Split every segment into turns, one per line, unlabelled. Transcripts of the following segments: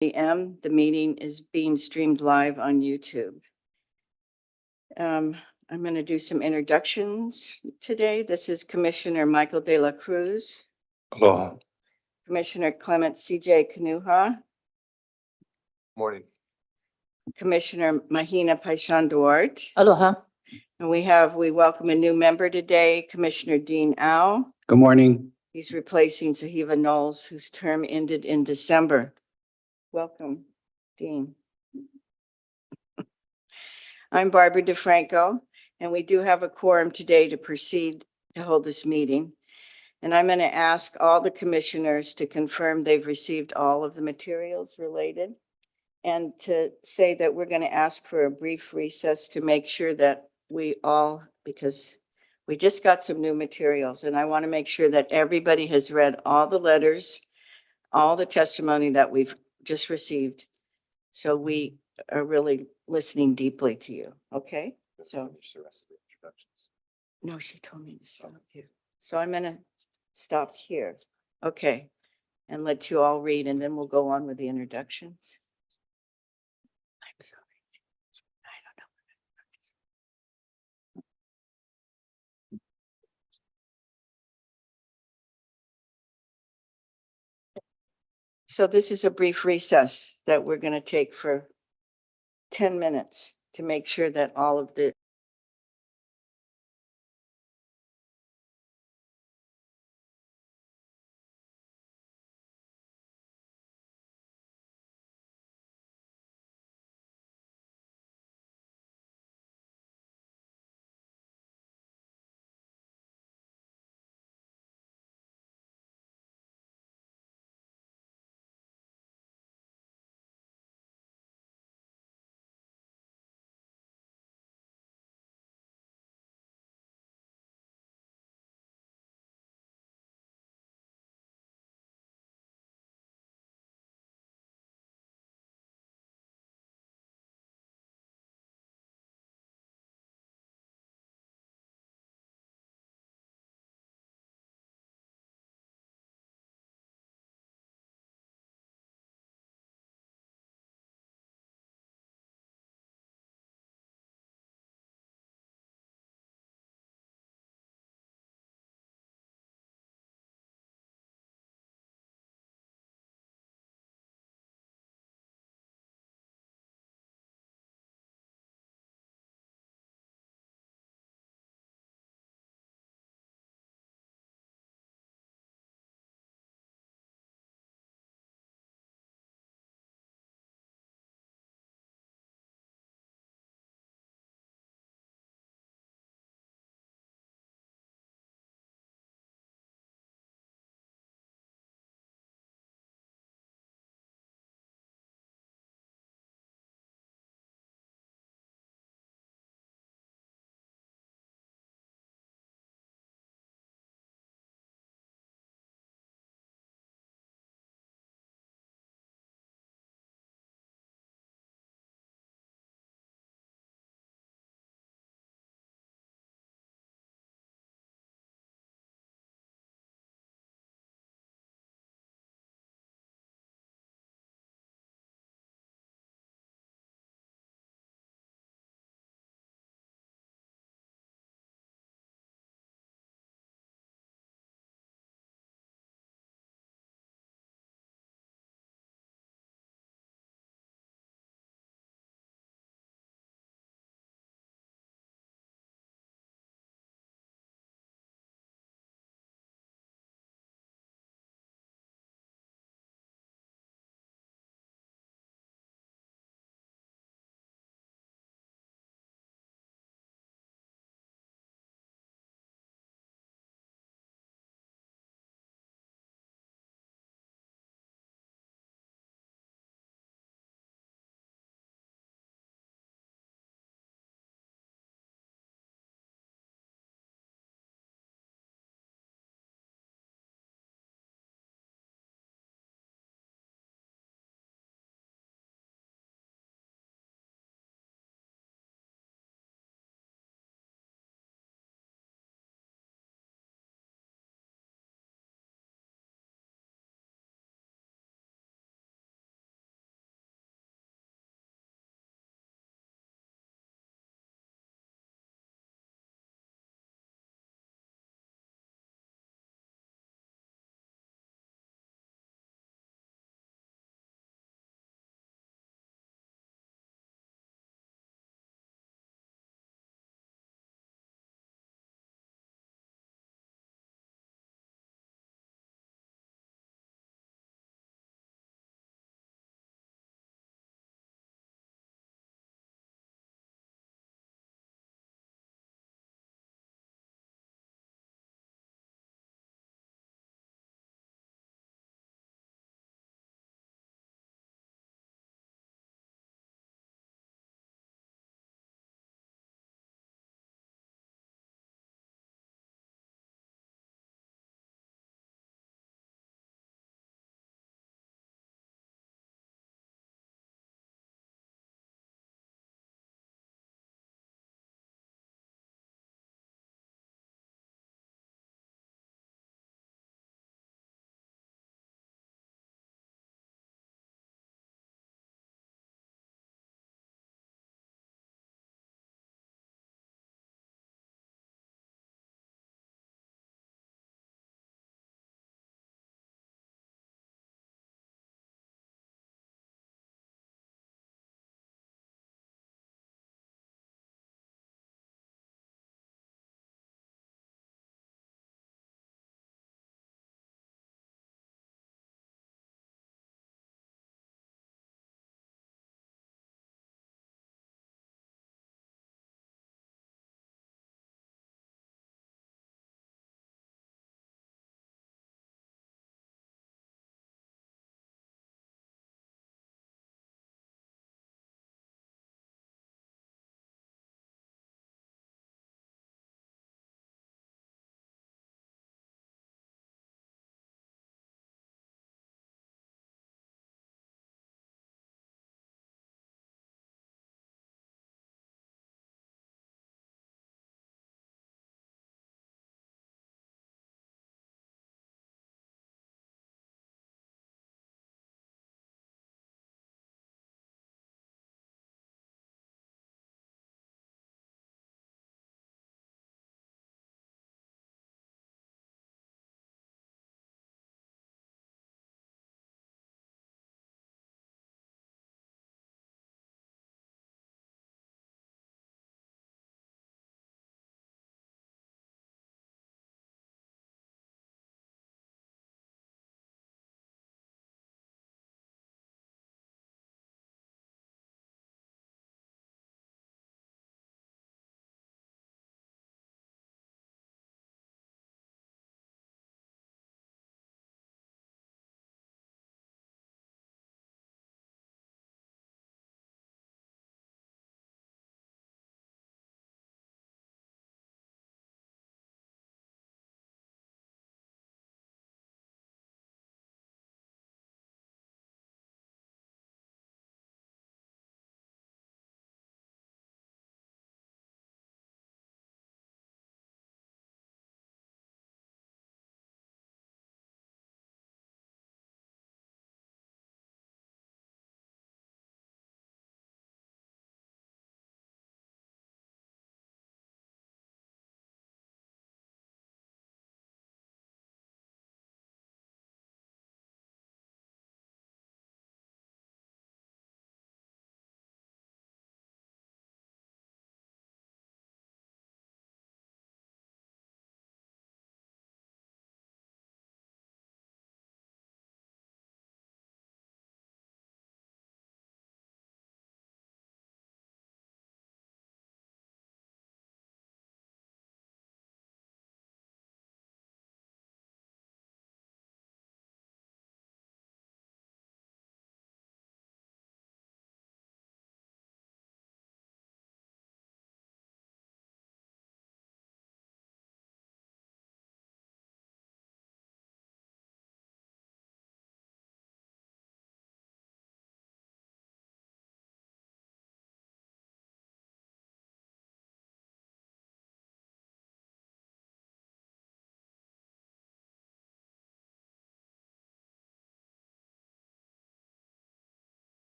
p.m. The meeting is being streamed live on YouTube. I'm going to do some introductions today. This is Commissioner Michael De La Cruz,
Aloha.
Commissioner Clement C.J. Kanuha,
Morning.
Commissioner Mahina Paishan Duarte.
Aloha.
And we welcome a new member today, Commissioner Dean Au.
Good morning.
He's replacing Sahiva Knowles, whose term ended in December. Welcome, Dean. I'm Barbara DeFranco, and we do have a quorum today to proceed to hold this meeting. And I'm going to ask all the commissioners to confirm they've received all of the materials related, and to say that we're going to ask for a brief recess to make sure that we all, because we just got some new materials, and I want to make sure that everybody has read all the letters, all the testimony that we've just received. So we are really listening deeply to you. Okay? So, no, she told me to stop here. So I'm going to stop here. Okay. And let you all read, and then we'll go on with the introductions. I'm sorry. I don't know. So this is a brief recess that we're going to take for 10 minutes to make sure that all of the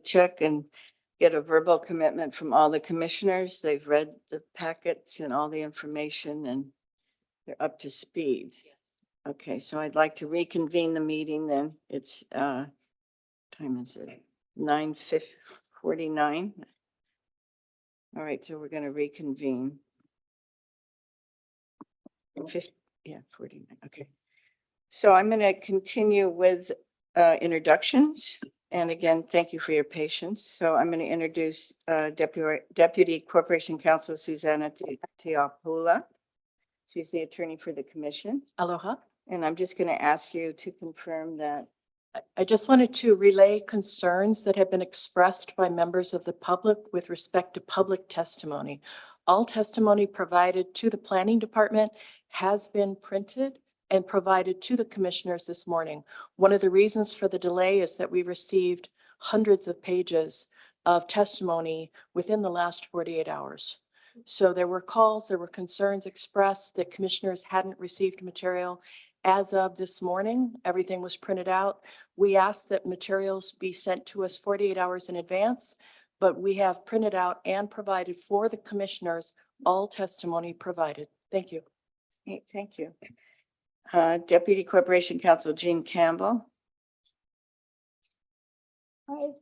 check and get a verbal commitment from all the commissioners. They've read the packets and all the information and they're up to speed. Okay, so I'd like to reconvene the meeting then. It's, time is it? 9:49. All right, so we're going to reconvene. 49. Okay. So I'm going to continue with introductions. And again, thank you for your patience. So I'm going to introduce Deputy Corporation Counsel Susanna Teopula. She's the attorney for the commission.
Aloha.
And I'm just going to ask you to confirm that.
I just wanted to relay concerns that have been expressed by members of the public with respect to public testimony. All testimony provided to the planning department has been printed and provided to the commissioners this morning. One of the reasons for the delay is that we received hundreds of pages of testimony within the last 48 hours. So there were calls, there were concerns expressed that commissioners hadn't received material. As of this morning, everything was printed out. We asked that materials be sent to us 48 hours in advance, but we have printed out and provided for the commissioners all testimony provided. Thank you.
Okay, thank you. Deputy Corporation Counsel Jean Campbell. Hi.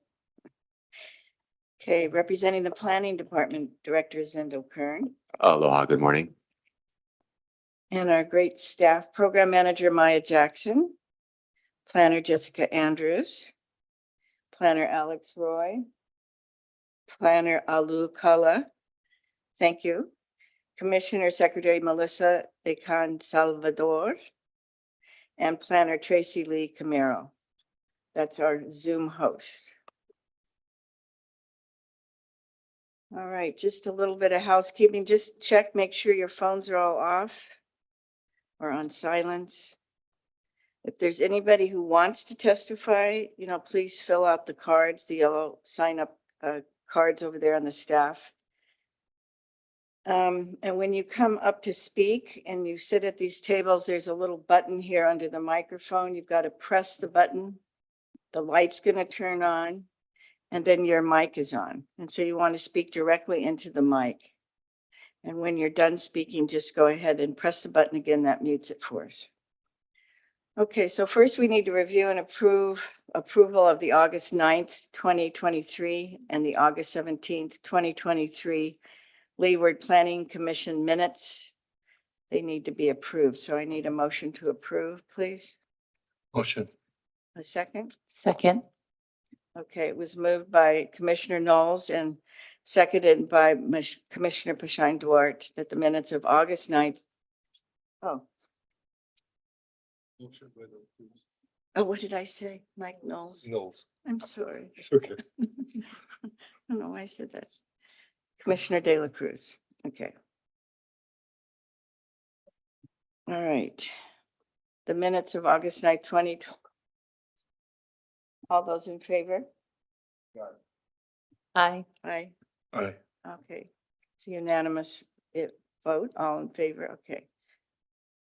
Okay, representing the Planning Department, Director Zendo Kern.
Aloha, good morning.
And our great staff, Program Manager Maya Jackson, Planner Jessica Andrews, Planner Alex Roy, Planner Alu Kala. Thank you. Commissioner Secretary Melissa Decan Salvador, and Planner Tracy Lee Camero. That's our Zoom host. All right, just a little bit of housekeeping. Just check, make sure your phones are all off or on silence. If there's anybody who wants to testify, please fill out the cards, the yellow sign up cards over there on the staff. And when you come up to speak and you sit at these tables, there's a little button here under the microphone. You've got to press the button. The light's going to turn on and then your mic is on. And so you want to speak directly into the mic. And when you're done speaking, just go ahead and press the button again. That mutes it for us. Okay, so first we need to review and approval of the August 9th, 2023 and the August 17th, 2023 Leeward Planning Commission minutes. They need to be approved. So I need a motion to approve, please.
Motion.
A second?
Second.
Okay, it was moved by Commissioner Knowles and seconded by Commissioner Pashine Duarte that the minutes of August 9th. Oh, what did I say? Mike Knowles?
Knowles.
I'm sorry.
It's okay.
I don't know why I said that. Commissioner De La Cruz. Okay. All right. The minutes of August 9th, 2020. All those in favor?
Aye.
Aye.
Aye.
Okay. It's a unanimous vote. All in favor? Okay.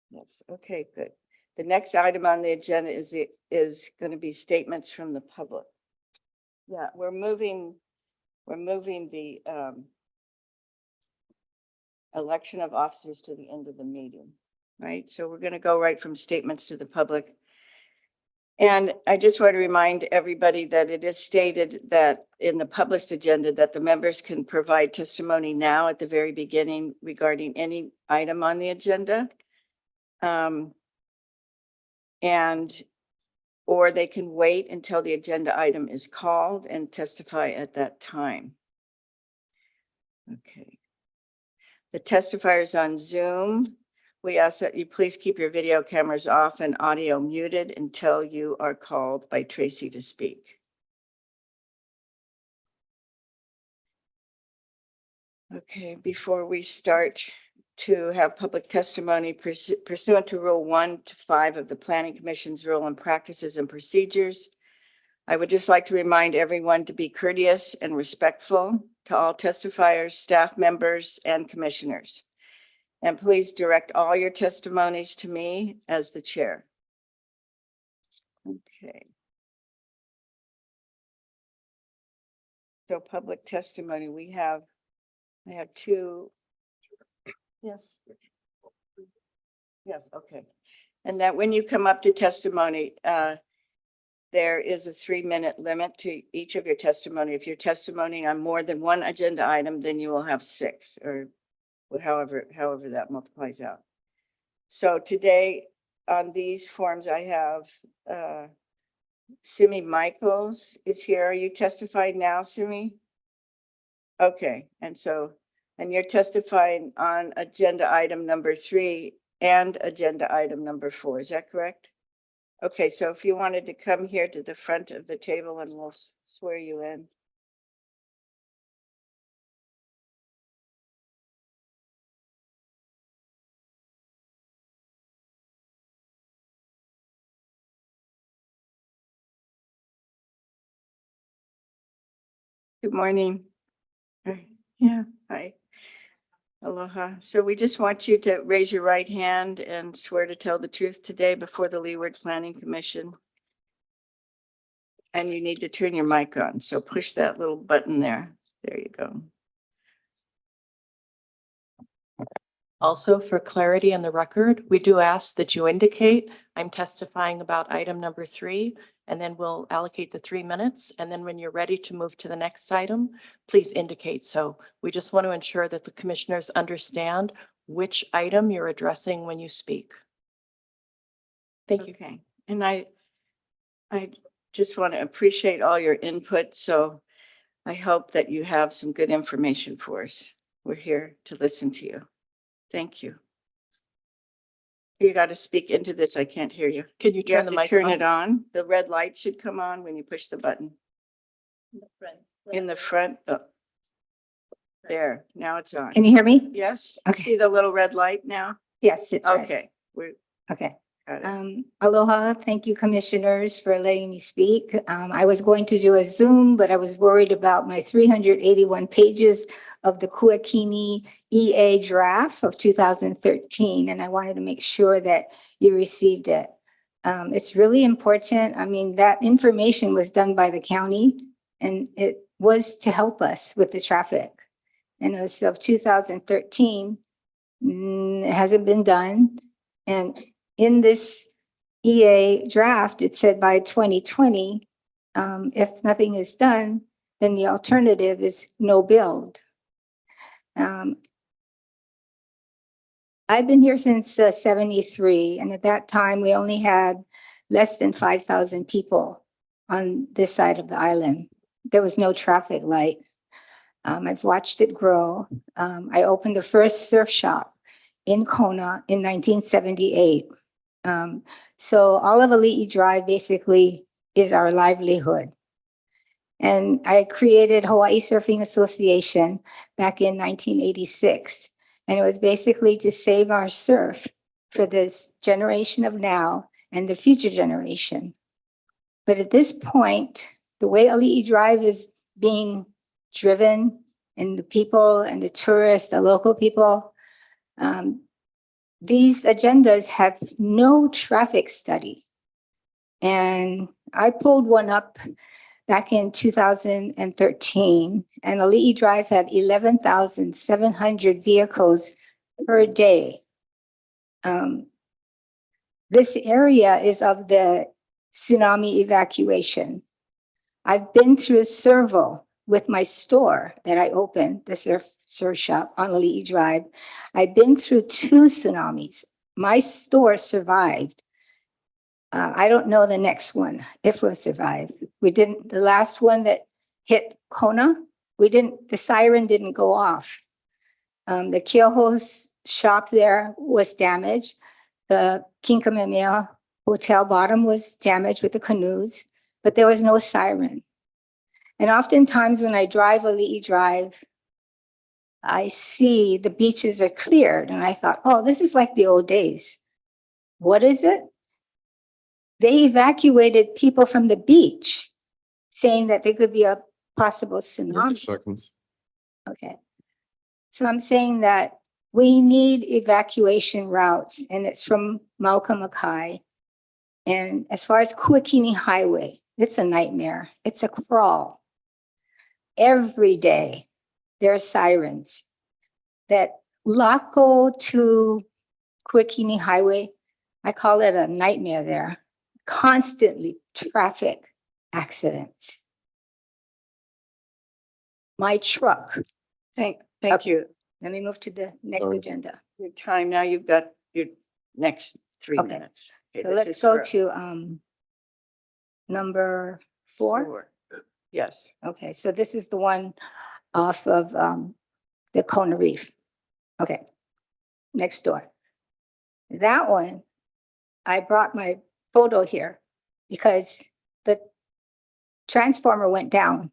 Yes. Okay, good. The next item on the agenda is going to be statements from the public. Yeah, we're moving the election of officers to the end of the meeting, right? So we're going to go right from statements to the public. And I just want to remind everybody that it is stated that in the published agenda that the members can provide testimony now at the very beginning regarding any item on the agenda. Or they can wait until the agenda item is called and testify at that time. Okay. The testifiers on Zoom, we ask that you please keep your video cameras off and audio muted until you are called by Tracy to speak. Okay, before we start to have public testimony pursuant to Rule 1 to 5 of the Planning Commission's Rule on Practices and Procedures, I would just like to remind everyone to be courteous and respectful to all testifiers, staff members, and commissioners. And please direct all your testimonies to me as the chair. Okay. So public testimony, I have two. Yes. Yes, okay. And that when you come up to testimony, there is a 3-minute limit to each of your testimony. If you're testimony on more than one agenda item, then you will have 6 or however that multiplies out. So today on these forms, I have Simi Michaels is here. Are you testifying now, Simi? Okay, and you're testifying on agenda item number 3 and agenda item number 4, is that correct? Okay, so if you wanted to come here to the front of the table and we'll swear you in. Good morning. Yeah, hi. Aloha. So we just want you to raise your right hand and swear to tell the truth today before the Leeward Planning Commission. And you need to turn your mic on. So push that little button there. There you go.
Also, for clarity in the record, we do ask that you indicate I'm testifying about item number 3, and then we'll allocate the 3 minutes. And then when you're ready to move to the next item, please indicate. So we just want to ensure that the commissioners understand which item you're addressing when you speak. Thank you.
Okay. And I just want to appreciate all your input. So I hope that you have some good information for us. We're here to listen to you. Thank you. You got to speak into this. I can't hear you.
Can you
You
turn
have
the
to
mic
turn
on?
it on. The red light should come on when you push the button. In the front. Oh. There, now it's on.
Can you hear me?
Yes?
Okay.
See the little red light now?
Yes, it's red.
Okay, we
Okay.
got it.
Aloha. Thank you, commissioners, for letting me speak. I was going to do a Zoom, but I was worried about my 381 pages of the Kuakini EA draft of 2013, and I wanted to make sure that you received it. It's really important. I mean, that information was done by the county, and it was to help us with the traffic. And it was of 2013. It hasn't been done. And in this EA draft, it said by 2020, if nothing is done, then the alternative is no build. I've been here since 73, and at that time, we only had less than 5,000 people on this side of the island. There was no traffic light. I've watched it grow. I opened the first surf shop in Kona in 1978. So all of Ali'i Drive basically is our livelihood. And I created Hawaii Surfing Association back in 1986. And it was basically to save our surf for this generation of now and the future generation. But at this point, the way Ali'i Drive is being driven and the people and the tourists, the local people, these agendas have no traffic study. And I pulled one up back in 2013, and Ali'i Drive had 11,700 vehicles per day. This area is of the tsunami evacuation. I've been through Servo with my store that I opened, the surf shop on Ali'i Drive. I've been through 2 tsunamis. My store survived. I don't know the next one, if we'll survive. We didn't, the last one that hit Kona, the siren didn't go off. The Keoho's shop there was damaged. The Kinkamemea Hotel bottom was damaged with the canoes, but there was no siren. And oftentimes when I drive Ali'i Drive, I see the beaches are cleared. And I thought, oh, this is like the old days. What is it? They evacuated people from the beach, saying that there could be a possible tsunami.
Seconds.
Okay. So I'm saying that we need evacuation routes, and it's from Maukamakai. And as far as Kuakini Highway, it's a nightmare. It's a crawl. every day there are sirens. That Laco to Kuakini Highway, I call it a nightmare there. Constantly traffic accidents. My truck,
Thank
Okay.
you.
let me move to the next
Sorry.
agenda.
Your time now, you've got your next 3
Okay.
minutes. Okay,
So
this
let's
is
go
for
to number 4.
4. Yes.
Okay, so this is the one off of the Kona Reef. Okay, next door. That one, I brought my photo here because the transformer went down.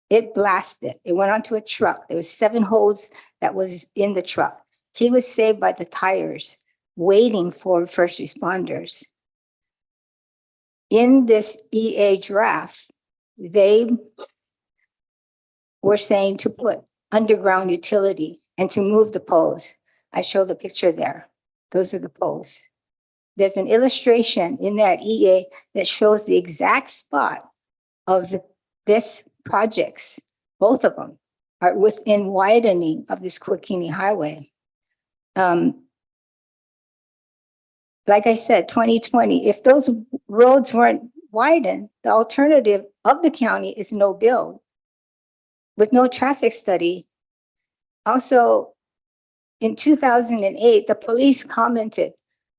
It blasted. It went onto a truck. There was 7 holes that was in the truck. He was saved by the tires, waiting for first responders. In this EA draft, they were saying to put underground utility and to move the poles. I show the picture there. Those are the poles. There's an illustration in that EA that shows the exact spot of this projects. Both of them are within widening of this Kuakini Highway. Like I said, 2020, if those roads weren't widened, the alternative of the county is no build with no traffic study. Also, in 2008, the police commented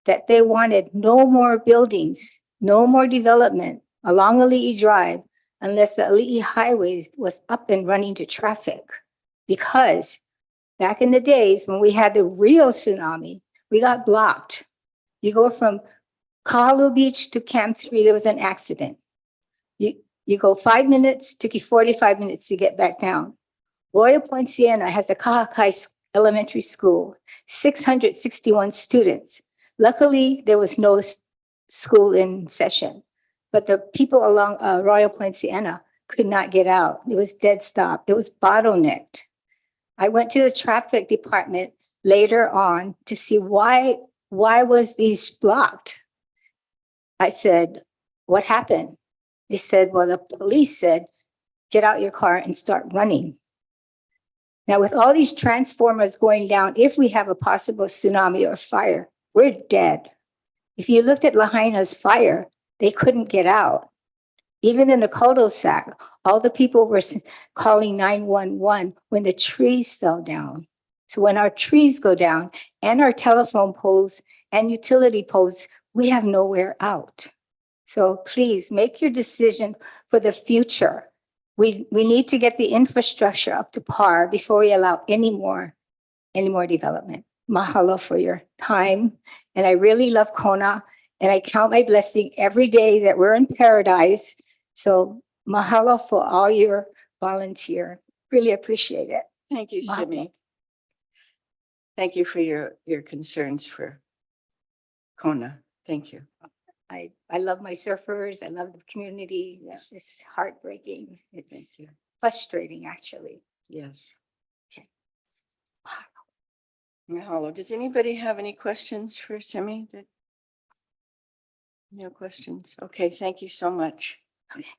that they wanted no more buildings, no more development along Ali'i Drive unless the Ali'i Highway was up and running to traffic. Because back in the days when we had the real tsunami, we got blocked. You go from Kalu Beach to Camp 3, there was an accident. You go 5 minutes, took you 45 minutes to get back down. Royal Point Siena has a Kahakai Elementary School, 661 students. Luckily, there was no school in session, but the people along Royal Point Siena could not get out. It was dead stop. It was bottlenecked. I went to the traffic department later on to see why was these blocked? I said, what happened? They said, well, the police said, get out your car and start running. Now, with all these transformers going down, if we have a possible tsunami or fire, we're dead. If you looked at Lahaina's fire, they couldn't get out. Even in the cul-de-sac, all the people were calling 911 when the trees fell down. So when our trees go down and our telephone poles and utility poles, we have nowhere out. So please make your decision for the future. We need to get the infrastructure up to par before we allow any more development. Mahalo for your time. And I really love Kona. And I count my blessing every day that we're in paradise. So mahalo for all your volunteer. Really appreciate it.
Thank you,
Mahalo.
Simi. Thank you for your concerns for Kona. Thank you.
I love my surfers. I love the community. It's just heartbreaking.
Thank
It's
you.
frustrating, actually.
Yes.
Okay.
Mahalo. Does anybody have any questions for Simi? No questions. Okay, thank you so much.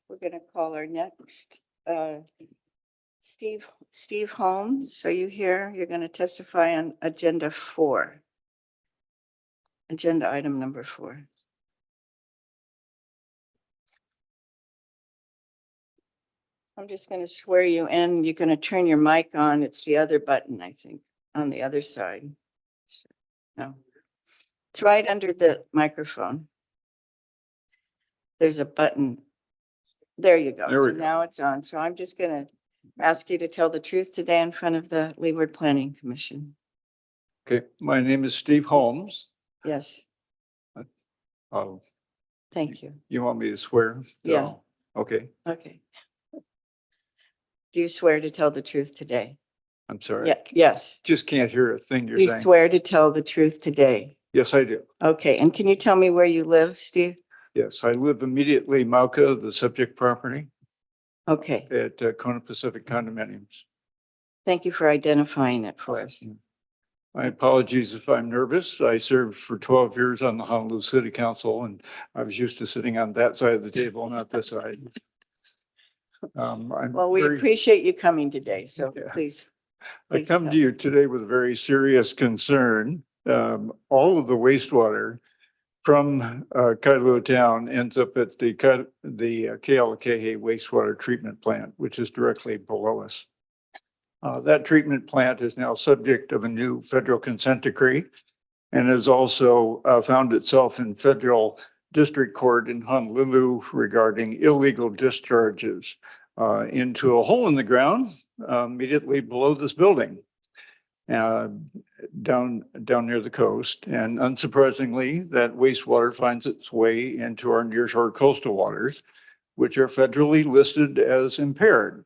We're going to call our next, Steve Holmes. Are you here? You're going to testify on agenda 4. Agenda item number 4. I'm just going to swear you in. You're going to turn your mic on. It's the other button, I think, on the other side. No, it's right under the microphone. There's a button. There you go.
There we
So
go.
now it's on. So I'm just going to ask you to tell the truth today in front of the Leeward Planning Commission.
Okay, my name is Steve Holmes.
Yes,
Oh,
thank you.
you want me to swear?
Yeah.
Okay,
Okay. Do you swear to tell the truth today?
I'm sorry.
Yeah, yes.
Just can't hear a thing you're
You
saying.
swear to tell the truth today.
Yes, I do.
Okay, and can you tell me where you live, Steve?
Yes, I live immediately Mauka, the subject property
Okay,
at Kona Pacific Condominiums.
thank you for identifying it for us.
My apologies if I'm nervous. I served for 12 years on the Honolulu City Council and I was used to sitting on that side of the table, not this side. I'm
Well, we
very-
appreciate you coming today, so
Yeah.
please.
I
please
come
tell.
to you today with a very serious concern. All of the wastewater from Kailua Town ends up at the Kealakahe wastewater treatment plant, which is directly below us. That treatment plant is now subject of a new federal consent decree and has also found itself in federal district court in Honolulu regarding illegal discharges into a hole in the ground immediately below this building. Down near the coast. And unsurprisingly, that wastewater finds its way into our nearshore coastal waters, which are federally listed as impaired.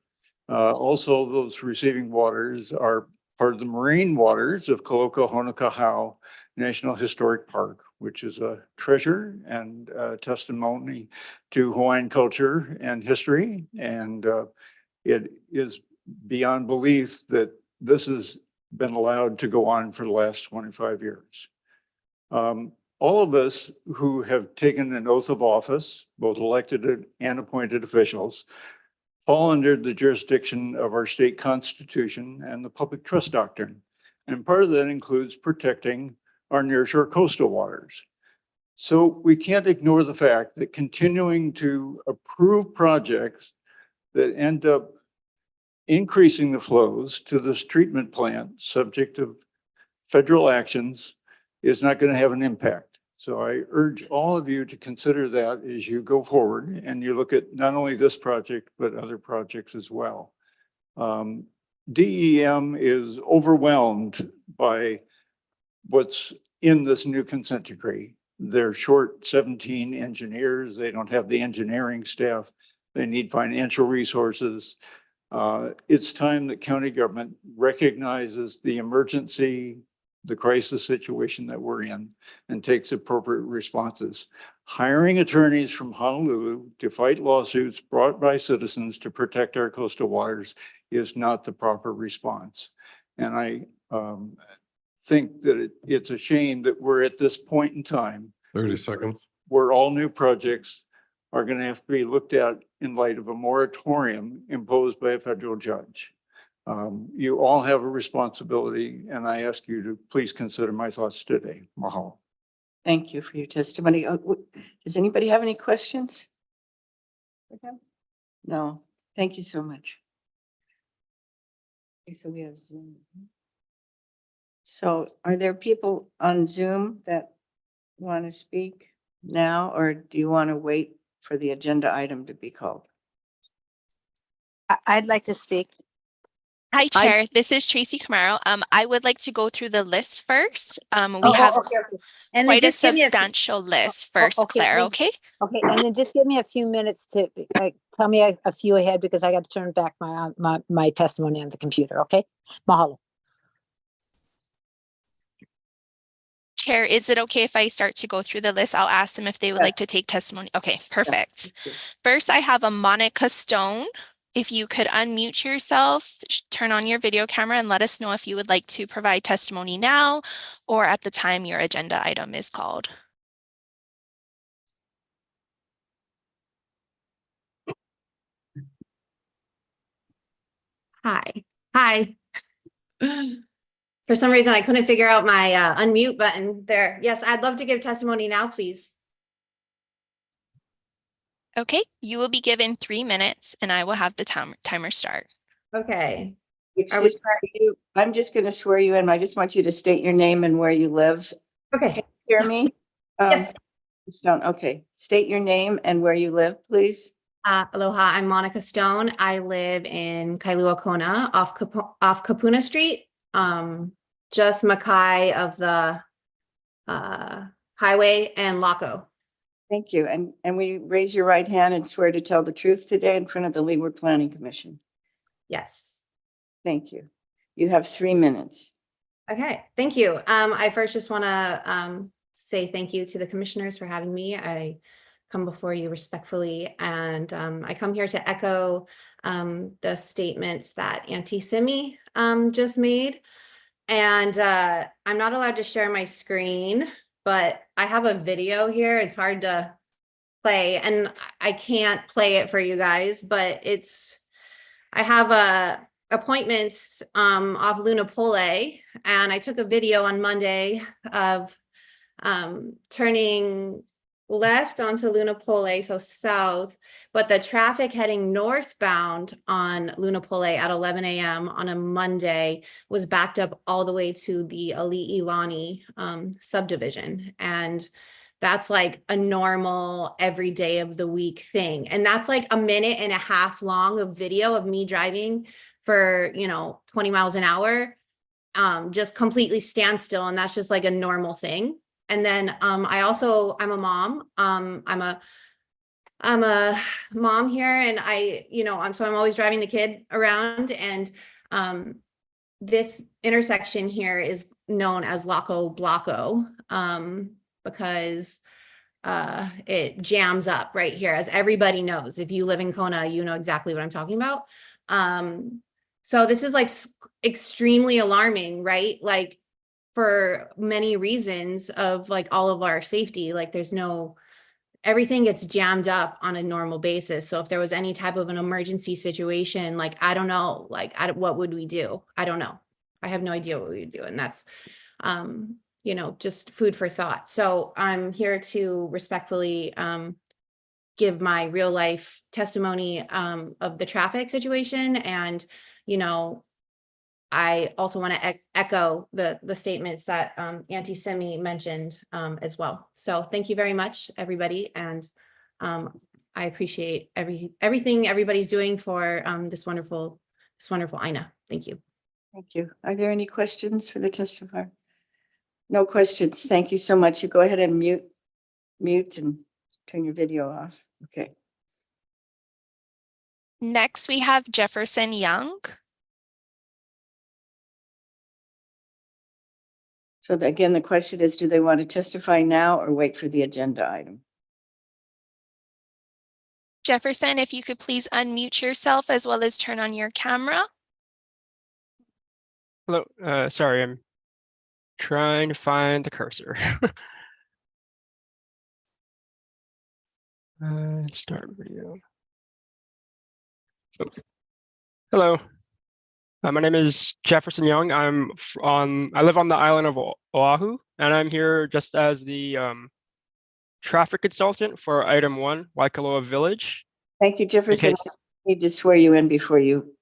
Also, those receiving waters are part of the marine waters of Koloka Honokahau National Historic Park, which is a treasure and testimony to Hawaiian culture and history. And it is beyond belief that this has been allowed to go on for the last 25 years. All of us who have taken an oath of office, both elected and appointed officials, fall under the jurisdiction of our state constitution and the public trust doctrine. And part of that includes protecting our nearshore coastal waters. So we can't ignore the fact that continuing to approve projects that end up increasing the flows to this treatment plant, subject of federal actions, is not going to have an impact. So I urge all of you to consider that as you go forward and you look at not only this project, but other projects as well. DEM is overwhelmed by what's in this new consent decree. They're short 17 engineers. They don't have the engineering staff. They need financial resources. It's time that county government recognizes the emergency, the crisis situation that we're in, and takes appropriate responses. Hiring attorneys from Honolulu to fight lawsuits brought by citizens to protect our coastal waters is not the proper response. And I think that it's a shame that we're at this point in time.
30 seconds.
Where all new projects are going to have to be looked at in light of a moratorium imposed by a federal judge. You all have a responsibility, and I ask you to please consider my thoughts today. Mahalo.
Thank you for your testimony. Does anybody have any questions? No, thank you so much. Okay, so we have Zoom. So are there people on Zoom that want to speak now, or do you want to wait for the agenda item to be called?
I'd like to speak.
Hi, Chair. This is Tracy Camaro. I would like to go through the list first. We have
Okay. And then
quite a
just give me
substantial list first,
okay,
Claire,
then-
okay?
Okay, and then just give me a few minutes to tell me a few ahead because I got to turn back my testimony on the computer. Okay, mahalo.
Chair, is it okay if I start to go through the list? I'll ask them if they would like to take testimony. Okay, perfect. First, I have a Monica Stone. If you could unmute yourself, turn on your video camera and let us know if you would like to provide testimony now or at the time your agenda item is called.
Hi. For some reason, I couldn't figure out my unmute button there. Yes, I'd love to give testimony now, please.
Okay, you will be given 3 minutes and I will have the timer start.
Okay.
Excuse me, I'm just going to swear you in. I just want you to state your name and where you live.
Okay.
Hear me?
Yes.
Stone, okay. State your name and where you live, please.
Aloha, I'm Monica Stone. I live in Kailua Kona off Kapuna Street, just Makai of the highway and Laco.
Thank you. And we raise your right hand and swear to tell the truth today in front of the Leeward Planning Commission.
Yes.
Thank you. You have 3 minutes.
Okay, thank you. I first just want to say thank you to the commissioners for having me. I come before you respectfully, and I come here to echo the statements that Auntie Simi just made. And I'm not allowed to share my screen, but I have a video here. It's hard to play, and I can't play it for you guys, but I have appointments off Luna Pole, and I took a video on Monday of turning left onto Luna Pole, so south, but the traffic heading northbound on Luna Pole at 11 a.m. on a Monday was backed up all the way to the Ali Ilani subdivision. And that's like a normal every day of the week thing. And that's like a minute and a half long of video of me driving for, 20 miles an hour, just completely standstill. And that's just like a normal thing. And then I'm a mom. I'm a mom here, and I'm always driving the kid around, and this intersection here is known as Loco Blocco because it jams up right here, as everybody knows. If you live in Kona, you know exactly what I'm talking about. So this is like extremely alarming, right? Like, for many reasons of like all of our safety, like everything gets jammed up on a normal basis. So if there was any type of an emergency situation, like, I don't know, like, what would we do? I don't know. I have no idea what we would do. And that's, just food for thought. So I'm here to respectfully give my real life testimony of the traffic situation. And, I also want to echo the statements that Auntie Simi mentioned as well. So thank you very much, everybody. And I appreciate everything everybody's doing for this wonderful INA. Thank you.
Thank you. Are there any questions for the testifier? No questions. Thank you so much. You go ahead and mute and turn your video off. Okay.
Next, we have Jefferson Young.
So again, the question is, do they want to testify now or wait for the agenda item?
Jefferson, if you could please unmute yourself as well as turn on your camera.
Hello, sorry, I'm trying to find the cursor. Start video. Oh. Hello, my name is Jefferson Young. I live on the island of Oahu, and I'm here just as the traffic consultant for item 1, Waikoloa Village.
Thank you, Jefferson. I need to swear you in before you.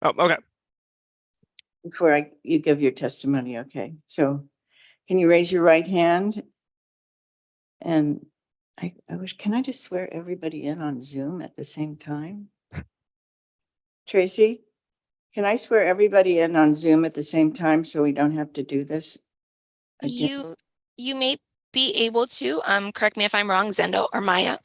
Oh, okay.
Before you give your testimony. Okay. So can you raise your right hand? And I wish, can I just swear everybody in on Zoom at the same time? Tracy, can I swear everybody in on Zoom at the same time so we don't have to do this again?
You may be able to, correct me if I'm wrong, Zendo or Maya.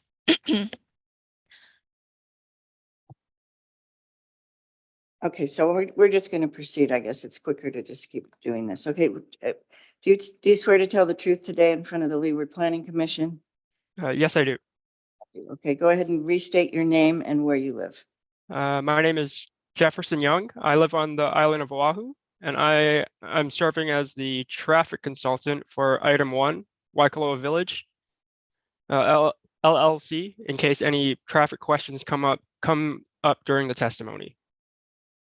Okay, so we're just going to proceed. I guess it's quicker to just keep doing this. Okay, do you swear to tell the truth today in front of the Leeward Planning Commission?
Yes, I do.
Okay, go ahead and restate your name and where you live.
My name is Jefferson Young. I live on the island of Oahu, and I'm serving as the traffic consultant for item 1, Waikoloa Village, LLC, in case any traffic questions come up during the testimony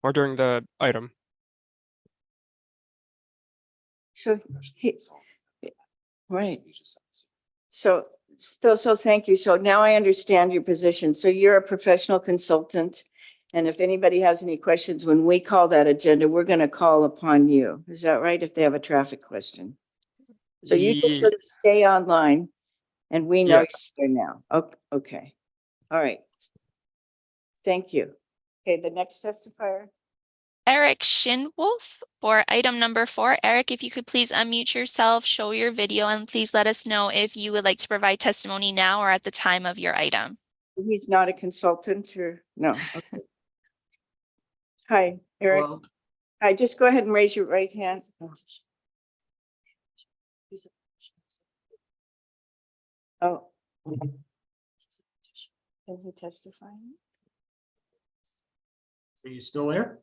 or during the item.
So, right. So thank you. So now I understand your position. So you're a professional consultant. And if anybody has any questions, when we call that agenda, we're going to call upon you. Is that right? If they have a traffic question. So you just sort of stay online and we know you're there now. Okay. All right. Thank you. Okay, the next testifier.
Eric Shinwolf for item number 4. Eric, if you could please unmute yourself, show your video, and please let us know if you would like to provide testimony now or at the time of your item.
He's not a consultant or no. Okay. Hi, Eric.
Hello.
Hi, just go ahead and raise your right hand. Oh. Can he testify?
Are you still there?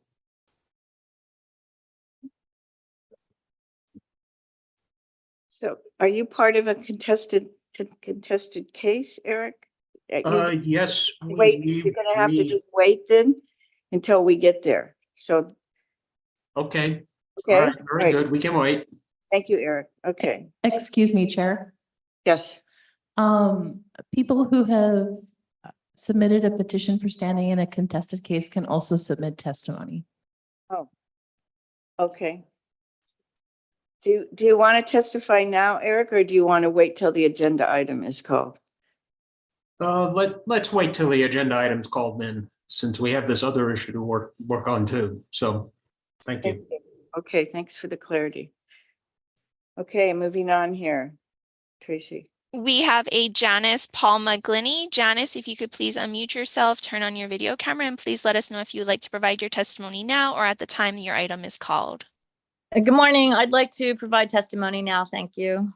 So are you part of a contested case, Eric?
Yes.
Wait, you're gonna have to just wait then until we get there. So,
Okay.
okay,
All right,
all
very
right.
good. We can wait.
Thank you, Eric. Okay,
Excuse me, Chair.
yes.
People who have submitted a petition for standing in a contested case can also submit testimony.
Oh, okay. Do you want to testify now, Eric, or do you want to wait till the agenda item is called?
Let's wait till the agenda item's called then, since we have this other issue to work on too. So, thank you.
Okay, thanks for the clarity. Okay, moving on here. Tracy.
We have a Janice Palma Glenny. Janice, if you could please unmute yourself, turn on your video camera, and please let us know if you would like to provide your testimony now or at the time your item is called.
Good morning. I'd like to provide testimony now. Thank you.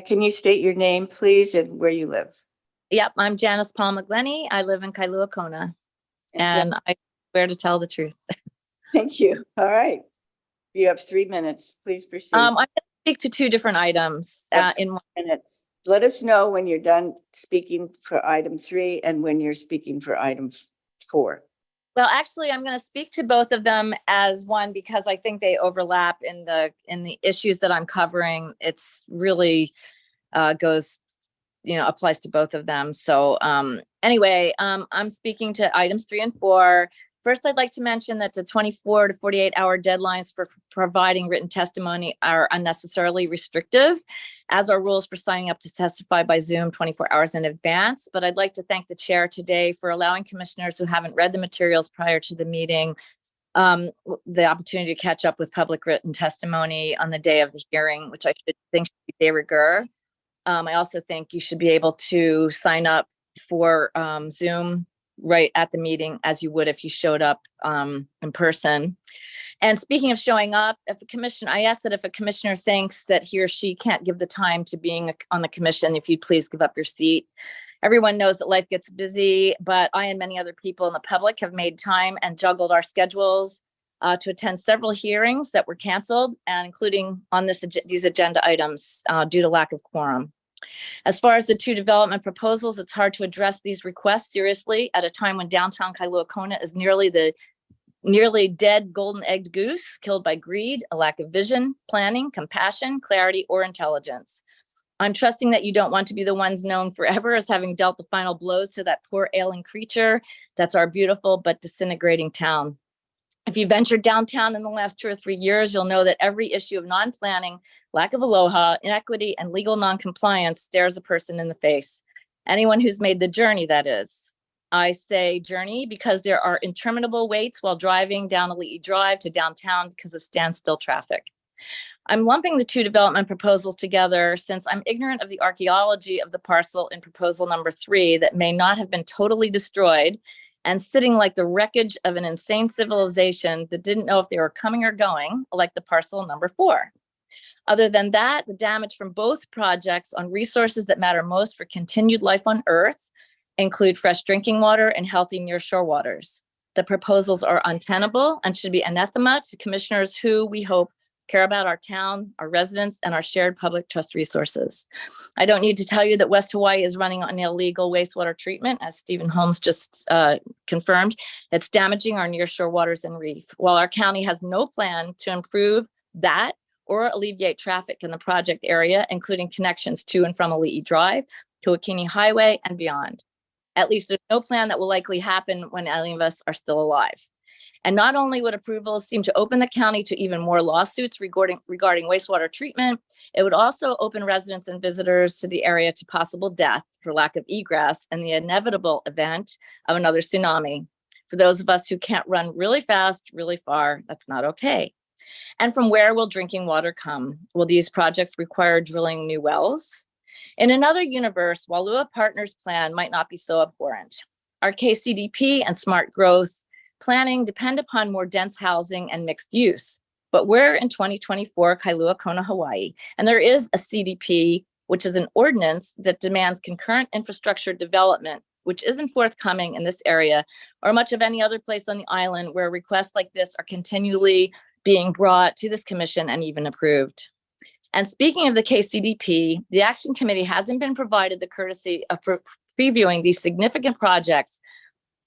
Can you state your name, please, and where you live?
Yep, I'm Janice Palma Glenny. I live in Kailua Kona, and I swear to tell the truth.
Thank you. All right. You have 3 minutes. Please proceed.
I'm going to speak to two different items in 1
minutes. Let us know when you're done speaking for item 3 and when you're speaking for item 4.
Well, actually, I'm going to speak to both of them as one because I think they overlap in the issues that I'm covering. It's really goes, applies to both of them. So anyway, I'm speaking to items 3 and 4. First, I'd like to mention that the 24 to 48 hour deadlines for providing written testimony are unnecessarily restrictive, as are rules for signing up to testify by Zoom 24 hours in advance. But I'd like to thank the chair today for allowing commissioners who haven't read the materials prior to the meeting the opportunity to catch up with public written testimony on the day of the hearing, which I think should be de rigueur. I also think you should be able to sign up for Zoom right at the meeting as you would if you showed up in person. And speaking of showing up, I ask that if a commissioner thinks that he or she can't give the time to being on the commission, if you'd please give up your seat. Everyone knows that life gets busy, but I and many other people in the public have made time and juggled our schedules to attend several hearings that were canceled, and including on these agenda items due to lack of quorum. As far as the two development proposals, it's hard to address these requests seriously at a time when downtown Kailua Kona is nearly dead golden-egged goose killed by greed, a lack of vision, planning, compassion, clarity, or intelligence. I'm trusting that you don't want to be the ones known forever as having dealt the final blows to that poor ailing creature that's our beautiful but disintegrating town. If you ventured downtown in the last 2 or 3 years, you'll know that every issue of non-planning, lack of aloha, inequity, and legal non-compliance stares a person in the face. Anyone who's made the journey, that is. I say journey because there are interminable waits while driving down Ali'i Drive to downtown because of standstill traffic. I'm lumping the two development proposals together since I'm ignorant of the archaeology of the parcel in proposal number 3 that may not have been totally destroyed and sitting like the wreckage of an insane civilization that didn't know if they were coming or going, like the parcel number 4. Other than that, the damage from both projects on resources that matter most for continued life on Earth include fresh drinking water and healthy nearshore waters. The proposals are untenable and should be anathema to commissioners who, we hope, care about our town, our residents, and our shared public trust resources. I don't need to tell you that West Hawaii is running on illegal wastewater treatment, as Stephen Holmes just confirmed. It's damaging our nearshore waters and reef. While our county has no plan to improve that or alleviate traffic in the project area, including connections to and from Ali'i Drive, Kuakini Highway, and beyond. At least there's no plan that will likely happen when any of us are still alive. And not only would approvals seem to open the county to even more lawsuits regarding wastewater treatment, it would also open residents and visitors to the area to possible death for lack of egress and the inevitable event of another tsunami. For those of us who can't run really fast, really far, that's not okay. And from where will drinking water come? Will these projects require drilling new wells? In another universe, Walua Partners' plan might not be so abhorrent. Our KCDP and smart growth planning depend upon more dense housing and mixed use. But we're in 2024, Kailua Kona, Hawaii, and there is a CDP, which is an ordinance that demands concurrent infrastructure development, which isn't forthcoming in this area or much of any other place on the island where requests like this are continually being brought to this commission and even approved. And speaking of the KCDP, the Action Committee hasn't been provided the courtesy of previewing these significant projects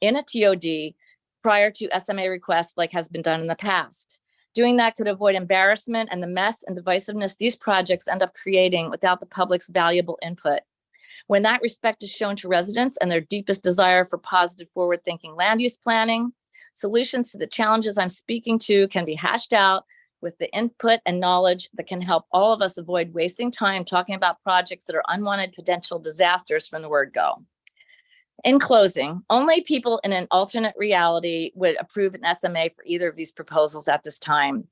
in a TOD prior to SMA requests like has been done in the past. Doing that could avoid embarrassment and the mess and divisiveness these projects end up creating without the public's valuable input. When that respect is shown to residents and their deepest desire for positive forward-thinking land use planning, solutions to the challenges I'm speaking to can be hashed out with the input and knowledge that can help all of us avoid wasting time talking about projects that are unwanted potential disasters from the word go. In closing, only people in an alternate reality would approve an SMA for either of these proposals at this time.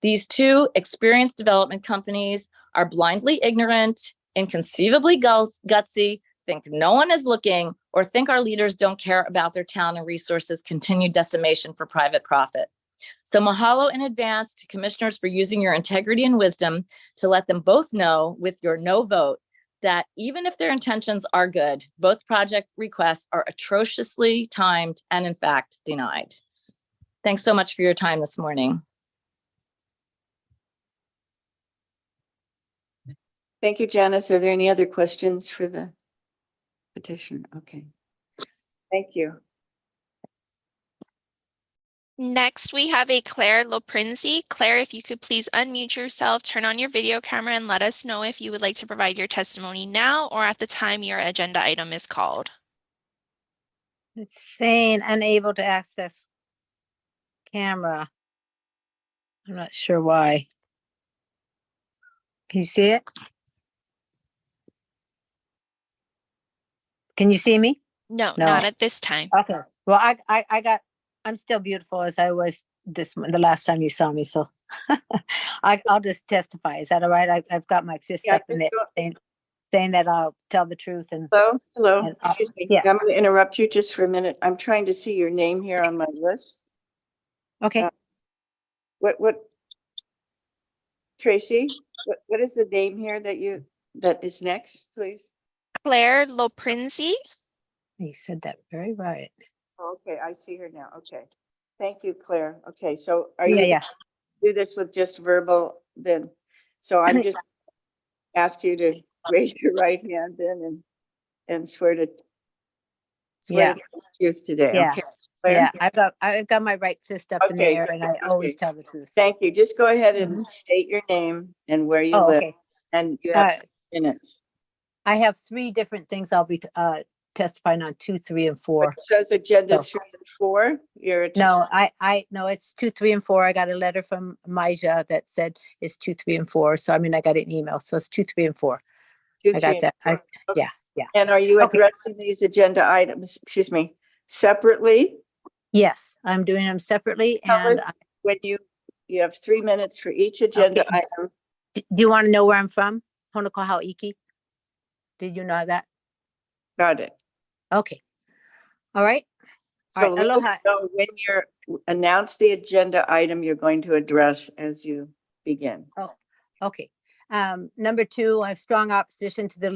These two experienced development companies are blindly ignorant, inconceivably gutsy, think no one is looking, or think our leaders don't care about their town and resources' continued decimation for private profit. So mahalo in advance to commissioners for using your integrity and wisdom to let them both know with your no vote that even if their intentions are good, both project requests are atrociously timed and in fact denied. Thanks so much for your time this morning.
Thank you, Janice. Are there any other questions for the petitioner? Okay. Thank you.
Next, we have a Claire Loprinzi. Claire, if you could please unmute yourself, turn on your video camera, and let us know if you would like to provide your testimony now or at the time your agenda item is called.
It's saying unable to access camera. I'm not sure why. Can you see it? Can you see me?
No,
No.
not at this time.
Okay. Well, I'm still beautiful as I was the last time you saw me. So I'll just testify. Is that all right? I've got my fist
Yeah,
up in it saying that I'll tell the truth. And
Hello.
And,
Excuse me.
yeah.
I'm going to interrupt you just for a minute. I'm trying to see your name here on my list.
okay.
What, Tracy, what is the name here that is next, please?
Claire Loprinzi.
You said that very right.
Okay, I see her now. Okay. Thank you, Claire. Okay, so are
Yeah,
you
yeah.
do this with just verbal then? So I'm just ask you to raise your right hand then and swear to
Yeah.
tell the truth today.
Yeah.
Okay, Claire?
Yeah. I've got my right fist up in the
Okay,
air, and I
good,
always
okay.
tell the truth.
Thank you. Just go ahead and state your name and where you
Oh,
live,
okay.
and you have 6 minutes.
I have 3 different things I'll be testifying on, 2, 3, and 4.
It shows agenda
So-
3 and 4. You're
No, no, it's 2, 3, and 4. I got a letter from Maija that said it's 2, 3, and 4. So I mean, I got an email, so it's 2, 3, and 4.
2,
I
3,
got
and
that.
4. Okay.
Yeah, yeah.
And are you
Okay.
addressing these agenda items, excuse me, separately?
Yes, I'm doing them separately.
Tell
And
us when you have 3 minutes for each agenda
Okay.
item.
do you want to know where I'm from? Honokaha Iki. Did you know that?
Got it.
Okay. All right. All
So
right.
let us
Aloha.
know when announce the agenda item you're going to address as you begin.
Okay. Number 2, I have strong opposition to the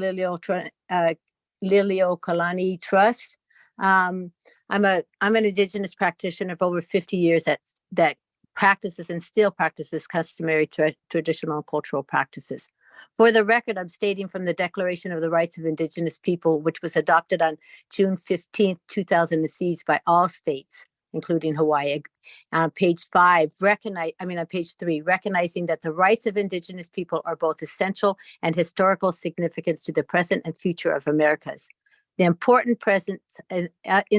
Liliuokalani Trust. I'm an Indigenous practitioner of over 50 years that practices and still practices customary traditional and cultural practices. For the record, I'm stating from the Declaration of the Rights of Indigenous People, which was adopted on June 15th, 2006 by all states, including Hawaii. On page 5, on page 3, recognizing that the rights of Indigenous people are both essential and historical significance to the present and future of Americas. The important presence in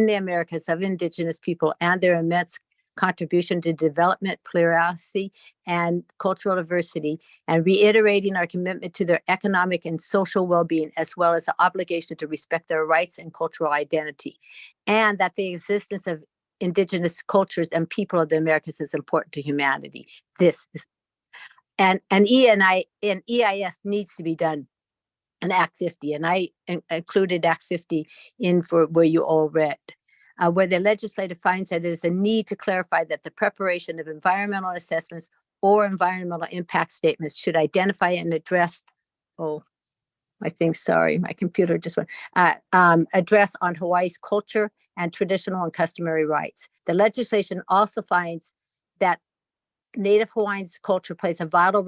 the Americas of Indigenous people and their immense contribution to development, plurality, and cultural diversity, and reiterating our commitment to their economic and social well-being, as well as the obligation to respect their rights and cultural identity, and that the existence of Indigenous cultures and people of the Americas is important to humanity. This is, and EIS needs to be done in Act 50, and I included Act 50 in for where you all read. Where the legislature finds that there is a need to clarify that the preparation of environmental assessments or environmental impact statements should identify and address, my computer just went, address on Hawaii's culture and traditional and customary rights. The legislation also finds that Native Hawaiians' culture plays a vital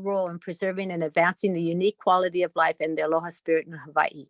role in preserving and advancing the unique quality of life and the aloha spirit in Hawaii.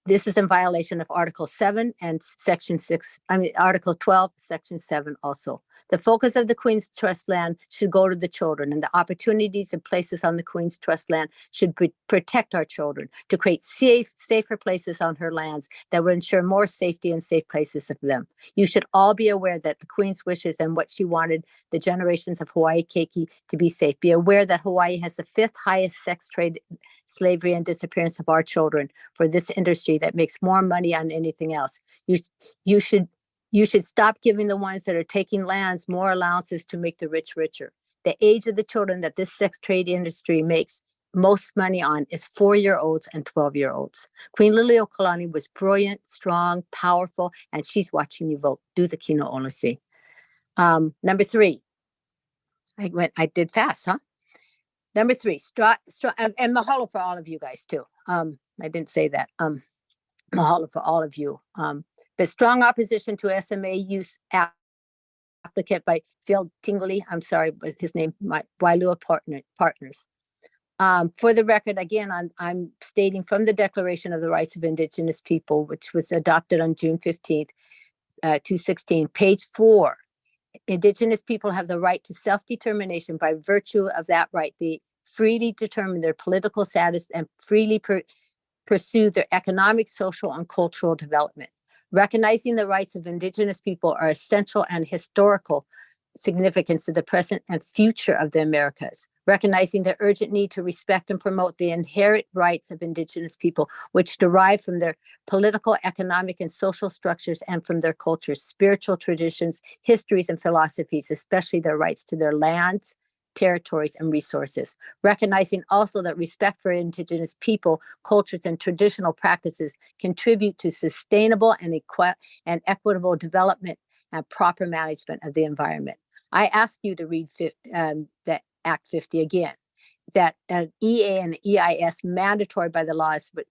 This is in violation of Article 7 and Section 6, Article 12, Section 7 also. The focus of the Queen's Trust land should go to the children, and the opportunities and places on the Queen's Trust land should protect our children, to create safer places on her lands that will ensure more safety and safe places of them. You should all be aware that the Queen's wishes and what she wanted the generations of Hawaii Keiki to be safe. Be aware that Hawaii has the 5th highest sex trade, slavery, and disappearance of our children for this industry that makes more money on anything else. You should stop giving the ones that are taking lands more allowances to make the rich richer. The age of the children that this sex trade industry makes most money on is 4-year-olds and 12-year-olds. Queen Liliuokalani was brilliant, strong, powerful, and she's watching you vote. Do the kino only. Number 3. I did fast, huh? Number 3, and mahalo for all of you guys too. I didn't say that. Mahalo for all of you. But strong opposition to SMA use applicant by Phil Tingley. I'm sorry, but his name, my Wailua partners. For the record, again, I'm stating from the Declaration of the Rights of Indigenous People, which was adopted on June 15th, 2016, page 4. Indigenous people have the right to self-determination. By virtue of that right, they freely determine their political status and freely pursue their economic, social, and cultural development. Recognizing the rights of Indigenous people are essential and historical significance to the present and future of the Americas. Recognizing the urgent need to respect and promote the inherent rights of Indigenous people, which derive from their political, economic, and social structures and from their cultures, spiritual traditions, histories, and philosophies, especially their rights to their lands, territories, and resources. Recognizing also that respect for Indigenous people, cultures, and traditional practices contribute to sustainable and equitable development and proper management of the environment. I ask you to read that Act 50 again, that an EA and EIS mandatory by the laws would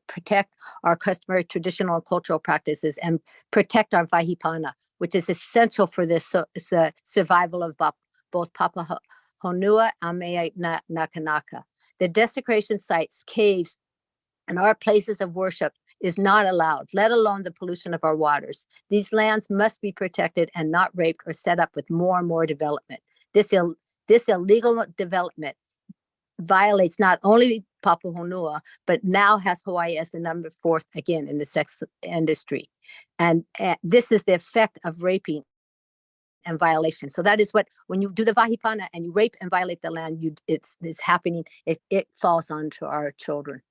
protect our customary, traditional, and cultural practices and protect our vahipana, which is essential for the survival of both Papa Honua and Mea Nakanaka. The desecration sites, caves, and our places of worship is not allowed, let alone the pollution of our waters. These lands must be protected and not raped or set up with more and more development. This illegal development violates not only Papua Honua, but now has Hawaii as the number 4th again in the sex industry. And this is the effect of raping and violation. So that is what, when you do the vahipana and you rape and violate the land, it's happening. It falls onto our children.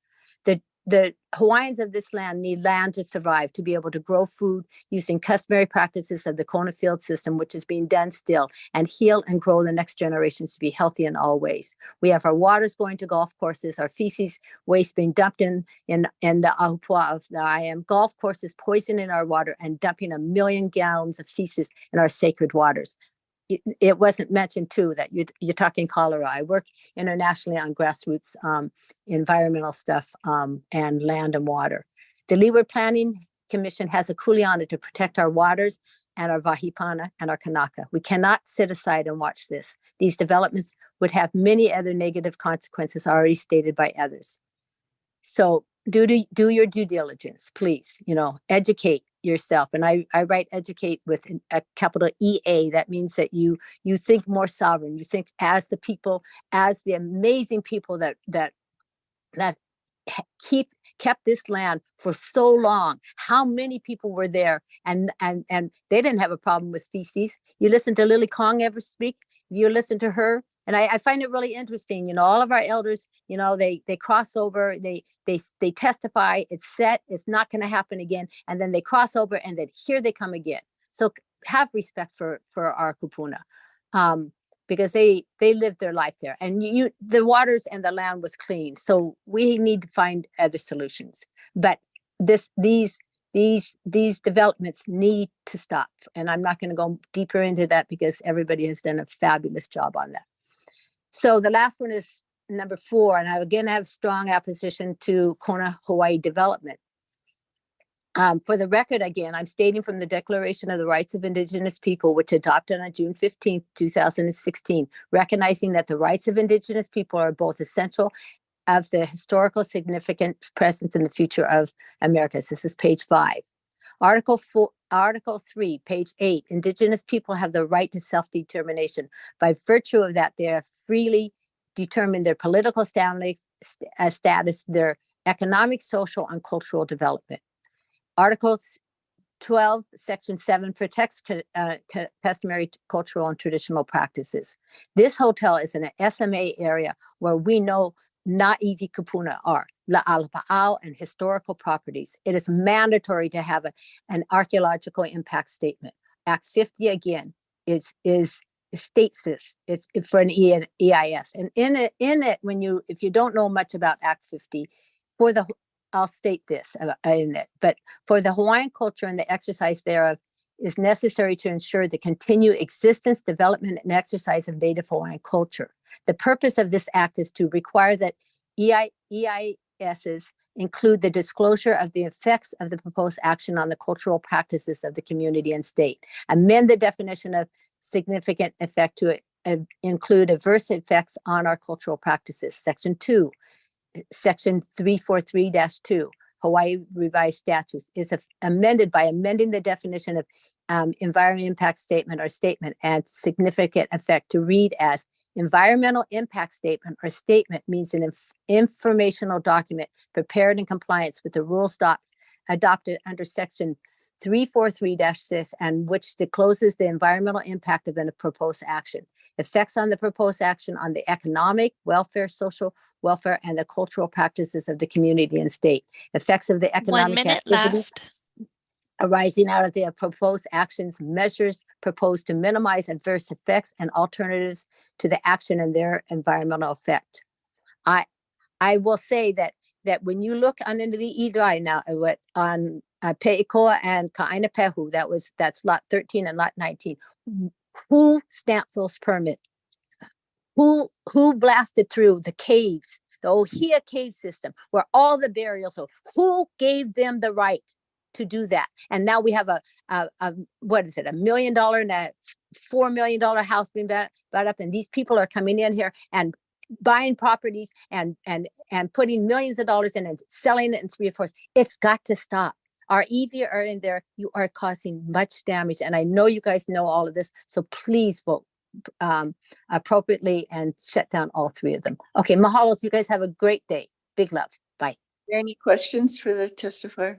The Hawaiians of this land need land to survive, to be able to grow food using customary practices of the Kona field system, which is being done still, and heal and grow the next generations to be healthy in all ways. We have our waters going to golf courses, our feces waste being dumped in the ahupua of the IM, golf courses poisoning our water and dumping 1 million gallons of feces in our sacred waters. It wasn't mentioned too that you're talking cholera. I work internationally on grassroots environmental stuff and land and water. The Leeward Planning Commission has a kuleana to protect our waters and our vahipana and our kanaka. We cannot sit aside and watch this. These developments would have many other negative consequences already stated by others. So do your due diligence, please. Educate yourself. And I write educate with a capital EA. That means that you think more sovereign. You think as the people, as the amazing people that kept this land for so long. How many people were there and they didn't have a problem with feces. You listen to Lily Kong ever speak? You listen to her. And I find it really interesting, all of our elders, they cross over, they testify, it's set, it's not going to happen again. And then they cross over and then here they come again. So have respect for our kupuna, because they lived their life there, and the waters and the land was clean. So we need to find other solutions. But these developments need to stop. And I'm not going to go deeper into that because everybody has done a fabulous job on that. So the last one is number 4, and I again have strong opposition to Kona Hawaii development. For the record, again, I'm stating from the Declaration of the Rights of Indigenous People, which adopted on June 15th, 2016, recognizing that the rights of Indigenous people are both essential of the historical significant presence in the future of Americas. This is page 5. Article 3, page 8, Indigenous people have the right to self-determination. By virtue of that, they are freely determine their political status, their economic, social, and cultural development. Article 12, section 7 protects customary, cultural, and traditional practices. This hotel is in an SMA area where we know Na'ivi Kupuna are, La'alapa'au, and historical properties. It is mandatory to have an archaeological impact statement. Act 50 again states this. It's for an EIS, and in it, if you don't know much about Act 50, I'll state this in it. But for the Hawaiian culture and the exercise thereof is necessary to ensure the continued existence, development, and exercise of Native Hawaiian culture. The purpose of this act is to require that EISs include the disclosure of the effects of the proposed action on the cultural practices of the community and state. Amend the definition of significant effect to include adverse effects on our cultural practices. Section 2, Section 343-2, Hawaii Revised Statutes, is amended by amending the definition of environmental impact statement or statement and significant effect to read as environmental impact statement or statement means an informational document prepared in compliance with the rules adopted under Section 343-6 and which discloses the environmental impact of a proposed action, effects on the proposed action on the economic, welfare, social welfare, and the cultural practices of the community and state, effects of the
1
economic
minute
activities
left.
arising out of the proposed actions, measures proposed to minimize adverse effects, and alternatives to the action and their environmental effect. I will say that when you look under the EDRI now, on Pe'ikoa and Ka'ainapehu, that's lot 13 and lot 19. Who stamped those permits? Who blasted through the caves, the Ohia cave system, where all the burials are? Who gave them the right to do that? And now we have a what is it, $1 million and a $4 million house being bought up, and these people are coming in here and buying properties and putting millions of dollars in and selling it in 3 or 4. It's got to stop. Our EV are in there. You are causing much damage, and I know you guys know all of this. So please vote appropriately and shut down all 3 of them. Okay, mahalos. You guys have a great day. Big love. Bye.
Any questions for the testifier?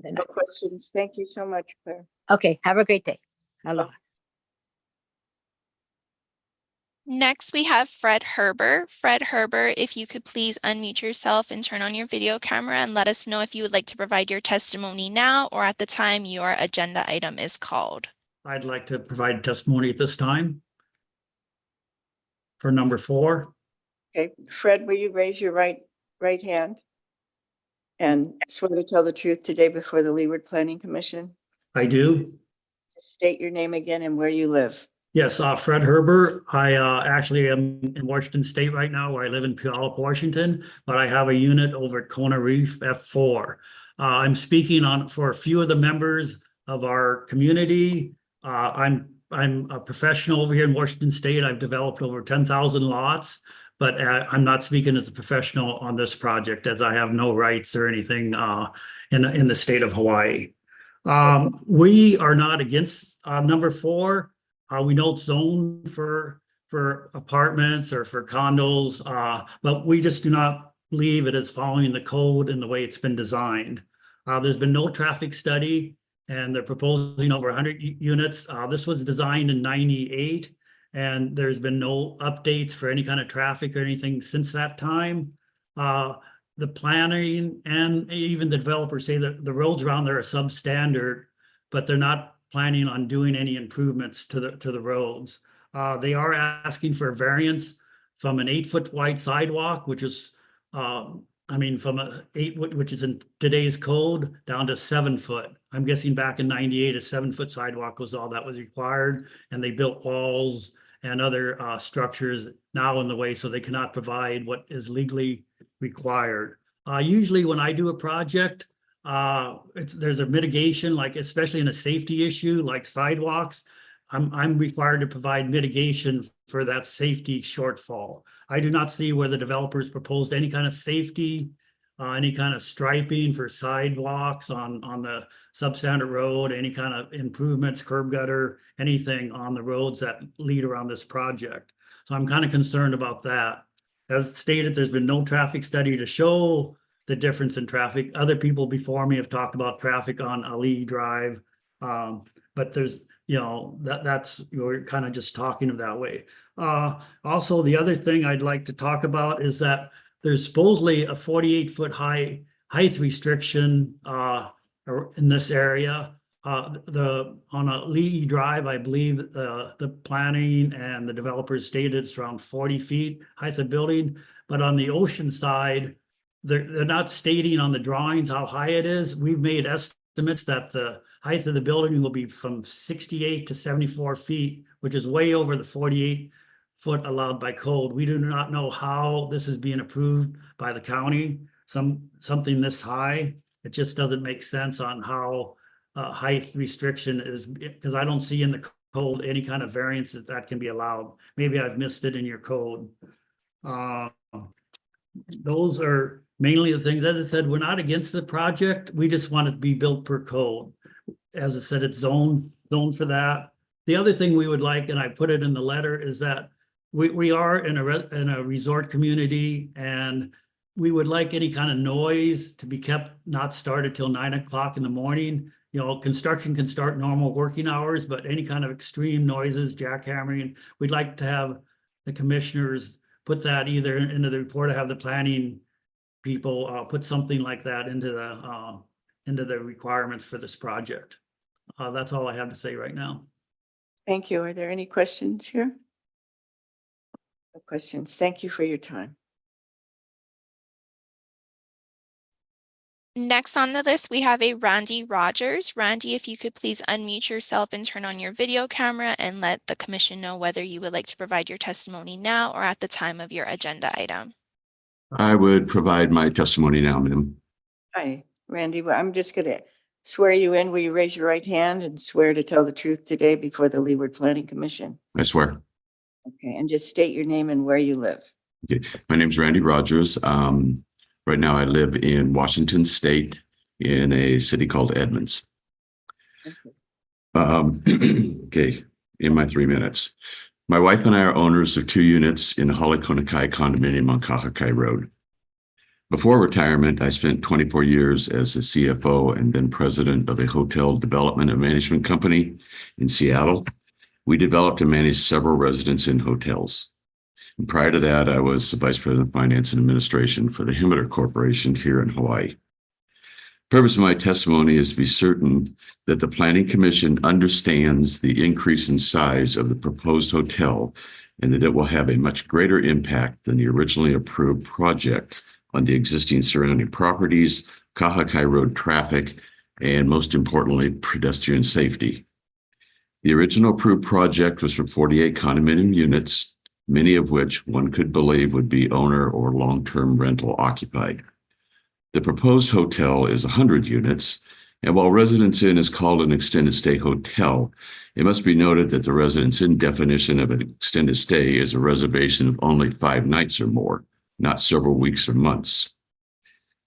No
No questions. Thank you so much, Claire.
Okay, have a great day. Aloha.
Next, we have Fred Herber. Fred Herber, if you could please unmute yourself and turn on your video camera and let us know if you would like to provide your testimony now or at the time your agenda item is called.
I'd like to provide testimony at this time for number 4.
Okay, Fred, will you raise your right hand and swear to tell the truth today before the Leeward Planning Commission?
I do.
Just state your name again and where you live.
Yes, Fred Herber. I actually am in Washington State right now, where I live in Puyallup, Washington, but I have a unit over at Kona Reef F4. I'm speaking for a few of the members of our community. I'm a professional over here in Washington State. I've developed over 10,000 lots, but I'm not speaking as a professional on this project, as I have no rights or anything in the state of Hawaii. We are not against number 4. We know it's zoned for apartments or for condos, but we just do not believe it is following the code and the way it's been designed. There's been no traffic study, and they're proposing over 100 units. This was designed in '98, and there's been no updates for any kind of traffic or anything since that time. The planning and even the developers say that the roads around there are substandard, but they're not planning on doing any improvements to the roads. They are asking for a variance from an 8-foot wide sidewalk, which is, from a 8-foot, which is in today's code, down to 7 foot. I'm guessing back in '98, a 7-foot sidewalk was all that was required, and they built walls and other structures now in the way, so they cannot provide what is legally required. Usually when I do a project, there's a mitigation, like especially in a safety issue like sidewalks, I'm required to provide mitigation for that safety shortfall. I do not see where the developers proposed any kind of safety, any kind of striping for sidewalks on the substandard road, any kind of improvements, curb gutter, anything on the roads that lead around this project. So I'm kind of concerned about that. As stated, there's been no traffic study to show the difference in traffic. Other people before me have talked about traffic on Ali Drive. But there's, that's, you're kind of just talking of that way. Also, the other thing I'd like to talk about is that there's supposedly a 48-foot height restriction in this area. On a Lee Drive, I believe the planning and the developers stated it's around 40 feet height of building, but on the ocean side, they're not stating on the drawings how high it is. We've made estimates that the height of the building will be from 68 to 74 feet, which is way over the 48-foot allowed by code. We do not know how this is being approved by the county. Something this high, it just doesn't make sense on how height restriction is, because I don't see in the code any kind of variances that can be allowed. Maybe I've missed it in your code. Those are mainly the things. As I said, we're not against the project. We just want it to be built per code. As I said, it's zoned for that. The other thing we would like, and I put it in the letter, is that we are in a resort community, and we would like any kind of noise to be kept, not started till 9 o'clock in the morning. Construction can start normal working hours, but any kind of extreme noises, jackhammering, we'd like to have the commissioners put that either into the report or have the planning people put something like that into the requirements for this project. That's all I have to say right now.
Thank you. Are there any questions here? No questions. Thank you for your time.
Next on the list, we have a Randy Rogers. Randy, if you could please unmute yourself and turn on your video camera and let the commission know whether you would like to provide your testimony now or at the time of your agenda item.
I would provide my testimony now, ma'am.
Hi, Randy. Well, I'm just going to swear you in. Will you raise your right hand and swear to tell the truth today before the Leeward Planning Commission?
I swear.
Okay, and just state your name and where you live.
Okay. My name's Randy Rogers. Right now I live in Washington State in a city called Edmonds. Okay, in my 3 minutes. My wife and I are owners of 2 units in the Halekonakai condominium on Kahakai Road. Before retirement, I spent 24 years as a CFO and then president of a hotel development and management company in Seattle. We developed and managed several residence inn hotels. And prior to that, I was the Vice President of Finance and Administration for the Himmeter Corporation here in Hawaii. The purpose of my testimony is to be certain that the Planning Commission understands the increase in size of the proposed hotel and that it will have a much greater impact than the originally approved project on the existing surrounding properties, Kahakai Road traffic, and most importantly, pedestrian safety. The original approved project was for 48 condominium units, many of which one could believe would be owner or long-term rental occupied. The proposed hotel is 100 units, and while Residence Inn is called an extended stay hotel, it must be noted that the Residence Inn definition of an extended stay is a reservation of only 5 nights or more, not several weeks or months.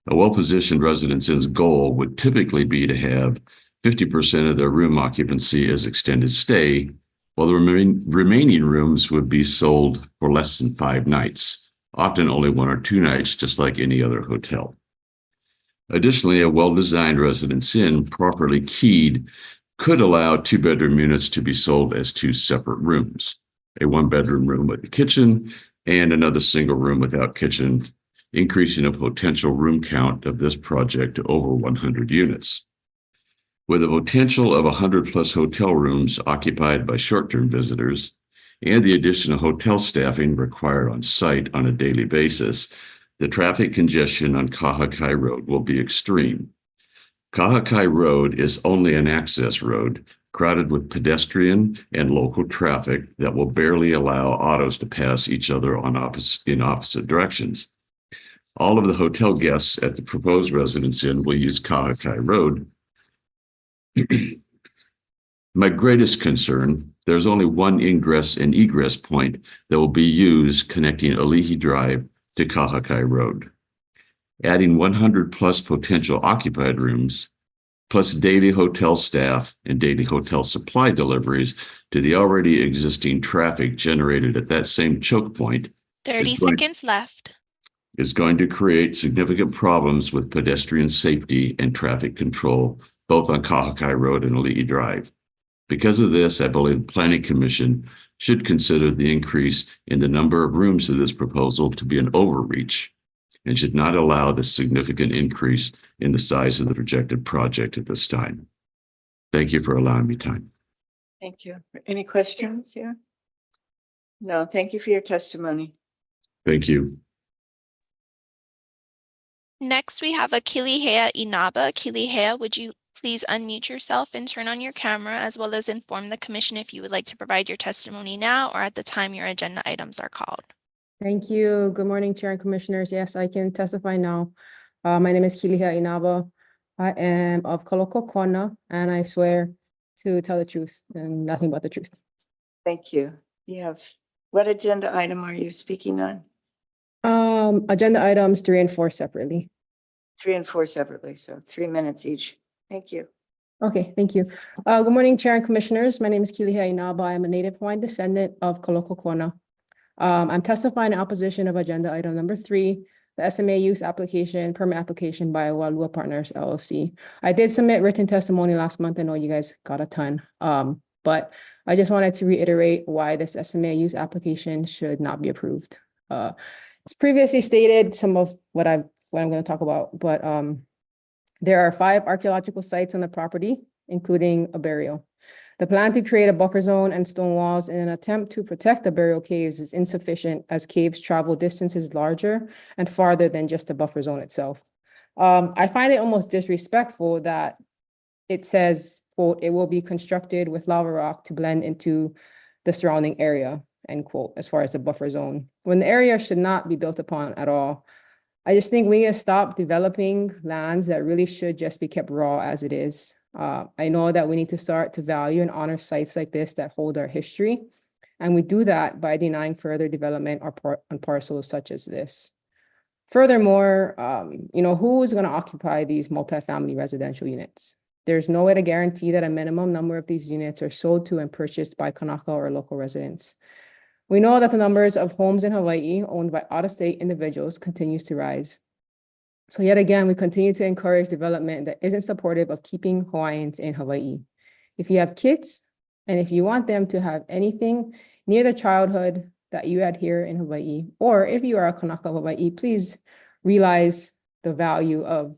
A well-positioned Residence Inn's goal would typically be to have 50% of their room occupancy as extended stay, while the remaining rooms would be sold for less than 5 nights, often only 1 or 2 nights, just like any other hotel. Additionally, a well-designed Residence Inn, properly keyed, could allow 2-bedroom units to be sold as 2 separate rooms, a 1-bedroom room with a kitchen and another single room without kitchen, increasing a potential room count of this project to over 100 units. With a potential of 100+ hotel rooms occupied by short-term visitors and the addition of hotel staffing required on site on a daily basis, the traffic congestion on Kahakai Road will be extreme. Kahakai Road is only an access road, crowded with pedestrian and local traffic that will barely allow autos to pass each other in opposite directions. All of the hotel guests at the proposed Residence Inn will use Kahakai Road My greatest concern, there's only one ingress and egress point that will be used connecting Alihi Drive to Kahakai Road. Adding 100 plus potential occupied rooms, plus daily hotel staff and daily hotel supply deliveries to the already existing traffic generated at that same choke point
30
It's going-
seconds left.
is going to create significant problems with pedestrian safety and traffic control, both on Kahakai Road and Ali'i Drive. Because of this, I believe the Planning Commission should consider the increase in the number of rooms of this proposal to be an overreach and should not allow the significant increase in the size of the projected project at this time. Thank you for allowing me time.
Thank you. Any questions here? No, thank you for your testimony.
Thank you.
Next, we have Akilihea Inaba. Akilihea, would you please unmute yourself and turn on your camera, as well as inform the commission if you would like to provide your testimony now or at the time your agenda items are called.
Thank you. Good morning, Chair and Commissioners. Yes, I can testify now. My name is Kilihea Inaba. I am of Kolokokona, and I swear to tell the truth and nothing but the truth.
Thank you. You have, what agenda item are you speaking on?
Agenda items 3 and 4 separately.
3 and 4 separately, so 3 minutes each. Thank you.
Okay, thank you. Good morning, Chair and Commissioners. My name is Kilihea Inaba. I am a native Hawaiian descendant of Kolokokona. I'm testifying in opposition of agenda item number 3, the SMA use application, permit application by Walua Partners LLC. I did submit written testimony last month. I know you guys got a ton, but I just wanted to reiterate why this SMA use application should not be approved. It's previously stated some of what I'm going to talk about, but there are 5 archaeological sites on the property, including a burial. The plan to create a buffer zone and stone walls in an attempt to protect the burial caves is insufficient, as caves travel distances larger and farther than just the buffer zone itself. I find it almost disrespectful that it says, quote, "it will be constructed with lava rock to blend into the surrounding area," end quote, as far as the buffer zone, when the area should not be built upon at all. I just think we need to stop developing lands that really should just be kept raw as it is. I know that we need to start to value and honor sites like this that hold our history. And we do that by denying further development on parcels such as this. Furthermore, who is going to occupy these multifamily residential units? There's no way to guarantee that a minimum number of these units are sold to and purchased by Kanaka or local residents. We know that the numbers of homes in Hawaii owned by out-of-state individuals continues to rise. So yet again, we continue to encourage development that isn't supportive of keeping Hawaiians in Hawaii. If you have kids, and if you want them to have anything near the childhood that you had here in Hawaii, or if you are a Kanaka of Hawaii, please realize the value of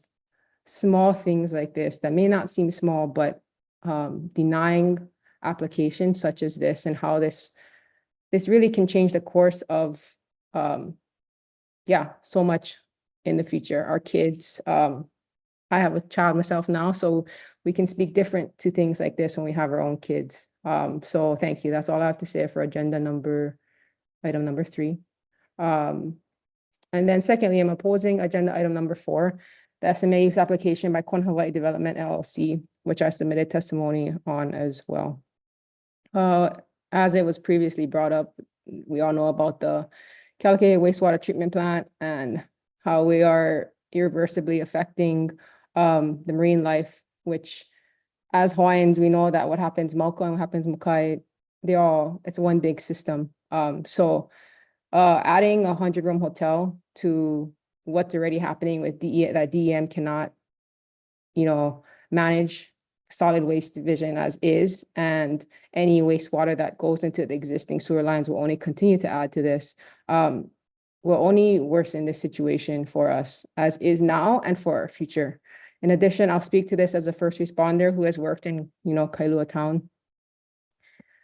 small things like this that may not seem small, but denying applications such as this and how this really can change the course of, so much in the future. Our kids, I have a child myself now, so we can speak different to things like this when we have our own kids. So thank you. That's all I have to say for item number 3. And then secondly, I'm opposing agenda item number 4, the SMA use application by Kona Hawaii Development LLC, which I submitted testimony on as well. As it was previously brought up, we all know about the Kealakea wastewater treatment plant and how we are irreversibly affecting the marine life, which as Hawaiians, we know that what happens Mauka and what happens Makai, it's one big system. So adding a 100-room hotel to what's already happening with that DEM cannot, manage solid waste division as is, and any wastewater that goes into the existing sewer lines will only continue to add to this. Will only worsen this situation for us as is now and for our future. In addition, I'll speak to this as a first responder who has worked in, Kailua town.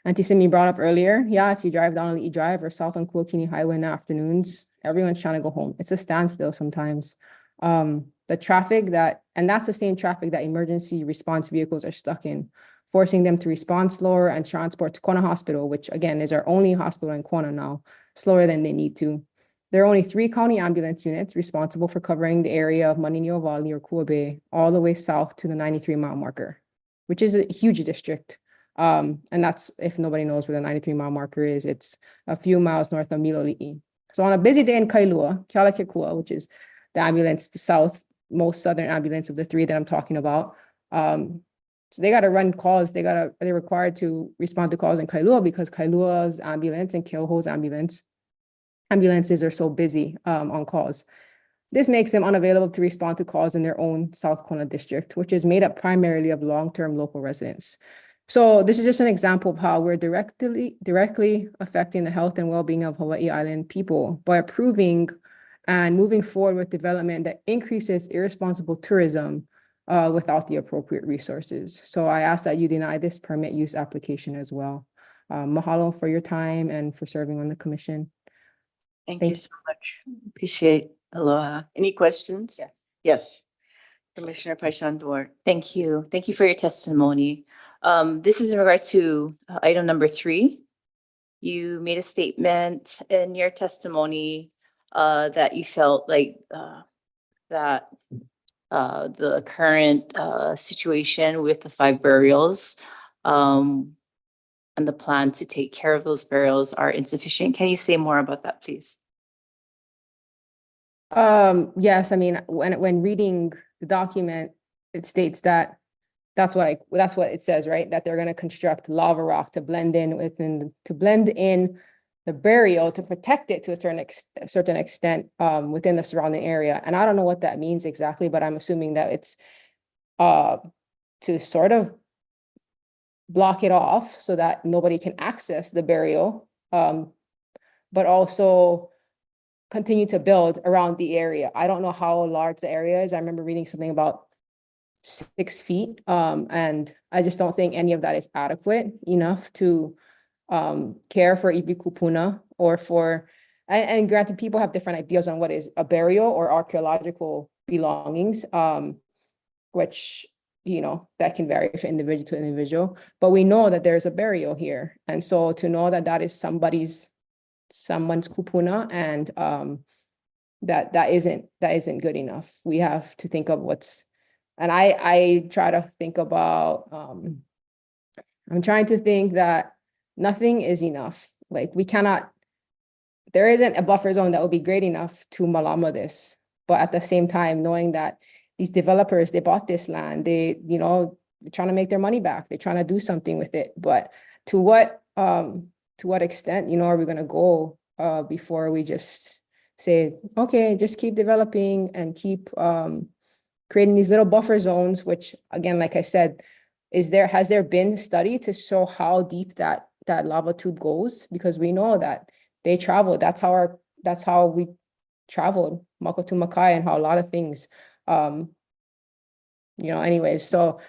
Auntie Simi brought up earlier, if you drive down Ali'i Drive or south on Kuakini Highway in the afternoons, everyone's trying to go home. It's a standstill sometimes. The traffic and that's the same traffic that emergency response vehicles are stuck in, forcing them to respond slower and transport to Kona Hospital, which again is our only hospital in Kona now, slower than they need to. There are only 3 county ambulance units responsible for covering the area of Maniniovali or Kua Bay, all the way south to the 93-mile marker, which is a huge district. And that's, if nobody knows where the 93-mile marker is, it's a few miles north of Miloli'i. So on a busy day in Kailua, Kealakekua, which is the ambulance, the most southern ambulance of the three that I'm talking about, so they got to run calls. They're required to respond to calls in Kailua because Kailua's ambulance and Keoho's ambulances are so busy on calls. This makes them unavailable to respond to calls in their own South Kona district, which is made up primarily of long-term local residents. So this is just an example of how we're directly affecting the health and well-being of Hawaii Island people by approving and moving forward with development that increases irresponsible tourism without the appropriate resources. So I ask that you deny this permit use application as well. Mahalo for your time and for serving on the commission.
Thank you so much. Appreciate. Aloha. Any questions?
Yes.
Yes. Commissioner Paisandor.
Thank you. Thank you for your testimony. This is in regard to item number 3. You made a statement in your testimony that you felt like that the current situation with the 5 burials and the plan to take care of those burials are insufficient. Can you say more about that, please?
Yes, I mean, when reading the document, it states that that's what it says, right? That they're going to construct lava rock to blend in the burial to protect it to a certain extent within the surrounding area. And I don't know what that means exactly, but I'm assuming that it's to sort of block it off so that nobody can access the burial, but also continue to build around the area. I don't know how large the area is. I remember reading something about 6 feet. And I just don't think any of that is adequate enough to care for Ipi or for, and granted, people have different ideas on what is a burial or archaeological belongings, which, that can vary from individual to individual, but we know that there's a burial here. And so to know that that is someone's kupuna and that isn't good enough. We have to think of and I try to think about, I'm trying to think that nothing is enough. Like there isn't a buffer zone that would be great enough to malama this. But at the same time, knowing that these developers, they bought this land, they're trying to make their money back. They're trying to do something with it. But to what extent, are we going to go before we just say, okay, just keep developing and keep creating these little buffer zones, which again, like I said, has there been a study to show how deep that lava tube goes? Because we know that they travel. That's how we traveled, Makotu Makai, and how a lot of things, anyways. So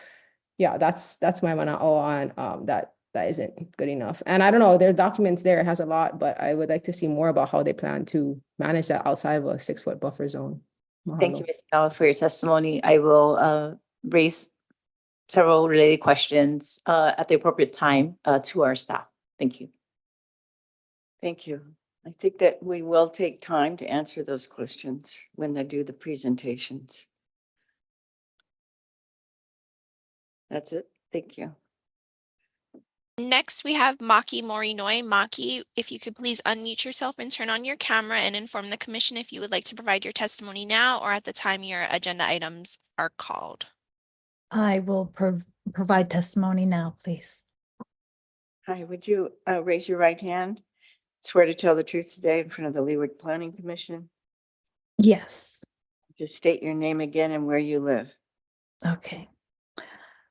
yeah, that's my mana'o on that isn't good enough. And I don't know, their documents there has a lot, but I would like to see more about how they plan to manage that outside of a 6-foot buffer zone.
Thank you, Ms. Mel, for your testimony. I will raise several related questions at the appropriate time to our staff. Thank you.
Thank you. I think that we will take time to answer those questions when they do the presentations. That's it. Thank you.
Next, we have Maki Morinoi. Maki, if you could please unmute yourself and turn on your camera and inform the commission if you would like to provide your testimony now or at the time your agenda items are called.
I will provide testimony now, please.
Hi, would you raise your right hand? Swear to tell the truth today in front of the Leeward Planning Commission?
Yes.
Just state your name again and where you live.
Okay.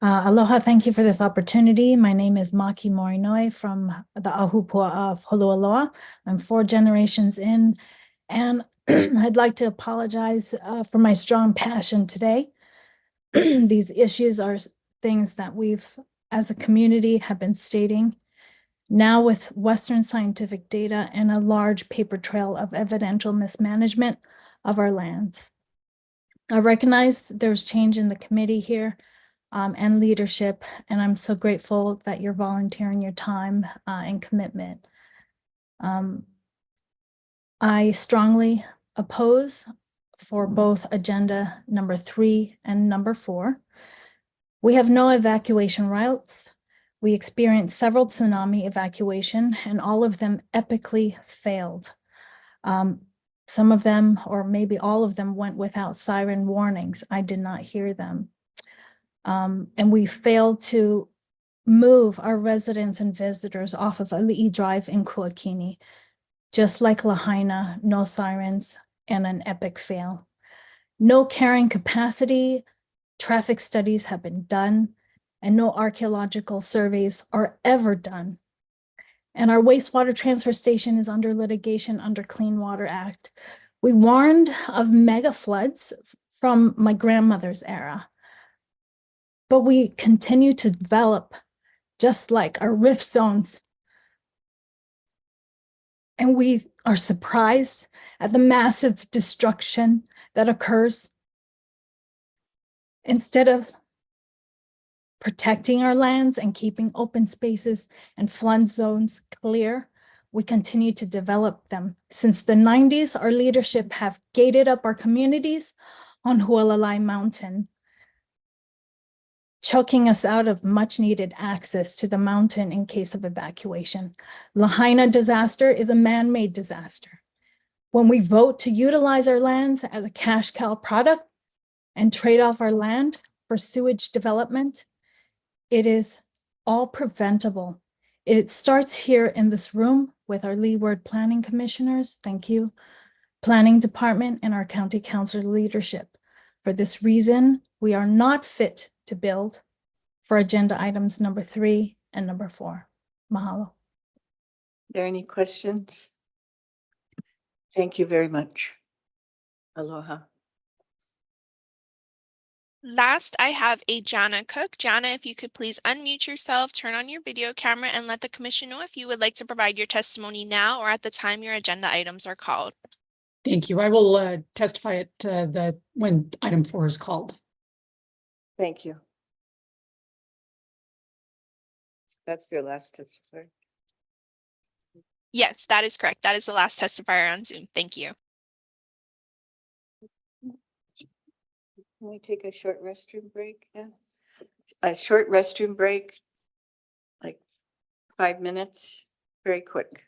Aloha, thank you for this opportunity. My name is Maki Morinoi from the Ahupua of Holualoa. I'm 4 generations in, and I'd like to apologize for my strong passion today. These issues are things that we've, as a community, have been stating. Now with Western scientific data and a large paper trail of evidential mismanagement of our lands. I recognize there's change in the committee here. And leadership, and I'm so grateful that you're volunteering your time and commitment. I strongly oppose for both agenda number 3 and number 4. We have no evacuation routes. We experienced several tsunami evacuation and all of them epically failed. Some of them, or maybe all of them, went without siren warnings. I did not hear them. And we failed to move our residents and visitors off of Ali'i Drive in Kuakini. Just like Lahaina, no sirens and an epic fail. No carrying capacity, traffic studies have been done, and no archaeological surveys are ever done. And our wastewater transfer station is under litigation under Clean Water Act. We warned of mega floods from my grandmother's era, but we continue to develop just like our rift zones. And we are surprised at the massive destruction that occurs. Instead of protecting our lands and keeping open spaces and flood zones clear, we continue to develop them. Since the 90s, our leadership have gated up our communities on Hualalai Mountain, choking us out of much needed access to the mountain in case of evacuation. Lahaina disaster is a man-made disaster. When we vote to utilize our lands as a cash cow product and trade off our land for sewage development, it is all preventable. It starts here in this room with our Leeward planning commissioners. Thank you. Planning department and our county council leadership. For this reason, we are not fit to build for agenda items number 3 and number 4. Mahalo.
Are there any questions? Thank you very much. Aloha.
Last, I have a Jana Cook. Jana, if you could please unmute yourself, turn on your video camera, and let the commission know if you would like to provide your testimony now or at the time your agenda items are called.
Thank you. I will testify at when item 4 is called.
Thank you. That's your last testifier.
Yes, that is correct. That is the last testifier on Zoom. Thank you.
Can we take a short restroom break? Yes. A short restroom break, like 5 minutes, very quick.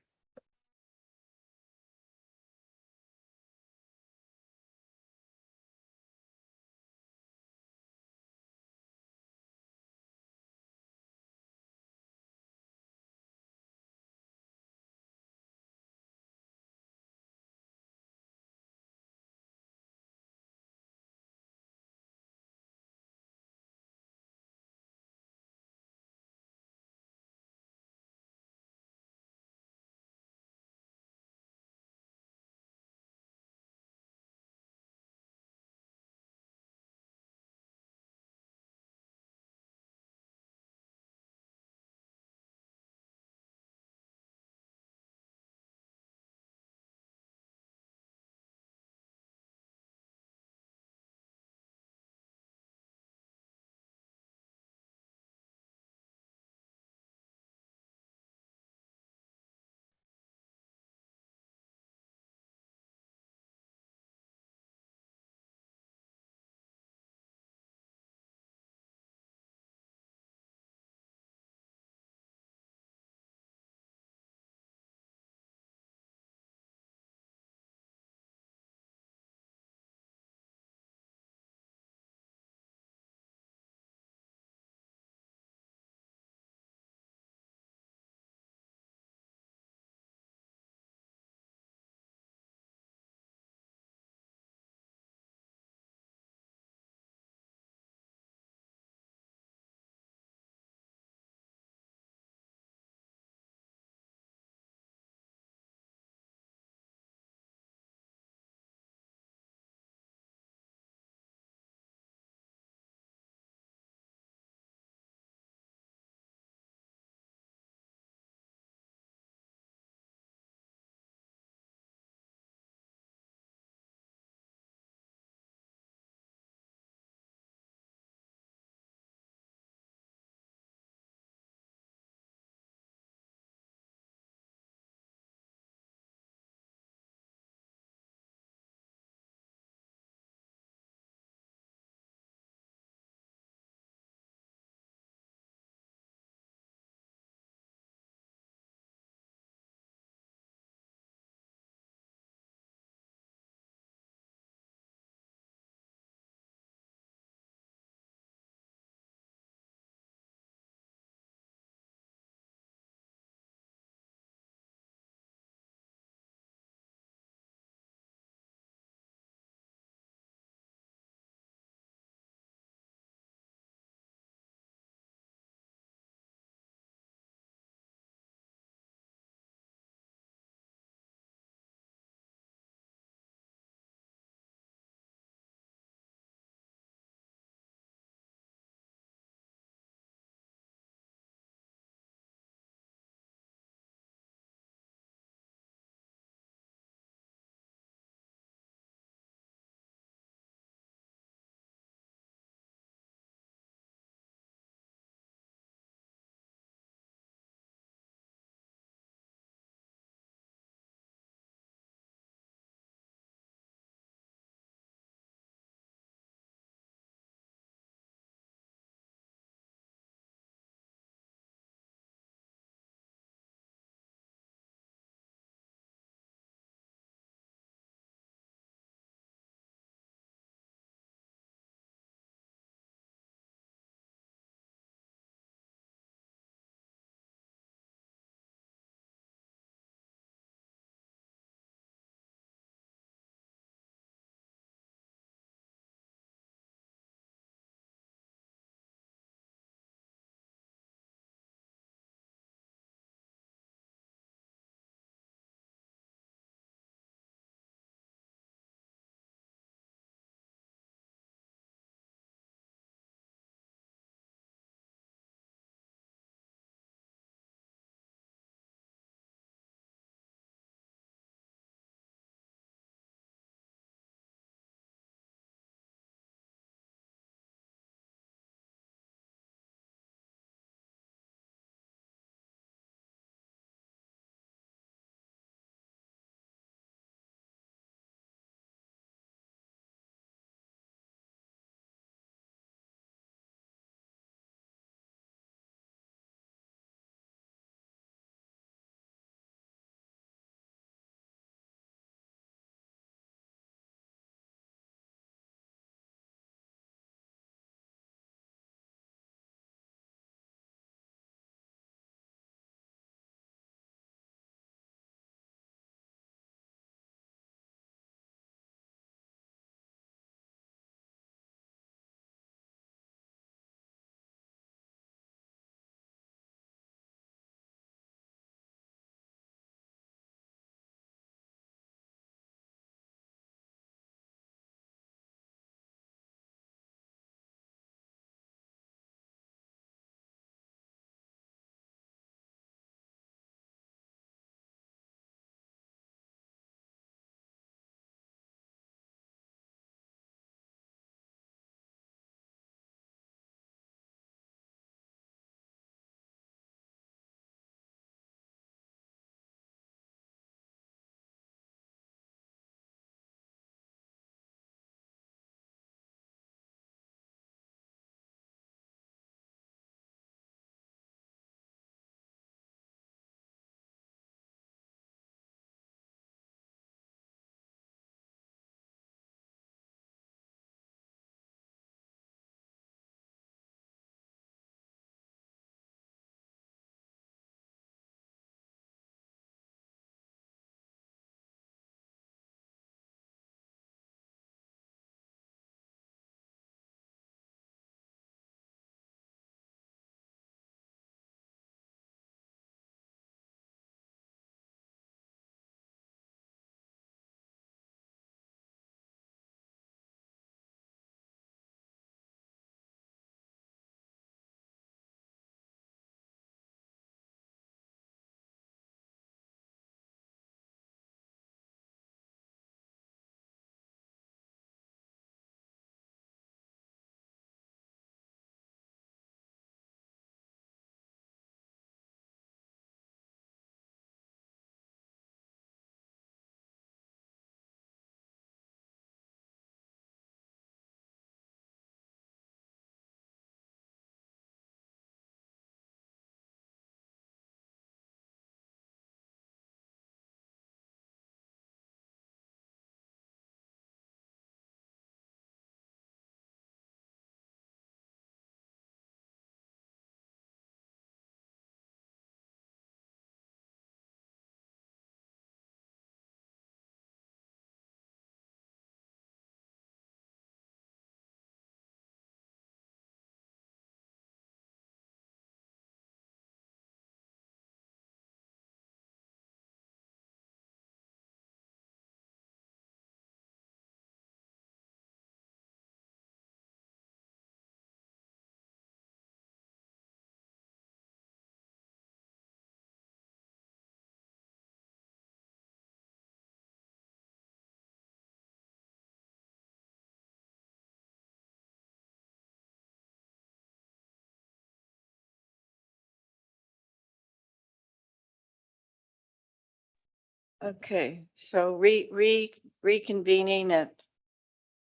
Okay, so reconvening at,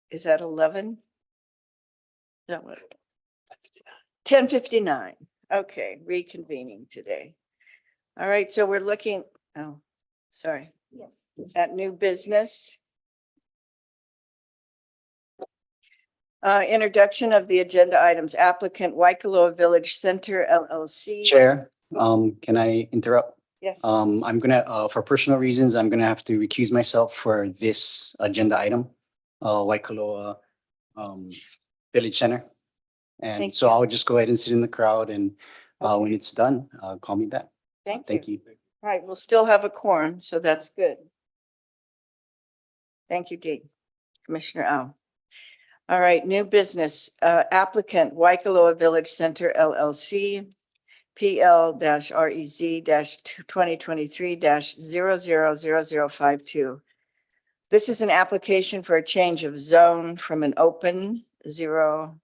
is that 11? No, what? 10:59. Okay, reconvening today. All right, so we're looking, oh, sorry,
Yes.
at new business. Introduction of the agenda items, applicant Waikoloa Village Center LLC.
Chair, can I interrupt?
Yes.
I'm gonna, for personal reasons, I'm gonna have to recuse myself for this agenda item, Waikoloa, Village Center. And
Thank
so
you.
I'll just go ahead and sit in the crowd and, when it's done, call me back.
Thank you.
you.
All right, we'll still have a quorum, so that's good. Thank you, Dean. Commissioner Au. All right, new business, applicant Waikoloa Village Center LLC, PL-REZ-2023-000052. This is an application for a change of zone from an open zero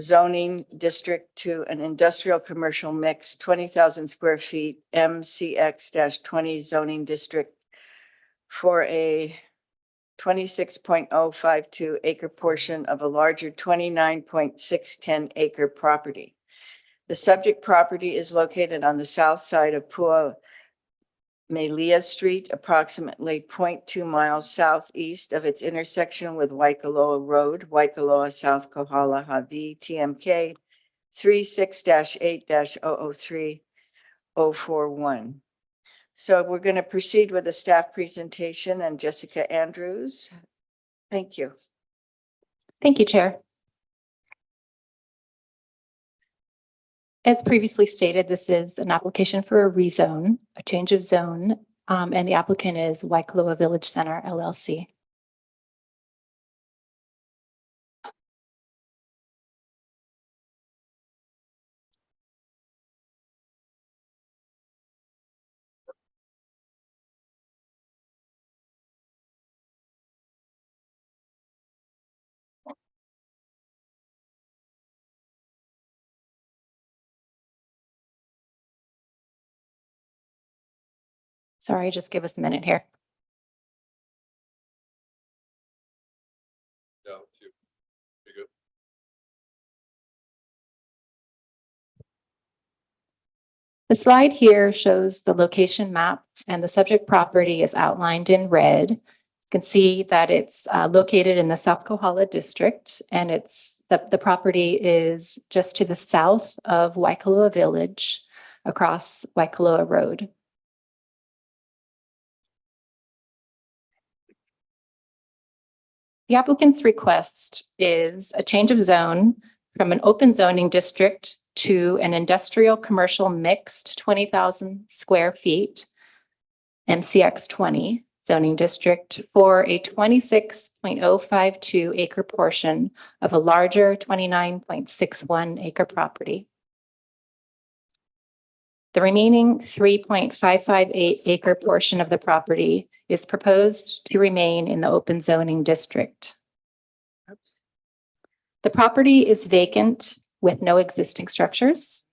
zoning district to an industrial commercial mix, 20,000 square feet, MCX-20 zoning district for a 26.052 acre portion of a larger 29.610 acre property. The subject property is located on the south side of Pua Melia Street, approximately 0.2 miles southeast of its intersection with Waikoloa Road, Waikoloa South Kohala Hawi, TMK 36-8-003-041. So we're going to proceed with a staff presentation, and Jessica Andrews. Thank you.
Thank you, Chair. As previously stated, this is an application for a rezone, a change of zone, and the applicant is Waikoloa Village Center LLC. Sorry, just give us a minute here. The slide here shows the location map, and the subject property is outlined in red. You can see that it's located in the South Kohala district, and the property is just to the south of Waikoloa Village across Waikoloa Road. The applicant's request is a change of zone from an open zoning district to an industrial commercial mixed 20,000 square feet MCX 20 zoning district for a 26.052 acre portion of a larger 29.61 acre property. The remaining 3.558 acre portion of the property is proposed to remain in the open zoning district. The property is vacant with no existing structures.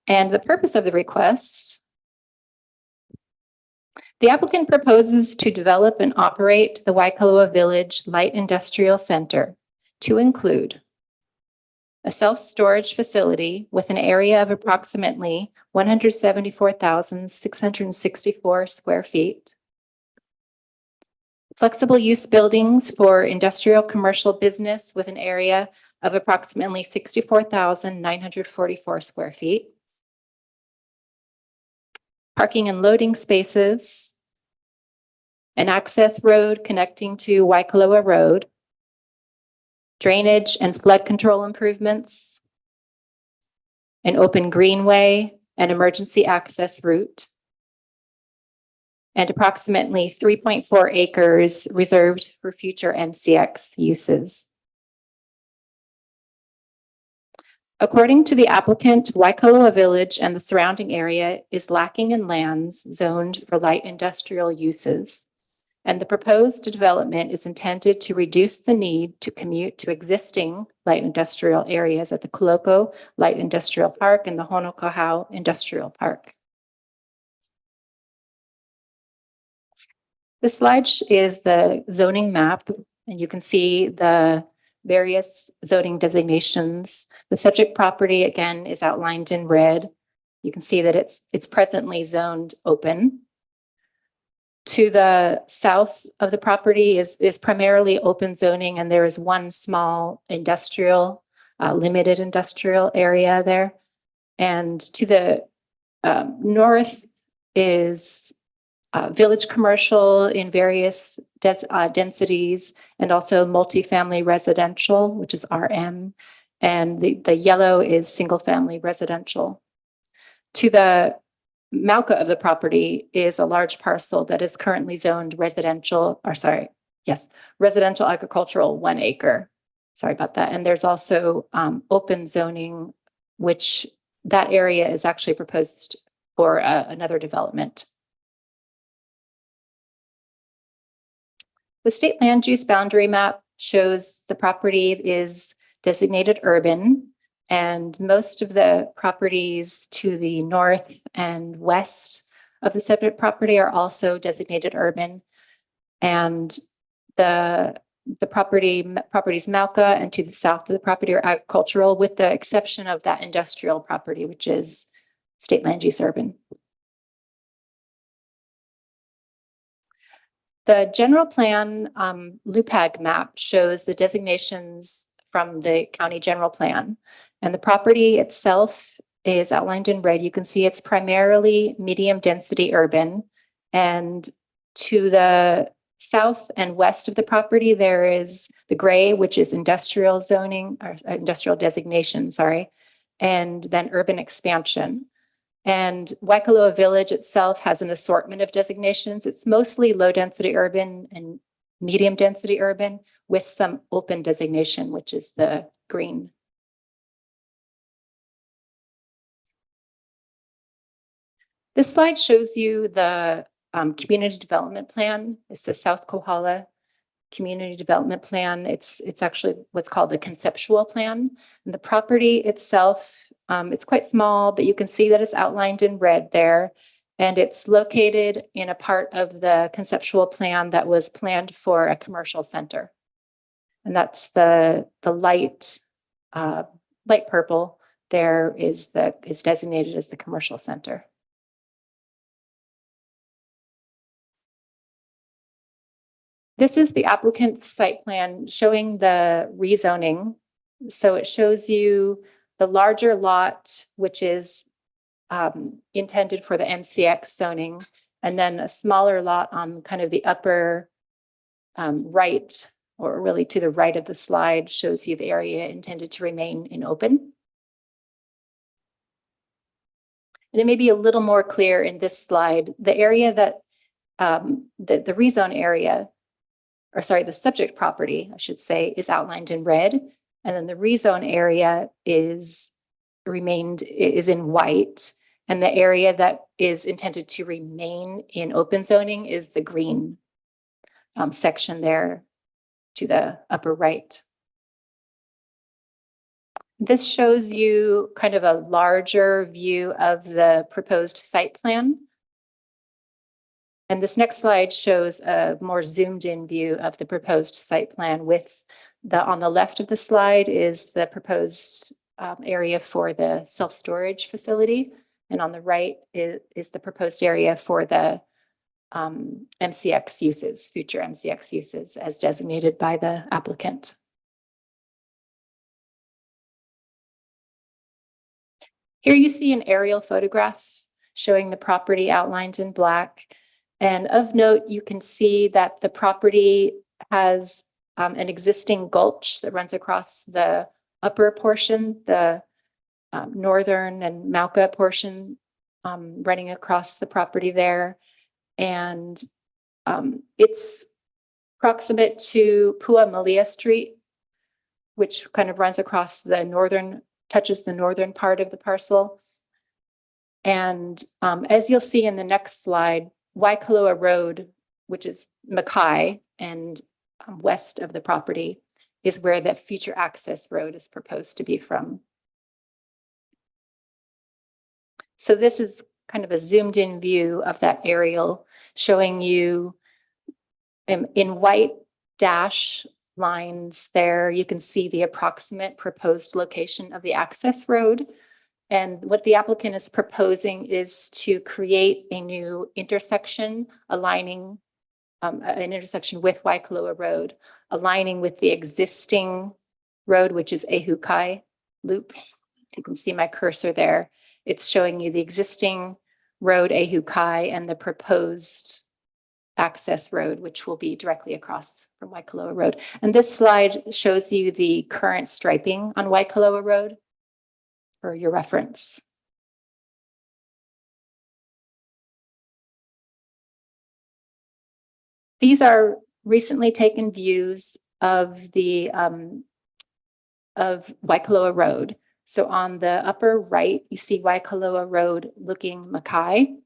And the purpose of the request, the applicant proposes to develop and operate the Waikoloa Village Light Industrial Center to include a self-storage facility with an area of approximately 174,664 square feet, flexible use buildings for industrial commercial business with an area of approximately 64,944 square feet, parking and loading spaces, an access road connecting to Waikoloa Road, drainage and flood control improvements, an open greenway and emergency access route, and approximately 3.4 acres reserved for future NCX uses. According to the applicant, Waikoloa Village and the surrounding area is lacking in lands zoned for light industrial uses, and the proposed development is intended to reduce the need to commute to existing light industrial areas at the Koloko Light Industrial Park and the Honokohau Industrial Park. This slide is the zoning map, and you can see the various zoning designations. The subject property, again, is outlined in red. You can see that it's presently zoned open. To the south of the property is primarily open zoning, and there is one small industrial, limited industrial area there. And to the north is village commercial in various densities, and also multifamily residential, which is RM. And the yellow is single family residential. To the Mauka of the property is a large parcel that is currently zoned residential, residential agricultural 1 acre. Sorry about that. And there's also open zoning, which that area is actually proposed for another development. The state land use boundary map shows the property is designated urban, and most of the properties to the north and west of the subject property are also designated urban. And the properties Mauka and to the south of the property are agricultural, with the exception of that industrial property, which is state land use urban. The general plan LUPAG map shows the designations from the county general plan, and the property itself is outlined in red. You can see it's primarily medium density urban, and to the south and west of the property, there is the gray, which is industrial zoning or industrial designation, sorry, and then urban expansion. And Waikoloa Village itself has an assortment of designations. It's mostly low density urban and medium density urban with some open designation, which is the green. This slide shows you the community development plan. It's the South Kohala Community Development Plan. It's actually what's called the conceptual plan. And the property itself, it's quite small, but you can see that it's outlined in red there. And it's located in a part of the conceptual plan that was planned for a commercial center. And that's the light purple there is designated as the commercial center. This is the applicant's site plan showing the rezoning. So it shows you the larger lot, which is intended for the MCX zoning, and then a smaller lot on kind of the upper right, or really to the right of the slide, shows you the area intended to remain in open. And it may be a little more clear in this slide, the area that the rezone area, or sorry, the subject property, I should say, is outlined in red. And then the rezone area is in white. And the area that is intended to remain in open zoning is the green section there to the upper right. This shows you kind of a larger view of the proposed site plan. And this next slide shows a more zoomed in view of the proposed site plan with on the left of the slide is the proposed area for the self-storage facility. And on the right is the proposed area for the MCX uses, future MCX uses as designated by the applicant. Here you see an aerial photograph showing the property outlined in black. And of note, you can see that the property has an existing gulch that runs across the upper portion, the northern and Mauka portion running across the property there. And it's proximate to Pua Malia Street, which kind of runs across the northern, touches the northern part of the parcel. And as you'll see in the next slide, Waikoloa Road, which is Mackay and west of the property, is where the future access road is proposed to be from. So this is kind of a zoomed in view of that aerial showing you In white dash lines there, you can see the approximate proposed location of the access road. And what the applicant is proposing is to create a new intersection aligning an intersection with Waikoloa Road, aligning with the existing road, which is Ehukai Loop. You can see my cursor there. It's showing you the existing road, Ehukai, and the proposed access road, which will be directly across from Waikoloa Road. And this slide shows you the current striping on Waikoloa Road for your reference. These are recently taken views of the of Waikoloa Road. So on the upper right, you see Waikoloa Road looking Mackay.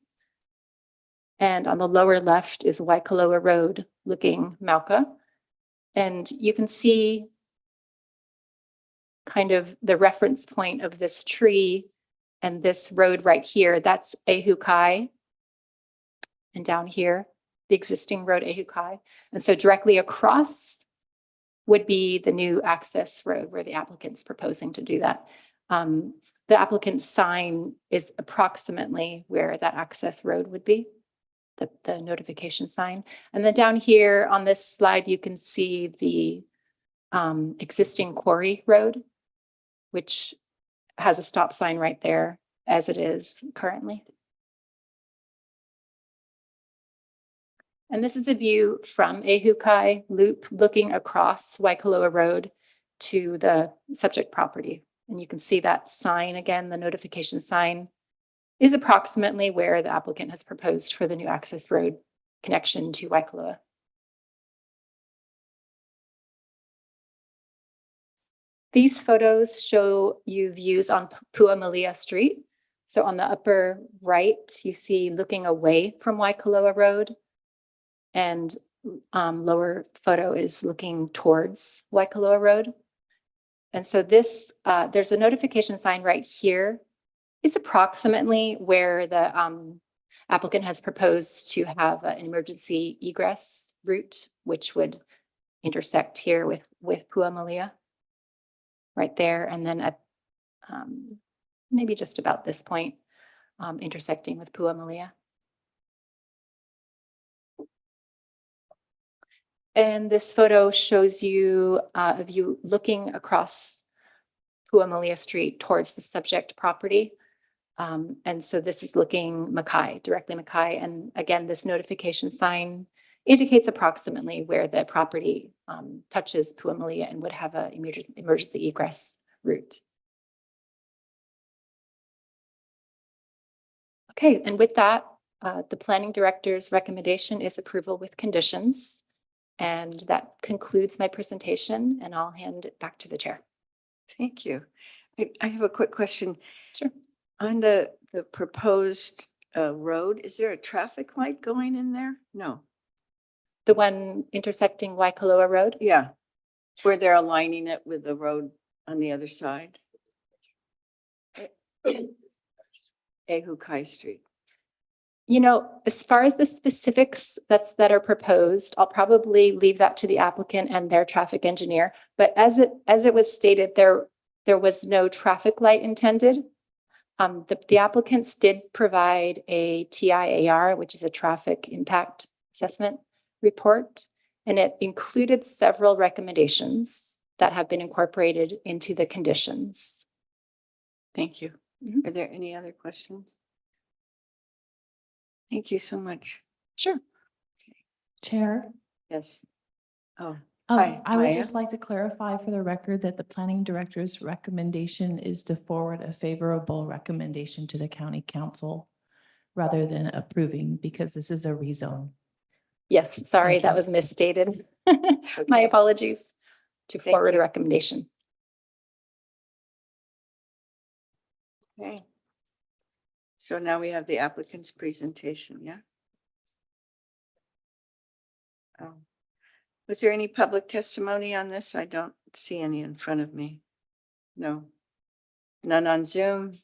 And on the lower left is Waikoloa Road looking Mauka. And you can see kind of the reference point of this tree and this road right here. That's Ehukai. And down here, the existing road Ehukai. And so directly across would be the new access road where the applicant's proposing to do that. The applicant's sign is approximately where that access road would be, the notification sign. And then down here on this slide, you can see the existing quarry road, which has a stop sign right there as it is currently. And this is a view from Ehukai Loop looking across Waikoloa Road to the subject property. And you can see that sign again, the notification sign is approximately where the applicant has proposed for the new access road connection to Waikoloa. These photos show you views on Puamalia Street. So on the upper right, you see looking away from Waikoloa Road. And lower photo is looking towards Waikoloa Road. And so this, there's a notification sign right here. It's approximately where the applicant has proposed to have an emergency egress route, which would intersect here with Puamalia right there. And then at maybe just about this point, intersecting with Puamalia. And this photo shows you a view looking across Puamalia Street towards the subject property. And so this is looking Mackay, directly Mackay. And again, this notification sign indicates approximately where the property touches Puamalia and would have an emergency egress route. Okay, and with that, the planning director's recommendation is approval with conditions. And that concludes my presentation, and I'll hand it back to the chair.
Thank you. I have a quick question.
Sure.
On the proposed road, is there a traffic light going in there? No.
The one intersecting Waikoloa Road?
Yeah, where they're aligning it with the road on the other side. Ehukai Street.
You know, as far as the specifics that are proposed, I'll probably leave that to the applicant and their traffic engineer. But as it was stated, there was no traffic light intended. The applicants did provide a TIAR, which is a traffic impact assessment report, and it included several recommendations that have been incorporated into the conditions.
Thank you. Are there any other questions? Thank you so much.
Sure.
Chair.
Yes. Oh, hi,
I would
Maya.
just like to clarify for the record that the planning director's recommendation is to forward a favorable recommendation to the county council rather than approving, because this is a rezone.
Yes, sorry,
Thank
that
you.
was misstated. My apologies. To
Thank
forward a
you.
recommendation.
Okay. So now we have the applicant's presentation, yeah? Oh. Was there any public testimony on this? I don't see any in front of me. No. None on Zoom?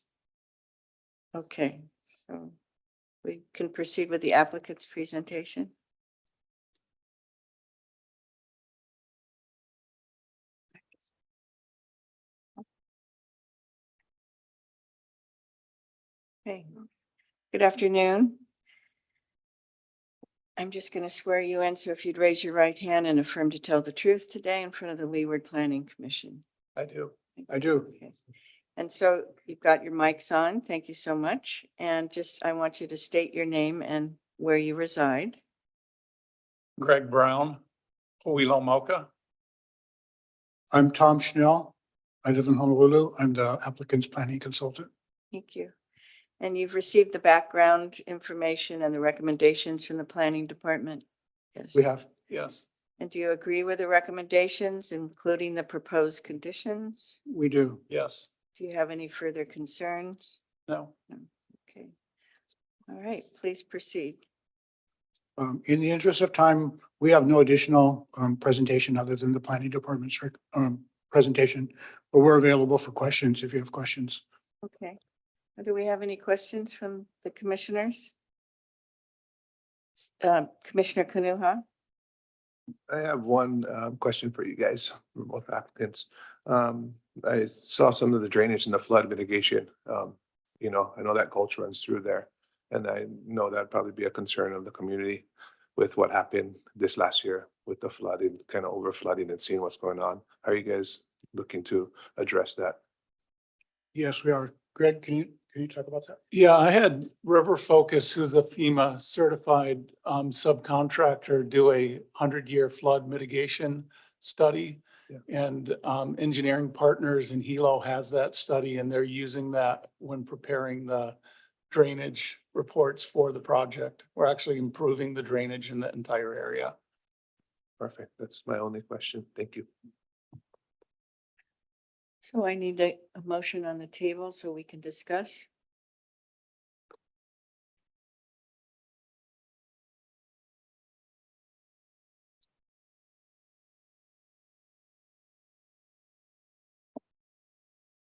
Okay, so we can proceed with the applicant's presentation. Okay, good afternoon. I'm just going to swear you in, so if you'd raise your right hand and affirm to tell the truth today in front of the Leeward Planning Commission.
I do. I do.
Okay. And so you've got your mics on. Thank you so much. And just, I want you to state your name and where you reside.
Greg Brown, Huilomoka. I'm Tom Schnell. I live in Honolulu. I'm the applicant's planning consultant.
Thank you. And you've received the background information and the recommendations from the planning department? Yes.
We have, yes,
And do you agree with the recommendations, including the proposed conditions?
we do. Yes.
Do you have any further concerns?
No.
No. Okay. All right, please proceed.
In the interest of time, we have no additional presentation other than the planning department's presentation, but we're available for questions if you have questions.
Okay. Do we have any questions from the commissioners? Commissioner Kanuha?
I have one question for you guys, for both applicants. I saw some of the drainage and the flood mitigation. You know, I know that culture runs through there. And I know that'd probably be a concern of the community with what happened this last year with the flooding, kind of over flooding and seeing what's going on. How are you guys looking to address that?
Yes, we are. Greg, can you talk about that?
Yeah, I had River Focus, who's a FEMA certified subcontractor, do a 100-year flood mitigation study.
Yeah.
And Engineering Partners in Hilo has that study, and they're using that when preparing the drainage reports for the project. We're actually improving the drainage in the entire area.
Perfect. That's my only question. Thank you.
So I need a motion on the table so we can discuss.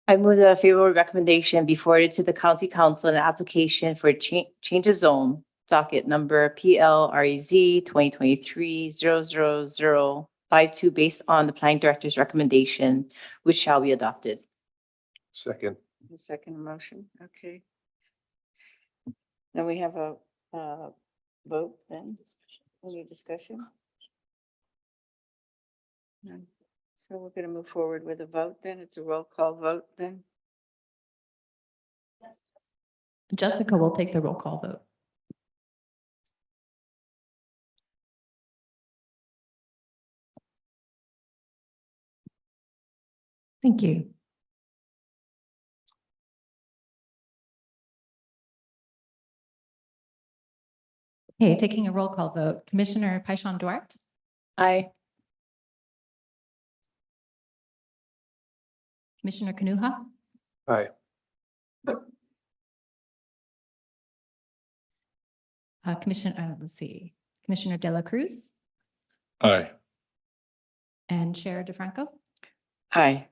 I move that a favorable recommendation be forwarded to the county council an application for change of zone, docket number PLREZ 2023-00052, based on the planning director's recommendation, which shall be adopted.
Second.
The second motion, okay. Then we have a vote then. Any discussion? None. So we're going to move forward with a vote then. It's a roll call vote then.
Jessica will take the roll call vote. Thank you. Okay, taking a roll call vote. Commissioner Paishon Duarte,
Aye.
Commissioner Kanuha,
Aye.
Commissioner De La Cruz,
Aye.
and Chair DeFranco.
Aye.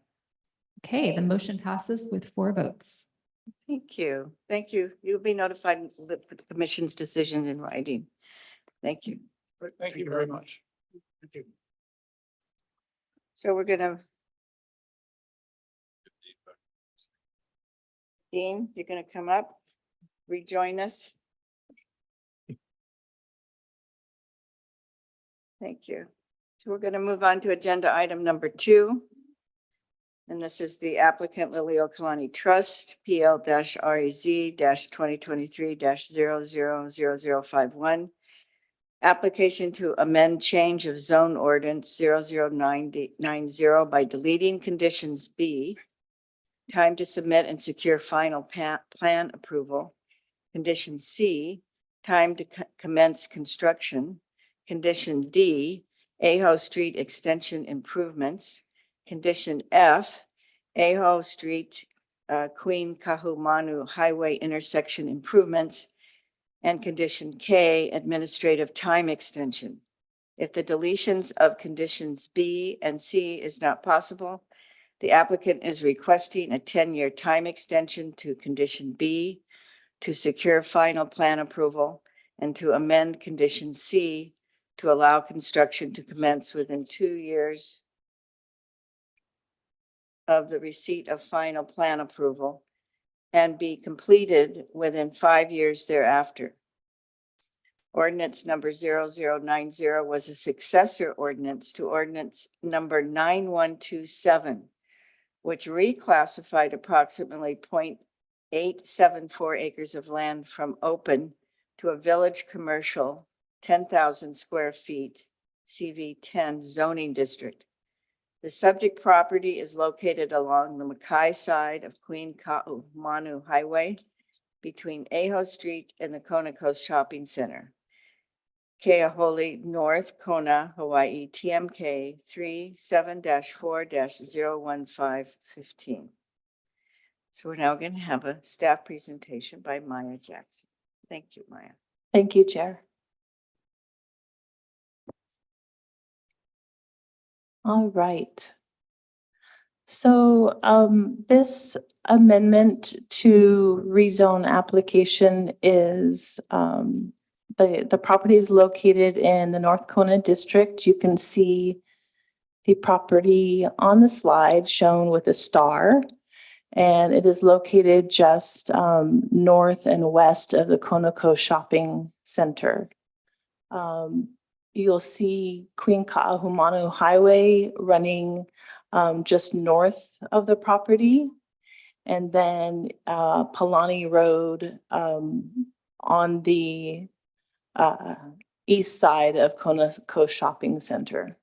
Okay, the motion passes with 4 votes.
Thank you. Thank you. You'll be notified of the commission's decision in writing. Thank you.
Thank you very much. Thank you.
So we're gonna. Dean, you're gonna come up, rejoin us. Thank you. So we're gonna move on to agenda item number 2. And this is the applicant Liliuokalani Trust, PL-REZ 2023-000051. Application to amend change of zone ordinance 00990 by deleting conditions B, time to submit and secure final plan approval. Condition C, time to commence construction. Condition D, Aho Street extension improvements. Condition F, Aho Street, Queen Kahumanu Highway intersection improvements. And condition K, administrative time extension. If the deletions of conditions B and C is not possible, the applicant is requesting a 10-year time extension to condition B to secure final plan approval and to amend condition C to allow construction to commence within 2 years of the receipt of final plan approval, and be completed within 5 years thereafter. Ordinance number 0090 was a successor ordinance to ordinance number 9127, which reclassified approximately 0.874 acres of land from open to a village commercial 10,000 square feet CV10 zoning district. The subject property is located along the Mackay side of Queen Ka'ahumanu Highway between Aho Street and the Kona Coast Shopping Center. Keahole North, Kona, Hawaii, TMK 37-4-01515. So we're now going to have a staff presentation by Maya Jackson. Thank you, Maya.
Thank you, Chair. All right. So this amendment to rezone application is the property is located in the North Kona district. You can see the property on the slide shown with a star, and it is located just north and west of the Konoko Shopping Center. You'll see Queen Ka'ahumanu Highway running just north of the property, and then Palani Road on the east side of Konoko Shopping Center.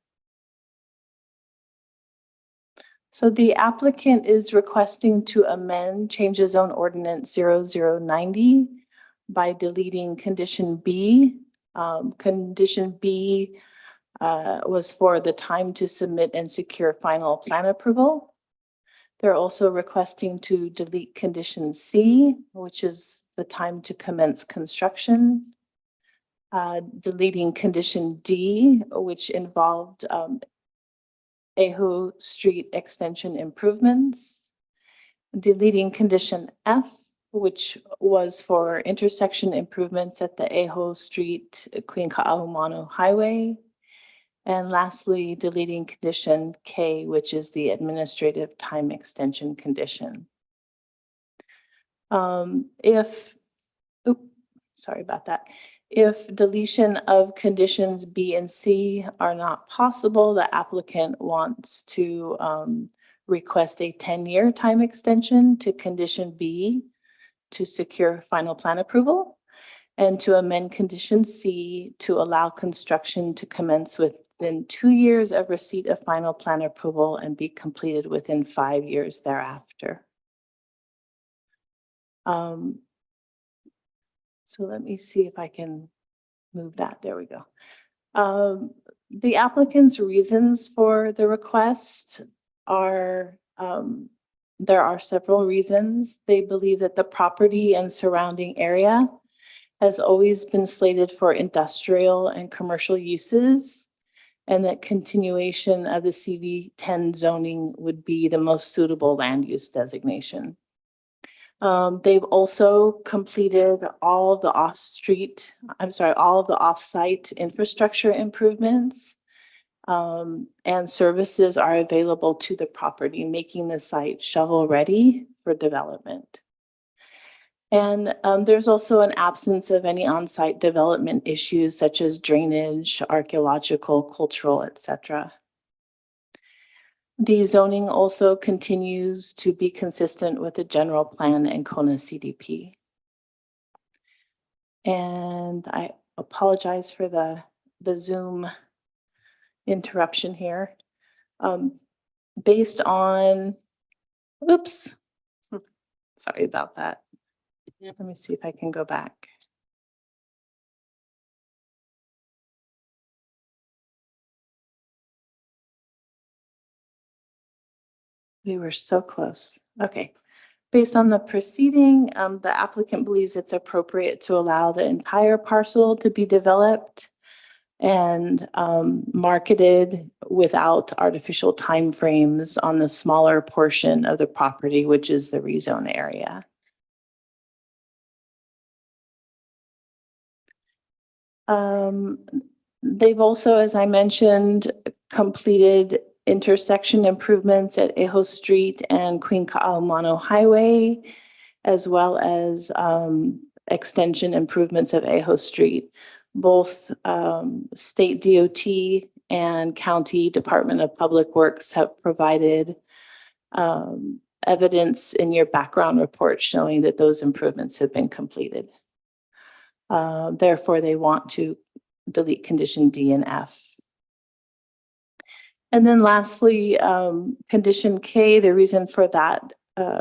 So the applicant is requesting to amend change of zone ordinance 0090 by deleting condition B. Condition B was for the time to submit and secure final plan approval. They're also requesting to delete condition C, which is the time to commence construction. Deleting condition D, which involved Aho Street extension improvements. Deleting condition F, which was for intersection improvements at the Aho Street, Queen Ka'ahumanu Highway. And lastly, deleting condition K, which is the administrative time extension condition. Sorry about that. If deletion of conditions B and C are not possible, the applicant wants to request a 10-year time extension to condition B to secure final plan approval, and to amend condition C to allow construction to commence within 2 years of receipt of final plan approval and be completed within 5 years thereafter. So let me see if I can move that. There we go. The applicant's reasons for the request are, there are several reasons. They believe that the property and surrounding area has always been slated for industrial and commercial uses, and that continuation of the CV10 zoning would be the most suitable land use designation. They've also completed all of the off-site infrastructure improvements, and services are available to the property, making the site shovel ready for development. And there's also an absence of any on-site development issues such as drainage, archaeological, cultural, etc. The zoning also continues to be consistent with the general plan and Kona CDP. And I apologize for the Zoom interruption here. Based on, oops, sorry about that. Let me see if I can go back. We were so close. Okay. Based on the proceeding, the applicant believes it's appropriate to allow the entire parcel to be developed and marketed without artificial timeframes on the smaller portion of the property, which is the rezone area. They've also, as I mentioned, completed intersection improvements at Aho Street and Queen Ka'ahumanu Highway,
as well as extension improvements of Ajo Street. Both state DOT and County Department of Public Works have provided evidence in your background report showing that those improvements have been completed. Therefore, they want to delete condition D and F. And then lastly, condition K, the reason for that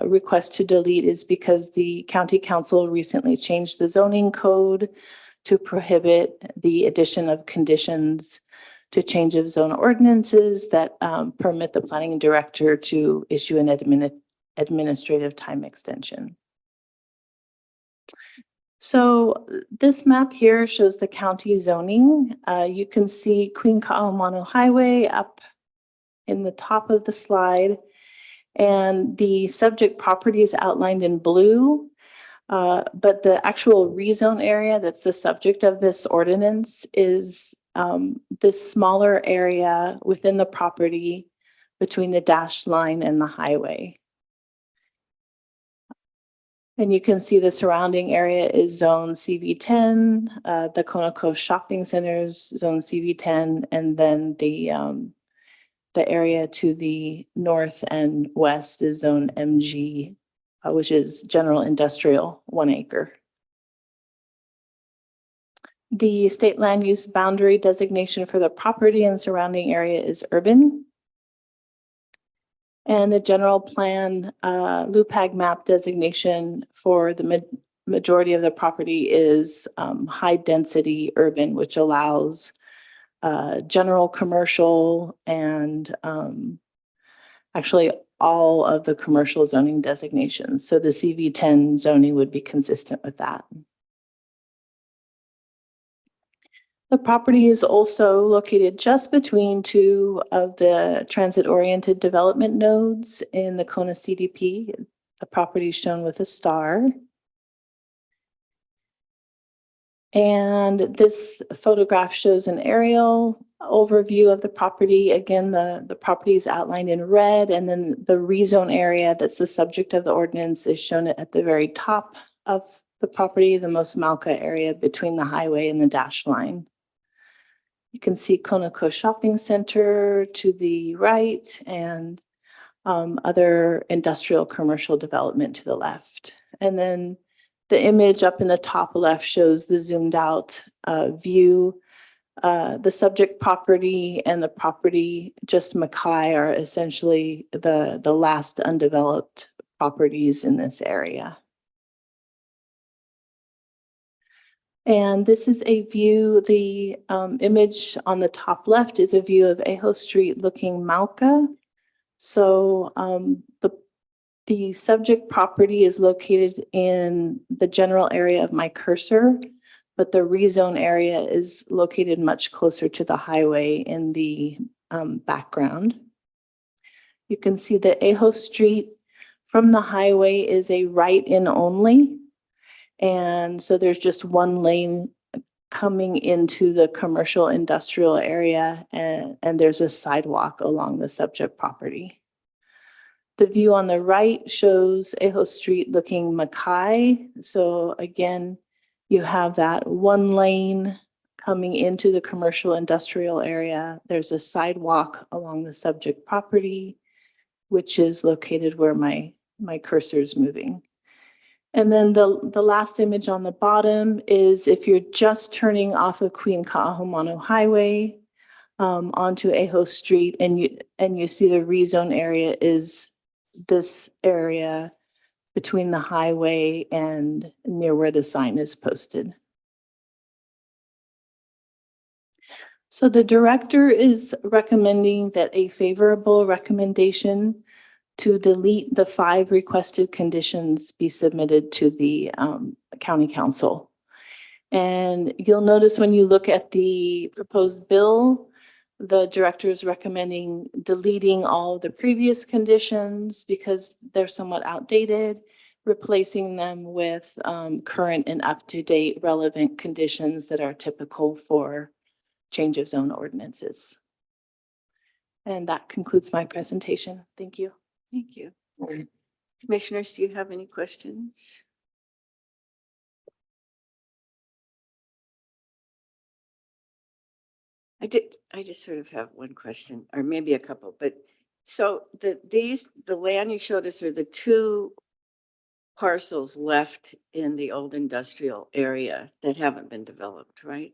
request to delete is because the county council recently changed the zoning code to prohibit the addition of conditions to change of zone ordinances that permit the planning director to issue an administrative time extension. So this map here shows the county zoning. You can see Queen Ka'ahumanu Highway up in the top of the slide, and the subject property is outlined in blue, but the actual rezone area that's the subject of this ordinance is this smaller area within the property between the dashed line and the highway. And you can see the surrounding area is zone CV10, the Conoco Shopping Centers, zone CV10, and then the area to the north and west is zone MG, which is general industrial, 1 acre. The state land use boundary designation for the property and surrounding area is urban. And the general plan LUPAG map designation for the majority of the property is high density urban, which allows general commercial and actually all of the commercial zoning designations. So the CV10 zoning would be consistent with that. The property is also located just between two of the transit-oriented development nodes in the Kona CDP. The property is shown with a star. And this photograph shows an aerial overview of the property. Again, the property is outlined in red, and then the rezone area that's the subject of the ordinance is shown at the very top of the property, the most Malka area between the highway and the dash line. You can see Conoco Shopping Center to the right and other industrial commercial development to the left. And then the image up in the top left shows the zoomed out view. The subject property and the property just Mackay are essentially the last undeveloped properties in this area. And this is a view, the image on the top left is a view of Ajo Street looking Mauka. So the subject property is located in the general area of my cursor, but the rezone area is located much closer to the highway in the background. You can see that Ajo Street from the highway is a right-in only. And so there's just one lane coming into the commercial industrial area, and there's a sidewalk along the subject property. The view on the right shows Ajo Street looking Mackay. So again, you have that one lane coming into the commercial industrial area. There's a sidewalk along the subject property, which is located where my cursor is moving. And then the last image on the bottom is if you're just turning off of Queen Ka'ahumanu Highway onto Ajo Street, and you see the rezone area is this area between the highway and near where the sign is posted. So the director is recommending that a favorable recommendation to delete the 5 requested conditions be submitted to the county council. And you'll notice when you look at the proposed bill, the director is recommending deleting all of the previous conditions because they're somewhat outdated, replacing them with current and up-to-date relevant conditions that are typical for change of zone ordinances. And that concludes my presentation. Thank you.
Thank you. Commissioners, do you have any questions? I just sort of have one question, or maybe a couple, but so the land you showed us are the two parcels left in the old industrial area that haven't been developed, right?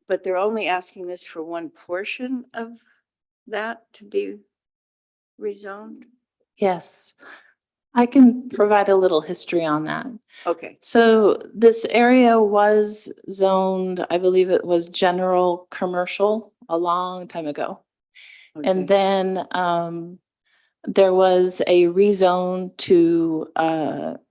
But they're only asking this for one portion of that to be rezoned?
Yes, I can provide a little history on that.
Okay,
So this area was zoned, I believe it was general commercial a long time ago.
okay.
And then there was a rezone to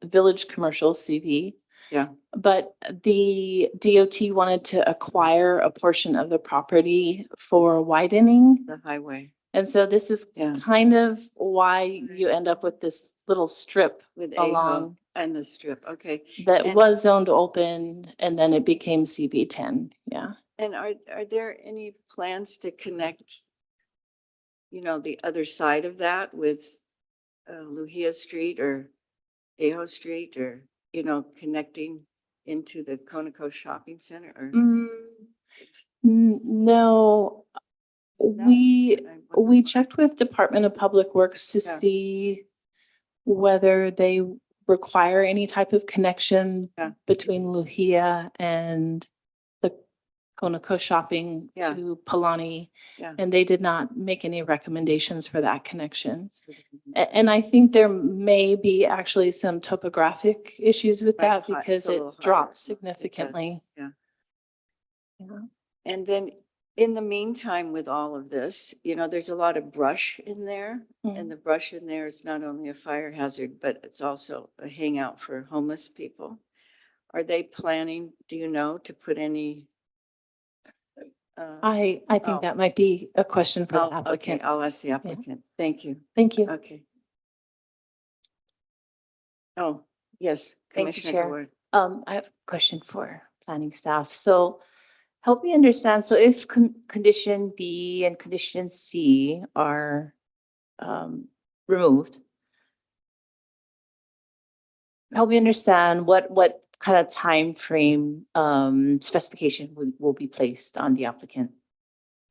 village commercial CV.
Yeah.
But the DOT wanted to acquire a portion of the property for widening.
The highway
And so this is
Yeah.
kind of why you end up with this little strip
with
along
Aho and the strip, okay.
that
And-
was zoned open and then it became CB10. Yeah.
And are there any plans to connect, the other side of that with Luhia Street or Aho Street or, connecting into the Conoco Shopping Center or?
No, we checked with Department of Public Works to
Yeah.
see whether they require any type of connection
Yeah.
between Luhia and the Conoco Shopping
Yeah.
to Palani.
Yeah.
And they did not make any recommendations for that connection. And I think there may be actually some topographic issues with
Right,
that
high-
because
it's a little
it
higher.
drops
It does,
significantly.
Yeah.
Yeah.
And then in the meantime, with all of this, there's a lot of brush in there. And the brush in there is not only a fire hazard, but it's also a hangout for homeless people. Are they planning, do you know, to put any?
I think
Oh.
that might be a question for the
Okay,
applicant.
I'll ask the applicant. Thank you.
Thank you.
Okay. Oh, yes,
Thank you,
Commissioner
Chair.
Leeward.
I have a question for planning staff. So help me understand, so if condition B and condition C are removed, help me understand what kind of time frame specification will be placed on the applicant?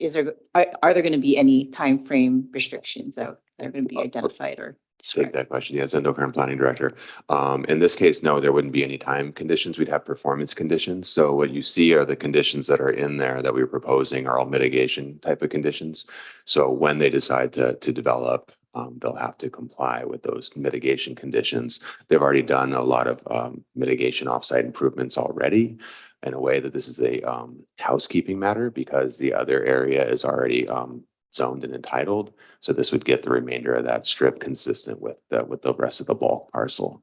Are there going to be any time frame restrictions that are going to be identified or
Take that question. Yes, endocrine planning director. In this case, no, there wouldn't be any time conditions. We'd have performance conditions. So what you see are the conditions that are in there that we're proposing are all mitigation type of conditions. So when they decide to develop, they'll have to comply with those mitigation conditions. They've already done a lot of mitigation offsite improvements already in a way that this is a housekeeping matter because the other area is already zoned and entitled. So this would get the remainder of that strip consistent with the rest of the bulk parcel.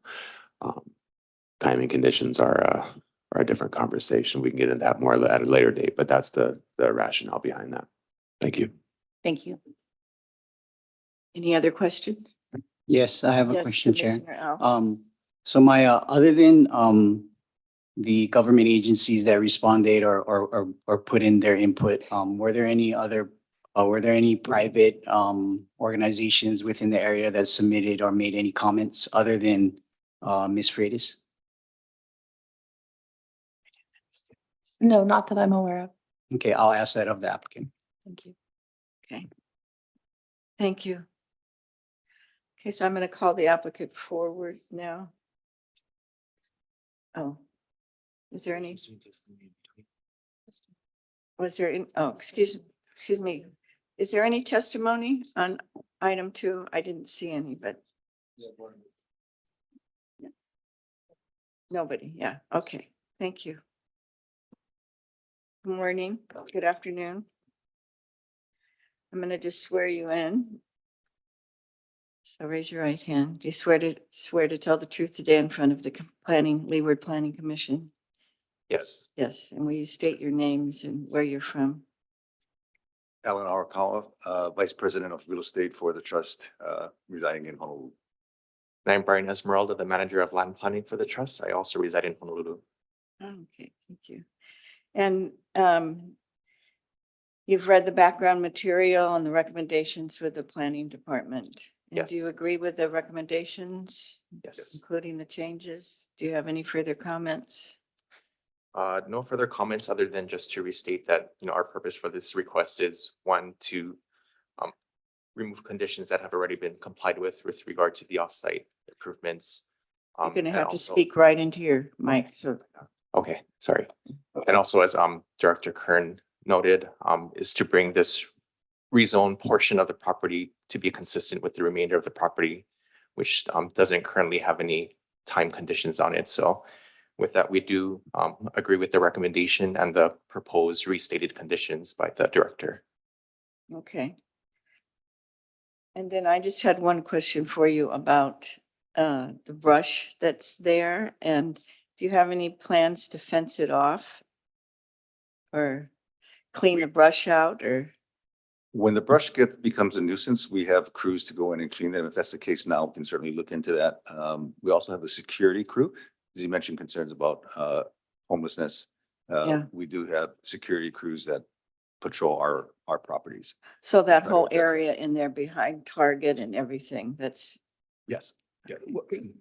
Timing conditions are a different conversation. We can get into that more at a later date, but that's the rationale behind that. Thank you.
Thank you.
Any other questions?
Yes, I have a
Yes,
question, Chair.
Commissioner Al.
So my, other than, the government agencies that responded or put in their input, were there any private, organizations within the area that submitted or made any comments other than, Ms. Freitas?
No, not that I'm aware of.
Okay, I'll ask that of the applicant.
Thank you.
Okay. Thank you. Okay, so I'm going to call the applicant forward now. Oh, is there any? Was there, excuse me. Is there any testimony on item 2? I didn't see any, but. Nobody, yeah, okay, thank you. Good morning, good afternoon. I'm going to just swear you in. So raise your right hand. Do you swear to tell the truth today in front of the Leeward Planning Commission?
Yes.
Yes, and will you state your names and where you're from?
Alan Arakawa, Vice President of Real Estate for the Trust, residing in Honolulu. And I'm Brian Esmeralda, the Manager of Land Planning for the Trust. I also reside in Honolulu.
Okay, thank you. And you've read the background material and the recommendations with the planning department And do you
Yes.
agree with the recommendations,
Yes.
including the changes? Do you have any further comments?
No further comments other than just to restate that, our purpose for this request is one, to remove conditions that have already been complied with regard to the offsite improvements.
You're going to
and
have to
also-
speak right into your mic, so.
Okay, sorry. And also, as Director Kern noted, is to bring this rezone portion of the property to be consistent with the remainder of the property, which doesn't currently have any time conditions on it. So with that, we do agree with the recommendation and the proposed restated conditions by the director.
Okay. And then I just had one question for you about the brush that's there. And do you have any plans to fence it off? Or clean the brush out or?
When the brush becomes a nuisance, we have crews to go in and clean them. If that's the case now, we can certainly look into that. We also have a security crew. As you mentioned, concerns about homelessness.
Yeah.
We do have security crews that patrol our properties.
So that
Try to
whole
address it.
area in there behind Target and everything, that's,
Yes. Yeah.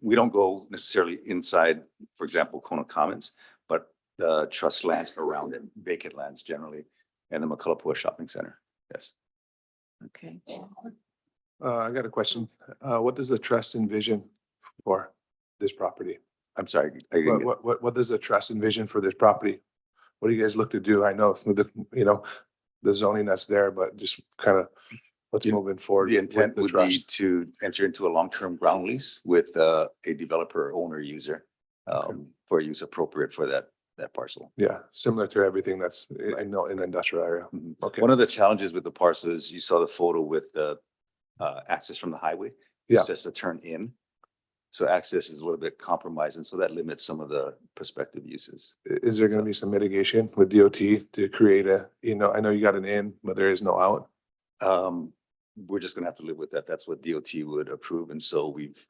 We don't go necessarily inside, for example, Kona Commons, but the trust lands around it, vacant lands generally, and the Makalapua Shopping Center. Yes.
okay.
I got a question. What does the trust envision for this property?
I'm sorry. I didn't get-
What does the trust envision for this property? What do you guys look to do? I know with the zoning that's there, but just kind of what's moving forward.
The
with
intent
the
would be
trust?
to enter into a long-term ground lease with a developer owner user for use appropriate for that parcel.
Yeah, similar to everything that's, I know, in the industrial area.
Mhm.
Okay.
One of the challenges with the parcel is you saw the photo with the access from the highway.
Yeah.
It's just a turn in. So access is a little bit compromised, and so that limits some of the prospective uses.
Is there going to be some mitigation with DOT to create I know you got an in, but there is no out?
We're just gonna have to live with that. That's what DOT would approve, and so we've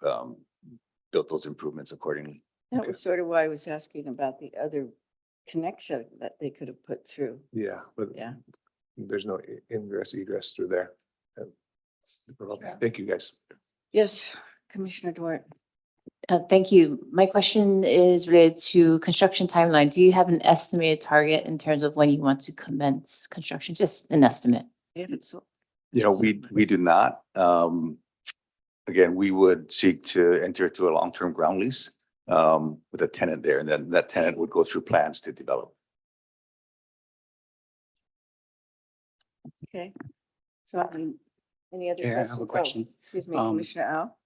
built those improvements accordingly.
That was sort of why I was asking about the other connection that they could have put through.
Yeah, but
Yeah.
there's no ingress egress through there. Thank you, guys.
Yes, Commissioner Duarte.
Thank you. My question is related to construction timeline. Do you have an estimated target in terms of when you want to commence construction? Just an estimate.
We do not. Again, we would seek to enter into a long-term ground lease with a tenant there, and then that tenant would go through plans to develop.
Okay. So any other
Chair, I have
questions?
a question.
Excuse me,
Um,
Commissioner Al.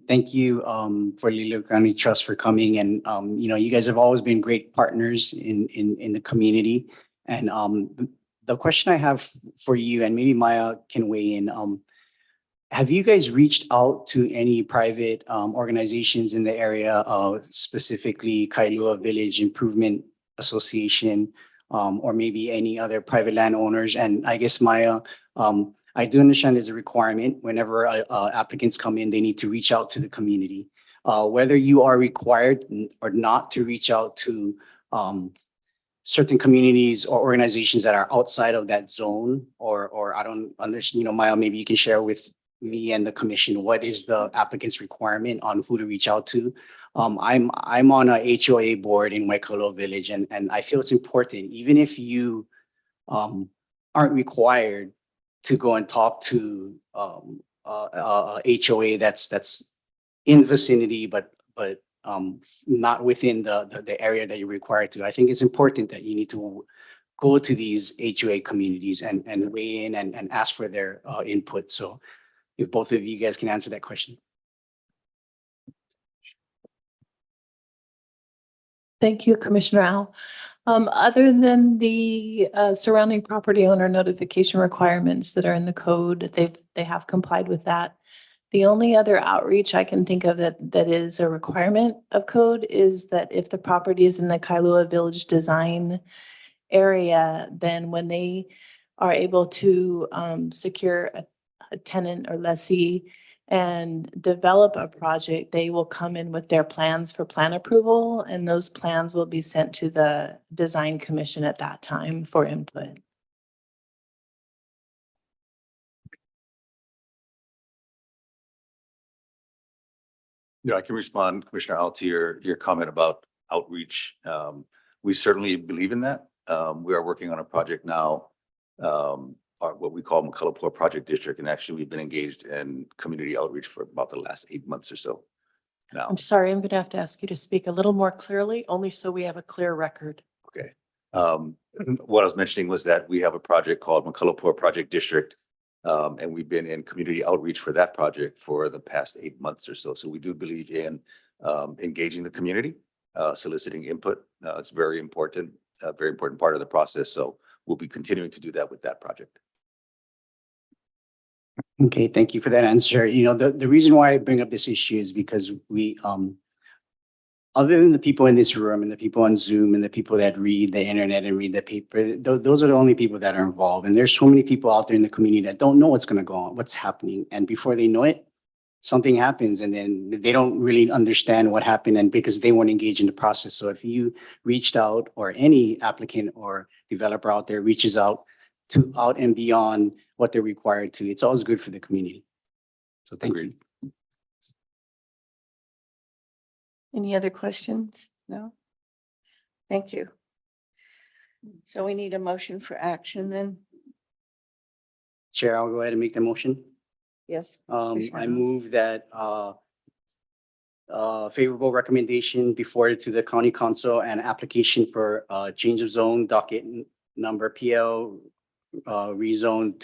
Thank you for Leeward County Trust for coming, and you guys have always been great partners in the community. And the question I have for you, and maybe Maya can weigh in, have you guys reached out to any private organizations in the area, specifically Kailua Village Improvement Association, or maybe any other private landowners? And I guess Maya, I do understand there's a requirement whenever applicants come in, they need to reach out to the community. Whether you are required or not to reach out to certain communities or organizations that are outside of that zone, or I don't understand, Maya, maybe you can share with me and the commission, what is the applicant's requirement on who to reach out to? I'm on a HOA board in Waikolo Village, and I feel it's important, even if you aren't required to go and talk to HOA that's in vicinity, but not within the area that you're required to. I think it's important that you need to go to these HOA communities and weigh in and ask for their input. So if both of you guys can answer that question.
Thank you, Commissioner Al. Other than the surrounding property owner notification requirements that are in the code, they have complied with that. The only other outreach I can think of that is a requirement of code is that if the property is in the Kailua Village design area, then when they are able to secure a tenant or lessee and develop a project, they will come in with their plans for plan approval, and those plans will be sent to the design commission at that time for input.
Yeah, I can respond, Commissioner Al, to your comment about outreach. We certainly believe in that. We are working on a project now, what we call McCullough Project District, and actually we've been engaged in community outreach for about the last 8 months or so now.
I'm sorry, I'm going to have to ask you to speak a little more clearly, only so we have a clear record.
Okay. What I was mentioning was that we have a project called McCullough Project District. And we've been in community outreach for that project for the past 8 months or so. So we do believe in engaging the community, soliciting input. It's very important part of the process. So we'll be continuing to do that with that project.
Okay, thank you for that answer. You know, the reason why I bring up this issue is because we, other than the people in this room and the people on Zoom and the people that read the internet and read the paper, those are the only people that are involved. And there's so many people out there in the community that don't know what's going to go on, what's happening. And before they know it, something happens and then they don't really understand what happened and because they weren't engaged in the process. So if you reached out or any applicant or developer out there reaches out and beyond what they're required to, it's always good for the community. So thank you.
Any other questions? No? Thank you. So we need a motion for action then?
Chair, I'll go ahead and make the motion.
Yes.
I move that favorable recommendation before to the county council and application for change of zone docket number PL rezone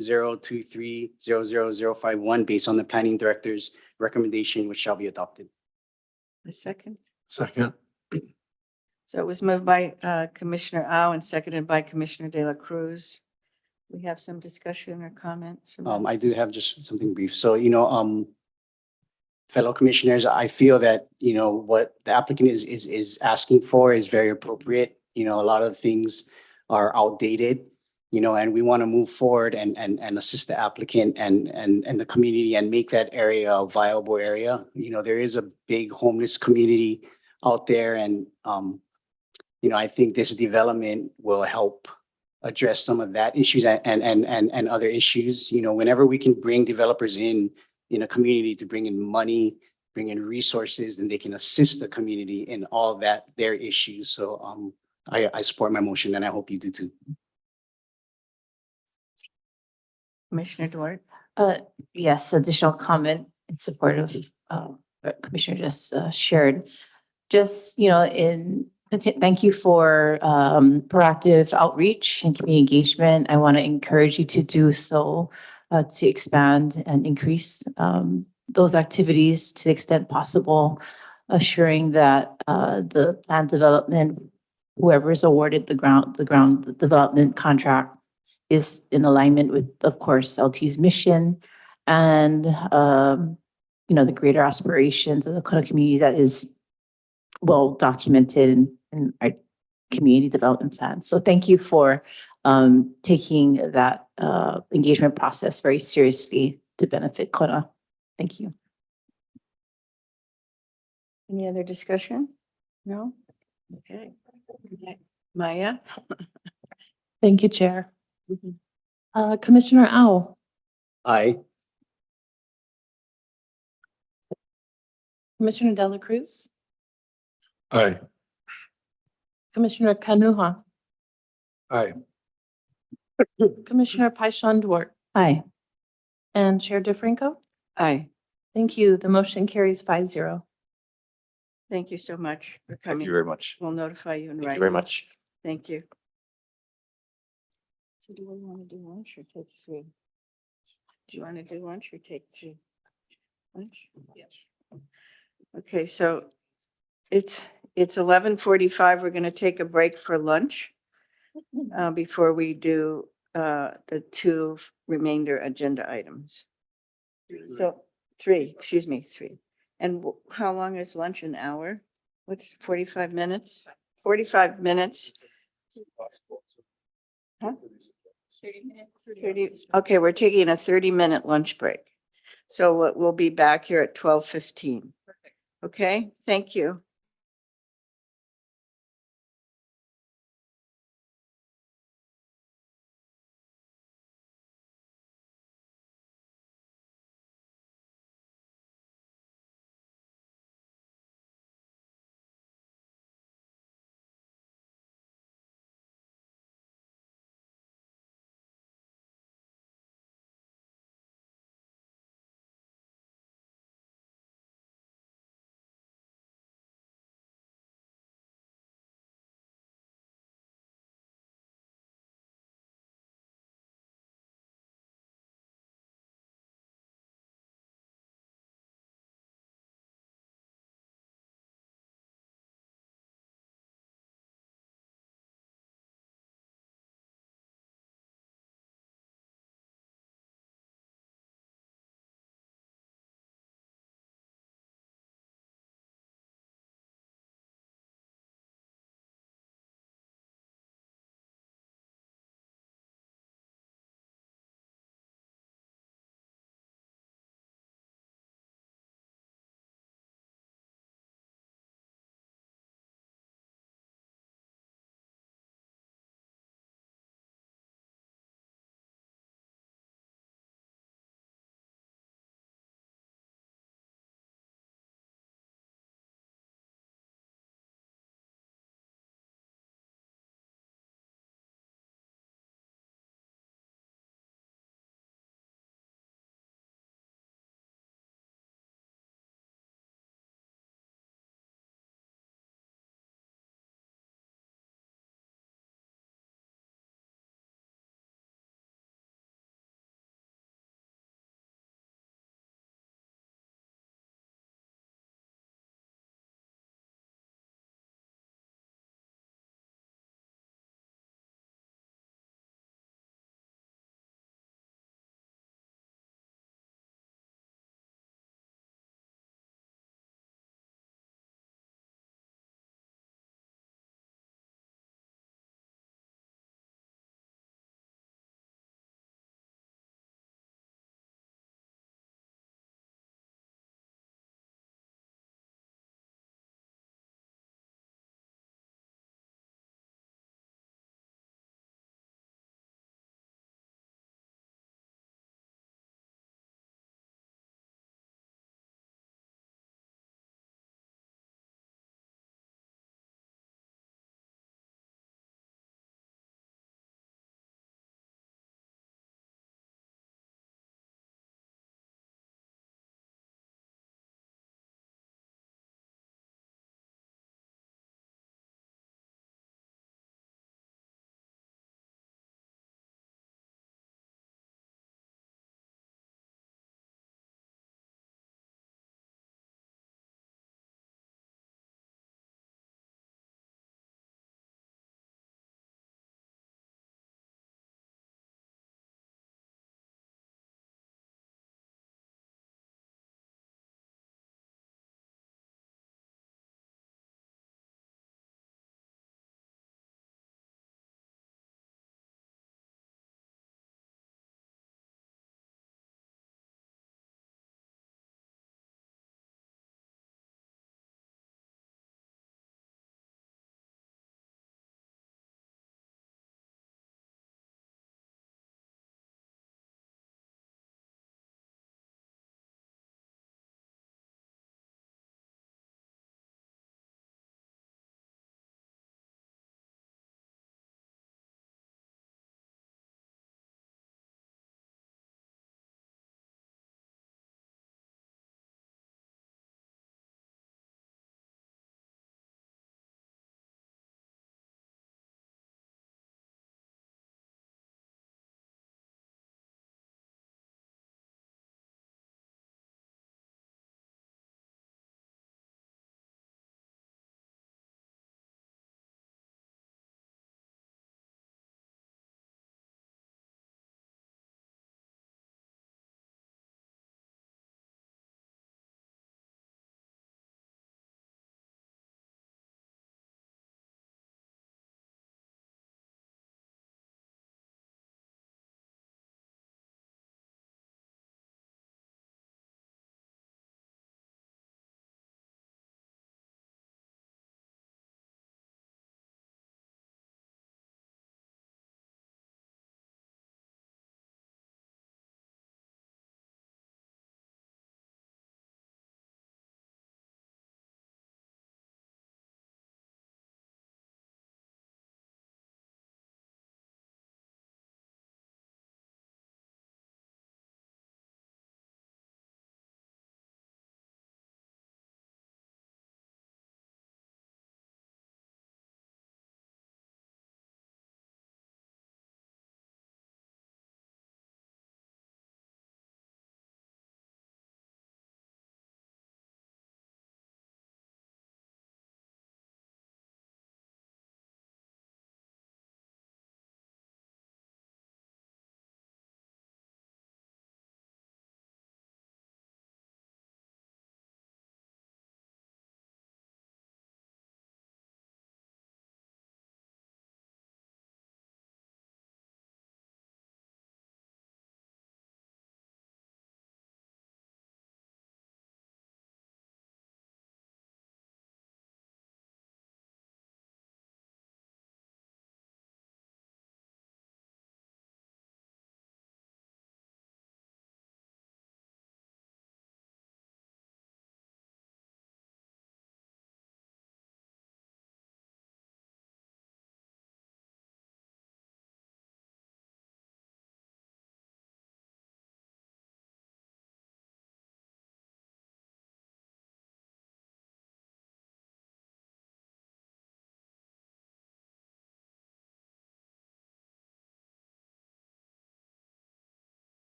2023000051 based on the planning director's recommendation, which shall be adopted.
A second.
Second.
So it was moved by Commissioner Au and seconded by Commissioner De La Cruz. We have some discussion or comments.
I do have just something brief. So, you know, fellow commissioners, I feel that, you know, what the applicant is asking for is very appropriate. You know, a lot of things are outdated, you know, and we want to move forward and assist the applicant and the community and make that area a viable area. You know, there is a big homeless community out there and, you know, I think this development will help address some of that issues and other issues. You know, whenever we can bring developers in a community to bring in money, bring in resources, and they can assist the community in all that, their issues. So I support my motion and I hope you do too.
Commissioner Duarte.
Yes, additional comment in support of what Commissioner just shared. Just, you know, thank you for proactive outreach and community engagement. I want to encourage you to do so to expand and increase those activities to the extent possible, assuring that the plan development, whoever is awarded the ground development contract is in alignment with, of course, LT's mission and, you know, the greater aspirations of the Kona community that is well documented in our community development plan. So thank you for taking that engagement process very seriously to benefit Kona. Thank you.
Any other discussion? No? Okay. Maya?
Thank you, Chair. Commissioner Au,
Aye.
Commissioner De La Cruz,
Aye.
Commissioner Kanuha,
Aye.
Commissioner Paishon Duarte,
Aye.
and Chair DeFranco.
Aye.
Thank you. The motion carries 5-0.
Thank you so much for
Thank
coming.
you very much.
We'll notify you in writing.
Thank you very much.
Thank you. So do we want to do lunch or take three? Do you want to do lunch or take three? Lunch? Yes. Okay, so it's 11:45. We're going to take a break for lunch before we do the two remainder agenda items. So three. And how long is lunch? An hour? What's 45 minutes? 45 minutes. Huh?
30 minutes.
30. Okay, we're taking a 30-minute lunch break. So we'll be back here at 12:15. Okay, thank you.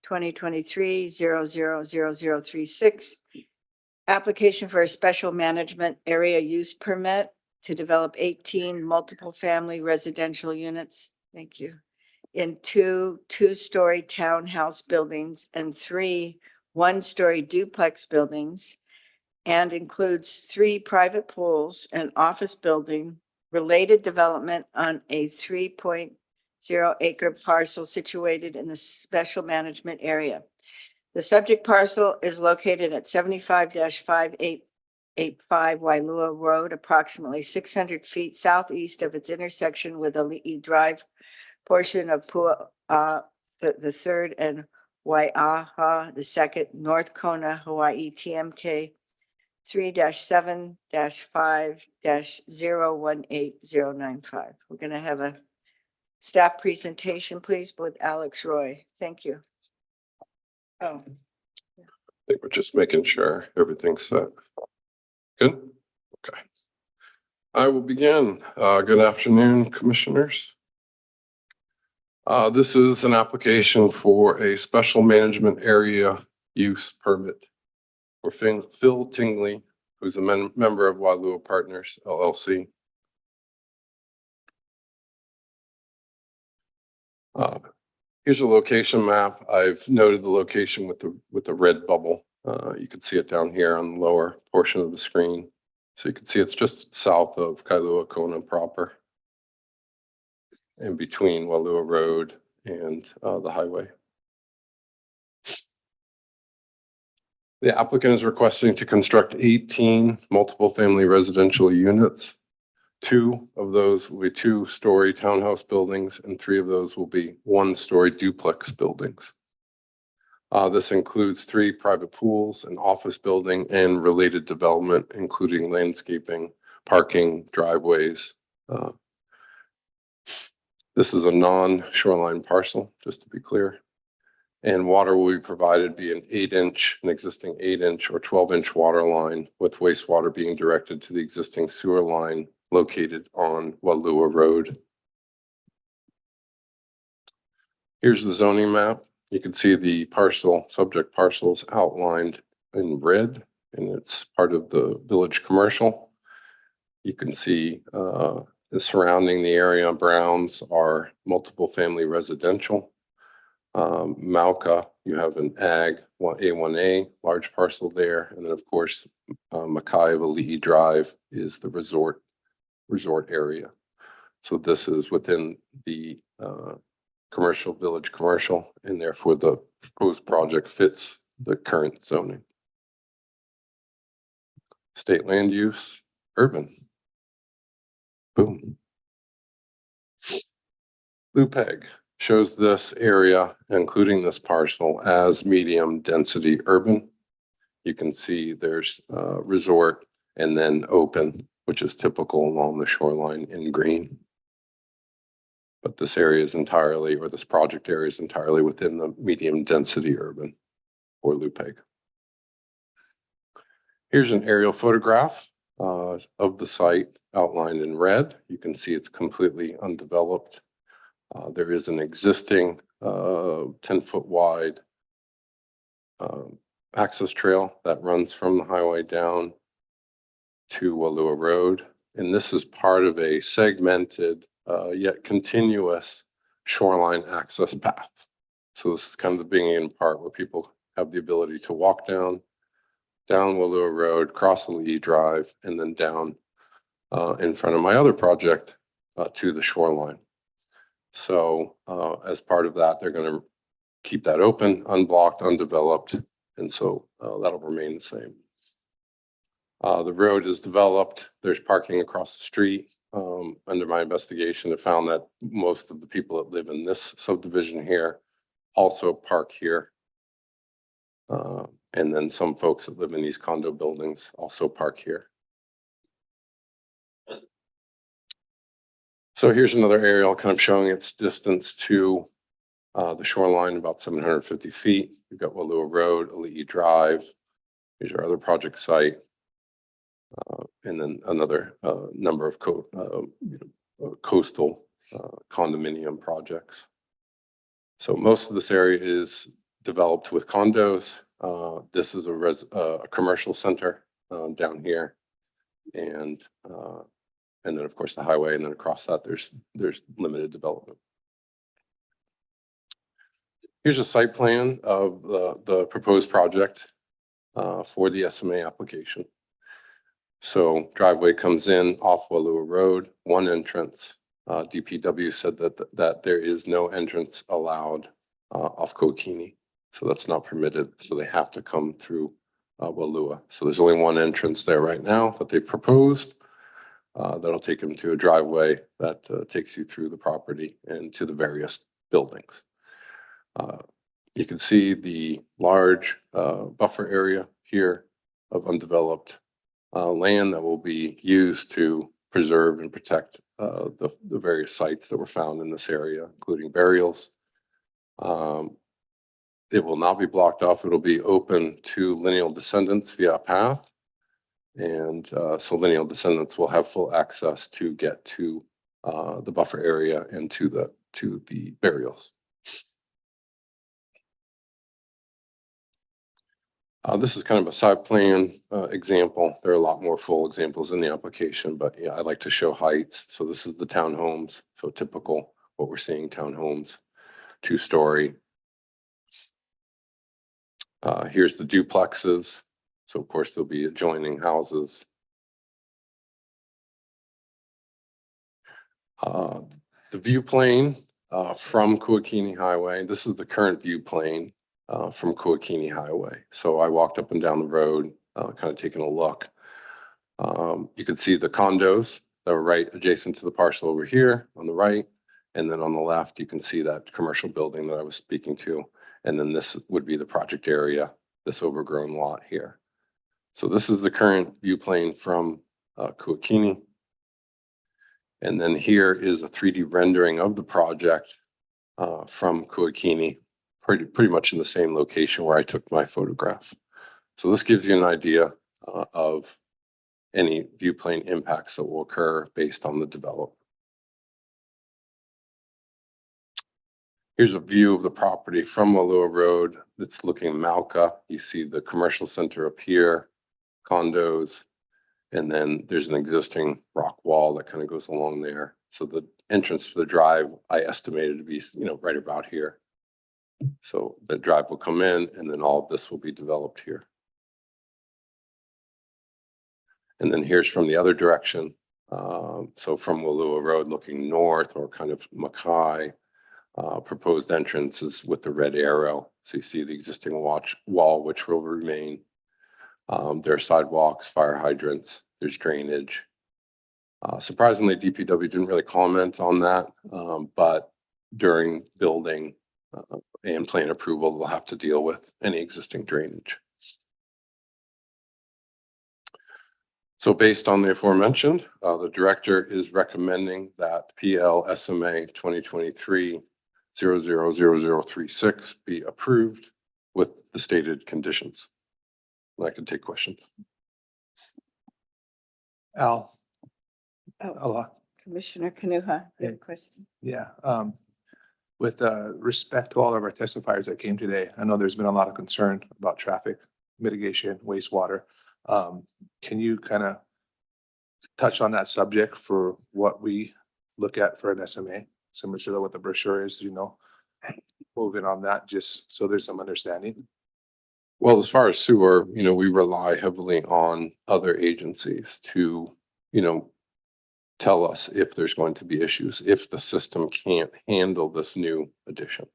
2023-000036. Application for a special management area use permit to develop 18 multiple family residential units. Thank you. In two-story townhouse buildings and 3 one-story duplex buildings, and includes 3 private pools, an office building, related development on a 3.0 acre parcel situated in the special management area. The subject parcel is located at 75-5885 Wailua Road, approximately 600 feet southeast of its intersection with Ali'i Drive, portion of Pua, the third, and Waiaha, the second, North Kona, Hawaii, TMK 3-7-5-018095. We're going to have a staff presentation, please, with Alex Roy. Thank you. Oh,
I think we're just making sure everything's set. Good? Okay. I will begin. Good afternoon, commissioners. This is an application for a special management area use permit for Phil Tingley, who's a member of Wailua Partners, LLC. Here's a location map. I've noted the location with the red bubble. You can see it down here on the lower portion of the screen. So you can see it's just south of Kailua Kona proper, in between Wailua Road and the highway. The applicant is requesting to construct 18 multiple family residential units. 2 of those will be 2-story townhouse buildings, and 3 of those will be 1-story duplex buildings. This includes 3 private pools, an office building, and related development, including landscaping, parking, driveways. This is a non-shoreline parcel, just to be clear. And water will be provided via an existing 8-inch or 12-inch water line, with wastewater being directed to the existing sewer line located on Wailua Road. Here's the zoning map. You can see the subject parcels outlined in red, and it's part of the village commercial. You can see surrounding the area browns are multiple family residential. Mauka, you have an ag A1A large parcel there, and then of course Makai of Ali'i Drive is the resort area. So this is within the village commercial, and therefore the proposed project fits the current zoning. State land use, urban. Boom. LUPEG shows this area, including this parcel, as medium density urban. You can see there's resort and then open, which is typical along the shoreline in green. But this area is entirely, or this project area is entirely within the medium density urban or LUPEG. Here's an aerial photograph of the site outlined in red. You can see it's completely undeveloped. There is an existing 10-foot wide access trail that runs from the highway down to Wailua Road. And this is part of a segmented yet continuous shoreline access path. So this is kind of the beginning part where people have the ability to walk down Wailua Road, cross Ali'i Drive, and then down in front of my other project to the shoreline. So as part of that, they're going to keep that open, unblocked, undeveloped, and so that'll remain the same. The road is developed. There's parking across the street. Under my investigation, I found that most of the people that live in this subdivision here also park here. And then some folks that live in these condo buildings also park here. So here's another aerial kind of showing its distance to the shoreline, about 750 feet. We've got Wailua Road, Ali'i Drive. Here's our other project site. And then another number of coastal condominium projects. So most of this area is developed with condos. This is a commercial center down here, and then of course the highway, and then across that there's limited development. Here's a site plan of the proposed project for the SMA application. So driveway comes in off Wallua Road, one entrance. DPW said that there is no entrance allowed off Kokini. So that's not permitted. So they have to come through Wallua. So there's only one entrance there right now that they proposed. That'll take them to a driveway that takes you through the property and to the various buildings. You can see the large buffer area here of undeveloped land that will be used to preserve and protect the various sites that were found in this area, including burials. It will not be blocked off. It'll be open to lineal descendants via a path. And so lineal descendants will have full access to get to the buffer area and to the burials. This is kind of a side plan example. There are a lot more full examples in the application, but yeah, I like to show heights. So this is the townhomes. So typical what we're seeing, townhomes, 2-story. Here's the duplexes. So of course there'll be adjoining houses. The view plane from Kuakini Highway. This is the current view plane from Kuakini Highway. So I walked up and down the road, kind of taking a look. You can see the condos that are right adjacent to the parcel over here on the right. And then on the left, you can see that commercial building that I was speaking to. And then this would be the project area, this overgrown lot here. So this is the current view plane from Kuakini. And then here is a 3D rendering of the project from Kuakini, pretty much in the same location where I took my photograph. So this gives you an idea of any view plane impacts that will occur based on the development. Here's a view of the property from Wallua Road. It's looking Malka. You see the commercial center up here, condos, and then there's an existing rock wall that kind of goes along there. So the entrance to the drive, I estimated to be, right about here. So the drive will come in, and then all of this will be developed here. And then here's from the other direction. So from Wallua Road looking north, or kind of Mackay, proposed entrances with the red arrow. So you see the existing wall, which will remain. There are sidewalks, fire hydrants, there's drainage. Surprisingly, DPW didn't really comment on that, but during building and plan approval, they'll have to deal with any existing drainage. So based on the aforementioned, the director is recommending that PL SMA 2023-000036 be approved with the stated conditions. And I can take questions.
Al.
Oh,
Aloha.
Commissioner Kanuha, you have a question?
Yeah. With respect to all of our testifiers that came today, I know there's been a lot of concern about traffic mitigation, wastewater. Can you kind of touch on that subject for what we look at for an SMA, similar to what the brochure is, moving on that, just so there's some understanding?
Well, as far as sewer, we rely heavily on other agencies to, tell us if there's going to be issues, if the system can't handle this new addition.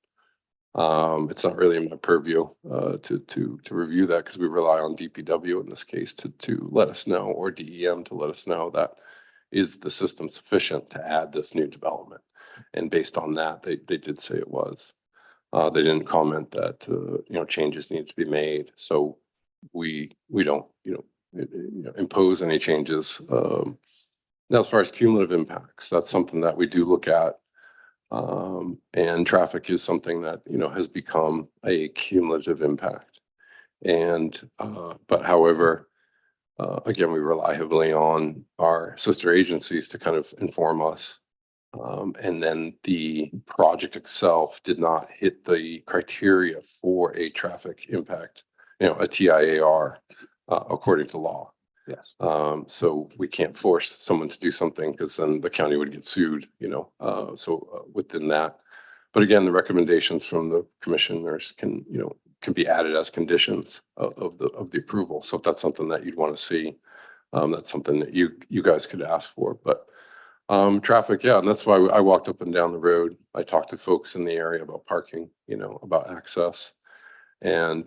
It's not really in my purview to review that, because we rely on DPW in this case to let us know, or DEM to let us know that is the system sufficient to add this new development. And based on that, they did say it was. They didn't comment that changes need to be made. So we don't impose any changes. Now, as far as cumulative impacts, that's something that we do look at. And traffic is something that, has become a cumulative impact. And, but however, again, we rely heavily on our sister agencies to kind of inform us And then the project itself did not hit the criteria for a traffic impact, a TIAR, according to law.
Yes.
So we can't force someone to do something because then the county would get sued, within that. But again, the recommendations from the commissioners can be added as conditions of the approval. So if that's something that you'd want to see, that's something that you guys could ask for. But traffic, yeah, and that's why I walked up and down the road. I talked to folks in the area about parking, about access. And,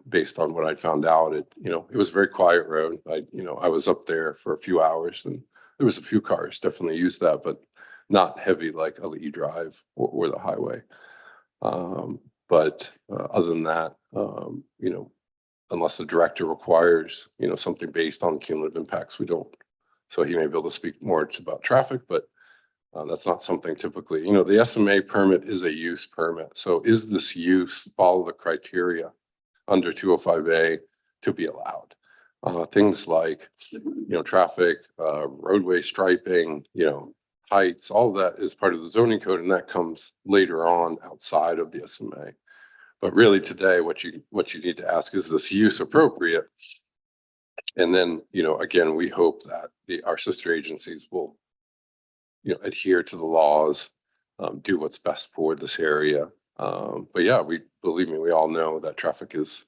based on what I found out, it was a very quiet road. I was up there for a few hours and there was a few cars definitely used that, but not heavy like Ali'i Drive or the highway. But other than that, unless the director requires, something based on cumulative impacts, we don't. So he may be able to speak more about traffic, but that's not something typically, the SMA permit is a use permit. So is this use follow the criteria under 205A to be allowed? Things like, traffic, roadway striping, heights, all of that is part of the zoning code, and that comes later on outside of the SMA. But really today, what you need to ask is this use appropriate? And then, again, we hope that our sister agencies will adhere to the laws, do what's best for this area. But yeah, believe me, we all know that traffic is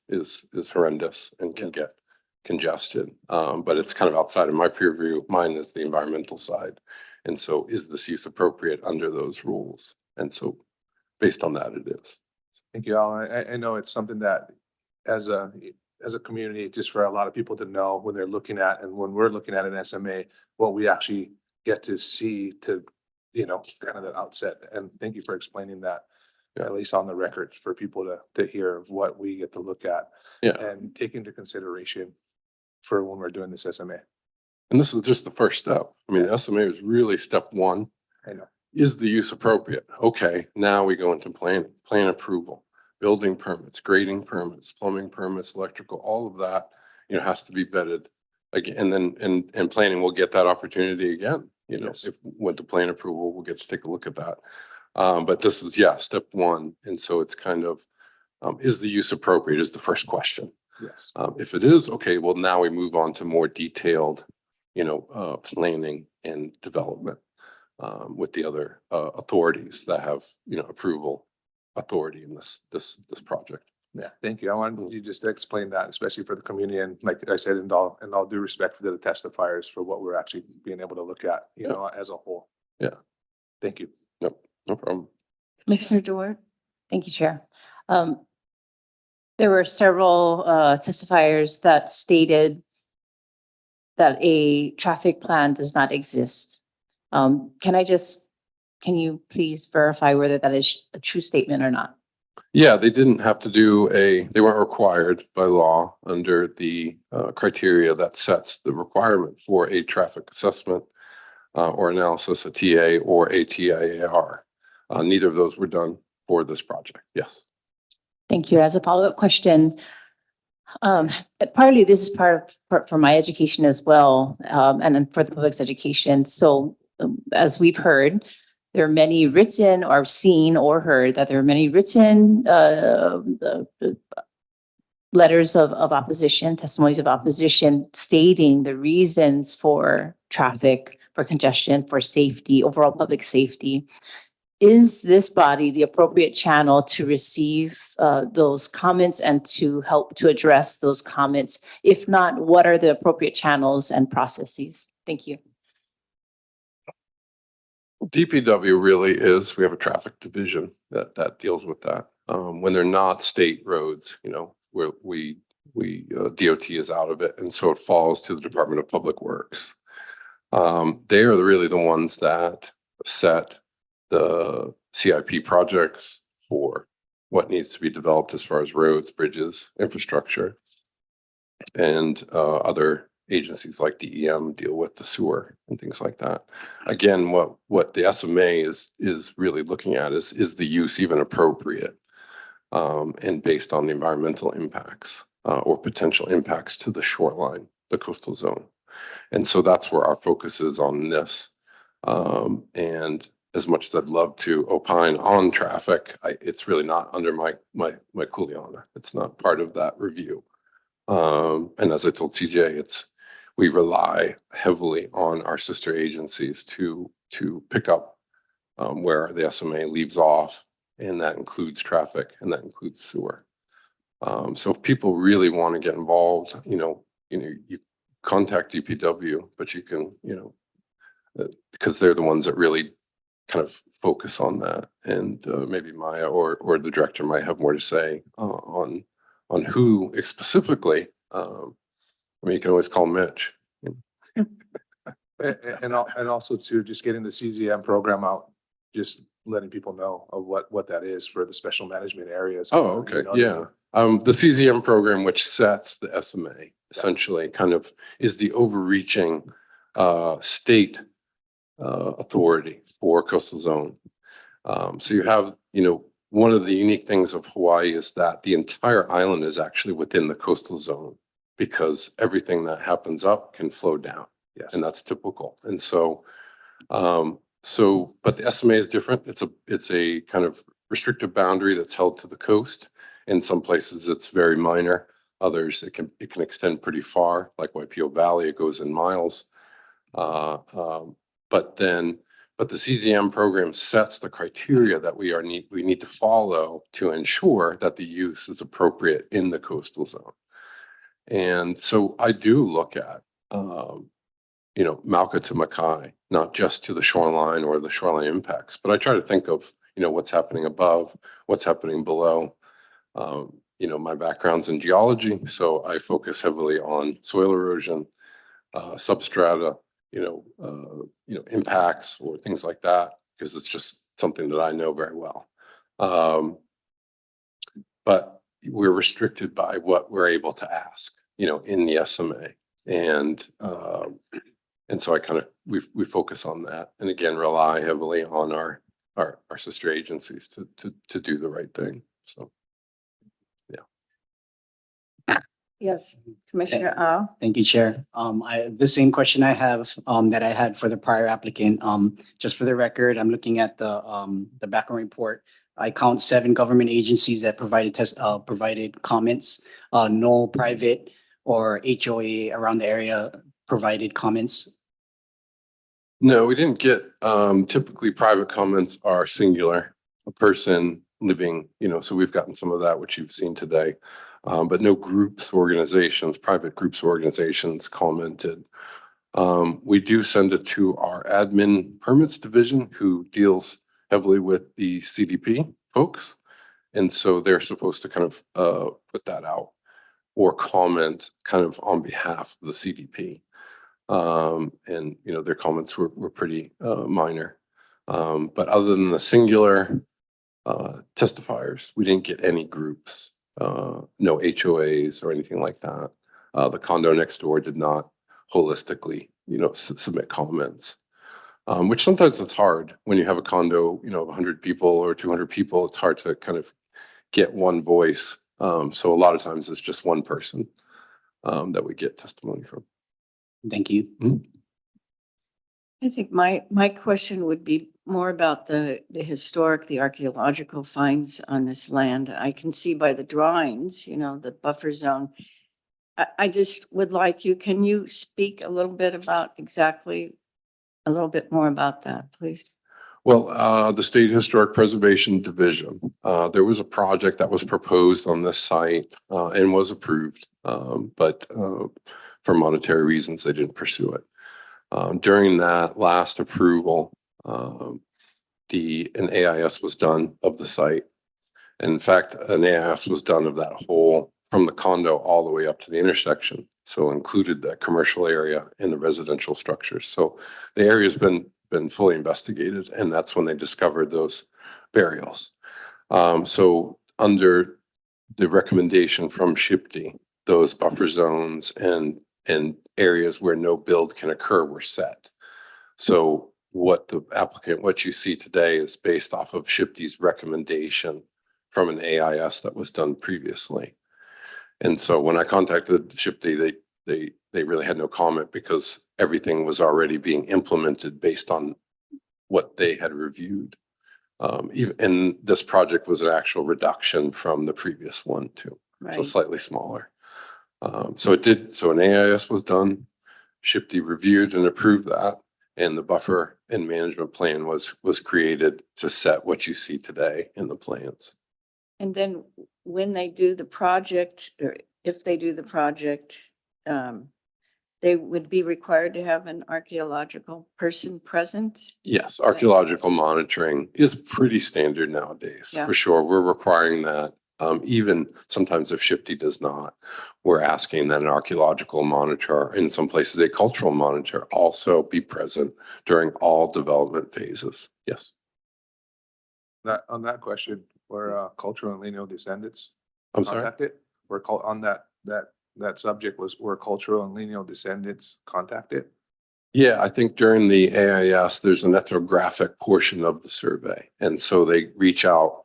horrendous and can get congested. But it's kind of outside of my purview. Mine is the environmental side. And so is this use appropriate under those rules? And so based on that, it is.
Thank you, Al. I know it's something that as a community, just for a lot of people to know when they're looking at, and when we're looking at an SMA, what we actually get to see to, kind of the outset. And thank you for explaining that, at least on the record, for people to hear what we get to look at and take into consideration for when we're doing this SMA.
And this is just the first step. I mean, the SMA is really step one.
I know.
Is the use appropriate? Okay, now we go into planning, plan approval, building permits, grading permits, plumbing permits, electrical, all of that, has to be vetted again. And then, and planning will get that opportunity again. If went to plan approval, we'll get to take a look at that. But this is, step one. And so it's kind of, is the use appropriate is the first question.
Yes.
If it is, okay, well, now we move on to more detailed, planning and development with the other authorities that have, approval authority in this project.
Yeah, thank you. I wanted you just to explain that, especially for the community. And like I said, in all due respect for the testifiers for what we're actually being able to look at, as a whole.
Yeah.
Thank you.
No problem.
Commissioner DeWart?
Thank you, Chair. There were several testifiers that stated that a traffic plan does not exist. Can you please verify whether that is a true statement or not?
Yeah, they didn't have to they weren't required by law under the criteria that sets the requirement for a traffic assessment or analysis, a TA or a TIAR. Neither of those were done for this project. Yes.
Thank you. As a follow-up question, partly this is part for my education as well, and then for the public's education. So as we've heard, there are many written or seen or heard that there are many written letters of opposition, testimonies of opposition stating the reasons for traffic, for congestion, for safety, overall public safety. Is this body the appropriate channel to receive those comments and to help to address those comments? If not, what are the appropriate channels and processes? Thank you.
DPW really is, we have a traffic division that deals with that. When they're not state roads, where DOT is out of it. And so it falls to the Department of Public Works. They are really the ones that set the CIP projects for what needs to be developed as far as roads, bridges, infrastructure, and other agencies like DEM deal with the sewer and things like that. Again, what the SMA is really looking at is the use even appropriate and based on the environmental impacts or potential impacts to the shoreline, the coastal zone. And so that's where our focus is on this. And as much as I'd love to opine on traffic, it's really not under my kuleana. It's not part of that review. And as I told CJ, we rely heavily on our sister agencies to pick up where the SMA leaves off, and that includes traffic and that includes sewer. So if people really want to get involved, you contact DPW, but you can, because they're the ones that really kind of focus on that. And maybe Maya or the director might have more to say on who specifically. You can always call Mitch.
And also to just getting the CZM program out, just letting people know of what that is for the special management areas.
Oh, okay. Yeah. The CZM program, which sets the SMA, essentially kind of is the overreaching state authority for coastal zone. So you have, one of the unique things of Hawaii is that the entire island is actually within the coastal zone, because everything that happens up can flow down.
Yes.
And that's typical. And so, but the SMA is different. It's a kind of restrictive boundary that's held to the coast. In some places it's very minor. Others it can extend pretty far, like Waipio Valley, it goes in miles. But the CZM program sets the criteria that we need to follow to ensure that the use is appropriate in the coastal zone. And so I do look at, Mauka to Makai, not just to the shoreline or the shoreline impacts, but I try to think of, what's happening above, what's happening below. My background's in geology, so I focus heavily on soil erosion, substrata, impacts or things like that, because it's just something that I know very well. But we're restricted by what we're able to ask, in the SMA. And so we focus on that, and again, rely heavily on our sister agencies to do the right thing. So, yeah.
Yes, Commissioner Au.
Thank you, Chair. The same question I have, that I had for the prior applicant, just for the record, I'm looking at the background report. I count 7 government agencies that provided comments. No private or HOA around the area provided comments.
No, we didn't get, typically private comments are singular, a person living, so we've gotten some of that, which you've seen today. But no groups, organizations, private groups, organizations commented. We do send it to our admin permits division, who deals heavily with the CDP folks. And so they're supposed to kind of put that out or comment kind of on behalf of the CDP. And their comments were pretty minor. But other than the singular testifiers, we didn't get any groups, no HOAs or anything like that. The condo next door did not holistically, submit comments, which sometimes it's hard when you have a condo, 100 people or 200 people. It's hard to kind of get one voice. So a lot of times it's just one person that we get testimony from.
Thank you.
I think my question would be more about the archaeological finds on this land. I can see by the drawings, the buffer zone. I just would like can you speak a little bit more about that, please?
Well, the State Historic Preservation Division, there was a project that was proposed on this site and was approved, but for monetary reasons, they didn't pursue it. During that last approval, an AIS was done of the site. In fact, an AIS was done of that whole, from the condo all the way up to the intersection. So included that commercial area and the residential structures. So the area's been fully investigated, and that's when they discovered those burials. So under the recommendation from SHPD, those buffer zones and areas where no build can occur were set. So what you see today is based off of SHPD's recommendation from an AIS that was done previously. And so when I contacted SHPD, they really had no comment, because everything was already being implemented based on what they had reviewed. Even, and this project was an actual reduction from the previous one too. So
Right.
slightly smaller. So an AIS was done. SHPD reviewed and approved that. And the buffer and management plan was created to set what you see today in the plans.
And then when they do the project, or if they do the project, they would be required to have an archaeological person present?
Yes, archaeological monitoring is pretty standard nowadays,
Yeah.
for sure. We're requiring that. Even sometimes if SHPD does not, we're asking that an archaeological monitor, in some places a cultural monitor, also be present during all development phases. Yes.
That, on that question, were cultural and lineal descendants
I'm sorry?
contacted? On that subject were cultural and lineal descendants contacted?
Yeah, I think during the AIS, there's an ethnographic portion of the survey. And so they reach out,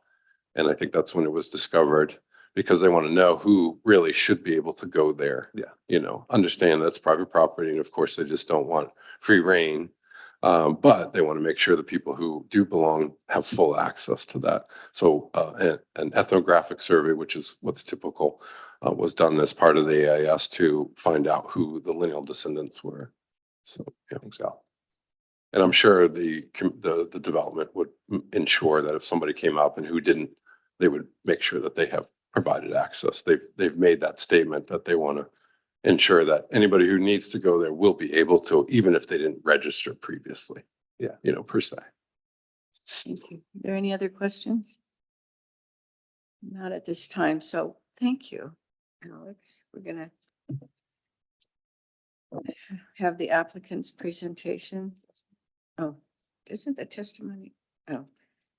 and I think that's when it was discovered, because they want to know who really should be able to go there.
Yeah.
You know, understand that's private property, and of course, they just don't want free reign. But they want to make sure the people who do belong have full access to that. So an ethnographic survey, which is what's typical, was done as part of the AIS to find out who the lineal descendants were. So, yeah.
I think so.
And I'm sure the development would ensure that if somebody came up and who didn't, they would make sure that they have provided access. They've made that statement that they want to ensure that anybody who needs to go there will be able to, even if they didn't register previously.
Yeah.
You know, per se.
Thank you. Are there any other questions? Not at this time, so thank you, Alex. We're gonna have the applicant's presentation. Oh, isn't the testimony? Oh,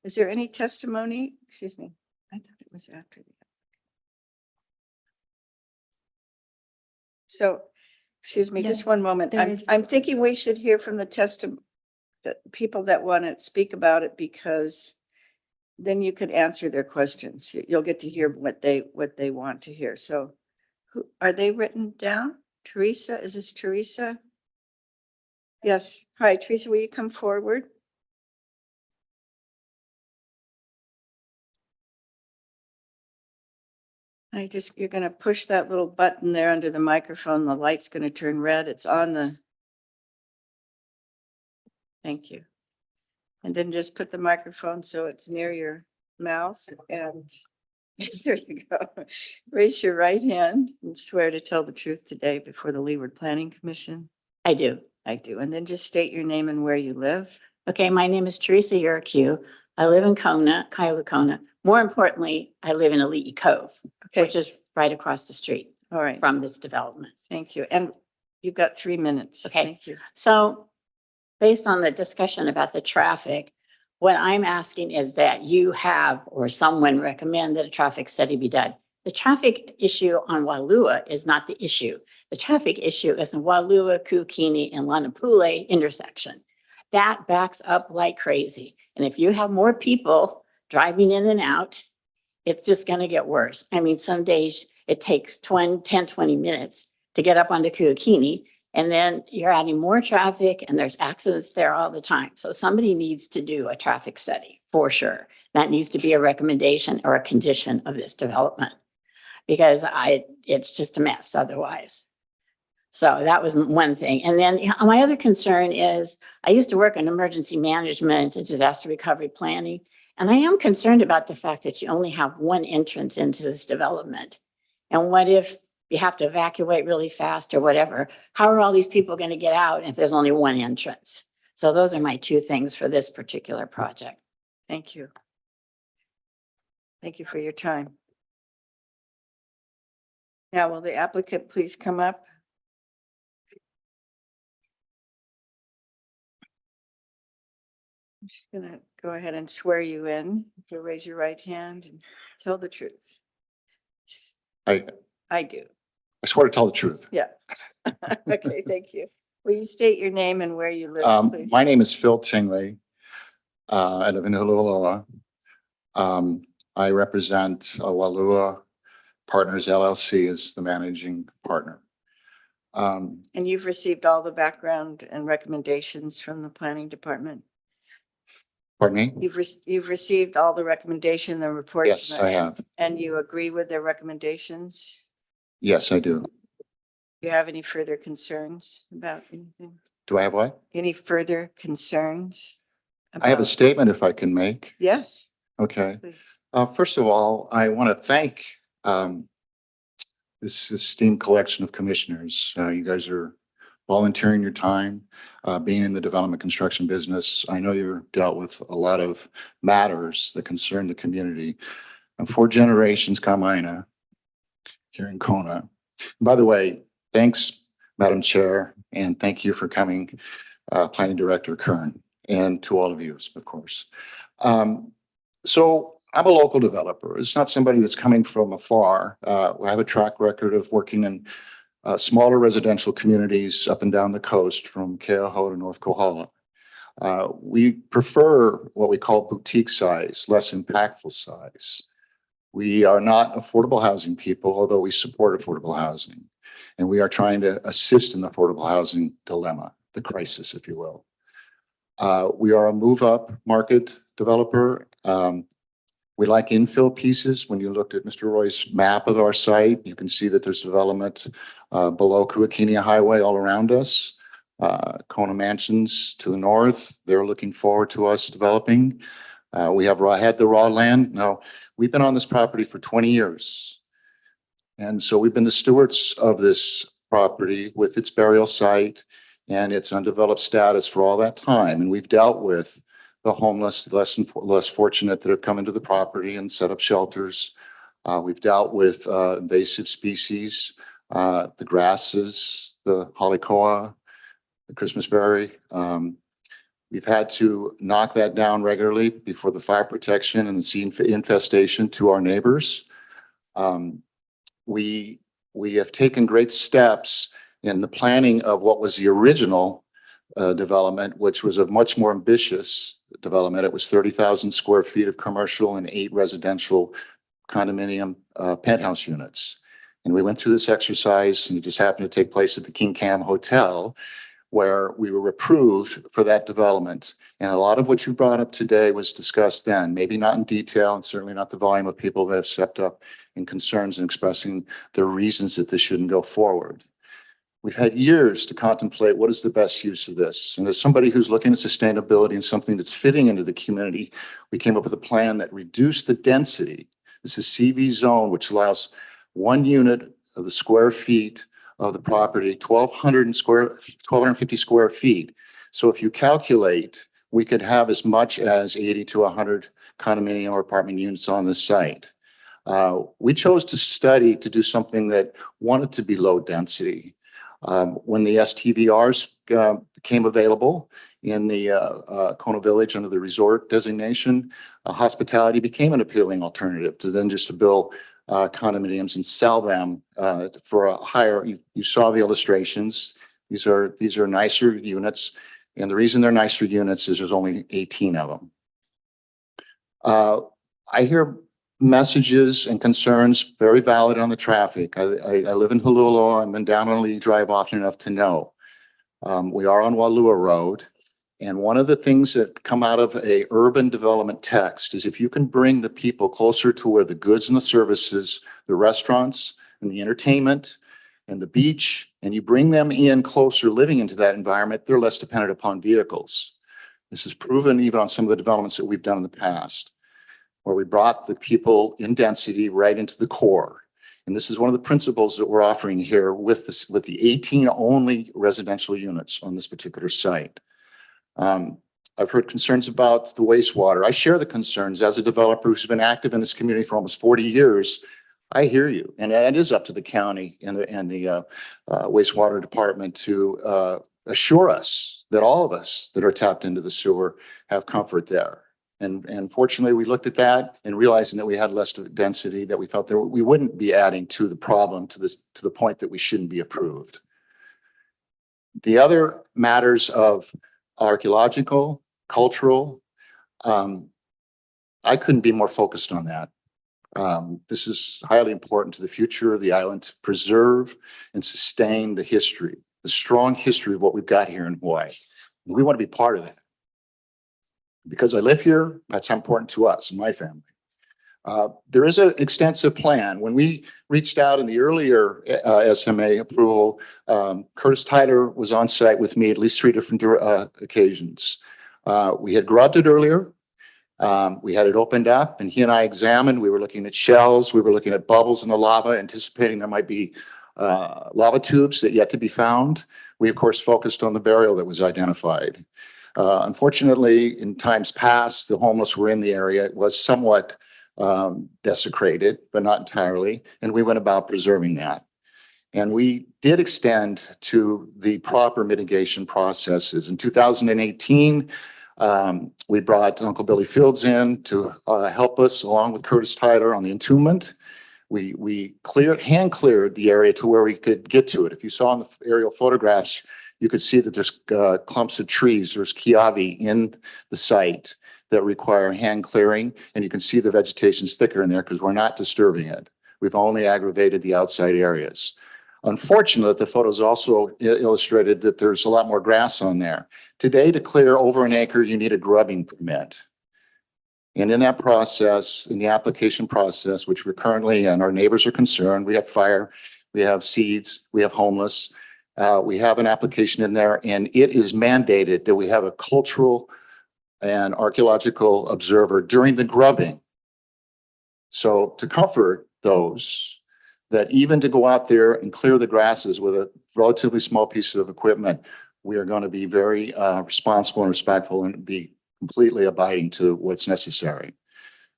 is there any testimony? Excuse me. I thought it was after the. So, excuse me, just
Yes,
one moment.
there is-
I'm thinking we should hear from the people that want to speak about it, because then you could answer their questions. You'll get to hear what they want to hear. So who are they written down? Teresa, is this Teresa? Yes. Hi, Teresa, will you come forward? You're going to push that little button there under the microphone. The light's going to turn red. It's on the. Thank you. And then just put the microphone so it's near your mouth, and there you go. Raise your right hand and swear to tell the truth today before the Leeward Planning Commission.
I do.
I do. And then just state your name and where you live.
Okay, my name is Teresa Yurkiw. I live in Kona, Kyla, Kona. More importantly, I live in Ali'i Cove,
Okay.
which is right across the street
All right.
from this development.
Thank you. And you've got 3 minutes.
Okay.
Thank you.
So based on the discussion about the traffic, what I'm asking is that you have or someone recommend that a traffic study be done. The traffic issue on Walua is not the issue. The traffic issue is in Walua, Kukini, and Lanapule intersection. That backs up like crazy. And if you have more people driving in and out, it's just going to get worse. I mean, some days it takes 10, 20 minutes to get up onto Kukini, and then you're adding more traffic and there's accidents there all the time. So somebody needs to do a traffic study for sure. That needs to be a recommendation or a condition of this development, because it's just a mess otherwise. So that was one thing. And then my other concern is I used to work in emergency management and disaster recovery planning. And I am concerned about the fact that you only have one entrance into this development. And what if you have to evacuate really fast or whatever? How are all these people going to get out if there's only one entrance? So those are my two things for this particular project.
Thank you. Thank you for your time. Now, will the applicant please come up? I'm just going to go ahead and swear you in. If you'll raise your right hand and tell the truth. I do.
I swear to tell the truth.
Yeah. Okay, thank you. Will you state your name and where you live, please?
My name is Phil Tingley. I live in Hulualoa. I represent Walua Partners LLC as the managing partner.
And you've received all the background and recommendations from the planning department?
Pardon me?
You've received all the recommendation and reports.
Yes, I have.
And you agree with their recommendations?
Yes, I do.
Do you have any further concerns about anything?
Do I have what?
Any further concerns?
I have a
about-
statement if I can make.
Yes,
Okay.
please.
First of all, I want to thank this esteemed collection of commissioners. You guys are volunteering your time, being in the development construction business. I know you're dealt with a lot of matters that concern the community. And 4 generations Kamina here in Kona. By the way, thanks, Madam Chair, and thank you for coming, Planning Director Kern, and to all of you, of course. So I'm a local developer. It's not somebody that's coming from afar. I have a track record of working in smaller residential communities up and down the coast from Keauhou to North Kohala. We prefer what we call boutique size, less impactful size. We are not affordable housing people, although we support affordable housing. And we are trying to assist in the affordable housing dilemma, the crisis, if you will. We are a move-up market developer. We like infill pieces. When you looked at Mr. Roy's map of our site, you can see that there's development below Kuakinia Highway all around us. Kona Mansions to the north, they're looking forward to us developing. We have had the raw land. Now, we've been on this property for 20 years. And so we've been the stewards of this property with its burial site and its undeveloped status for all that time. And we've dealt with the homeless, less fortunate that have come into the property and set up shelters. We've dealt with invasive species, the grasses, the hollykoa, the Christmas berry. We've had to knock that down regularly before the fire protection and the seed infestation to our neighbors. We have taken great steps in the planning of what was the original development, which was a much more ambitious development. It was 30,000 square feet of commercial and 8 residential condominium penthouse units. And we went through this exercise, and it just happened to take place at the King Cam Hotel, where we were approved for that development. And a lot of what you brought up today was discussed then, maybe not in detail, and certainly not the volume of people that have stepped up in concerns and expressing their reasons that this shouldn't go forward. We've had years to contemplate what is the best use of this. And as somebody who's looking at sustainability and something that's fitting into the community, we came up with a plan that reduced the density. This is CV zone, which allows 1 unit of the square feet of the property, 1,250 square feet. So if you calculate, we could have as much as 80 to 100 condominium or apartment units on the site. We chose to do something that wanted to be low density. When the STVRs became available in the Kona Village under the resort designation, hospitality became an appealing alternative to then just to build condominiums and sell them for a higher. You saw the illustrations. These are nicer units, and the reason they're nicer units is there's only 18 of them. I hear messages and concerns very valid on the traffic. I live in Hulualoa. I've been down on Lee Drive often enough to know. We are on Walua Road. And one of the things that come out of a urban development text is if you can bring the people closer to where the goods and the services, the restaurants and the entertainment and the beach, and you bring them in closer living into that environment, they're less dependent upon vehicles. This is proven even on some of the developments that we've done in the past, where we brought the people in density right into the core. And this is one of the principles that we're offering here with the 18 only residential units on this particular site. I've heard concerns about the wastewater. I share the concerns as a developer who's been active in this community for almost 40 years. I hear you, and it is up to the county and the wastewater department to assure us that all of us that are tapped into the sewer have comfort there. And fortunately, we looked at that and realizing that we had less density, that we felt that we wouldn't be adding to the problem to the point that we shouldn't be approved. The other matters of archaeological, cultural, I couldn't be more focused on that. This is highly important to the future of the island to preserve and sustain the history, the strong history of what we've got here in Hawaii. We want to be part of that. because I live here, that's how important to us and my family. There is an extensive plan. When we reached out in the earlier SMA approval, Curtis Tyler was on site with me at least 3 different occasions. We had grubbed it earlier. We had it opened up and he and I examined. We were looking at shells. We were looking at bubbles in the lava, anticipating there might be lava tubes that yet to be found. We, of course, focused on the burial that was identified. Unfortunately, in times past, the homeless were in the area. It was somewhat desecrated, but not entirely. And we went about preserving that. And we did extend to the proper mitigation processes. In 2018, we brought Uncle Billy Fields in to help us along with Curtis Tyler on the entombment. We hand cleared the area to where we could get to it. If you saw in the aerial photographs, you could see that there's clumps of trees, there's kiavi in the site that require hand clearing. And you can see the vegetation's thicker in there because we're not disturbing it. We've only aggravated the outside areas. Unfortunately, the photos also illustrated that there's a lot more grass on there. Today, to clear over an acre, you need a grubbing permit. And in that process, in the application process, which we're currently in, our neighbors are concerned. We have fire, we have seeds, we have homeless. We have an application in there, and it is mandated that we have a cultural and archaeological observer during the grubbing. So to comfort those, that even to go out there and clear the grasses with a relatively small piece of equipment, we are going to be very responsible and respectful and be completely abiding to what's necessary.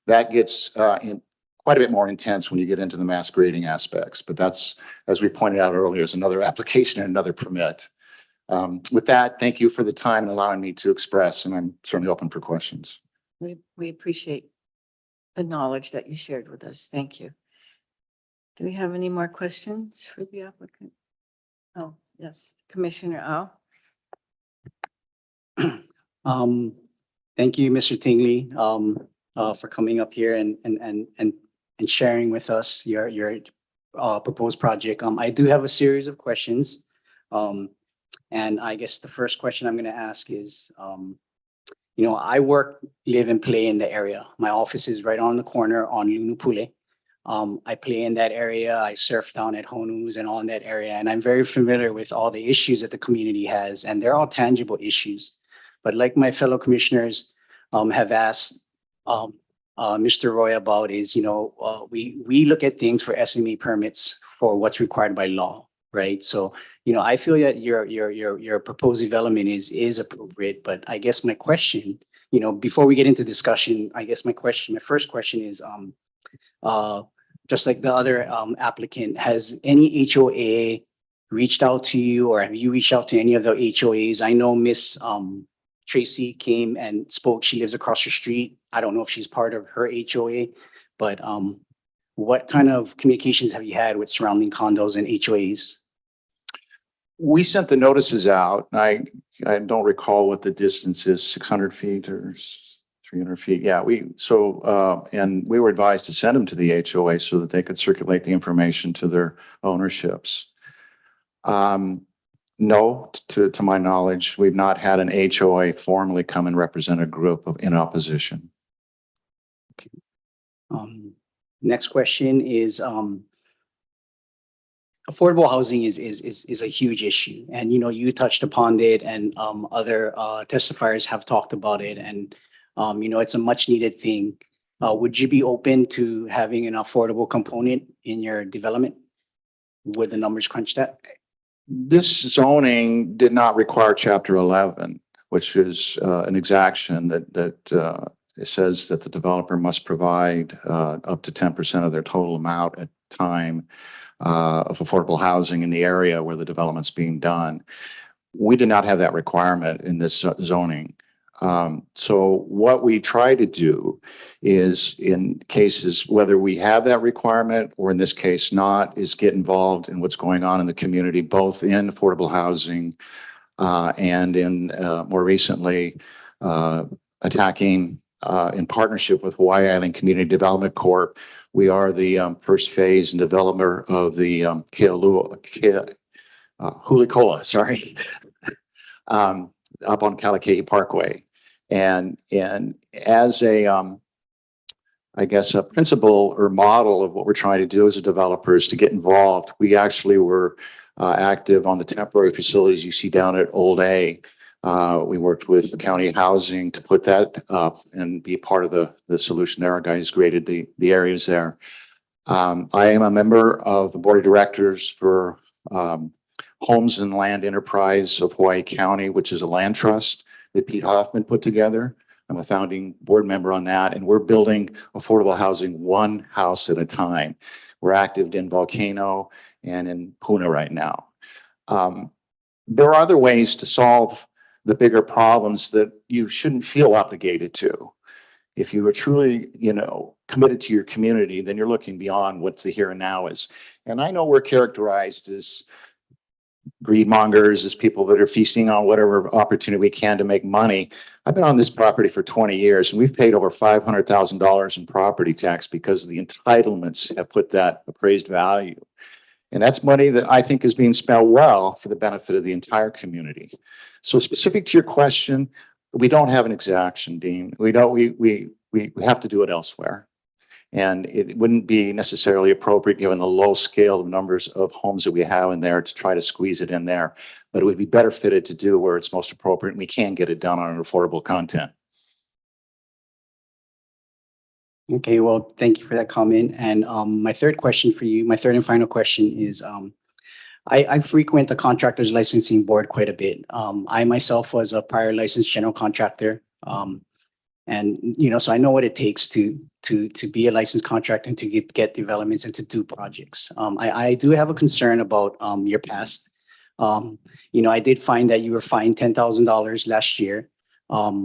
That gets quite a bit more intense when you get into the mass grading aspects, but that's, as we pointed out earlier, is another application and another permit. With that, thank you for the time and allowing me to express, and I'm certainly open for questions.
We appreciate the knowledge that you shared with us. Thank you. Do we have any more questions for the applicant? Oh, yes, Commissioner Au.
Thank you, Mr. Tingley, for coming up here and sharing with us your proposed project. I do have a series of questions. And I guess the first question I'm going to ask is, I work, live and play in the area. My office is right on the corner on Lunupule. I play in that area. I surf down at Honu's and all in that area. And I'm very familiar with all the issues that the community has, and they're all tangible issues. But like my fellow commissioners have asked Mr. Roy about is, we look at things for SME permits for what's required by law, right? So, I feel that your proposed development is appropriate, but I guess my question, before we get into discussion, I guess my first question is, just like the other applicant, has any HOA reached out to you, or have you reached out to any of the HOAs? I know Miss Tracy came and spoke. She lives across the street. I don't know if she's part of her HOA, but what kind of communications have you had with surrounding condos and HOAs?
We sent the notices out. I don't recall what the distance is, 600 feet or 300 feet. Yeah, and we were advised to send them to the HOA so that they could circulate the information to their ownerships. No, to my knowledge, we've not had an HOA formally come and represent a group in opposition.
Okay. Next question is, affordable housing is a huge issue, and you touched upon it, and other testifiers have talked about it, and it's a much needed thing. Would you be open to having an affordable component in your development? Would the numbers crunch that?
This zoning did not require Chapter 11, which is an exaction that it says that the developer must provide up to 10% of their total amount at time of affordable housing in the area where the development's being done. We did not have that requirement in this zoning. So what we try to do is, in cases whether we have that requirement or in this case not, is get involved in what's going on in the community, both in affordable housing and in more recently attacking in partnership with Hawaii Island Community Development Corp. We are the first phase and developer of the Huli Kola, sorry, up on Kalaka'i Parkway. And as a, I guess, a principle or model of what we're trying to do as a developer is to get involved. We actually were active on the temporary facilities you see down at Old A. We worked with the county housing to put that up and be part of the solution there. Our guys graded the areas there. I am a member of the board of directors for Homes and Land Enterprise of Hawaii County, which is a land trust that Pete Hoffman put together. I'm a founding board member on that, and we're building affordable housing one house at a time. We're active in Volcano and in Puna right now. There are other ways to solve the bigger problems that you shouldn't feel obligated to. If you are truly, committed to your community, then you're looking beyond what the here and now is. And I know we're characterized as greed mongers, as people that are feasting on whatever opportunity we can to make money. I've been on this property for 20 years and we've paid over $500,000 in property tax because the entitlements have put that appraised value. And that's money that I think is being spent well for the benefit of the entire community. So specific to your question, we don't have an exaction, Dean. We have to do it elsewhere. And it wouldn't be necessarily appropriate given the low scale of numbers of homes that we have in there to try to squeeze it in there. But it would be better fitted to do where it's most appropriate and we can get it done on an affordable content.
Okay, well, thank you for that comment. And my third question for you, my third and final question is, I frequent the contractors licensing board quite a bit. I myself was a prior licensed general contractor. And, so I know what it takes to be a licensed contractor and to get developments and to do projects. I do have a concern about your past. I did find that you were fined $10,000 last year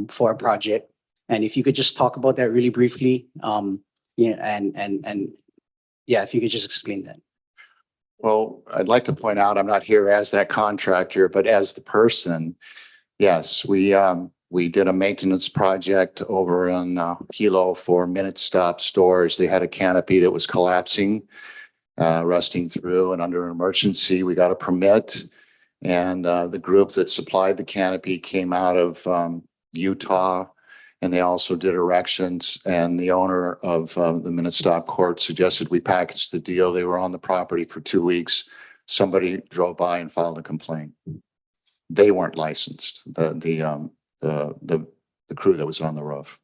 for a project. And if you could just talk about that really briefly, and if you could just explain that.
Well, I'd like to point out, I'm not here as that contractor, but as the person. Yes, we did a maintenance project over in Hilo for Minute Stop stores. They had a canopy that was collapsing, rusting through, and under an emergency, we got a permit. And the group that supplied the canopy came out of Utah, and they also did erections. And the owner of the Minute Stop court suggested we package the deal. They were on the property for 2 weeks. Somebody drove by and filed a complaint. They weren't licensed. The crew that was on the roof.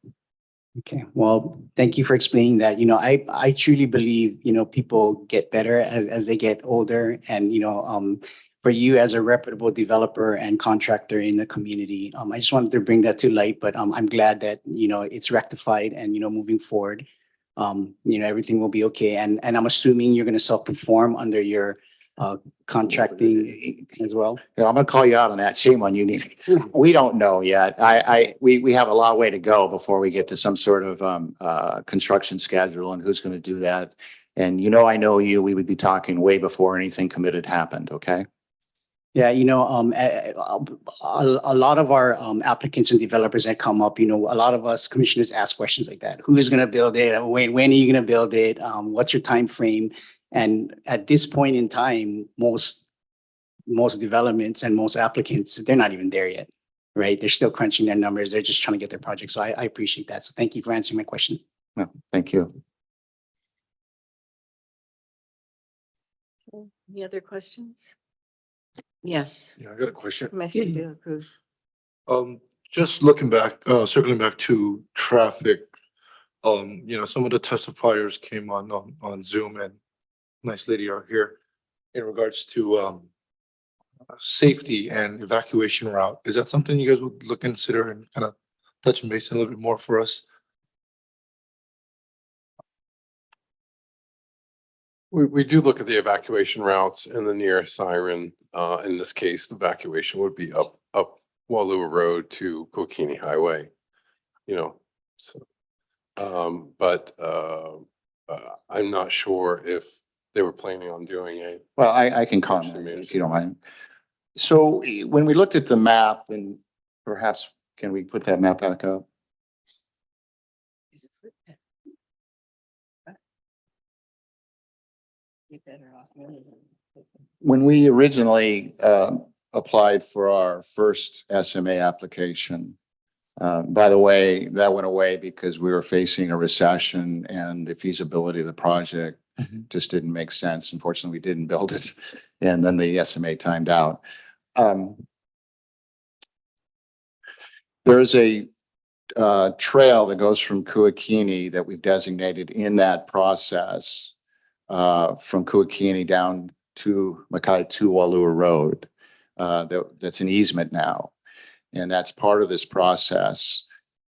Okay, well, thank you for explaining that. I truly believe, people get better as they get older. And, for you as a reputable developer and contractor in the community, I just wanted to bring that to light, but I'm glad that, it's rectified and, moving forward, everything will be okay. And I'm assuming you're going to self-perform under your contracting as well.
Yeah, I'm gonna call you out on that. Shame on you, Nina. We don't know yet. We have a long way to go before we get to some sort of construction schedule and who's going to do that. And I know you. We would be talking way before anything committed happened. Okay.
Yeah, a lot of our applicants and developers that come up, a lot of us commissioners ask questions like that. Who is going to build it? When are you going to build it? What's your time frame? And at this point in time, most developments and most applicants, they're not even there yet, right? They're still crunching their numbers. They're just trying to get their project. So I appreciate that. So thank you for answering my question.
No, thank you.
Any other questions? Yes.
Yeah, I got a question.
Commissioner De La Cruz.
Just looking back, circling back to traffic, some of the testifiers came on Zoom, and nice lady are here in regards to safety and evacuation route. Is that something you guys would consider and kind of touch base a little bit more for us?
We do look at the evacuation routes in the near siren. In this case, the evacuation would be up Walua Road to Kokini Highway, but I'm not sure if they were planning on doing it.
Well, I can comment if you don't mind. So when we looked at the map, and perhaps can we put that map back up? When we originally applied for our first SMA application, By the way, that went away because we were facing a recession and the feasibility of the project just didn't make sense. Unfortunately, we didn't build it. And then the SMA timed out. There is a trail that goes from Kuakini that we've designated in that process from Kuakini down to Makai to Walua Road. That's an easement now. And that's part of this process.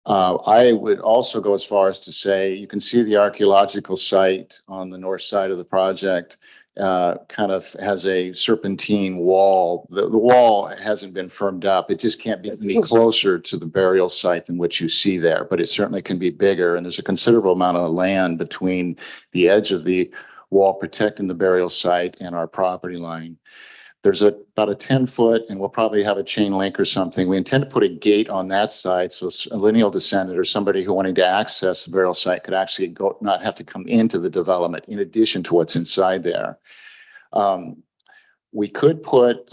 I would also go as far as to say, you can see the archaeological site on the north side of the project kind of has a serpentine wall. The wall hasn't been firmed up. It just can't be any closer to the burial site than what you see there, but it certainly can be bigger. And there's a considerable amount of land between the edge of the wall protecting the burial site and our property line. There's about a 10-foot, and we'll probably have a chain link or something. We intend to put a gate on that side, so a lineal descendant or somebody who wanting to access the burial site could actually go, not have to come into the development in addition to what's inside there. We could put,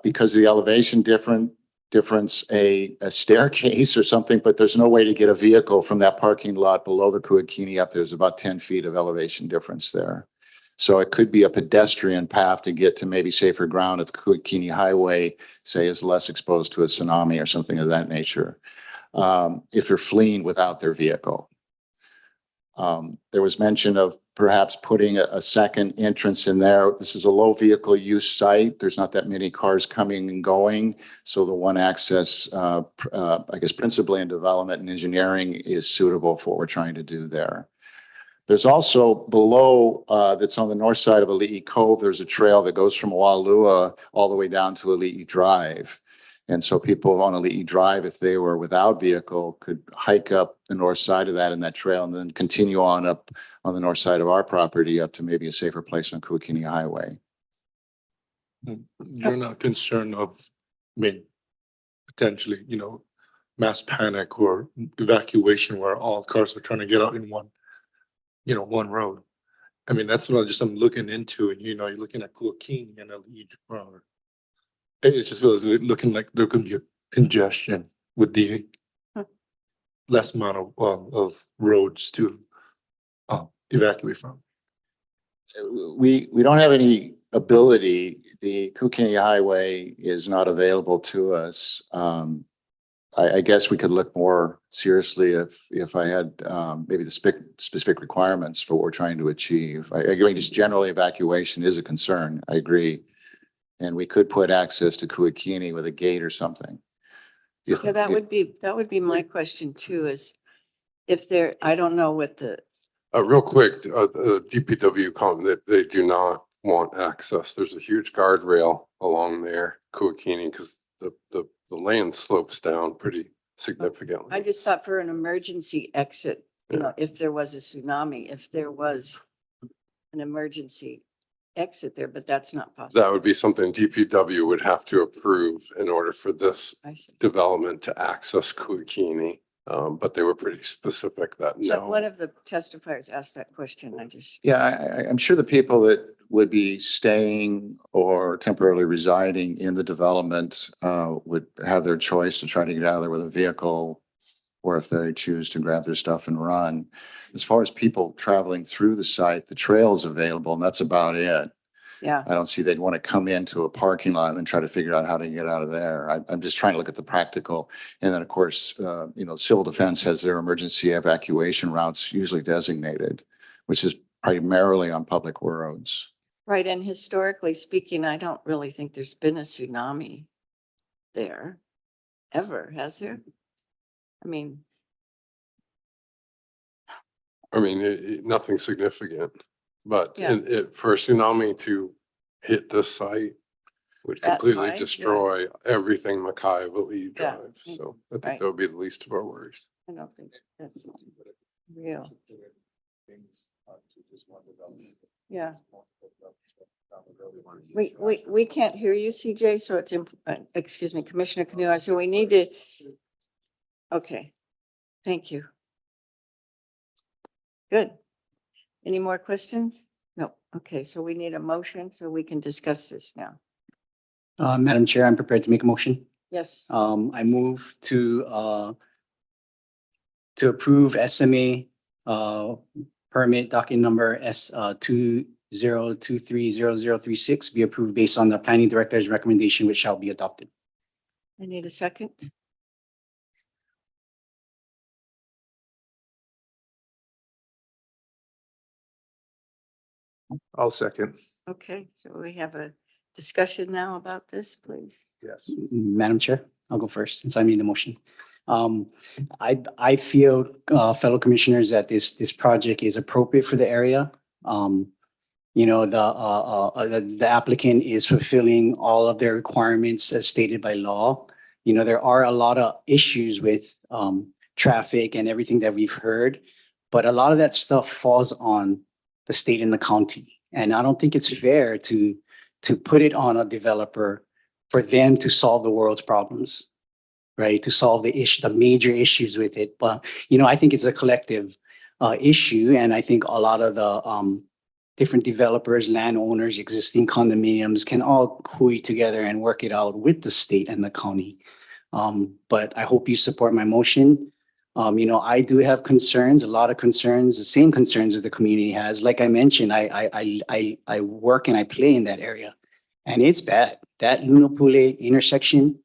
because of the elevation difference, a staircase or something, but there's no way to get a vehicle from that parking lot below the Kuakini up. There's about 10 feet of elevation difference there. So it could be a pedestrian path to get to maybe safer ground if Kuakini Highway, say, is less exposed to a tsunami or something of that nature, if they're fleeing without their vehicle. There was mention of perhaps putting a second entrance in there. This is a low vehicle use site. There's not that many cars coming and going. So the one access, I guess, principally in development and engineering is suitable for what we're trying to do there. There's also below, that's on the north side of Ali'i Cove, there's a trail that goes from Walua all the way down to Ali'i Drive. And so people on Ali'i Drive, if they were without vehicle, could hike up the north side of that in that trail and then continue on up on the north side of our property up to maybe a safer place on Kuakini Highway.
You're not concerned of, I mean, potentially, you know, mass panic or evacuation where all cars are trying to get out in one, you know, one road. I mean, that's what I'm looking into, and you know, you're looking at Kuakini and Ali'i Road. It just feels looking like there could be a congestion with the less amount of roads to evacuate from.
We don't have any ability. The Kuakini Highway is not available to us. I guess we could look more seriously if I had maybe the specific requirements for what we're trying to achieve. I agree, just generally evacuation is a concern. I agree. And we could put access to Kuakini with a gate or something.
Yeah, that would be my question too, is if there, I don't know what the.
Real quick, DPW comment that they do not want access. There's a huge guardrail along there, Kuakini, because the land slopes down pretty significantly.
I just thought for an emergency exit, you know, if there was a tsunami, if there was an emergency exit there, but that's not possible.
That would be something DPW would have to approve in order for this development to access Kuakini. But they were pretty specific that
So
no.
one of the testifiers asked that question.
Yeah, I'm sure the people that would be staying or temporarily residing in the development would have their choice to try to get out of there with a vehicle, or if they choose to grab their stuff and run. As far as people traveling through the site, the trail is available and that's about it.
Yeah.
I don't see they'd want to come into a parking lot and then try to figure out how to get out of there. I'm just trying to look at the practical. And then, of course, you know, civil defense has their emergency evacuation routes usually designated, which is primarily on public roads.
Right. And historically speaking, I don't really think there's been a tsunami there ever, has there? I mean,
Nothing significant, but
Yeah.
for a tsunami to hit this site would
That
completely
high, yeah.
destroy everything Makai Ali'i
Yeah.
Drive. So I think
Right.
that would be the least of our worries.
I don't think that's real. Yeah. We can't hear you, CJ, so it's, excuse me, Commissioner Canoa, so we need to. Okay, thank you. Good. Any more questions? No. Okay, so we need a motion so we can discuss this now.
Madam Chair, I'm prepared to make a motion.
Yes.
I move to to approve SMA permit docket number 20230036 be approved based on the planning director's recommendation, which shall be adopted.
I need a second.
I'll second.
Okay, so we have a discussion now about this, please.
Yes.
Madam Chair, I'll go first since I made the motion. I feel, fellow commissioners, that this project is appropriate for the area. You know, the applicant is fulfilling all of their requirements as stated by law. You know, there are a lot of issues with traffic and everything that we've heard, but a lot of that stuff falls on the state and the county. And I don't think it's fair to put it on a developer for them to solve the world's problems, right? To solve the major issues with it. But, you know, I think it's a collective issue. And I think a lot of the different developers, landowners, existing condominiums can all hui together and work it out with the state and the county. But I hope you support my motion. You know, I do have concerns, a lot of concerns, the same concerns that the community has. Like I mentioned, I work and I play in that area, and it's bad. That Lunapule intersection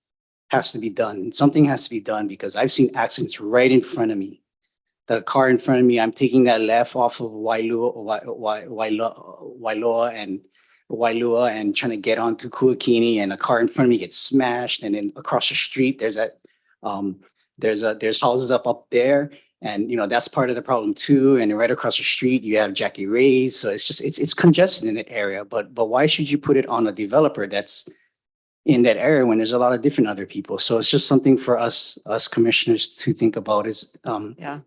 has to be done. Something has to be done because I've seen accidents right in front of me. The car in front of me, I'm taking that left off of Wailua and trying to get onto Kuakini, and a car in front of me gets smashed. And then across the street, there's houses up there, and you know that's part of the problem too. And right across the street, you have Jackie Ray's, so it's congested in that area. But why should you put it on a developer that's in that area when there's a lot of different other people? So it's just something for us commissioners to think about. Is
Yeah.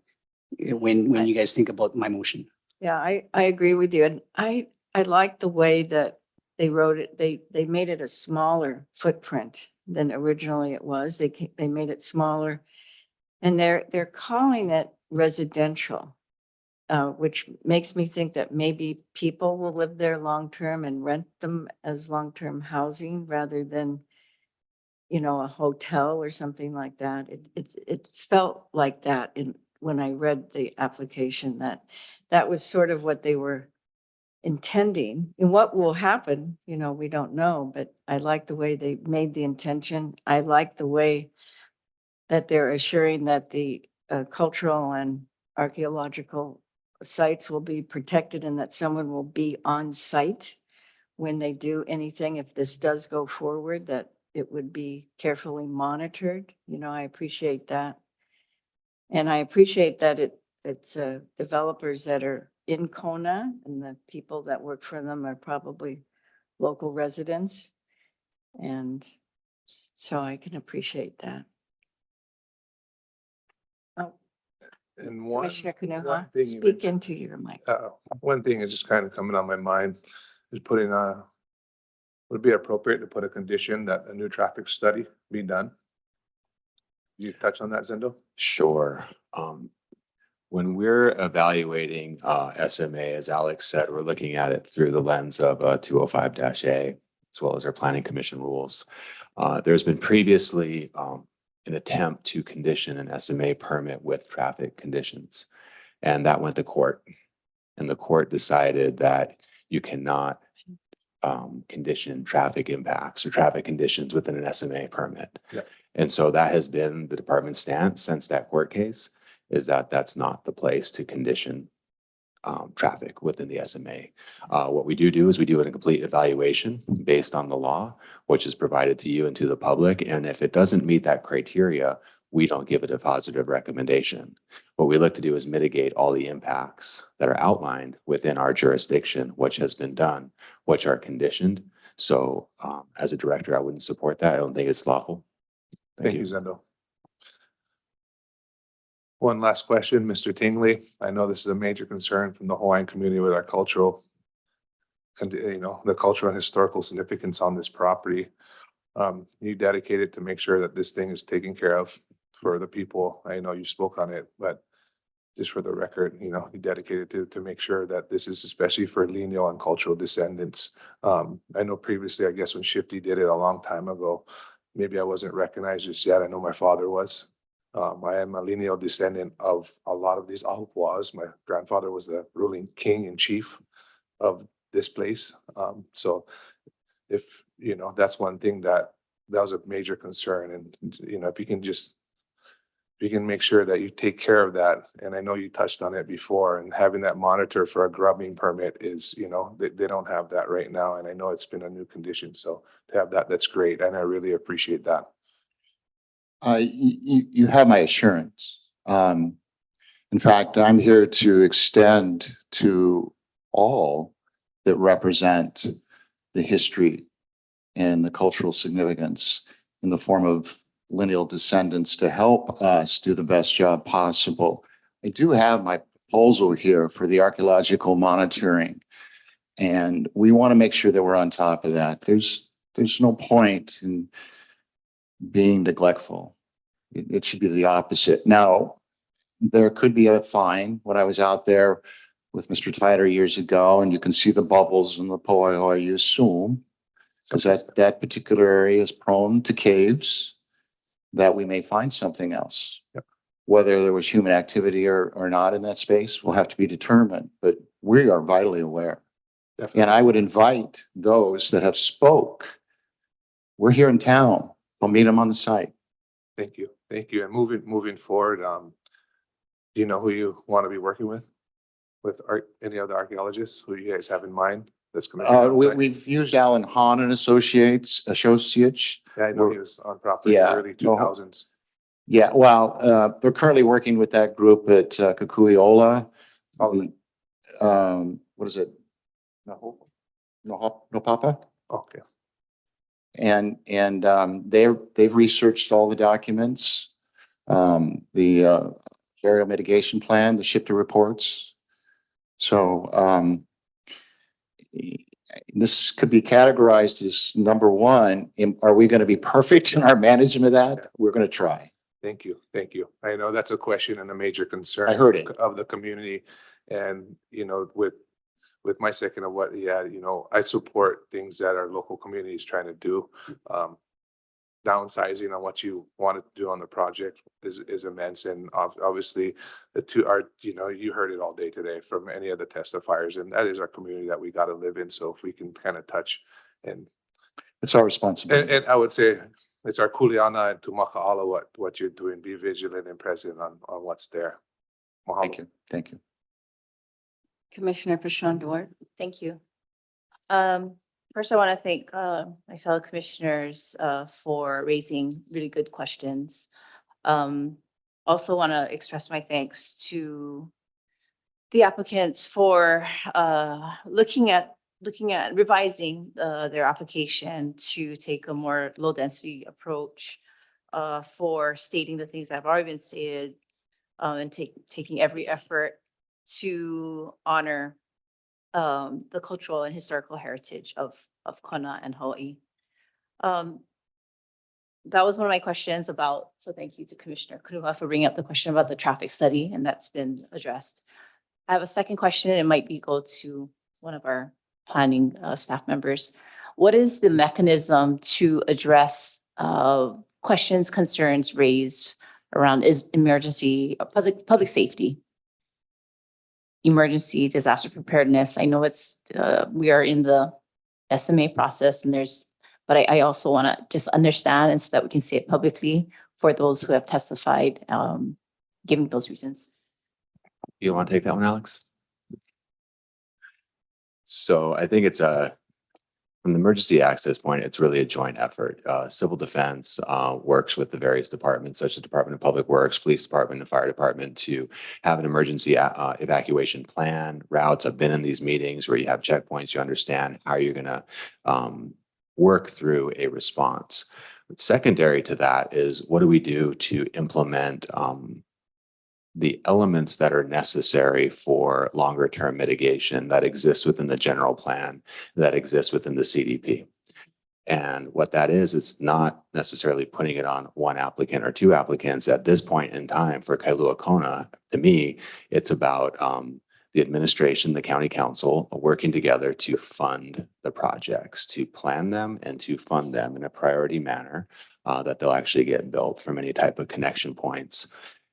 When you guys think about my motion.
Yeah, I agree with you. And I like the way that they wrote it. They made it a smaller footprint than originally it was. They made it smaller, and they're calling it residential, which makes me think that maybe people will live there long term and rent them as long-term housing rather than, you know, a hotel or something like that. It felt like that when I read the application, that was sort of what they were intending. And what will happen, you know, we don't know, but I like the way they made the intention. I like the way that they're assuring that the cultural and archaeological sites will be protected and that someone will be on site when they do anything. If this does go forward, that it would be carefully monitored. You know, I appreciate that. And I appreciate that it's developers that are in Kona, and the people that work for them are probably local residents. And so I can appreciate that. Oh,
And
Commissioner
one
Kunoha,
thing you
speak into your mic.
one thing is just kind of coming on my mind is putting would it be appropriate to put a condition that a new traffic study be done? You touch on that, Zendo?
Sure. When we're evaluating SMA, as Alex said, we're looking at it through the lens of 205-A, as well as our planning commission rules. There's been previously an attempt to condition an SMA permit with traffic conditions, and that went to court. And the court decided that you cannot condition traffic impacts or traffic conditions within an SMA permit.
Yeah.
And so that has been the department's stance since that court case, is that that's not the place to condition traffic within the SMA. What we do is we do a complete evaluation based on the law, which is provided to you and to the public. And if it doesn't meet that criteria, we don't give it a positive recommendation. What we look to do is mitigate all the impacts that are outlined within our jurisdiction, which has been done, which are conditioned. So as a director, I wouldn't support that. I don't think it's lawful.
Thank you, Zendo. One last question, Mr. Tingley. I know this is a major concern from the Hawaiian community with our cultural, you know, the cultural and historical significance on this property. You dedicated to make sure that this thing is taken care of for the people. I know you spoke on it, but just for the record, you know, you dedicated to make sure that this is especially for lineal and cultural descendants. I know previously, I guess when Shifty did it a long time ago, maybe I wasn't recognized just yet. I know my father was. I am a lineal descendant of a lot of these Ahupuas. My grandfather was the ruling king and chief of this place. So if, you know, that's one thing that was a major concern. And, you know, if you can make sure that you take care of that. And I know you touched on it before, and having that monitor for a grubbing permit is, you know, they don't have that right now. And I know it's been a new condition. So to have that, that's great. And I really appreciate that.
You have my assurance. In fact, I'm here to extend to all that represent the history and the cultural significance in the form of lineal descendants to help us do the best job possible. I do have my proposal here for the archaeological monitoring, and we want to make sure that we're on top of that. There's no point in being neglectful. It should be the opposite. Now, there could be a fine. When I was out there with Mr. Tider years ago, and you can see the bubbles in the Po'ohoi, you assume, because that particular area is prone to caves, that we may find something else.
Yep.
Whether there was human activity or not in that space will have to be determined, but we are vitally aware.
Definitely.
And I would invite those that have spoke. We're here in town. I'll meet them on the site.
Thank you. Thank you. And moving forward, do you know who you want to be working with any other archaeologists who you guys have in mind? That's
We've used Alan Hahn and Associates.
Yeah, I know he was on property in the early 2000s.
Yeah, well, they're currently working with that group at Kukuiola. What is it? No Papa?
Okay.
And they've researched all the documents, the burial mitigation plan, the SHPTA reports. So this could be categorized as number one. Are we going to be perfect in our management of that? We're going to try.
Thank you. Thank you. I know that's a question and a major concern.
I heard it.
Of the community. And, you know, with my second of what he had, you know, I support things that our local community is trying to do. Downsizing on what you wanted to do on the project is immense. And obviously the two are, you know, you heard it all day today from any of the testifiers, and that is our community that we got to live in. So if we can kind of touch and
it's our responsibility.
And I would say it's our kuleana and to maka'ala what you're doing. Be vigilant and present on what's there. Mahalo.
Thank you. Thank you.
Commissioner Pashon Dwart.
Thank you. First, I want to thank my fellow commissioners for raising really good questions. Also want to express my thanks to the applicants for looking at revising their application to take a more low density approach for stating the things that have already been stated and taking every effort to honor the cultural and historical heritage of Kona and Hawaii. That was one of my questions about, so thank you to Commissioner Kuruha for bringing up the question about the traffic study, and that's been addressed. I have a second question, and it might go to one of our planning staff members. What is the mechanism to address questions, concerns raised around emergency, public safety? Emergency disaster preparedness. I know it's we are in the SMA process, and but I also want to just understand, and so that we can say it publicly for those who have testified, giving those reasons.
You want to take that one, Alex? So I think it's from the emergency access point, it's really a joint effort. Civil defense works with the various departments, such as Department of Public Works, Police Department, and Fire Department, to have an emergency evacuation plan. Routes. I've been in these meetings where you have checkpoints. You understand how you're going to work through a response. But secondary to that is, what do we do to implement the elements that are necessary for longer term mitigation that exists within the general plan, that exists within the CDP. And what that is, it's not necessarily putting it on one applicant or two applicants at this point in time for Kailua Kona. To me, it's about the administration, the county council, working together to fund the projects, to plan them and to fund them in a priority manner that they'll actually get built from any type of connection points.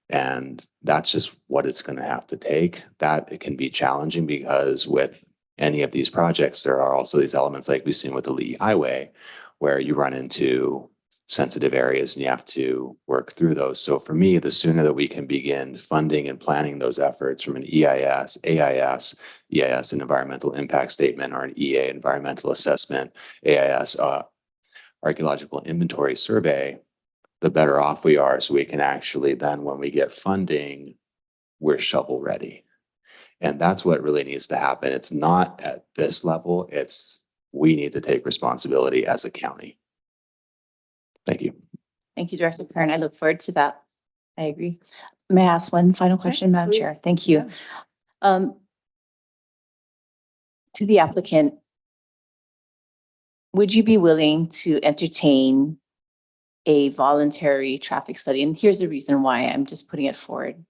And that's just what it's going to have to take. That it can be challenging because with any of these projects, there are also these elements like we've seen with the Lee Highway, where you run into sensitive areas and you have to work through those. So for me, the sooner that we can begin funding and planning those efforts from an EIS, AIS, EIS, an environmental impact statement, or an EA, environmental assessment, AIS, archaeological inventory survey, the better off we are. So we can actually then, when we get funding, we're shovel ready. And that's what really needs to happen. It's not at this level. It's we need to take responsibility as a county. Thank you.
Thank you, Director Kern. I look forward to that. I agree. May I ask one final question, Madam Chair? Thank you. To the applicant, would you be willing to entertain a voluntary traffic study? And here's the reason why I'm just putting it forward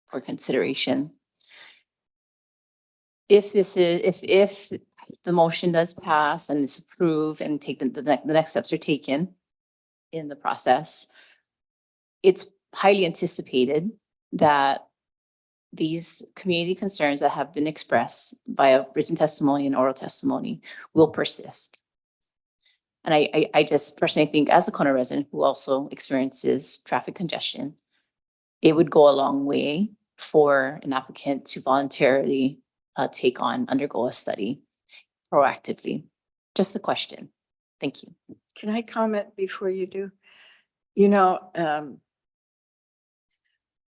for consideration. If the motion does pass and it's approved and the next steps are taken in the process, it's highly anticipated that these community concerns that have been expressed via written testimony and oral testimony will persist. And I just personally think, as a Kona resident who also experiences traffic congestion, it would go a long way for an applicant to voluntarily undergo a study proactively. Just a question. Thank you.
Can I comment before you do? You know,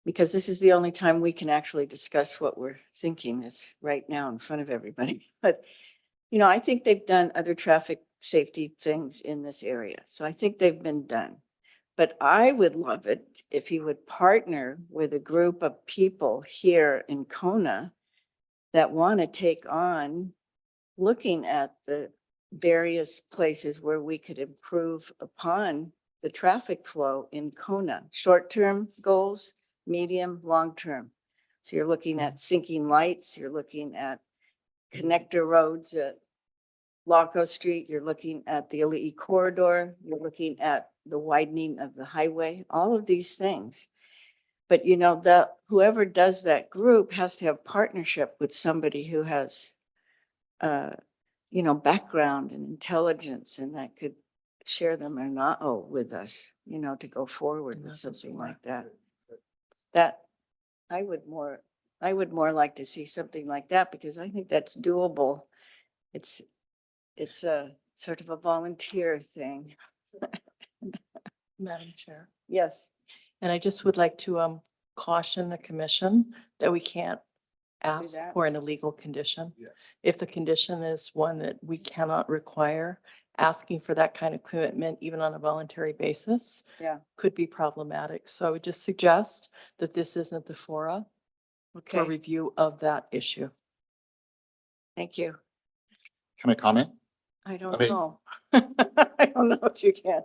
because this is the only time we can actually discuss what we're thinking is right now in front of everybody. But, you know, I think they've done other traffic safety things in this area. So I think they've been done. But I would love it if you would partner with a group of people here in Kona that want to take on looking at the various places where we could improve upon the traffic flow in Kona. Short-term goals, medium, long-term. So you're looking at sinking lights, you're looking at connector roads at Laco Street, you're looking at the Ali'i corridor, you're looking at the widening of the highway, all of these things. But you know, whoever does that group has to have partnership with somebody who has you know, background and intelligence, and that could share them or not with us, you know, to go forward with something like that. That I would more like to see something like that, because I think that's doable. It's a sort of a volunteer thing.
Madam Chair.
Yes.
And I just would like to caution the commission that we can't ask
that.
for an illegal condition.
Yes.
If the condition is one that we cannot require, asking for that kind of commitment, even on a voluntary basis,
Yeah.
could be problematic. So I would just suggest that this isn't the fora for
Okay.
review of that issue.
Thank you.
Can I comment?
I don't
I mean-
know. I don't know if you can.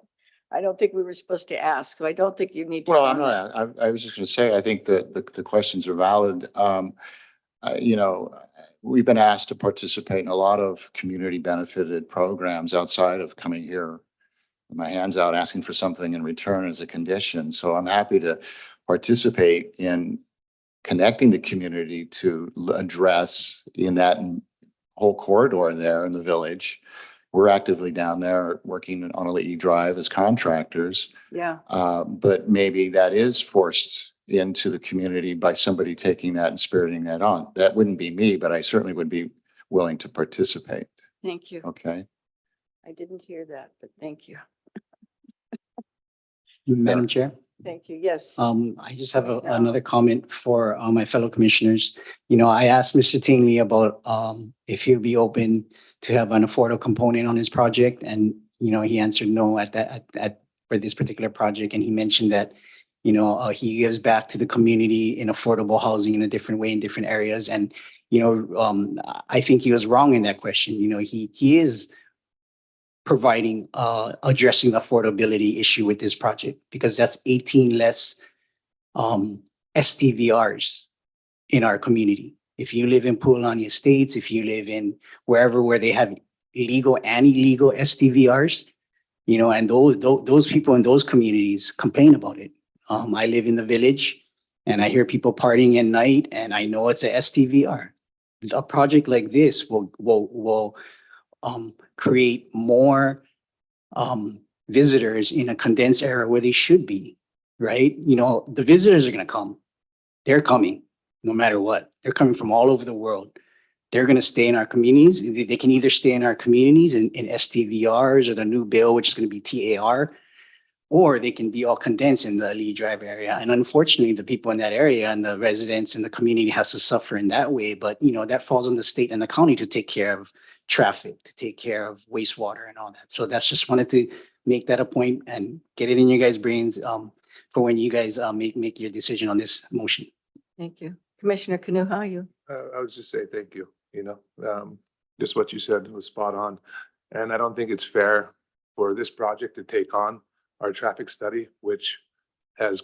I don't think we were supposed to ask, so I don't think you need to.
Well, I'm
comment.
not, I was just gonna say, I think that the questions are valid. You know, we've been asked to participate in a lot of community benefited programs outside of coming here with my hands out, asking for something in return as a condition. So I'm happy to participate in connecting the community to address in that whole corridor there in the village. We're actively down there working on Ali'i Drive as contractors.
Yeah.
But maybe that is forced into the community by somebody taking that and spiriting that on. That wouldn't be me, but I certainly would be willing to participate.
Thank you.
Okay.
I didn't hear that, but thank you.
Madam Chair.
Thank you. Yes.
I just have another comment for my fellow commissioners. You know, I asked Mr. Tingley about if he'll be open to have an affordable component on his project, and you know, he answered no for this particular project, and he mentioned that you know he gives back to the community in affordable housing in a different way in different areas, and you know, I think he was wrong in that question. You know, he is providing addressing the affordability issue with this project, because that's 18 less STVRs in our community. If you live in Pualani Estates, if you live in wherever where they have legal and illegal STVRs, you know, and those people in those communities complain about it. I live in the village and I hear people partying at night and I know it's a STVR. A project like this will create more visitors in a condensed area where they should be, right? You know, the visitors are going to come. They're coming no matter what. They're coming from all over the world. They're going to stay in our communities. They can either stay in our communities in STVRs or the new bill, which is going to be TAR, or they can be all condensed in the Lee Drive area. And unfortunately, the people in that area and the residents and the community has to suffer in that way. But, you know, that falls on the state and the county to take care of traffic, to take care of wastewater and all that. So that's just wanted to make that a point and get it in your guys' brains for when you guys make your decision on this motion.
Thank you. Commissioner Kanuha, you.
I would just say thank you, you know, just what you said was spot on. And I don't think it's fair for this project to take on our traffic study, which has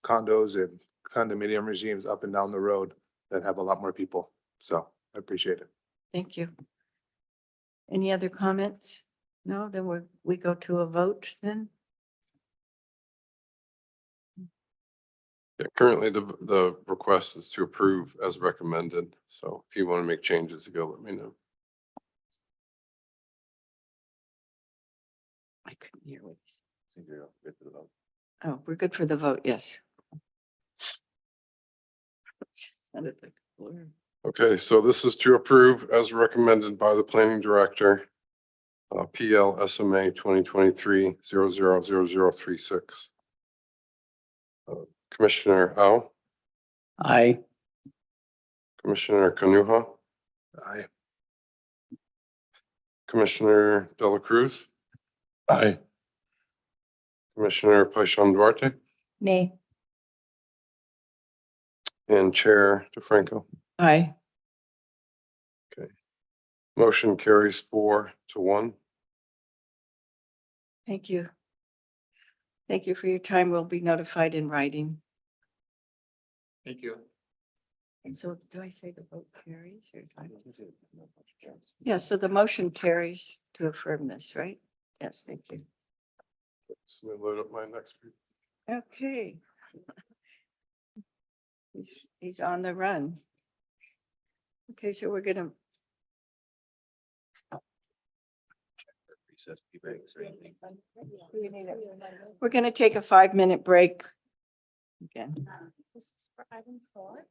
condos and condominium regimes up and down the road that have a lot more people. So I appreciate it.
Thank you. Any other comments? No, then we go to a vote then.
Yeah, currently the request is to approve as recommended. So if you want to make changes, go let me know.
I couldn't hear what he said. Oh, we're good for the vote, yes. Sounded like a blur.
Okay, so this is to approve as recommended by the planning director. PL SMA 2023-000036. Commissioner Au,
Aye.
Commissioner Kanuha,
Aye.
Commissioner Dela Cruz,
Aye.
Commissioner Paishon Duarte,
Nay.
and Chair DeFranco.
Aye.
Motion carries 4-1.
Thank you. Thank you for your time. We'll be notified in writing.
Thank you.
And so do I say the vote carries or? Yeah, so the motion carries to affirm this, right? Yes, thank you.
So let me load up my next.
Okay. He's on the run. Okay, so we're gonna take a 5-minute break again.
This is for item 4.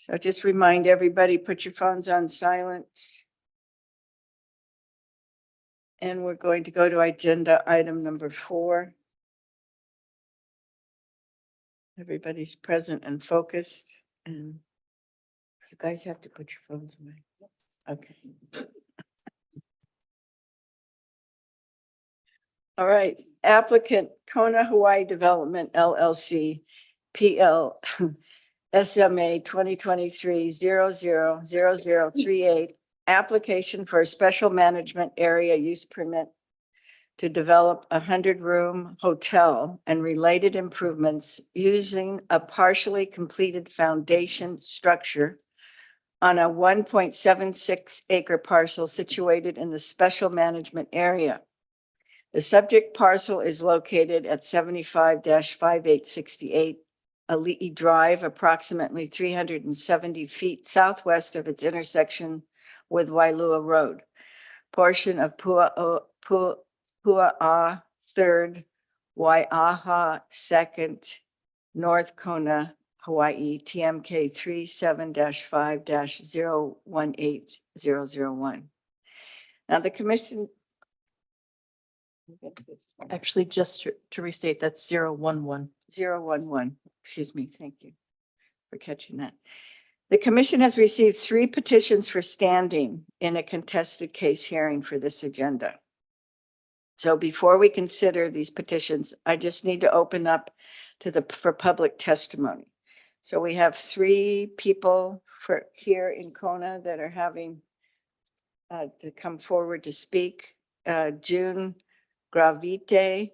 So just remind everybody, put your phones on silent. And we're going to go to agenda item number 4. Everybody's present and focused, and you guys have to put your phones away. Okay. All right, applicant Kona Hawaii Development LLC, PL SMA 2023-000038, application for a special management area use permit to develop a 100-room hotel and related improvements using a partially completed foundation structure on a 1.76 acre parcel situated in the special management area. The subject parcel is located at 75-5868 Ali'i Drive, approximately 370 feet southwest of its intersection with Wailua Road. Portion of Pua'a 3rd, Waiaha 2nd, North Kona, Hawaii, TMK 37-5-018001. Now the commission.
Actually, just to restate, that's 011.
011, excuse me, thank you for catching that. The commission has received 3 petitions for standing in a contested case hearing for this agenda. So before we consider these petitions, I just need to open up for public testimony. So we have 3 people here in Kona that are having to come forward to speak. June Gravit,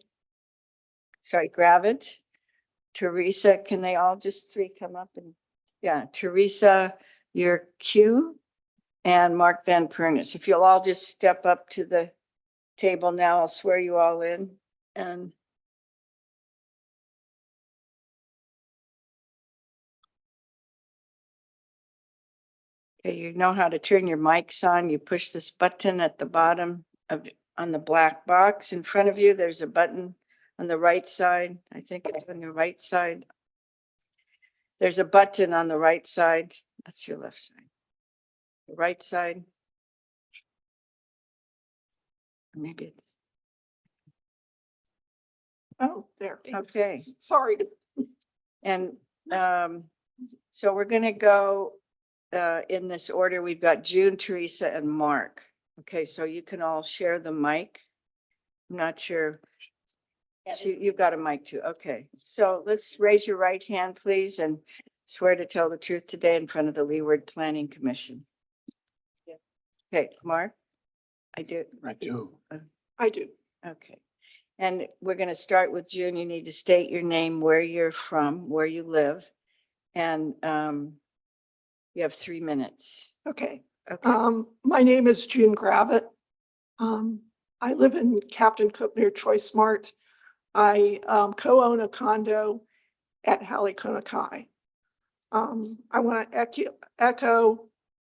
Teresa, can they all just 3 come up and, yeah, Teresa, your Q, and Mark Van Pernis. If you'll all just step up to the table now, I'll swear you all in. And okay, you know how to turn your mics on. You push this button at the bottom on the black box in front of you. There's a button on the right side. I think it's on your right side. There's a button on the right side. That's your left side. The right side. Maybe it's. Oh, there. Okay.
Sorry.
And so we're going to go in this order. We've got June, Teresa, and Mark. Okay, so you can all share the mic. I'm not sure. You've got a mic too. Okay, so let's raise your right hand, please, and swear to tell the truth today in front of the Leeward Planning Commission. Okay, Mark? I do.
I do. I do.
Okay. And we're going to start with June. You need to state your name, where you're from, where you live, and you have 3 minutes.
Okay.
Okay.
My name is June Gravit. I live in Captain Cook near Choice Mart. I co-own a condo at Halikona Kai. I want to echo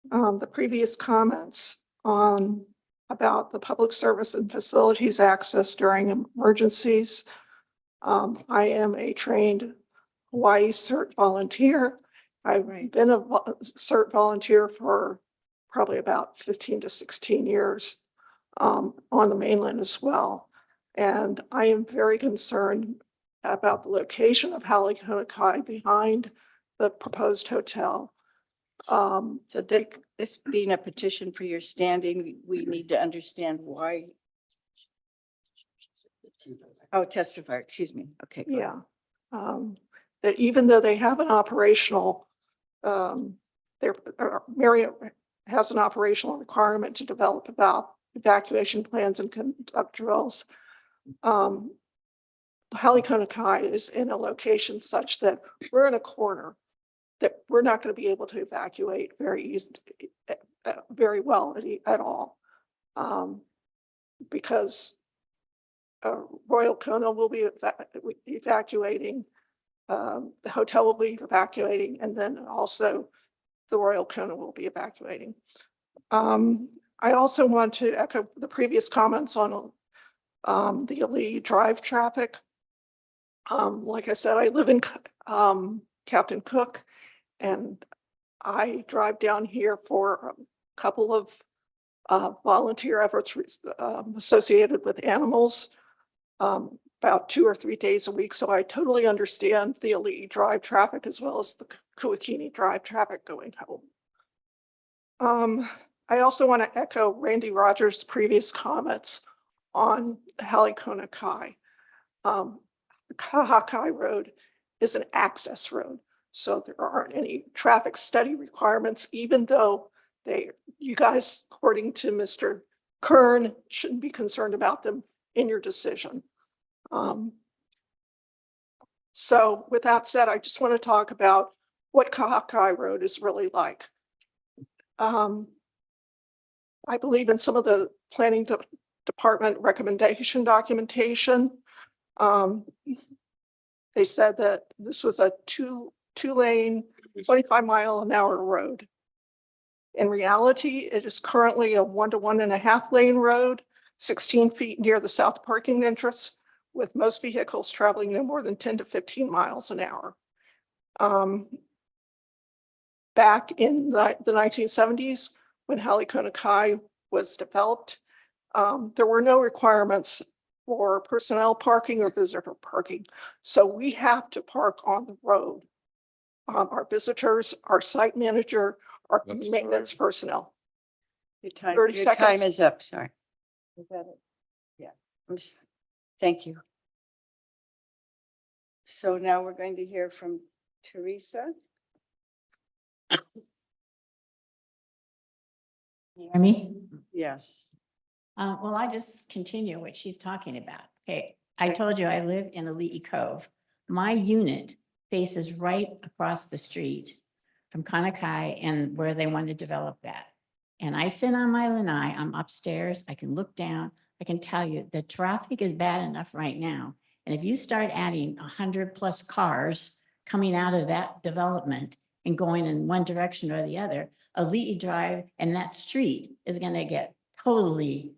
the previous comments about the public service and facilities access during emergencies. I am a trained Hawaii CERT volunteer. I've been a CERT volunteer for probably about 15 to 16 years on the mainland as well. And I am very concerned about the location of Halikona Kai behind the proposed hotel.
So this being a petition for your standing, we need to understand why. Oh, testifier, excuse me. Okay.
Yeah. That even though they have an operational, Marriott has an operational requirement to develop about evacuation plans and conduct drills. Halikona Kai is in a location such that we're in a corner that we're not going to be able to evacuate very well at all. Because Royal Kona will be evacuating, the hotel will be evacuating, and then also the Royal Kona will be evacuating. I also want to echo the previous comments on the Ali'i Drive traffic. Like I said, I live in Captain Cook, and I drive down here for a couple of volunteer efforts associated with animals about 2 or 3 days a week. So I totally understand the Ali'i Drive traffic as well as the Kuakini Drive traffic going home. I also want to echo Randy Rogers' previous comments on Halikona Kai. Kahakai Road is an access road, so there aren't any traffic study requirements, even though you guys, according to Mr. Kern, shouldn't be concerned about them in your decision. So with that said, I just want to talk about what Kahakai Road is really like. I believe in some of the planning department recommendation documentation. They said that this was a two-lane, 25-mile-an-hour road. In reality, it is currently a 1 to 1.5 lane road, 16 feet near the south parking entrance, with most vehicles traveling no more than 10 to 15 miles an hour. Back in the 1970s, when Halikona Kai was developed, there were no requirements for personnel parking or visitor parking. So we have to park on the road. Our visitors, our site manager, our maintenance personnel.
Your time
30 seconds.
is up, sorry. Is that it? Yeah. Thank you. So now we're going to hear from Teresa.
You hear me?
Yes.
Well, I just continue what she's talking about. Okay, I told you I live in Ali'i Cove. My unit faces right across the street from Kanakai and where they want to develop that. And I sit on my lanai, I'm upstairs, I can look down, I can tell you the traffic is bad enough right now. And if you start adding 100+ cars coming out of that development and going in one direction or the other, Ali'i Drive and that street is going to get totally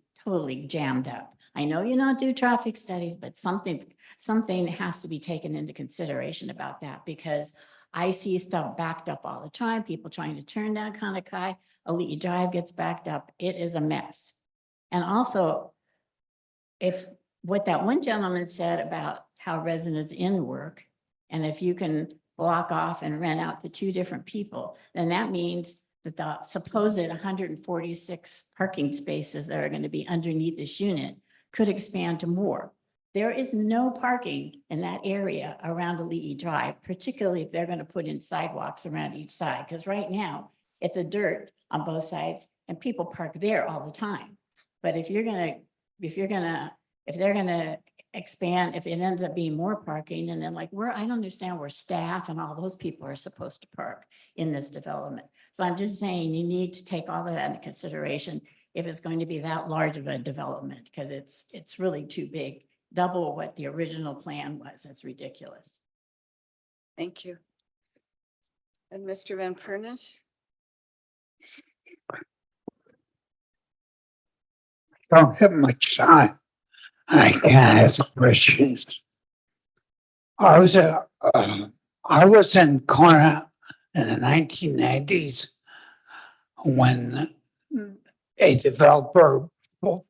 jammed up. I know you don't do traffic studies, but something has to be taken into consideration about that, because I see stuff backed up all the time. People trying to turn down Kanakai, Ali'i Drive gets backed up. It is a mess. And also, if what that one gentleman said about how residents in work, and if you can block off and rent out to 2 different people, then that means that the supposed 146 parking spaces that are going to be underneath this unit could expand to more. There is no parking in that area around Ali'i Drive, particularly if they're going to put in sidewalks around each side, because right now it's a dirt on both sides and people park there all the time. But if they're gonna expand, if it ends up being more parking, and then I don't understand where staff and all those people are supposed to park in this development. So I'm just saying you need to take all of that into consideration if it's going to be that large of a development, because it's really too big, double what the original plan was. It's ridiculous.
Thank you. And Mr. Van Pernis?
Don't have much time. I can't ask questions. I was in Kona in the 1990s when a developer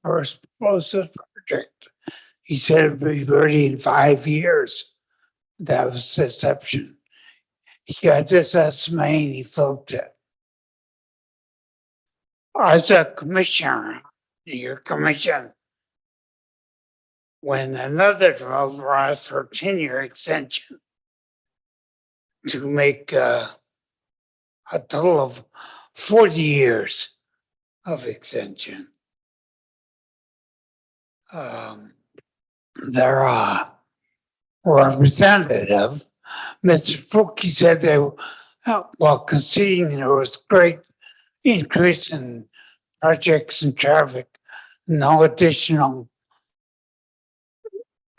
first proposed this project. He said it would be ready in 5 years. That was deception. He got this estimate and he flipped it. As a commissioner, your commission, when another developer asked for a 10-year extension to make a total of 40 years of extension. Their representative, Mr. Fuki, said they, while conceding there was great increase in projects and traffic, no additional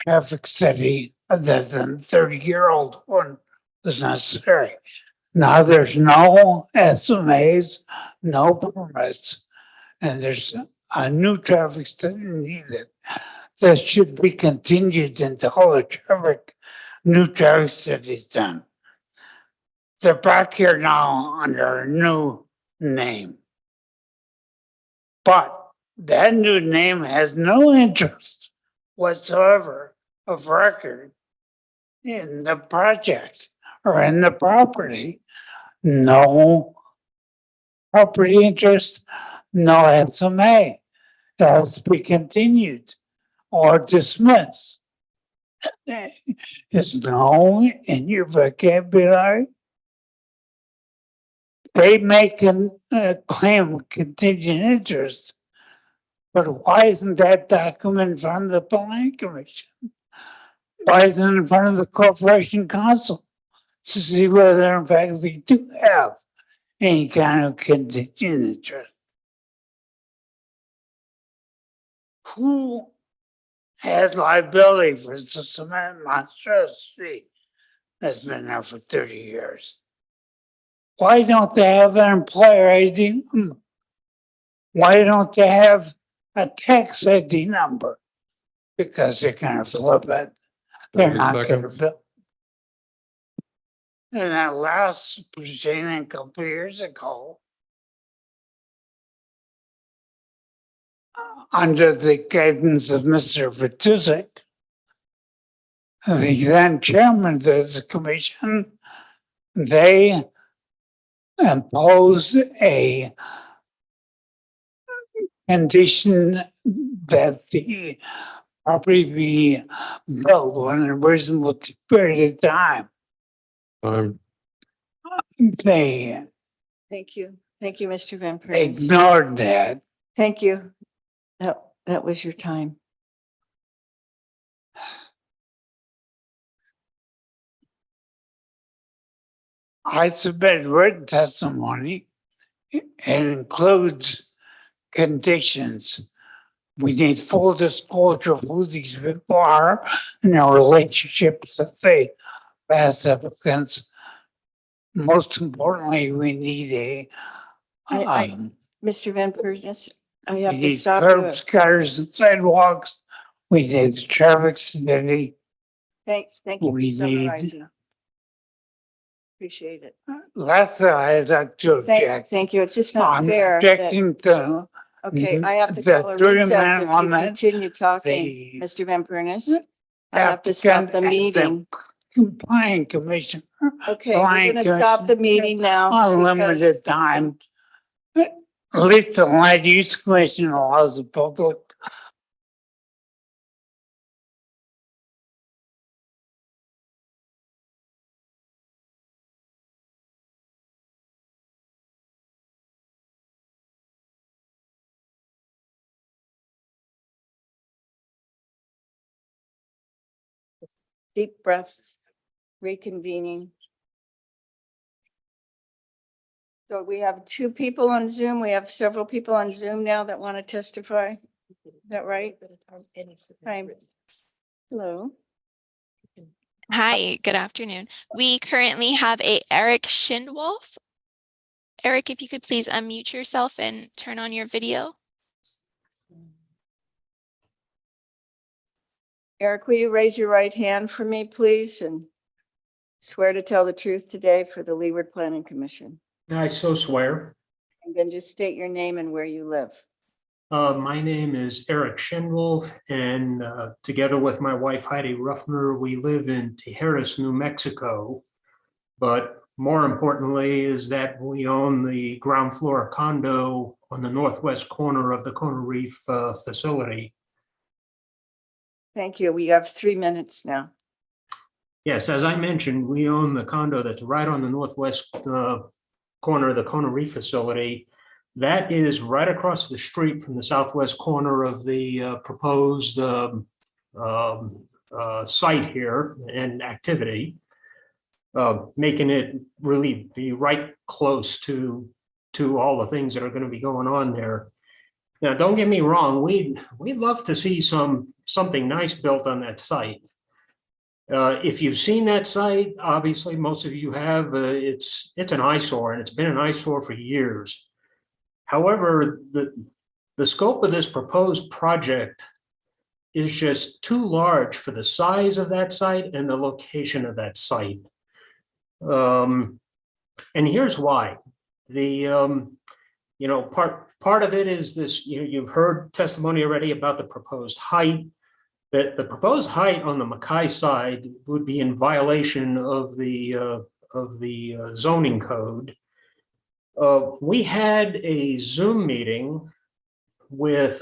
traffic study other than 30-year-old one was necessary. Now there's no SMAs, no permits, and there's a new traffic study needed. That should be continued until the new traffic study is done. They're back here now under a new name. But that new name has no interest whatsoever of record in the project or in the property. No property interest, no SMA. It has to be continued or dismissed. Is no in your vocabulary. They make a claim of contingent interest, but why isn't that document in front of the planning commission? Why isn't it in front of the corporation council to see whether in fact they do have any kind of contingent interest? Who has liability for the cement monstrosity that's been there for 30 years? Why don't they have an employer ID number? Why don't they have a tax ID number? Because they're gonna flip it. They're
30
not gonna
seconds.
bill. And that last proceeding a couple of years ago, under the guidance of Mr. Vitusic, the then chairman of this commission, they imposed a condition that the property be built within a reasonable period of time. They
Thank you. Thank you, Mr. Van Pernis.
ignored that.
Thank you. That was your time.
I submitted written testimony. It includes conditions. We need full disclosure of who these people are and their relationships that they pass applicants. Most importantly, we need
Mr. Van Pernis, I
we
have to
need
stop
curbs,
you.
gutters, and sidewalks. We need traffic study.
Thank you for
We need-
summarizing. Appreciate it.
Lastly, I'd like to object.
Thank you. It's just not
I'm
fair. that-
objecting to
Okay, I have to
the
call a
30-minute
recess if you
limit.
continue talking,
The
Mr. Van Pernis. I have to stop
applicant
the
and the
meeting.
Planning commission.
Okay, we're
Planning
gonna stop the
commission
meeting now.
Unlimited time. At least the land use commission allows the public.
Deep breaths, reconvening. So we have two people on Zoom. We have several people on Zoom now that want to testify. Is that right? Hi. Hello.
Hi, good afternoon. We currently have Eric Schindwolf. Eric, if you could please unmute yourself and turn on your video.
Eric, will you raise your right hand for me, please, and swear to tell the truth today for the Leeward Planning Commission?
I so swear.
And then just state your name and where you live.
My name is Eric Schindwolf, and together with my wife Heidi Ruffner, we live in Tijeras, New Mexico. But more importantly is that we own the ground floor condo on the northwest corner of the Kona Reef facility.
Thank you. We have 3 minutes now.
Yes, as I mentioned, we own the condo that's right on the northwest corner of the Kona Reef facility. That is right across the street from the southwest corner of the proposed site here and activity, making it really be right close to all the things that are going to be going on there. Now, don't get me wrong, we'd love to see something nice built on that site. If you've seen that site, obviously most of you have, it's an eyesore, and it's been an eyesore for years. However, the scope of this proposed project is just too large for the size of that site and the location of that site. And here's why. Part of it is this, you've heard testimony already about the proposed height. That the proposed height on the Mackay side would be in violation of the zoning code. We had a Zoom meeting with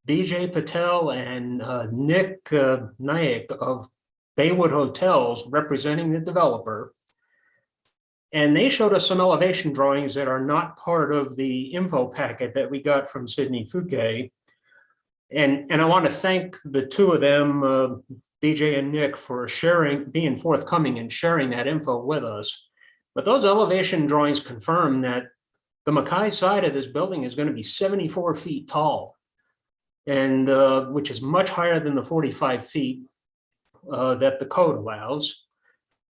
BJ Patel and Nick Naik of Leeward Hotels representing the developer. And they showed us some elevation drawings that are not part of the info packet that we got from Sydney Fouquet. And I want to thank the two of them, BJ and Nick, for being forthcoming and sharing that info with us. But those elevation drawings confirm that the Mackay side of this building is going to be 74 feet tall, and which is much higher than the 45 feet that the code allows.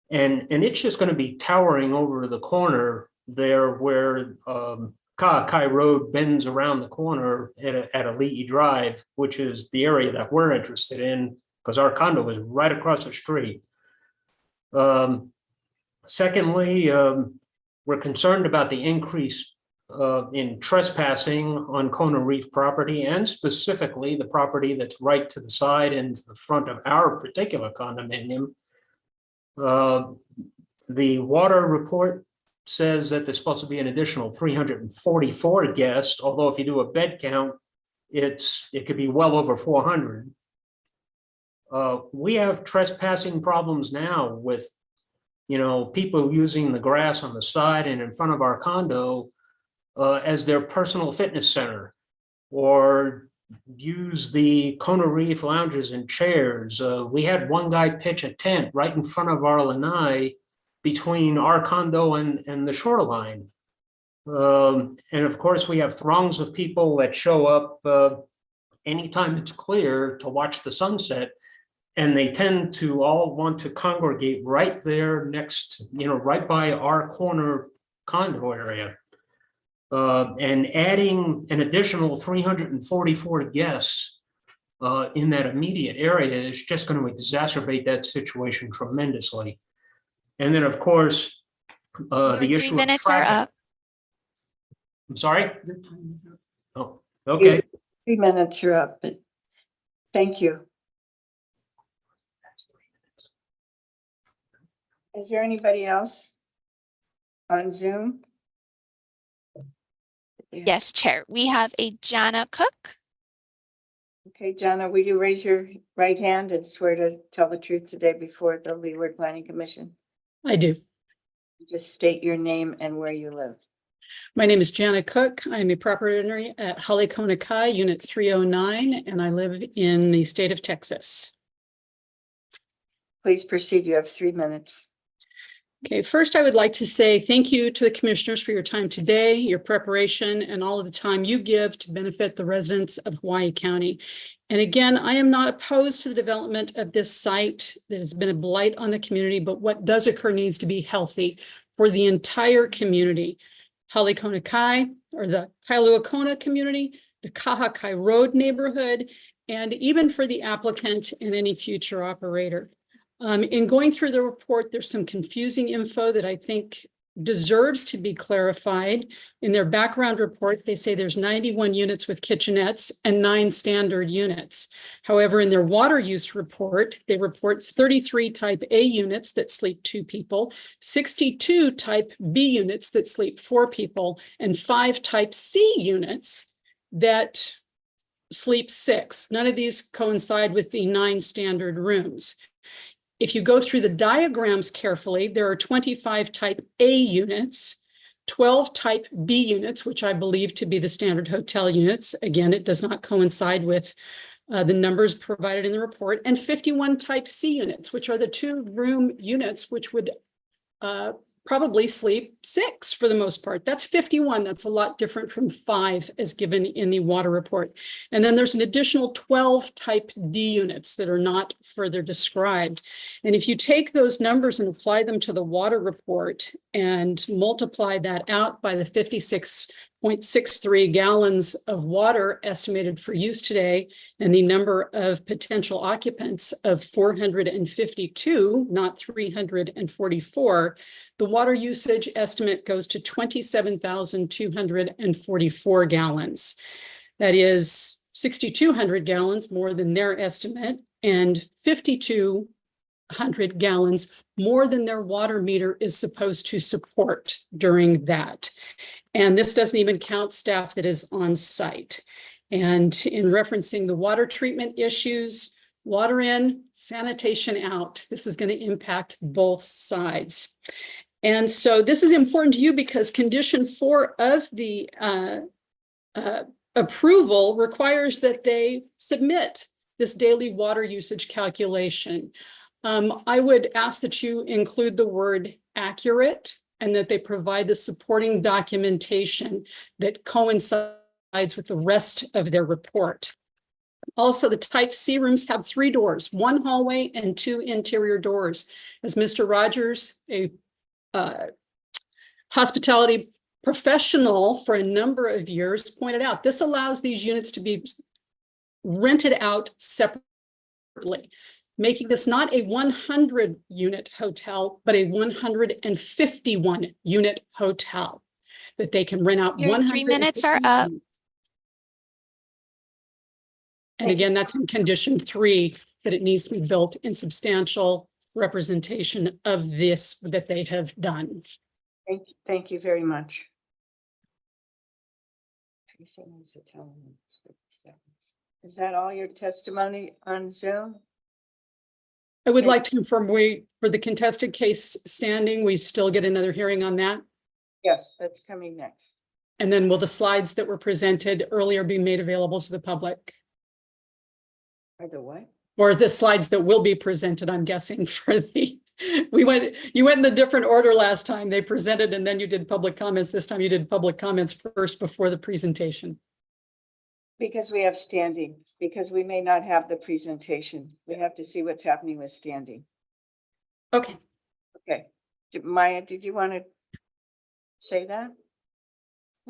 And it's just going to be towering over the corner there where Ka'akai Road bends around the corner at Ali'i Drive, which is the area that we're interested in because our condo is right across the street. Secondly, we're concerned about the increase in trespassing on Kona Reef property, and specifically the property that's right to the side and to the front of our particular condominium. The water report says that there's supposed to be an additional 344 guests, although if you do a bed count, it could be well over 400. We have trespassing problems now with, people using the grass on the side and in front of our condo as their personal fitness center, or use the Kona Reef lounges and chairs. We had one guy pitch a tent right in front of our lanai between our condo and the shoreline. And of course, we have throngs of people that show up anytime it's clear to watch the sunset. And they tend to all want to congregate right there next, right by our corner condo area. And adding an additional 344 guests in that immediate area is just going to exacerbate that situation tremendously. And then, of course, the issue of
3 minutes are
traffic.
up.
I'm sorry? Oh, okay.
3 minutes are up, but thank you. Is there anybody else on Zoom?
Yes, Chair. We have a Jana Cook.
Okay, Jana, will you raise your right hand and swear to tell the truth today before the Leeward Planning Commission?
I do.
Just state your name and where you live.
My name is Jana Cook. I'm a property owner at Kona Kai, Unit 309, and I live in the state of Texas.
Please proceed. You have 3 minutes.
Okay, first I would like to say thank you to the commissioners for your time today, your preparation, and all of the time you give to benefit the residents of Hawaii County. And again, I am not opposed to the development of this site that has been a blight on the community, but what does occur needs to be healthy for the entire community. Kona Kai, or the Kailua Kona community, the Ka'akai Road neighborhood, and even for the applicant and any future operator. In going through the report, there's some confusing info that I think deserves to be clarified. In their background report, they say there's 91 units with kitchenettes and 9 standard units. However, in their water use report, they report 33 type A units that sleep 2 people, 62 type B units that sleep 4 people, and 5 type C units that sleep 6. None of these coincide with the 9 standard rooms. If you go through the diagrams carefully, there are 25 type A units, 12 type B units, which I believe to be the standard hotel units. Again, it does not coincide with the numbers provided in the report, and 51 type C units, which are the 2-room units, which would probably sleep 6 for the most part. That's 51. That's a lot different from 5 as given in the water report. And then there's an additional 12 type D units that are not further described. And if you take those numbers and apply them to the water report and multiply that out by the 56 0.63 gallons of water estimated for use today, and the number of potential occupants of 452, not 344, the water usage estimate goes to 27,244 gallons. That is 6,200 gallons more than their estimate and 5,200 gallons more than their water meter is supposed to support during that. And this doesn't even count staff that is on site. And in referencing the water treatment issues, water in, sanitation out, this is going to impact both sides. And so this is important to you because condition 4 of the approval requires that they submit this daily water usage calculation. I would ask that you include the word accurate and that they provide the supporting documentation that coincides with the rest of their report. Also, the type C rooms have 3 doors, 1 hallway and 2 interior doors. As Mr. Rogers, a hospitality professional for a number of years, pointed out, this allows these units to be rented out separately, making this not a 100-unit hotel, but a 151-unit hotel that they can rent out.
Your 3 minutes are up.
And again, that's in condition 3, that it needs to be built in substantial representation of this that they have done.
Thank you very much. Is that all your testimony on Zoom?
I would like to confirm for the contested case standing, we still get another hearing on that.
Yes, that's coming next.
And then will the slides that were presented earlier be made available to the public?
Or the what?
Or the slides that will be presented, I'm guessing, for the, you went in the different order last time. They presented and then you did public comments. This time you did public comments first before the presentation.
Because we have standing, because we may not have the presentation. We have to see what's happening with standing.
Okay.
Okay. Maya, did you want to say that?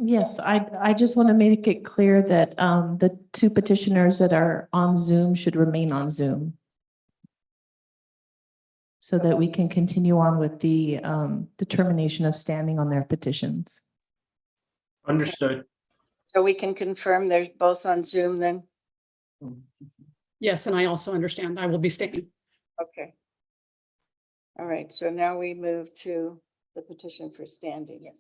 Yes, I just want to make it clear that the 2 petitioners that are on Zoom should remain on Zoom, so that we can continue on with the determination of standing on their petitions.
Understood.
So we can confirm they're both on Zoom then?
Yes, and I also understand I will be staying.
Okay. All right, so now we move to the petition for standing. Yes.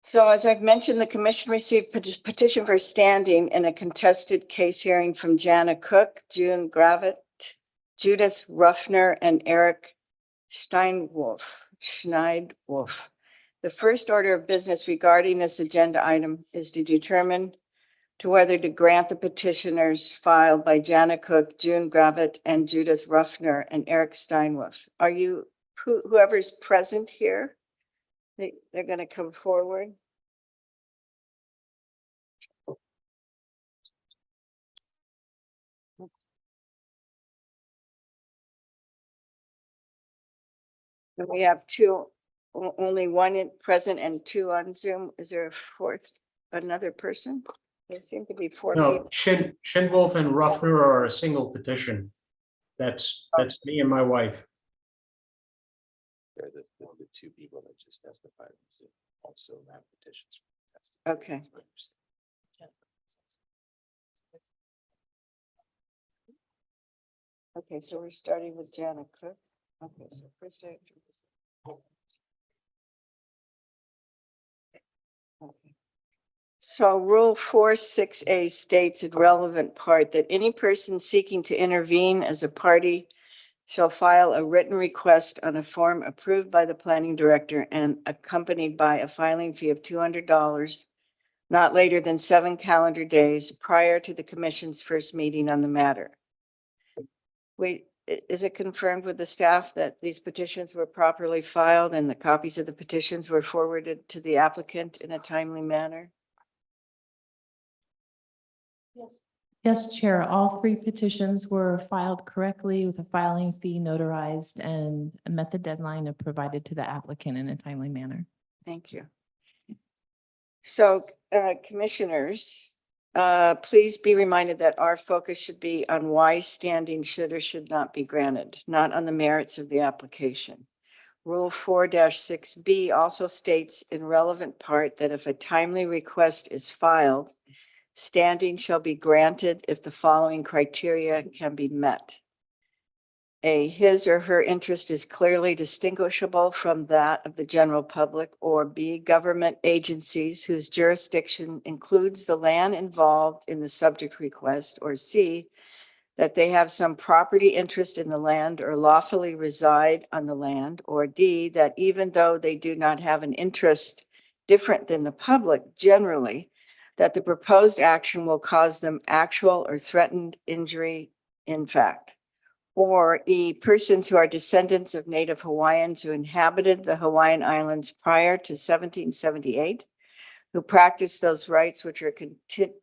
So as I've mentioned, the commission received petition for standing in a contested case hearing from Jana Cook, June Gravitt, Judith Ruffner, and Eric Schneidwolf. The first order of business regarding this agenda item is to determine to whether to grant the petitioners filed by Jana Cook, June Gravitt, and Judith Ruffner, and Eric Steinwolf. Are you, whoever's present here? They're going to come forward. And we have 2, only 1 present and 2 on Zoom. Is there a 4th, another person? There seem to be 4
No,
people.
Shinwolf and Ruffner are a single petition. That's me and my wife.
They're the 2 people that just testified also have petitions.
Okay. Okay, so we're starting with Jana Cook. Okay, so first I. Okay. So Rule 46A states in relevant part that any person seeking to intervene as a party shall file a written request on a form approved by the planning director and accompanied by a filing fee of $200, not later than 7 calendar days prior to the commission's first meeting on the matter. Is it confirmed with the staff that these petitions were properly filed and the copies of the petitions were forwarded to the applicant in a timely manner?
Yes, Chair, all 3 petitions were filed correctly with a filing fee notarized and met the deadline and provided to the applicant in a timely manner.
Thank you. So, commissioners, please be reminded that our focus should be on why standing should or should not be granted, not on the merits of the application. Rule 4-6B also states in relevant part that if a timely request is filed, standing shall be granted if the following criteria can be met. A, his or her interest is clearly distinguishable from that of the general public, or B, government agencies whose jurisdiction includes the land involved in the subject request, or C, that they have some property interest in the land or lawfully reside on the land, or D, that even though they do not have an interest different than the public generally, that the proposed action will cause them actual or threatened injury in fact. Or E, persons who are descendants of native Hawaiians who inhabited the Hawaiian Islands prior to 1778, who practice those rights which are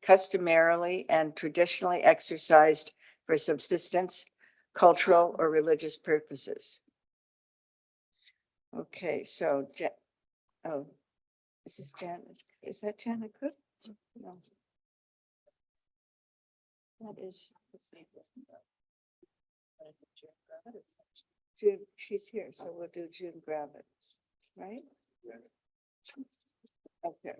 customarily and traditionally exercised for subsistence, cultural, or religious purposes. Okay, so, oh, this is Janet. Is that Janet Cook? No. That is. June, she's here, so we'll do June Gravitt, right? Okay.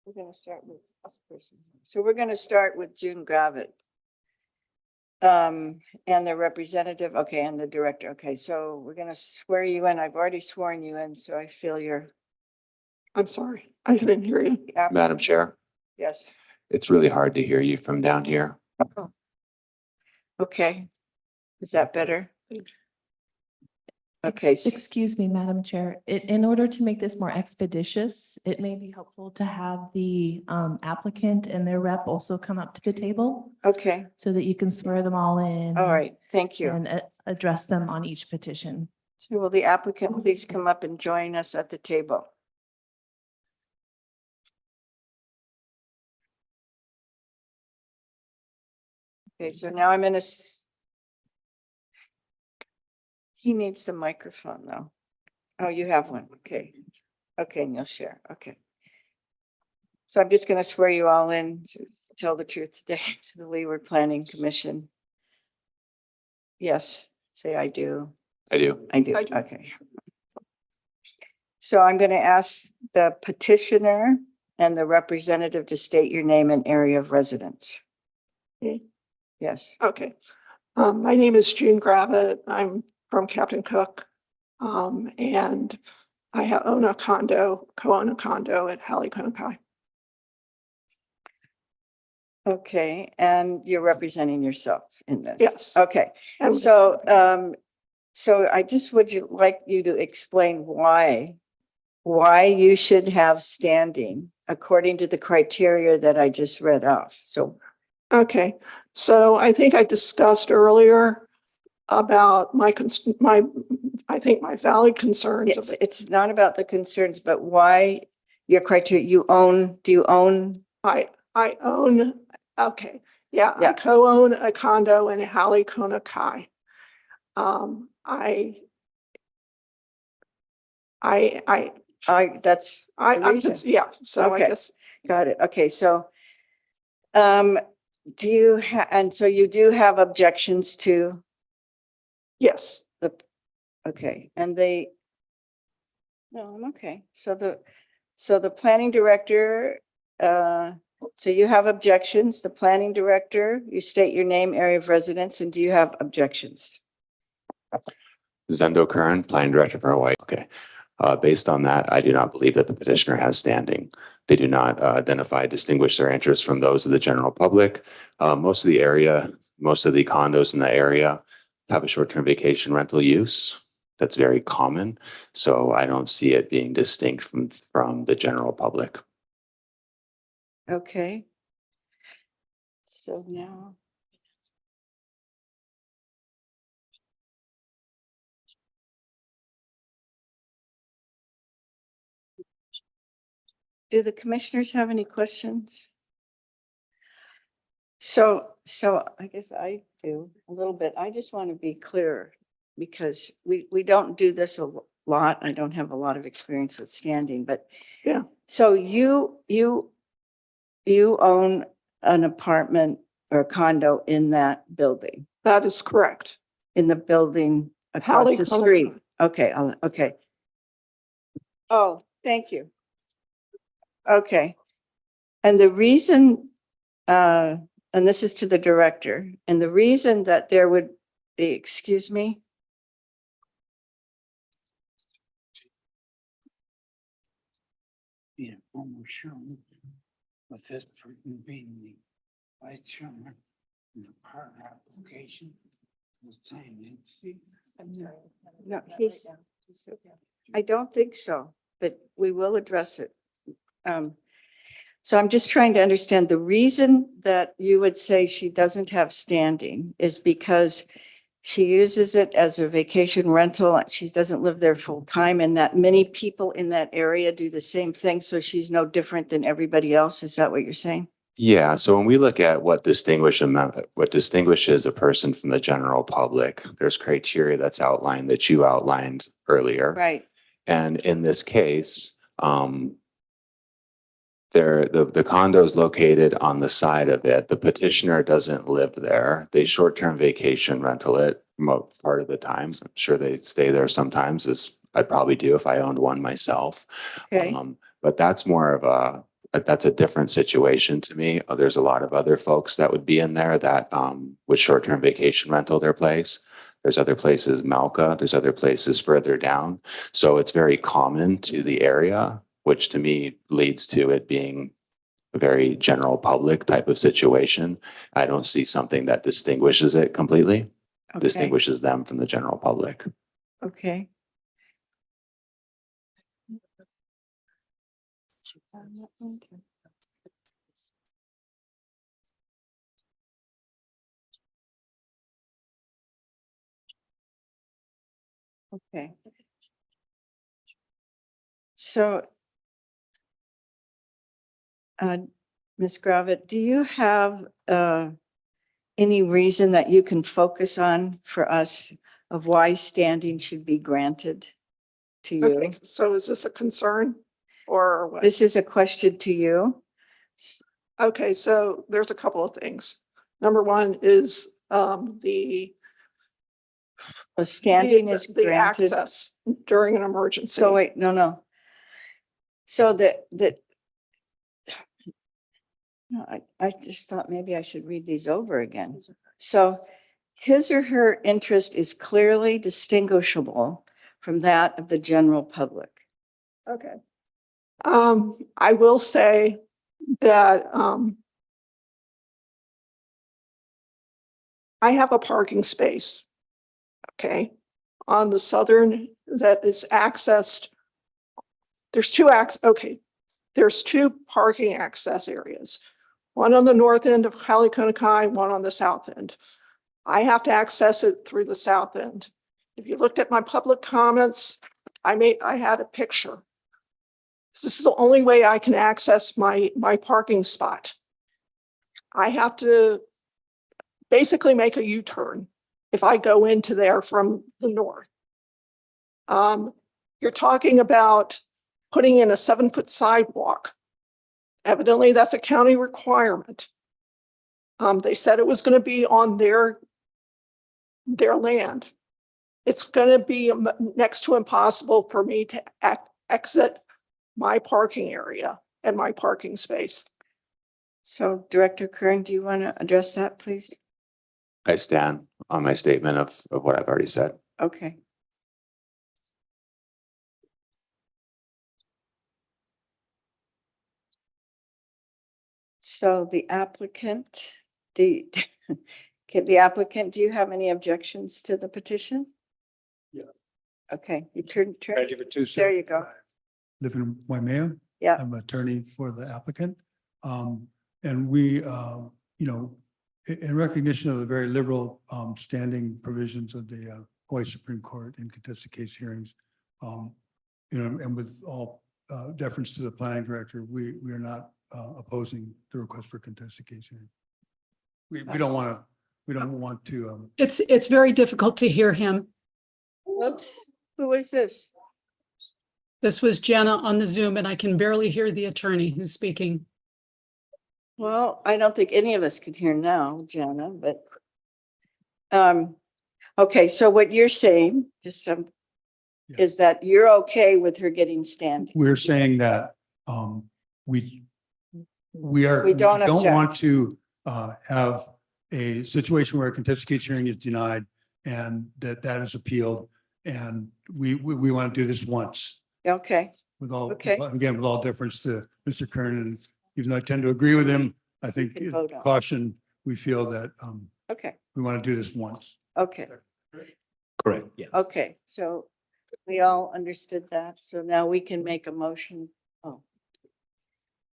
We're going to start with this person. So we're going to start with June Gravitt. And the representative, okay, and the director. Okay, so we're going to swear you in. I've already sworn you in, so I feel you're.
I'm sorry, I didn't hear you.
Madam Chair,
Yes.
it's really hard to hear you from down here.
Okay. Is that better? Okay.
Excuse me, Madam Chair. In order to make this more expeditious, it may be helpful to have the applicant and their rep also come up to the table
Okay.
so that you can swear them all in.
All right. Thank you.
And address them on each petition.
So will the applicant please come up and join us at the table? Okay, so now I'm in a. He needs the microphone though. Oh, you have one. Okay. Okay, and you'll share. Okay. So I'm just going to swear you all in to tell the truth today to the Leeward Planning Commission. Yes, say I do.
I do.
I do. Okay. So I'm going to ask the petitioner and the representative to state your name and area of residence.
Okay.
Yes.
Okay. My name is June Gravitt. I'm from Captain Cook. And I own a condo, co-own a condo at Hallie-Konakai.
Okay, and you're representing yourself in this?
Yes.
Okay,
And
so, so I just would like you to explain why you should have standing according to the criteria that I just read off. So.
Okay, so I think I discussed earlier about I think my valid concerns.
It's not about the concerns, but why your criteria, do you own?
I own, okay, yeah, I co-own a condo in Hallie-Konakai.
That's the reason.
Yeah, so
okay.
I guess.
Got it. Okay, so, do you and so you do have objections to?
Yes.
Okay, and no, I'm okay. So the planning director, so you have objections, the planning director, you state your name, area of residence, and do you have objections?
Zendo Curran, Planning Director for Hawaii. Okay. Based on that, I do not believe that the petitioner has standing. They do not distinguish their interests from those of the general public. Most of the condos in the area have a short-term vacation rental use. That's very common. So I don't see it being distinct from the general public.
Okay. So now. Do the commissioners have any questions? So I guess I do a little bit. I just want to be clear because we don't do this a lot. I don't have a lot of experience with standing, but
Yeah.
so you own an apartment or a condo in that building,
That is correct.
in the building across
Hallie
the
Conacher.
street. Okay, okay. Oh, thank you. Okay. And the reason, and this is to the director, and the reason that there would be, excuse me?
Being a former chairman, with this person being the vice chairman in the partner application. Was saying
No, I don't think so, but we will address it. So I'm just trying to understand the reason that you would say she doesn't have standing is because she uses it as a vacation rental. She doesn't live there full time, and that many people in that area do the same thing. So she's no different than everybody else. Is that what you're saying?
Yeah, so when we look at what distinguishes a person from the general public, there's criteria that's outlined that you outlined earlier.
Right.
And in this case, the condo is located on the side of it. The petitioner doesn't live there. They short-term vacation rental it part of the time. I'm sure they stay there sometimes, as I'd probably do if I owned one myself.
Okay.
But that's more of that's a different situation to me. There's a lot of other folks that would be in there that would short-term vacation rental their place. There's other places, Malka, there's other places further down. So it's very common to the area, which to me leads to it being a very general public type of situation. I don't see something that distinguishes it completely, distinguishes them from the general public.
Okay. Okay. So, Ms. Gravitt, do you have any reason that you can focus on for us of why standing should be granted to you?
Okay, so is this a concern or what?
This is a question to you.
Okay, so there's a couple of things. Number one is the
Standing is
the
granted.
access during an emergency.
So wait, no. So no, I just thought maybe I should read these over again. So his or her interest is clearly distinguishable from that of the general public.
Okay. I will say that I have a parking space, okay, on the southern that is accessed. There's two parking access areas, one on the north end of Hallie Conacher, one on the south end. I have to access it through the south end. If you looked at my public comments, I had a picture. This is the only way I can access my parking spot. I have to basically make a U-turn if I go into there from the north. You're talking about putting in a 7-foot sidewalk. Evidently, that's a county requirement. They said it was going to be on their land. It's going to be next to impossible for me to exit my parking area and my parking space.
So Director Kern, do you want to address that, please?
I stand on my statement of what I've already said.
Okay. So the applicant, do you have any objections to the petition?
Yeah.
Okay, you turn.
Ready for two
There you go.
Live in Waimea.
Yeah.
I'm attorney for the applicant. And we, in recognition of the very liberal standing provisions of the Hawaii Supreme Court in contested case hearings, and with all deference to the planning director, we are not opposing the request for contested case hearing. We don't want to.
It's very difficult to hear him.
Whoops, who is this?
This was Jenna on the Zoom, and I can barely hear the attorney who's speaking.
Well, I don't think any of us could hear now, Jana, but okay, so what you're saying, just is that you're okay with her getting standing?
We're saying that we
We don't
want
object.
to have a situation where a contested case hearing is denied and that is appealed. And we want to do this once
Okay,
with all,
Okay.
again, with all deference to Mr. Kernan. Even though I tend to agree with him, I think
can vote on it.
caution, we feel that
okay,
we want to do this once.
okay,
Correct, yes.
okay. So we all understood that. So now we can make a motion. Oh.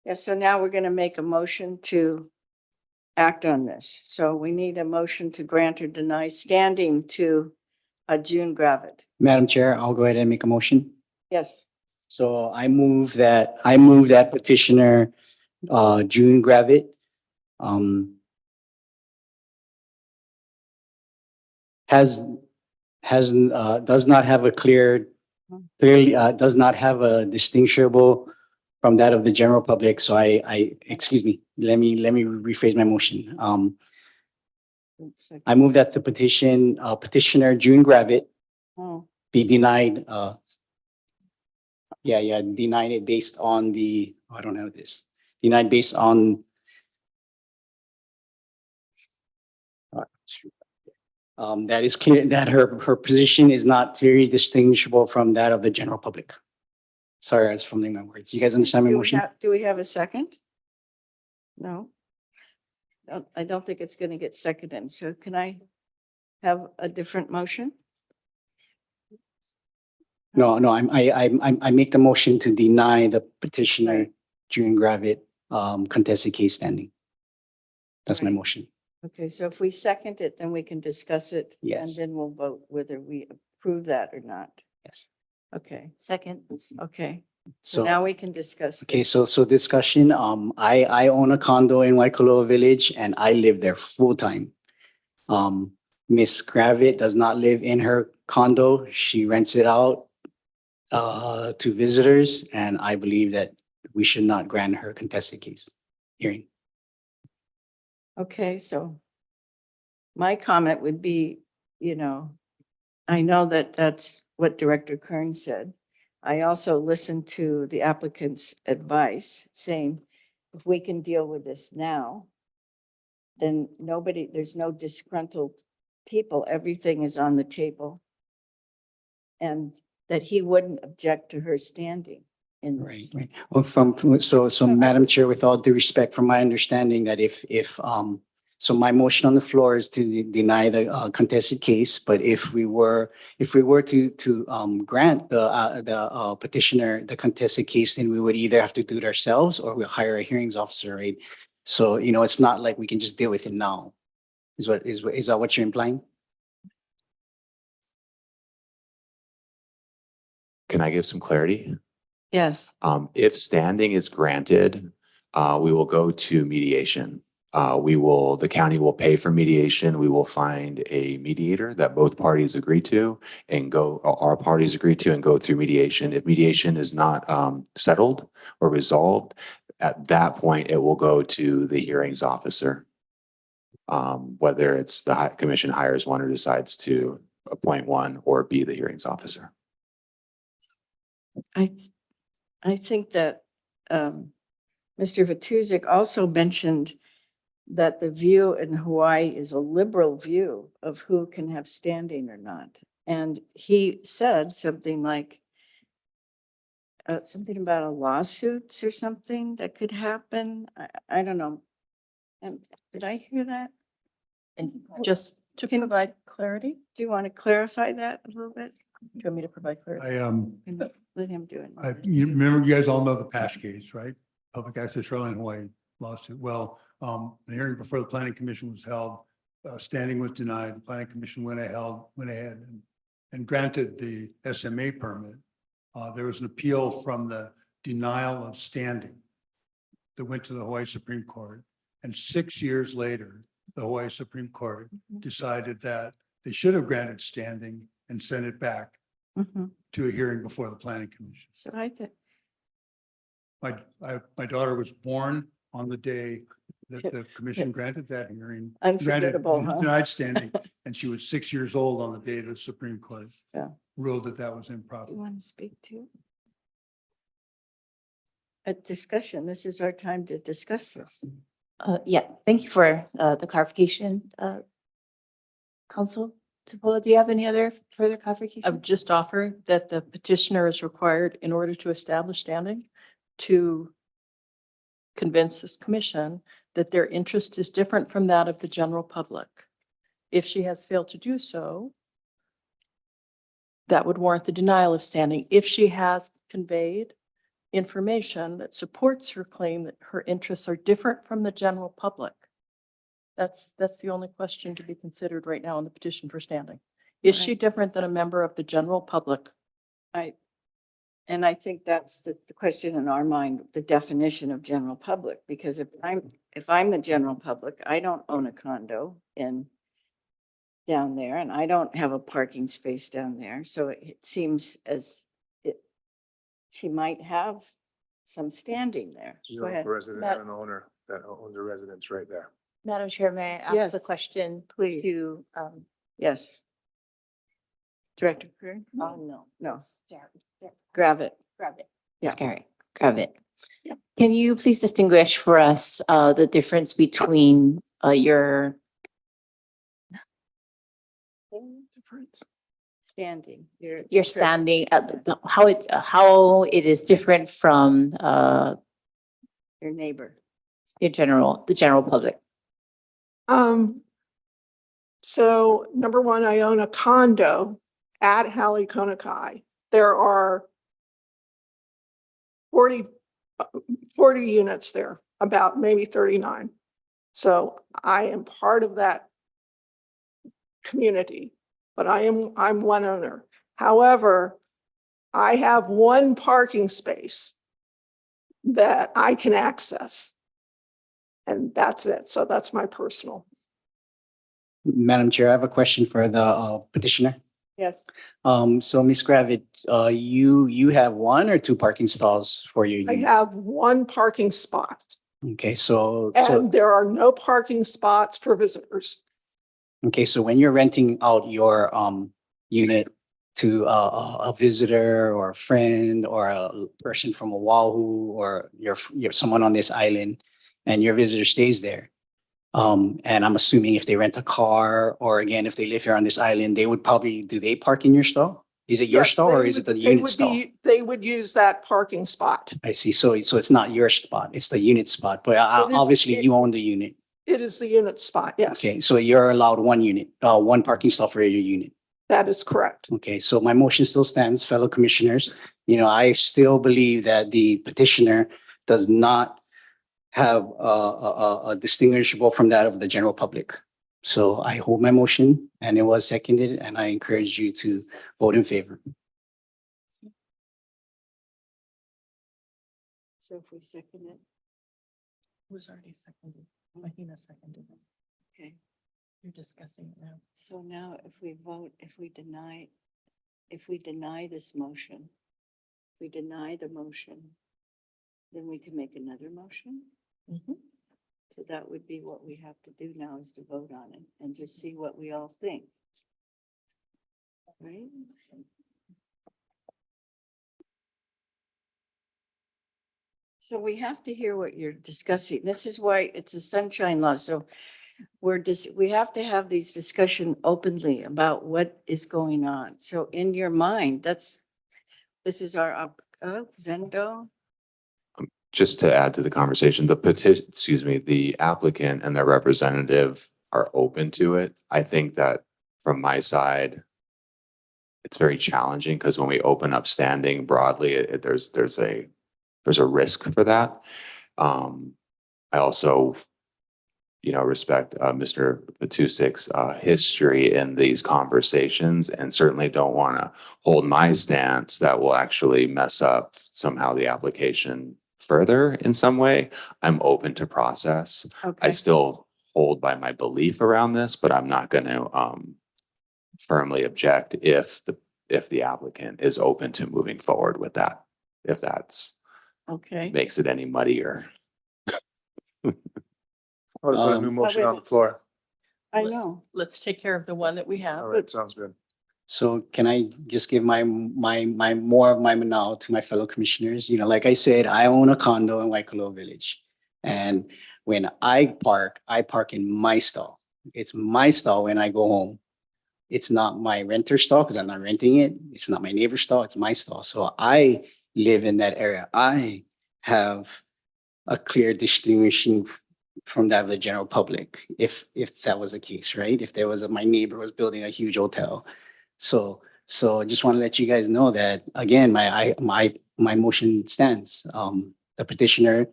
Yeah, so now we're going to make a motion to act on this. So we need a motion to grant or deny standing to June Gravitt.
Madam Chair, I'll go ahead and make a motion.
Yes,
So I move that petitioner, June Gravitt, does not have a clearly, does not have a distinguishable from that of the general public. So excuse me, let me rephrase my motion. I move that the petitioner June Gravitt
oh,
be denied, denied it based on I don't know this, denied based on that is clear that her position is not clearly distinguishable from that of the general public. Sorry, I was fumbling my words. You guys understand my motion?
do we have a second? No. I don't think it's going to get seconded. So can I have a different motion?
No, I make the motion to deny the petitioner,
Right.
June Gravitt, contested case standing. That's my
Right.
motion.
Okay, so if we second it, then we can discuss it. And
Yes.
then we'll vote whether we approve that or not.
Yes.
Okay,
Second.
okay. So
So,
now we can discuss.
okay,
this.
so discussion, I own a condo in Waikoloa Village and I live there full time. Miss Gravitt does not live in her condo. She rents it out to visitors, and I believe that we should not grant her contested case hearing.
Okay, so my comment would be, I know that that's what Director Kern said. I also listened to the applicant's advice saying, if we can deal with this now, then there's no disgruntled people. Everything is on the table. And that he wouldn't object to her standing in this.
Right. Well, so Madam Chair, with all due respect, from my understanding that so my motion on the floor is to deny the contested case, but if we were to grant the petitioner the contested case, then we would either have to do it ourselves or we'll hire a hearings officer, right? So, it's not like we can just deal with it now. Is that what you're implying?
Can I give some clarity?
Yes,
If standing is granted, we will go to mediation. The county will pay for mediation. We will find a mediator that both parties agree to our parties agree to and go through mediation. If mediation is not settled or resolved, at that point, it will go to the hearings officer. Whether it's the commission hires one or decides to appoint one or be the hearings officer.
I think that Mr. Vatusic also mentioned that the view in Hawaii is a liberal view of who can have standing or not. And he said something like, something about a lawsuits or something that could happen. I don't know. And did I hear that?
And just to provide clarity,
Do you want to clarify that a little bit?
do you want me to provide clarity?
And let him do it.
You remember, you guys all know the Pash case, right? Public Access Shoreline Hawaii lawsuit. Well, the hearing before the Planning Commission was held, standing was denied. The Planning Commission went ahead and granted the SMA permit. There was an appeal from the denial of standing that went to the Hawaii Supreme Court. And 6 years later, the Hawaii Supreme Court decided that they should have granted standing and send it back
Mhm.
to a hearing before the planning commission.
So I think,
My daughter was born on the day that the commission granted that hearing.
Unforgettable,
granted
huh?
Denied standing, and she was 6 years old on the day the Supreme Court
Yeah.
ruled that that was
do
improper.
you want to speak to? A discussion. This is our time to discuss this.
Yeah, thank you for the clarification. Council Tupola, do you have any other further
I
clarification?
would just offer that the petitioner is required in order to establish standing to convince this commission that their interest is different from that of the general public. If she has failed to do so, that would warrant the denial of standing. If she has conveyed information that supports her claim that her interests are different from the general public, that's the only question to be considered right now in the petition for standing. Is she
Right.
different than a member of the general public?
And I think that's the question in our mind, the definition of general public, because if I'm the general public, I don't own a condo down there, and I don't have a parking space down there, so it seems as she might have some standing there.
You
Go
know,
ahead.
a resident
Matt-
and an owner that owns a residence right there.
Madam Chair, may I
Yes.
ask a question
Please.
to
Yes.
Director Kern?
No, no.
Grab
Grab it.
it.
Yeah.
Scary. Grab it. Can you please distinguish for us the difference between your
Standing.
your standing, how it is different from
Your neighbor.
the general public?
So number one, I own a condo at Hallie-Konakai. There are 40 units there, about maybe 39. So I am part of that community, but I'm one owner. However, I have one parking space that I can access. And that's it. So that's my personal.
Madam Chair, I have a question for the petitioner.
Yes.
So Ms. Gravit, you have one or two parking stalls for your
I
unit?
have one parking spot
Okay, so
and there are no parking spots for visitors.
okay, so when you're renting out your unit to a visitor or a friend or a person from Oahu or you're someone on this island and your visitor stays there. And I'm assuming if they rent a car or again, if they live here on this island, do they park in your stall? Is it your
Yes,
stall or
they
is it the
would- they
unit
would
stall?
They would use that parking spot.
I see. So it's not your spot, it's the unit spot, but
It is-
obviously
it-
you own the unit.
It is the unit spot, yes,
Okay, so you're allowed one unit, one parking stall for your unit.
that is correct.
Okay, so my motion still stands, fellow commissioners. I still believe that the petitioner does not have a distinguishable from that of the general public. So I hold my motion and it was seconded and I encourage you to vote in favor.
So if we second it,
Who's already seconded? Mahina seconded it.
okay.
You're discussing it now.
So now if we vote, if we deny this motion, we deny the motion, then we can make another motion. So that would be what we have to do now is to vote on it and just see what we all think. Right? So we have to hear what you're discussing. This is why it's a sunshine law. So we have to have these discussion openly about what is going on. So in your mind, this is our, Zendo.
Just to add to the conversation, the applicant and their representative are open to it. I think that from my side, it's very challenging because when we open up standing broadly, there's a risk for that. I also, respect Mr. Patusik's history in these conversations and certainly don't want to hold my stance that will actually mess up somehow the application further in some way. I'm open to process. I
Okay.
still hold by my belief around this, but I'm not going to firmly object if the applicant is open to moving forward with that, if that's
Okay.
makes it any muddier.
I would put a new motion on the floor.
I know.
Let's take care of the one that we have.
All right, sounds good.
So can I just give my more of my now to my fellow commissioners? You know, like I said, I own a condo in Waikoloa Village. And when I park in my stall. It's my stall when I go home. It's not my renter's stall because I'm not renting it. It's not my neighbor's stall, it's my stall. So I live in that area. I have a clear distinguishing from that of the general public, if that was the case, right? If there was my neighbor was building a huge hotel. So I just want to let you guys know that, again, my motion stands. The petitioner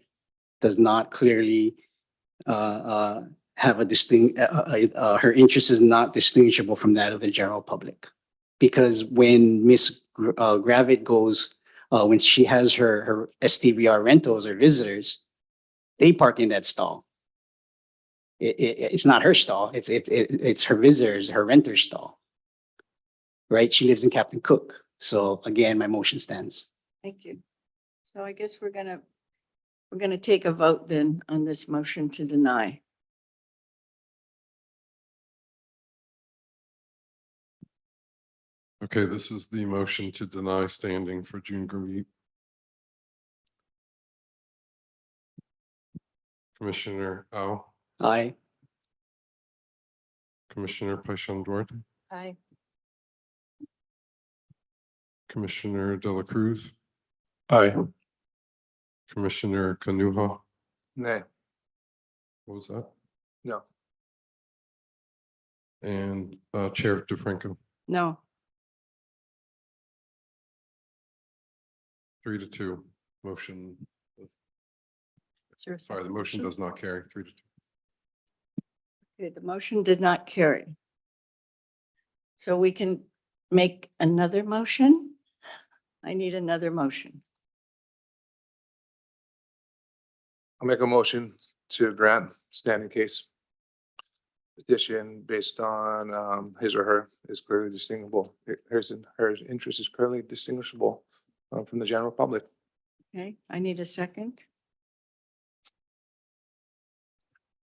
does not clearly have a distinct, her interest is not distinguishable from that of the general public. Because when Miss Gravett goes, when she has her STVR rentals or visitors, they park in that stall. It's not her stall, it's her visitors, her renter's stall. Right? She lives in Captain Cook. So again, my motion stands.
Thank you. So I guess we're gonna take a vote then on this motion to deny.
Okay, this is the motion to deny standing for June Gravett. Commissioner Au,
Aye.
Commissioner Paishon Duarte,
Aye.
Commissioner De La Cruz,
Aye.
Commissioner Kanuha.
Nay,
What was that?
no.
And Chair DeFranco,
No.
3-2. Motion. Sorry, the motion does not carry. 3-2.
Okay, the motion did not carry. So we can make another motion. I need another motion.
I'll make a motion to grant standing case petition based on his or her is clearly distinguishable. Her interest is clearly distinguishable from the general public.
Okay, I need a second.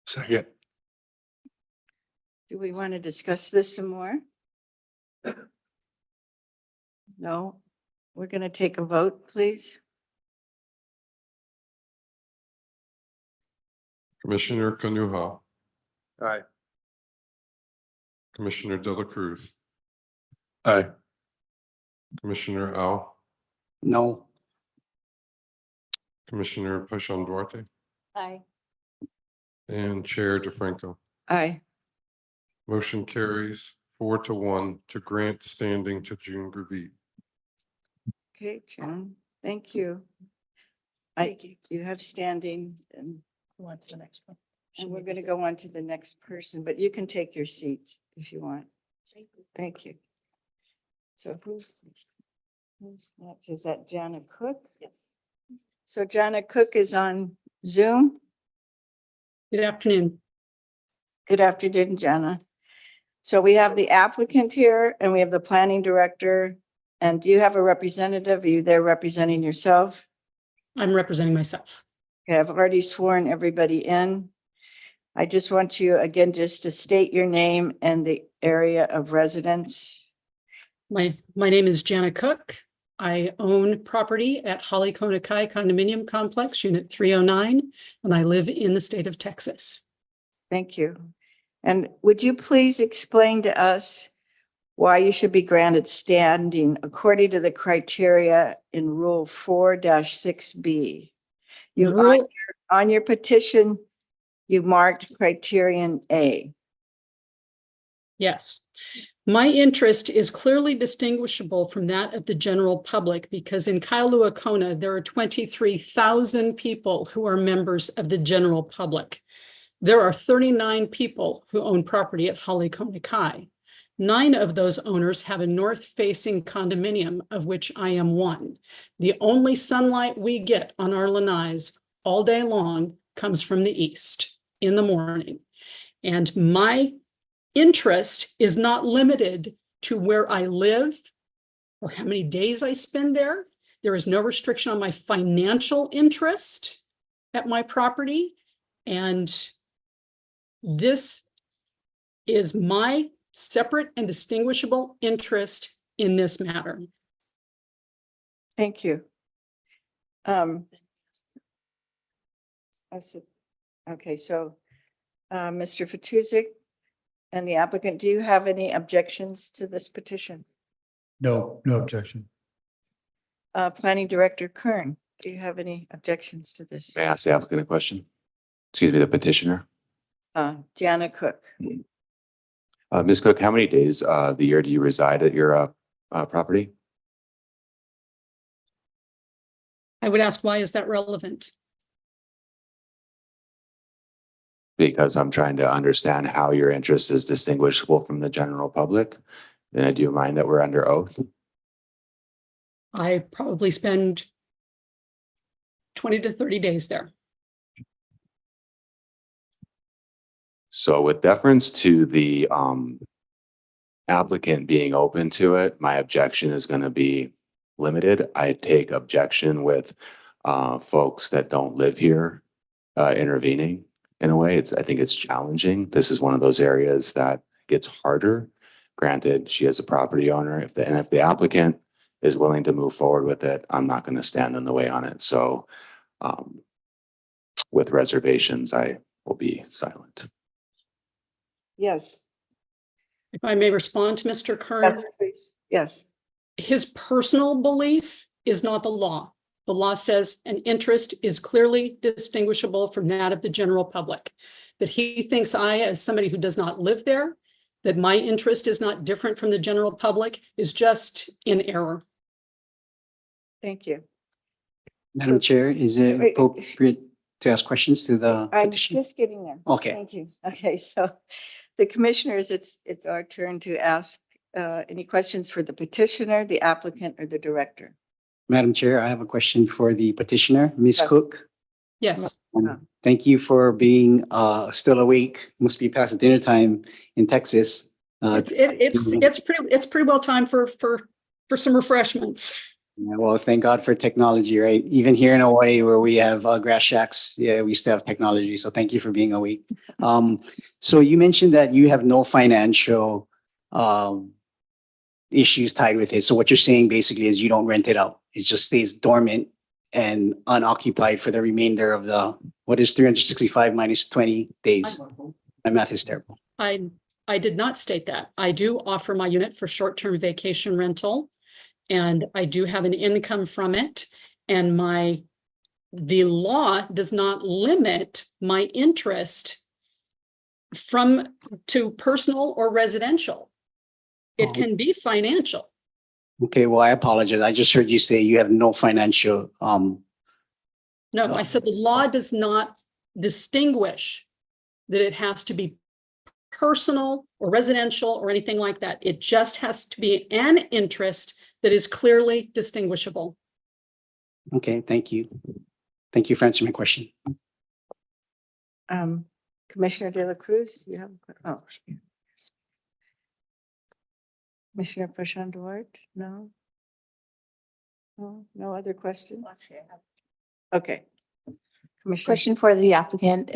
Second.
Do we want to discuss this some more? No, we're going to take a vote, please.
Commissioner Kanuha,
Aye.
Commissioner De La Cruz,
Aye.
Commissioner Au,
No.
Commissioner Paishon Duarte,
Aye.
and Chair DeFranco.
Aye.
Motion carries 4-1 to grant standing to June Gravett.
Okay, Joan, thank you. You have standing and
Go on to the next one.
we're going to go on to the next person, but you can take your seat if you want. Thank you. So who's next? Is that Jana Cook?
Yes.
So Jana Cook is on Zoom.
Good afternoon.
Good afternoon, Jana. So we have the applicant here and we have the planning director. And do you have a representative? Are you there representing yourself?
I'm representing myself.
Okay, I've already sworn everybody in. I just want you again, just to state your name and the area of residence.
My name is Jana Cook. I own property at Holly Kona Kai Condominium Complex, Unit 309, and I live in the state of Texas.
Thank you. And would you please explain to us why you should be granted standing according to the criteria in Rule 4-6B? On your petition, you marked criterion A.
Yes. My interest is clearly distinguishable from that of the general public because in Kailua Kona, there are 23,000 people who are members of the general public. There are 39 people who own property at Holly Kona Kai. 9 of those owners have a north-facing condominium, of which I am one. The only sunlight we get on our lanais all day long comes from the east in the morning. And my interest is not limited to where I live or how many days I spend there. There is no restriction on my financial interest at my property. And this is my separate and distinguishable interest in this matter.
Thank you. I said, okay, so, Mr. Fatuzik and the applicant, do you have any objections to this petition?
No, no objection.
Planning Director Kern, do you have any objections to this?
May I ask the applicant a question? Excuse me, the petitioner.
Jana Cook,
Ms. Cook, how many days of the year do you reside at your property?
I would ask, why is that relevant?
Because I'm trying to understand how your interest is distinguishable from the general public. And do you mind that we're under oath?
I probably spend 20 to 30 days there.
So with deference to the applicant being open to it, my objection is going to be limited. I take objection with folks that don't live here intervening in a way. I think it's challenging. This is one of those areas that gets harder. Granted, she is a property owner. If the applicant is willing to move forward with it, I'm not going to stand in the way on it. So with reservations, I will be silent.
yes.
If I may respond to Mr. Kern.
Yes, please. Yes.
His personal belief is not the law. The law says an interest is clearly distinguishable from that of the general public. That he thinks I, as somebody who does not live there, that my interest is not different from the general public is just in error.
Thank you.
Madam
So-
Chair, is it
Wait,
appropriate to ask questions to the
I'm
petition?
just getting there.
Okay.
Thank you. Okay, so the commissioners, it's our turn to ask any questions for the petitioner, the applicant, or the director.
Madam Chair, I have a question for the petitioner, Ms.
Yes.
Cook.
Yes,
Thank you for being still awake. Must be past dinner time in Texas.
it's pretty well time for some refreshments.
Yeah, well, thank God for technology, right? Even here in Hawaii where we have grass shacks, yeah, we still have technology. So thank you for being awake. So you mentioned that you have no financial issues tied with it. So what you're saying basically is you don't rent it out. It just stays dormant and unoccupied for the remainder of what is 365 minus 20 days? My math is terrible.
I did not state that. I do offer my unit for short-term vacation rental, and I do have an income from it. And the law does not limit my interest to personal or residential. It can be financial.
Okay, well, I apologize. I just heard you say you have no financial.
No, I said the law does not distinguish that it has to be personal or residential or anything like that. It just has to be an interest that is clearly distinguishable.
Okay, thank you. Thank you for answering my question.
Commissioner De La Cruz, you have, oh. Commissioner Prashant Duarte, no? No other questions? Okay. Commissioner,
Question for the applicant,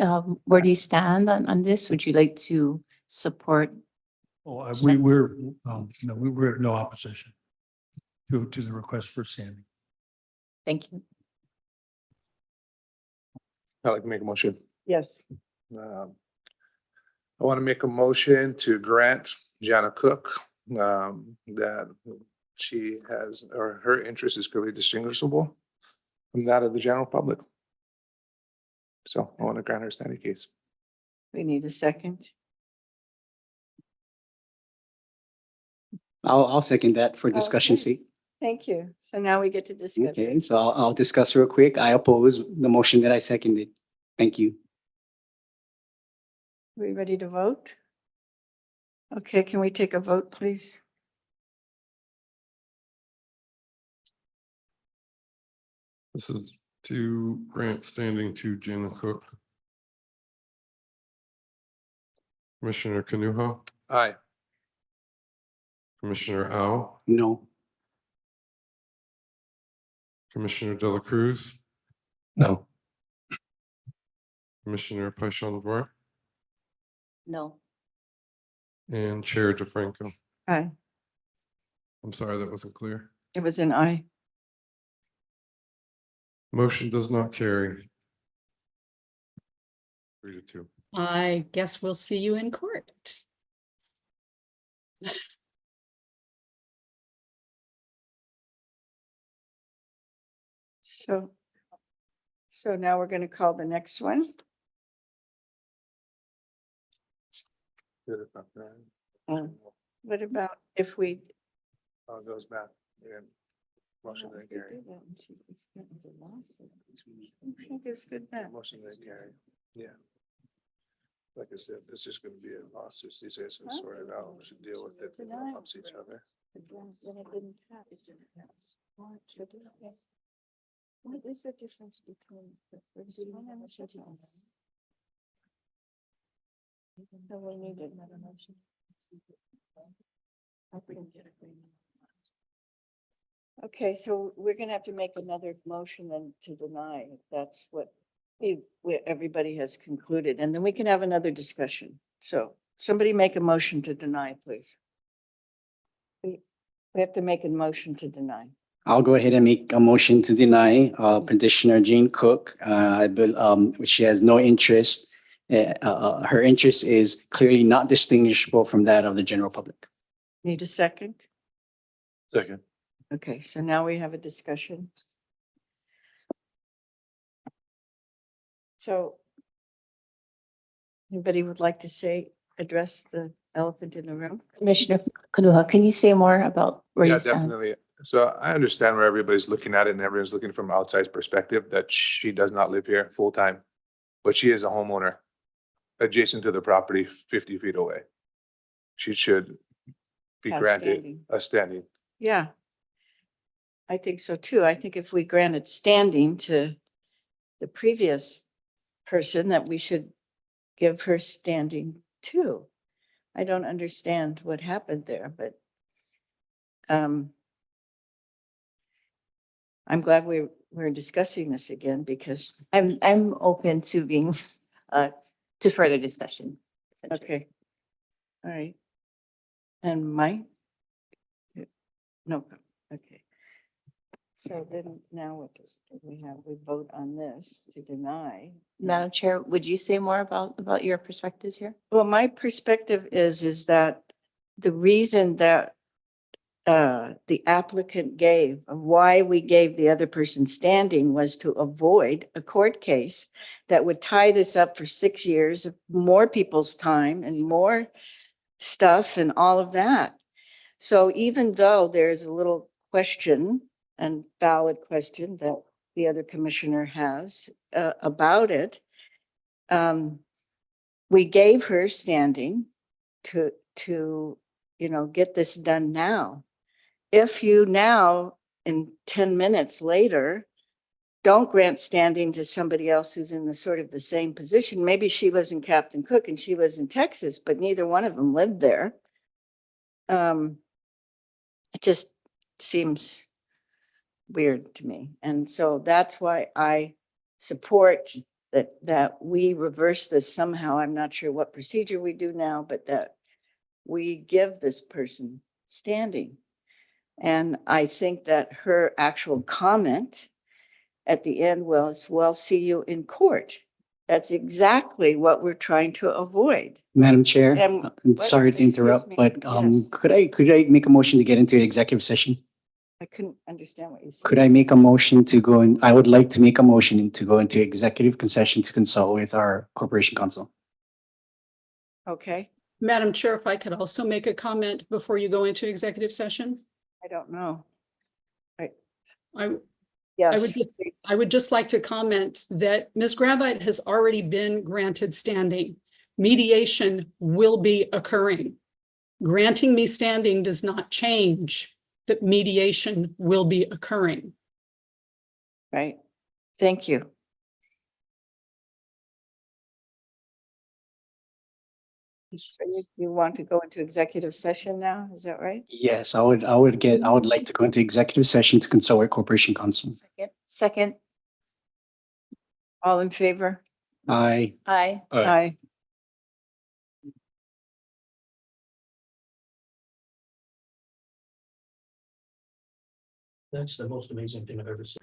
where do you stand on this? Would you like to support?
Oh, we're at no opposition to the request for standing.
Thank you.
I'd like to make a motion.
yes,
I want to make a motion to grant Jana Cook that she has, or her interest is clearly distinguishable from that of the general public. So I want to grant her standing case.
we need a second.
I'll second that for discussion's
Okay.
sake.
Thank you. So now we get to discuss.
Okay, so I'll discuss real quick. I oppose the motion that I seconded. Thank you.
We ready to vote? Okay, can we take a vote, please?
This is to grant standing to Jana Cook. Commissioner Kanuha,
Aye.
Commissioner Au,
No.
Commissioner De La Cruz,
No.
Commissioner Paishon,
No.
and Chair DeFranco.
Aye.
I'm sorry, that wasn't clear.
It was an aye.
Motion does not carry. 3-2.
I guess we'll see you in court.
So now we're going to call the next one. What about if we?
It goes back. Yeah. Motion to carry.
I think it's good then.
Motion to carry. Yeah. Like I said, this is gonna be a lawsuit. These guys can sort it out. We should deal with it. They don't help each other.
What is the difference between the first one and the second one? So we need another motion. Okay, so we're gonna have to make another motion then to deny, if that's what everybody has concluded, and then we can have another discussion. So somebody make a motion to deny, please. We have to make a motion to deny.
I'll go ahead and make a motion to deny petitioner Jane Cook. She has no interest. Her interest is clearly not distinguishable from that of the general public.
Need a second?
Second.
Okay, so now we have a discussion. So anybody would like to address the elephant in the room?
Commissioner Kanuha, can you say more about where
Yeah,
you stand?
definitely. So I understand where everybody's looking at it and everyone's looking from outside perspective that she does not live here full time. But she is a homeowner adjacent to the property 50 feet away. She should be
Have
granted
standing.
a standing.
Yeah. I think so too. I think if we granted standing to the previous person, that we should give her standing too. I don't understand what happened there, but I'm glad we're discussing this again because,
I'm open to being, to further discussion. essentially.
okay. All right. And Mike? No, okay. So then now what do we have? We vote on this to deny.
Madam Chair, would you say more about your perspectives here?
Well, my perspective is that the reason that the applicant gave of why we gave the other person standing was to avoid a court case that would tie this up for 6 years of more people's time and more stuff and all of that. So even though there's a little question and valid question that the other commissioner has about it, we gave her standing to get this done now. If you now, in 10 minutes later, don't grant standing to somebody else who's in the sort of the same position, maybe she lives in Captain Cook and she lives in Texas, but neither one of them lived there. It just seems weird to me. And so that's why I support that we reverse this somehow. I'm not sure what procedure we do now, but that we give this person standing. And I think that her actual comment at the end was, well, see you in court. That's exactly what we're trying to avoid.
Madam Chair,
And
I'm
what-
sorry to
excuse
interrupt,
me.
but
Yes.
could I make a motion to get into an executive session?
I couldn't understand what you said.
Could I make a motion to go in? I would like to make a motion to go into executive concession to consult with our corporation counsel.
Okay,
Madam Chair, if I could also make a comment before you go into executive session?
I don't know.
I
Yes.
would just like to comment that Ms. Gravite has already been granted standing. Mediation will be occurring. Granting me standing does not change that mediation will be occurring.
Right. Thank you. So you want to go into executive session now? Is that right?
Yes, I would like to go into executive session to consult with Corporation Counsel.
Second,
All in favor?
Aye.
aye.
Aye.
That's the most amazing thing I've ever seen.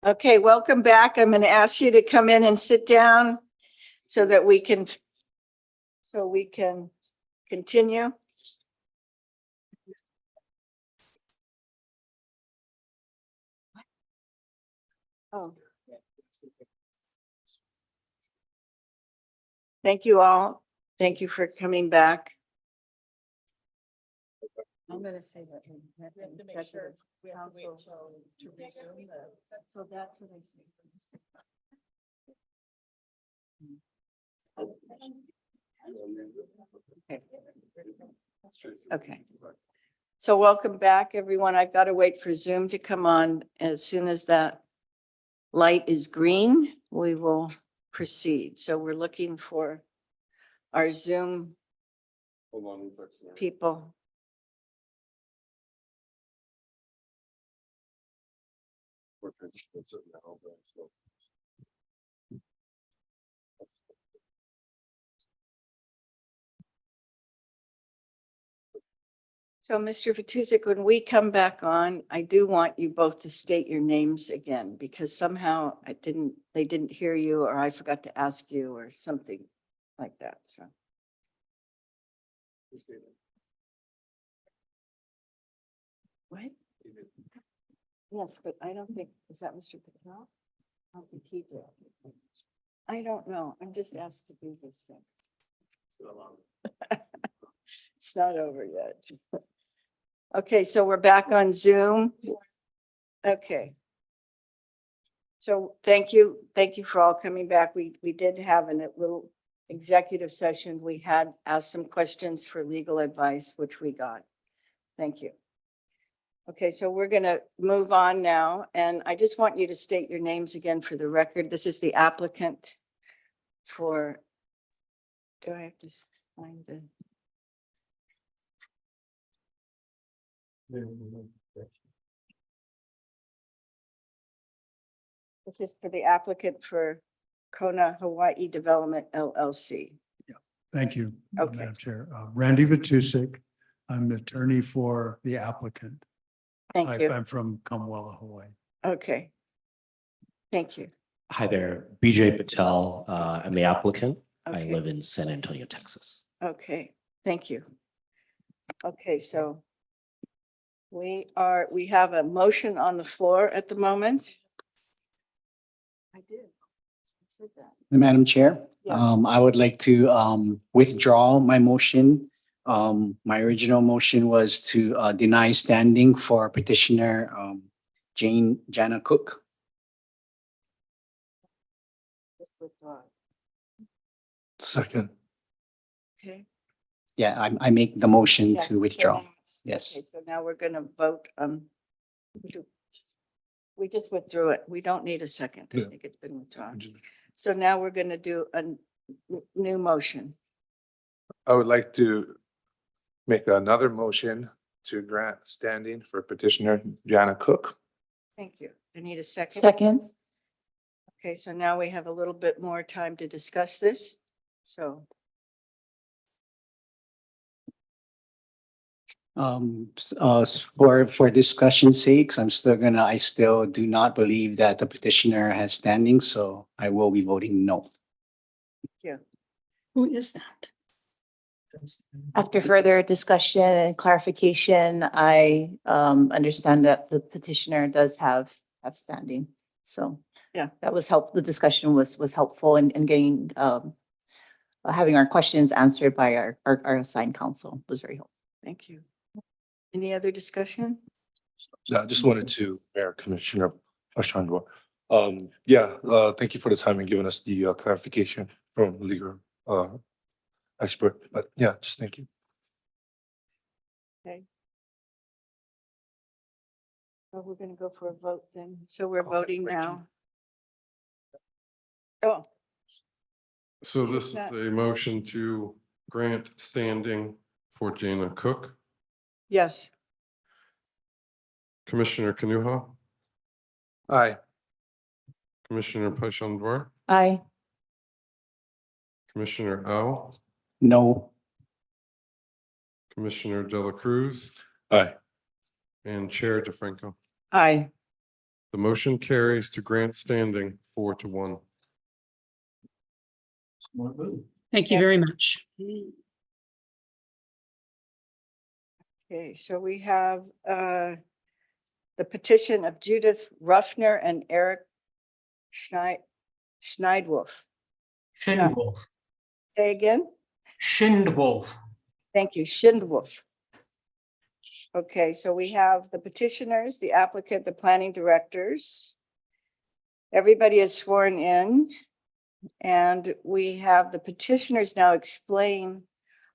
Okay, welcome back. I'm going to ask you to come in and sit down so that we can continue. Oh. Thank you all. Thank you for coming back. I'm going to say that. We have to make sure we have to wait to resume so that's what I say. Okay. So welcome back, everyone. I've got to wait for Zoom to come on. As soon as that light is green, we will proceed. So we're looking for our Zoom people. So Mr. Vatusic, when we come back on, I do want you both to state your names again, because somehow they didn't hear you, or I forgot to ask you or something like that, so. What? Yes, but I don't think, is that Mr. Patel? I don't think he did. I don't know. I'm just asked to do these things. It's not over yet. Okay, so we're back on Zoom. Okay. So thank you. Thank you for all coming back. We did have a little executive session. We had asked some questions for legal advice, which we got. Thank you. Okay, so we're going to move on now, and I just want you to state your names again for the record. This is the applicant for, do I have to find the? This is for the applicant for Kona Hawaii Development LLC.
Thank you,
Okay.
Madam Chair. Randy Vatusic. I'm the attorney for the applicant.
Thank you.
I'm from Kamwela, Hawaii.
Okay. Thank you.
Hi there, BJ Patel. I'm the applicant. I
Okay.
live in San Antonio, Texas.
Okay, thank you. Okay, so we have a motion on the floor at the moment. I did. I said that.
Madam Chair,
Yeah.
I would like to withdraw my motion. My original motion was to deny standing for petitioner Jana Cook.
Just withdraw.
Second.
Okay.
Yeah, I make the motion
Yeah,
to
so
withdraw.
now-
Yes.
Okay, so now we're gonna vote. We just withdrew it. We don't need a second. I
Yeah.
think it's been withdrawn. So now we're gonna do a new motion.
I would like to make another motion to grant standing for petitioner Jana Cook.
Thank you. I need a second.
Second.
Okay, so now we have a little bit more time to discuss this. So,
For discussion's sakes, I still do not believe that the petitioner has standing, so I will be voting no.
yeah.
Who is that?
After further discussion and clarification, I understand that the petitioner does have standing. So
Yeah.
that was the discussion was helpful in getting having our questions answered by our assigned counsel was very helpful.
Thank you. Any other discussion?
Yeah, I just wanted to, Mayor Commissioner Ashandra. Thank you for the time and giving us the clarification from legal expert. But yeah, just thank you.
Okay. Well, we're gonna go for a vote then. So we're voting now. Oh,
So this is
That-
a motion to grant standing for Jana Cook.
yes.
Commissioner Kanuha,
Aye.
Commissioner Pashandwar,
Aye.
Commissioner Au,
No.
Commissioner Dela Cruz,
Aye.
and Chair DeFranco.
Aye.
The motion carries to grant standing 4-1.
Thank you very much.
Okay, so we have the petition of Judith Ruffner and Eric Schneidwolf.
Schindwolf.
Say again?
Schindwolf.
Thank you, Schindwolf. Okay, so we have the petitioners, the applicant, the planning directors. Everybody is sworn in. And we have the petitioners now explain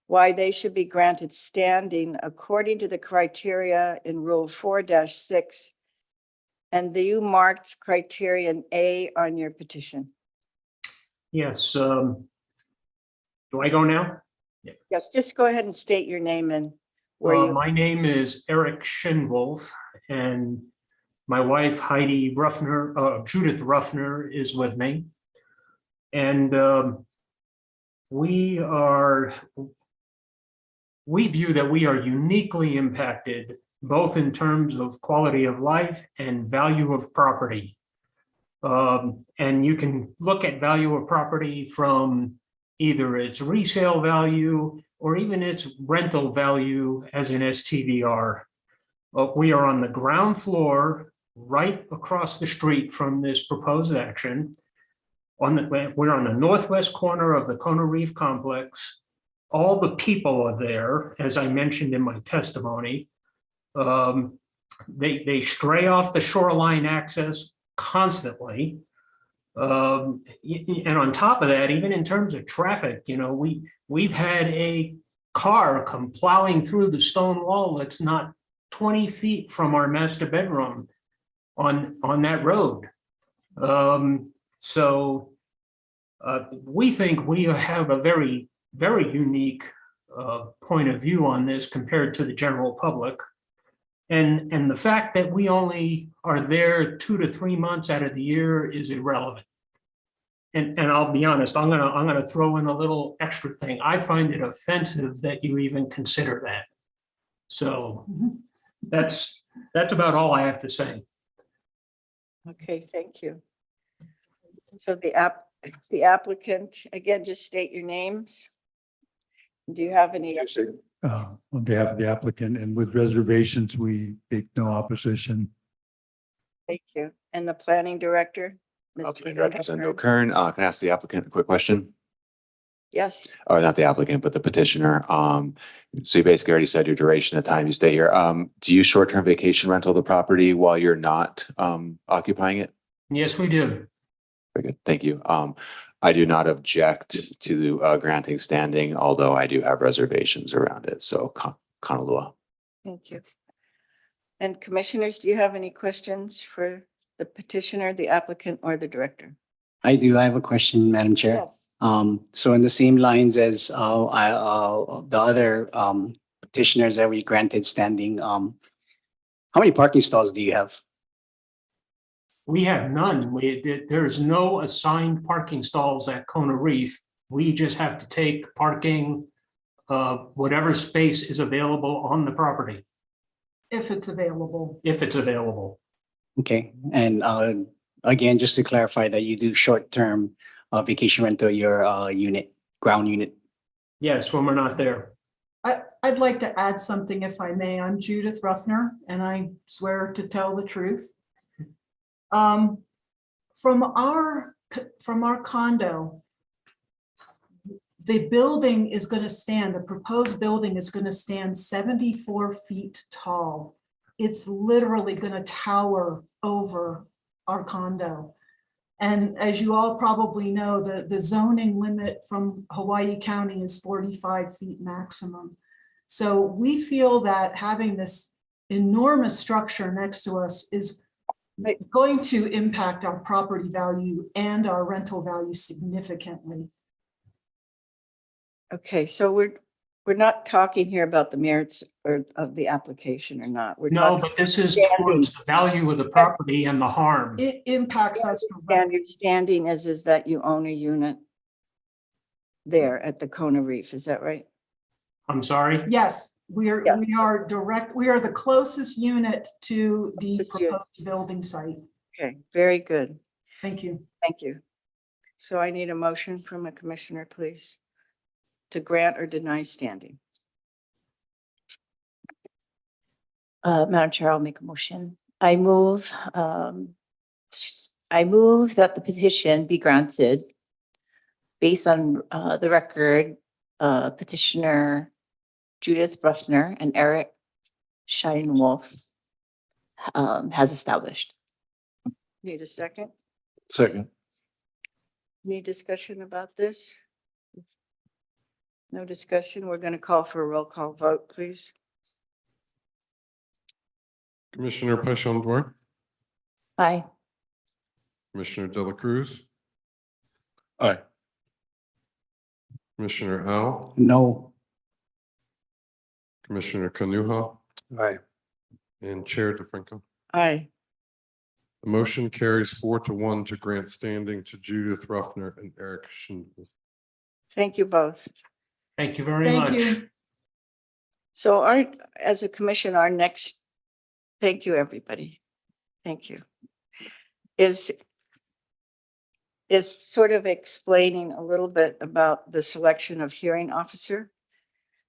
why they should be granted standing according to the criteria in Rule 4-6. And you marked criterion A on your petition.
Yes. Do I go now?
Yes, just go ahead and state your name and where you.
My name is Eric Schindwolf, and my wife Heidi Ruffner, Judith Ruffner, is with me. And we view that we are uniquely impacted, both in terms of quality of life and value of property. And you can look at value of property from either its resale value or even its rental value as an STVR. We are on the ground floor, right across the street from this proposed action. We're on the northwest corner of the Kona Reef complex. All the people are there, as I mentioned in my testimony. They stray off the shoreline access constantly. And on top of that, even in terms of traffic, we've had a car come plowing through the stone wall that's not 20 feet from our master bedroom on that road. So we think we have a very, very unique point of view on this compared to the general public. And the fact that we only are there 2 to 3 months out of the year is irrelevant. And I'll be honest, I'm gonna throw in a little extra thing. I find it offensive that you even consider that. So that's about all I have to say.
Okay, thank you. So the applicant, again, just state your names. Do you have any?
On behalf of the applicant and with reservations, we take no opposition.
Thank you. And the planning director?
Planning Director Zendo Kern, can I ask the applicant a quick question?
Yes.
Or not the applicant, but the petitioner. So you basically already said your duration of time you stay here. Do you short-term vacation rental the property while you're not occupying it?
Yes, we do.
Very good, thank you. I do not object to granting standing, although I do have reservations around it. So Kanalua.
Thank you. And commissioners, do you have any questions for the petitioner, the applicant, or the director?
I do. I have a question, Madam Chair.
Yes.
So in the same lines as the other petitioners that we granted standing, how many parking stalls do you have?
We have none. There's no assigned parking stalls at Kona Reef. We just have to take parking, whatever space is available on the property.
If it's available.
If it's available.
Okay, and again, just to clarify that you do short-term vacation rental your ground unit.
Yes, when we're not there.
I'd like to add something if I may. I'm Judith Ruffner and I swear to tell the truth. From our condo, the building is going to stand, the proposed building is going to stand 74 feet tall. It's literally going to tower over our condo. And as you all probably know, the zoning limit from Hawaii County is 45 feet maximum. So we feel that having this enormous structure next to us is going to impact our property value and our rental value significantly.
Okay, so we're not talking here about the merits of the application or not. We're
No,
talking
but this is
standing.
towards the value of the property and the harm.
It impacts us.
And your standing is that you own a unit there at the Kona Reef, is that right?
I'm sorry?
Yes, we are the closest unit to the proposed building site.
Okay, very good.
Thank you.
Thank you. So I need a motion from a commissioner, please, to grant or deny standing.
Madam Chair, I'll make a motion. I move that the petition be granted based on the record petitioner Judith Bruffner and Eric Scheinwolf has established.
Need a second?
Second.
Need discussion about this? No discussion. We're going to call for a roll call vote, please.
Commissioner Pashon,
Aye.
Commissioner De La Cruz,
Aye.
Commissioner Al,
No.
Commissioner Kanuha,
Aye.
and Chair DeFranco.
Aye.
The motion carries 4-1 to grant standing to Judith Ruffner and Eric Schindler.
Thank you both.
Thank you very much.
Thank you.
So as a commission, our next, thank you, everybody. Thank you. Is sort of explaining a little bit about the selection of hearing officer.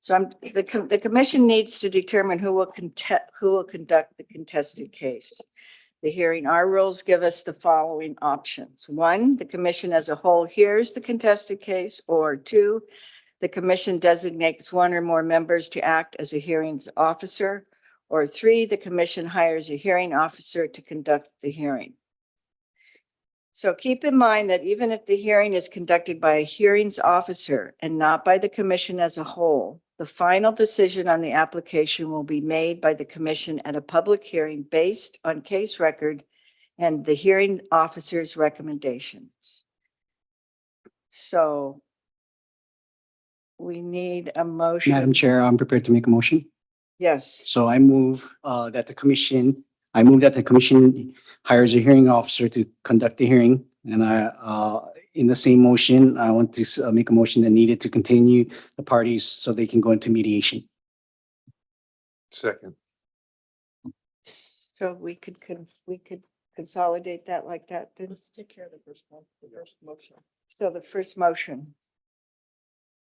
So the commission needs to determine who will conduct the contested case. The hearing, our rules give us the following options. 1, the commission as a whole hears the contested case, or 2, the commission designates 1 or more members to act as a hearings officer, or 3, the commission hires a hearing officer to conduct the hearing. So keep in mind that even if the hearing is conducted by a hearings officer and not by the commission as a whole, the final decision on the application will be made by the commission at a public hearing based on case record and the hearing officer's recommendations. So we need a motion.
Madam Chair, I'm prepared to make a motion.
Yes,
So I move that the commission hires a hearing officer to conduct the hearing. And in the same motion, I want to make a motion that needed to continue the parties so they can go into mediation.
Second.
so we could consolidate that like that. Then.
Let's take care of the first one, the first motion.
So the first motion.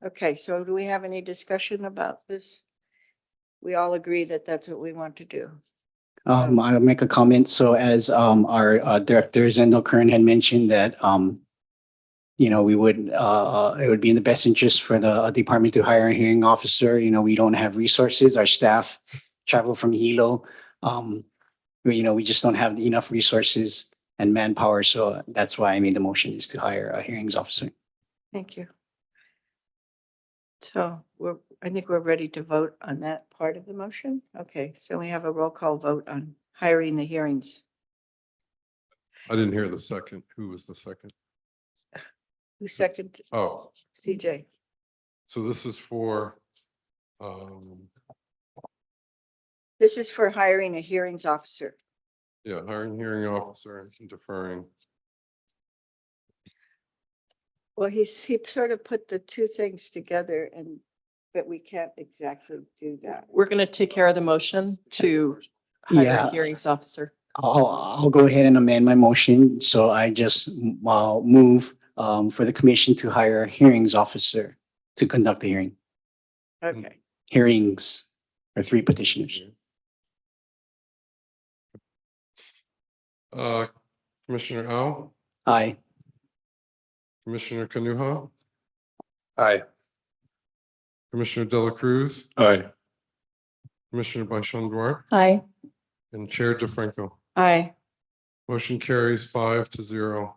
Okay, so do we have any discussion about this? We all agree that that's what we want to do.
I'll make a comment. So as our director Zendel Kern had mentioned that we would it would be in the best interest for the department to hire a hearing officer. We don't have resources. Our staff travel from Hilo. We just don't have enough resources and manpower. So that's why I made the motion is to hire a hearings officer.
Thank you. So I think we're ready to vote on that part of the motion. Okay, so we have a roll call vote on hiring the hearings.
I didn't hear the second. Who was the second?
Who seconded?
Oh,
CJ.
so this is for,
This is for hiring a hearings officer.
yeah, hiring hearing officer and deferring.
Well, he sort of put the two things together but we can't exactly do that.
We're going to take care of the motion to hire
Yeah.
a hearings officer.
I'll go ahead and amend my motion. So I just move for the commission to hire a hearings officer to conduct the hearing.
Okay,
Hearings for 3 petitioners.
Commissioner Al,
Aye.
Commissioner Kanuha,
Aye.
Commissioner De La Cruz,
Aye.
Commissioner Bashon,
Aye.
and Chair DeFranco.
aye.
Motion carries 5-0.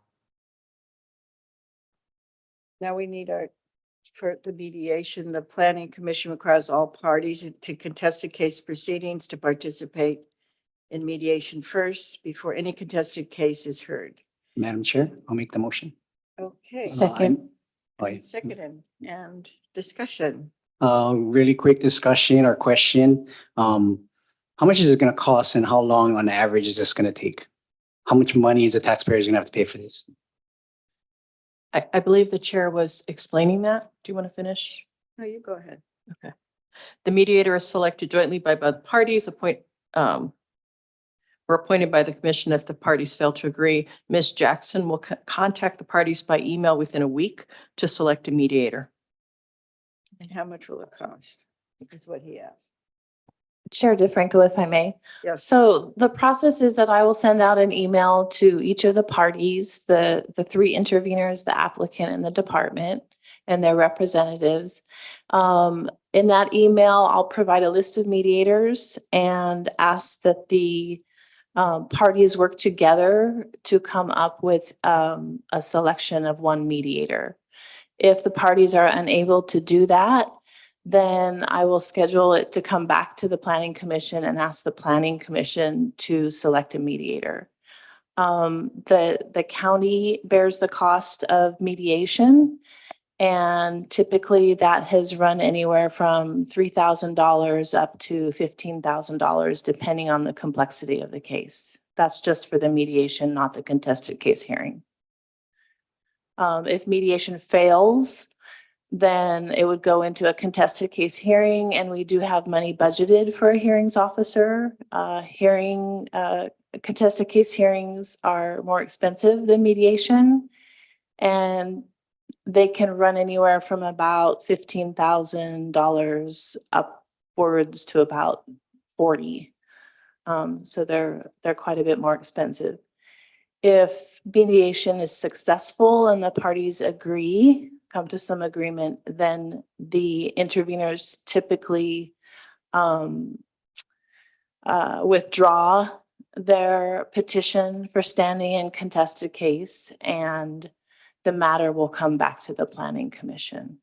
Now we need for the mediation, the planning commission requires all parties to contested case proceedings to participate in mediation first before any contested case is heard.
Madam Chair, I'll make the motion.
Okay.
Second.
Second and discussion.
Really quick discussion or question. How much is it going to cost and how long on average is this going to take? How much money is the taxpayers going to have to pay for this?
I believe the chair was explaining that. Do you want to finish?
No, you go ahead.
Okay. The mediator is selected jointly by both parties, or appointed by the commission if the parties fail to agree. Ms. Jackson will contact the parties by email within a week to select a mediator.
And how much will it cost? Is what he asked.
Chair DeFranco, if I may.
Yes.
So the process is that I will send out an email to each of the parties, the three interveners, the applicant and the department and their representatives. In that email, I'll provide a list of mediators and ask that the parties work together to come up with a selection of one mediator. If the parties are unable to do that, then I will schedule it to come back to the planning commission and ask the planning commission to select a mediator. The county bears the cost of mediation, and typically that has run anywhere from $3,000 up to $15,000, depending on the complexity of the case. That's just for the mediation, not the contested case hearing. If mediation fails, then it would go into a contested case hearing, and we do have money budgeted for a hearings officer. Contested case hearings are more expensive than mediation, and they can run anywhere from about $15,000 upwards to about 40. So they're quite a bit more expensive. If mediation is successful and the parties agree, come to some agreement, then the interveners typically withdraw their petition for standing in contested case, and the matter will come back to the planning commission.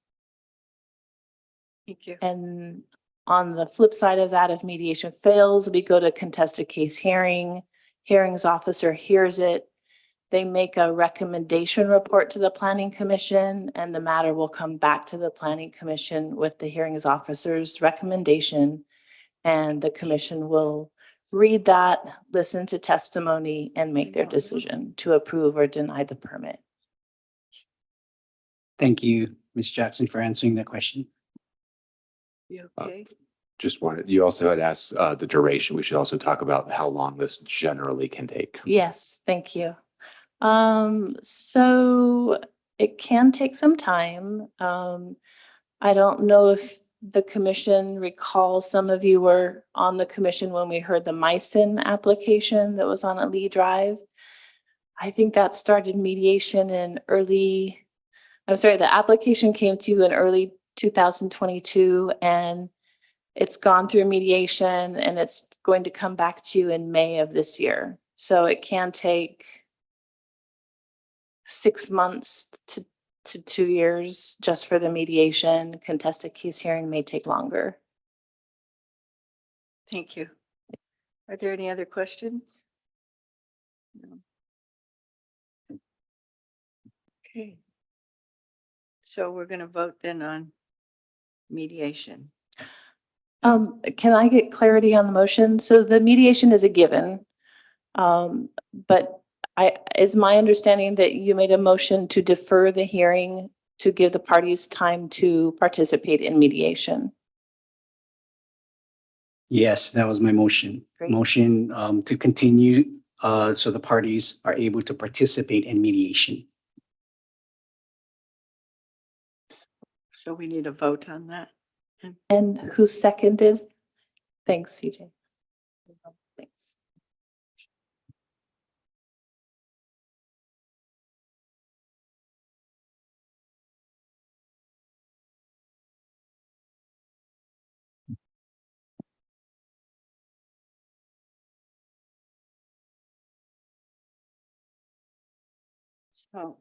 Thank you.
And on the flip side of that, if mediation fails, we go to contested case hearing. Hearings officer hears it. They make a recommendation report to the planning commission, and the matter will come back to the planning commission with the hearings officer's recommendation. And the commission will read that, listen to testimony, and make their decision to approve or deny the permit.
Thank you, Ms. Jackson, for answering that question.
You okay?
Just wanted, you also had asked the duration. We should also talk about how long this generally can take.
Yes, thank you. So it can take some time. I don't know if the commission recalls, some of you were on the commission when we heard the Myson application that was on a Lee Drive. I think that started mediation in the application came to you in early 2022, and it's gone through mediation, and it's going to come back to you in May of this year. So it can take 6 months to 2 years just for the mediation. Contested case hearing may take longer.
Thank you. Are there any other questions? No. Okay. So we're going to vote then on mediation.
Can I get clarity on the motion? So the mediation is a given. But is my understanding that you made a motion to defer the hearing to give the parties time to participate in mediation?
Yes, that was my motion.
Great.
Motion to continue so the parties are able to participate in mediation.
So we need a vote on that.
And who seconded? Thanks, CJ. Thanks.
So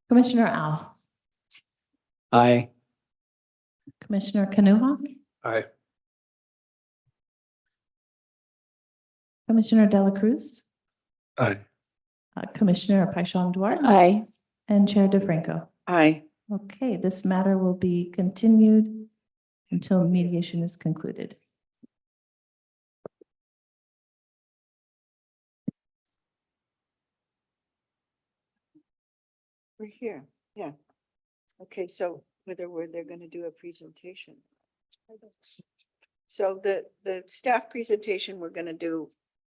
Commissioner Al,
Aye.
Commissioner Kanuha,
Aye.
Commissioner Dela Cruz,
Aye.
Commissioner Paishon Duarte.
Aye.
And Chair DeFranco.
aye.
Okay, this matter will be continued until mediation is concluded.
We're here. Yeah. Okay, so they're going to do a presentation. So the staff presentation we're going to do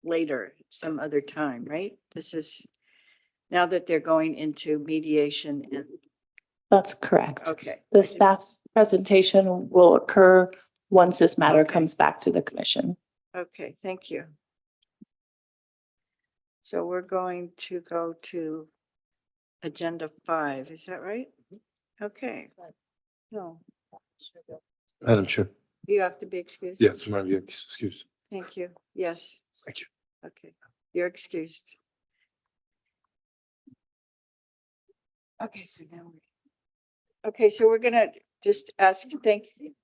later, some other time, right? This is now that they're going into mediation and,
That's correct.
okay.
The staff presentation will occur once this matter
Okay.
comes back to the commission.
Okay, thank you. So we're going to go to agenda 5, is that right? Okay. No,
Madam Chair.
you have to be excused.
Yes, my view, excuse.
Thank you. Yes.
Thank you.
Okay, you're excused. Okay, so now we're gonna just ask, thank you.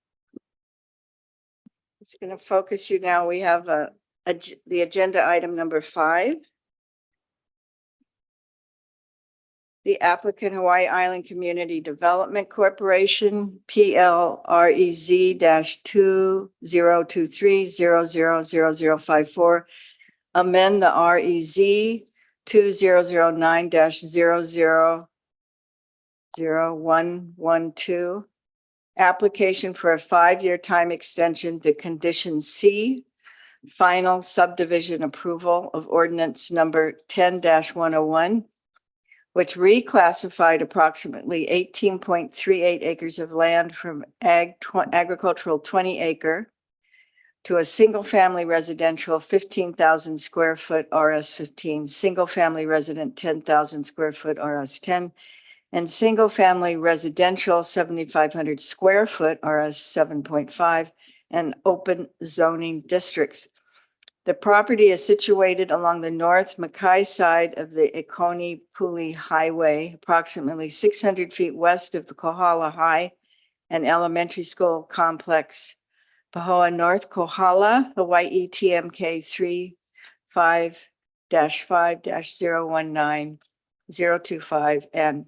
It's gonna focus you now. We have the agenda item number 5. The applicant Hawaii Island Community Development Corporation, PLREZ-2023000054, amend the REZ 2009-000112, application for a 5-year time extension to condition C, final subdivision approval of ordinance number 10-101, which reclassified approximately 18.38 acres of land from agricultural 20 acre to a single-family residential 15,000 square foot RS 15, single-family resident 10,000 square foot RS 10, and single-family residential 7,500 square foot RS 7.5, and open zoning districts. The property is situated along the North Mackay side of the Ikoni Puli Highway, approximately 600 feet west of the Kohala High and Elementary School Complex, Pahoa North Kohala, Hawaii TMK 35-5-019, 025, and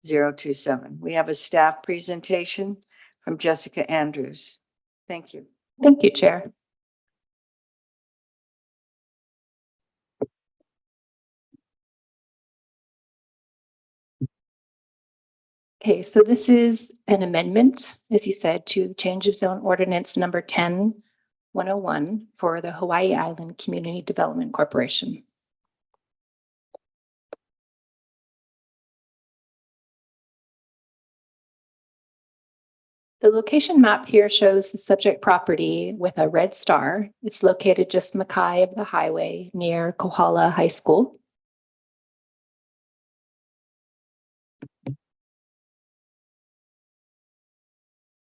027. We have a staff presentation from Jessica Andrews. Thank you.
Thank you, Chair. Okay, so this is an amendment, as you said, to the change of zone ordinance number 10-101 for the Hawaii Island Community Development Corporation. The location map here shows the subject property with a red star. It's located just Mackay of the highway near Kohala High School.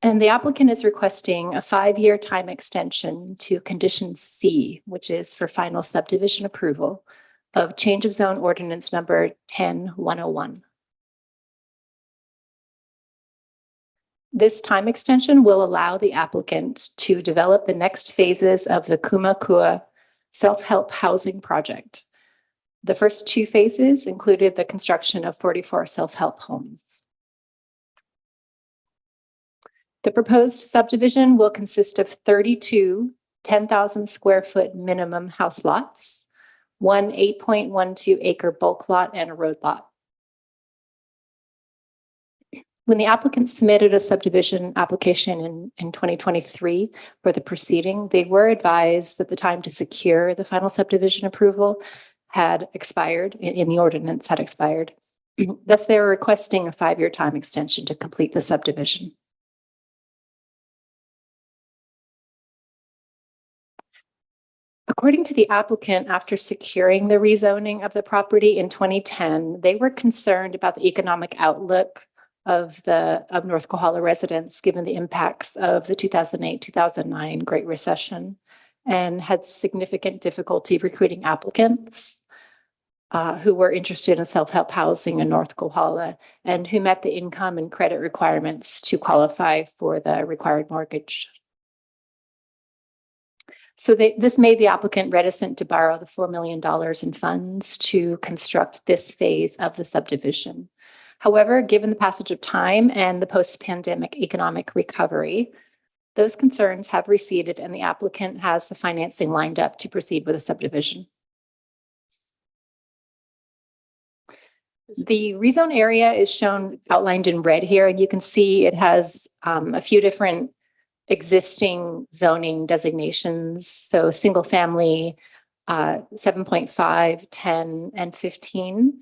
And the applicant is requesting a 5-year time extension to condition C, which is for final subdivision approval of change of zone ordinance number 10-101. This time extension will allow the applicant to develop the next phases of the Kumakua self-help housing project. The first 2 phases included the construction of 44 self-help homes. The proposed subdivision will consist of 32 10,000 square foot minimum house lots, 1 8.12 acre bulk lot, and a road lot. When the applicant submitted a subdivision application in 2023 for the proceeding, they were advised that the time to secure the final subdivision approval had expired, in the ordinance had expired. Thus, they were requesting a 5-year time extension to complete the subdivision. According to the applicant, after securing the rezoning of the property in 2010, they were concerned about the economic outlook of North Kohala residents, given the impacts of the 2008-2009 Great Recession, and had significant difficulty recruiting applicants who were interested in self-help housing in North Kohala and who met the income and credit requirements to qualify for the required mortgage. So this made the applicant reticent to borrow the $4 million in funds to construct this phase of the subdivision. However, given the passage of time and the post-pandemic economic recovery, those concerns have receded and the applicant has the financing lined up to proceed with a subdivision. The rezone area is shown outlined in red here, and you can see it has a few different
existing zoning designations. So single family, 7.5, 10, and 15.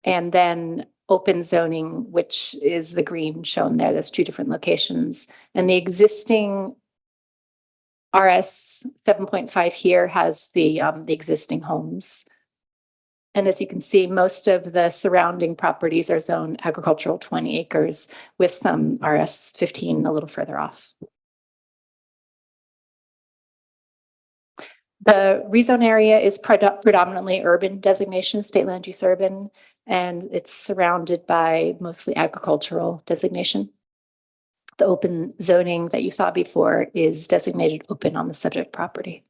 And then open zoning, which is the green shown there. There's two different locations. And the existing RS 7.5 here has the existing homes. And as you can see, most of the surrounding properties are zoned agricultural 20 acres with some RS 15 a little further off. The rezone area is predominantly urban designation, state land use urban, and it's surrounded by mostly agricultural designation. The open zoning that you saw before is designated open on the subject property.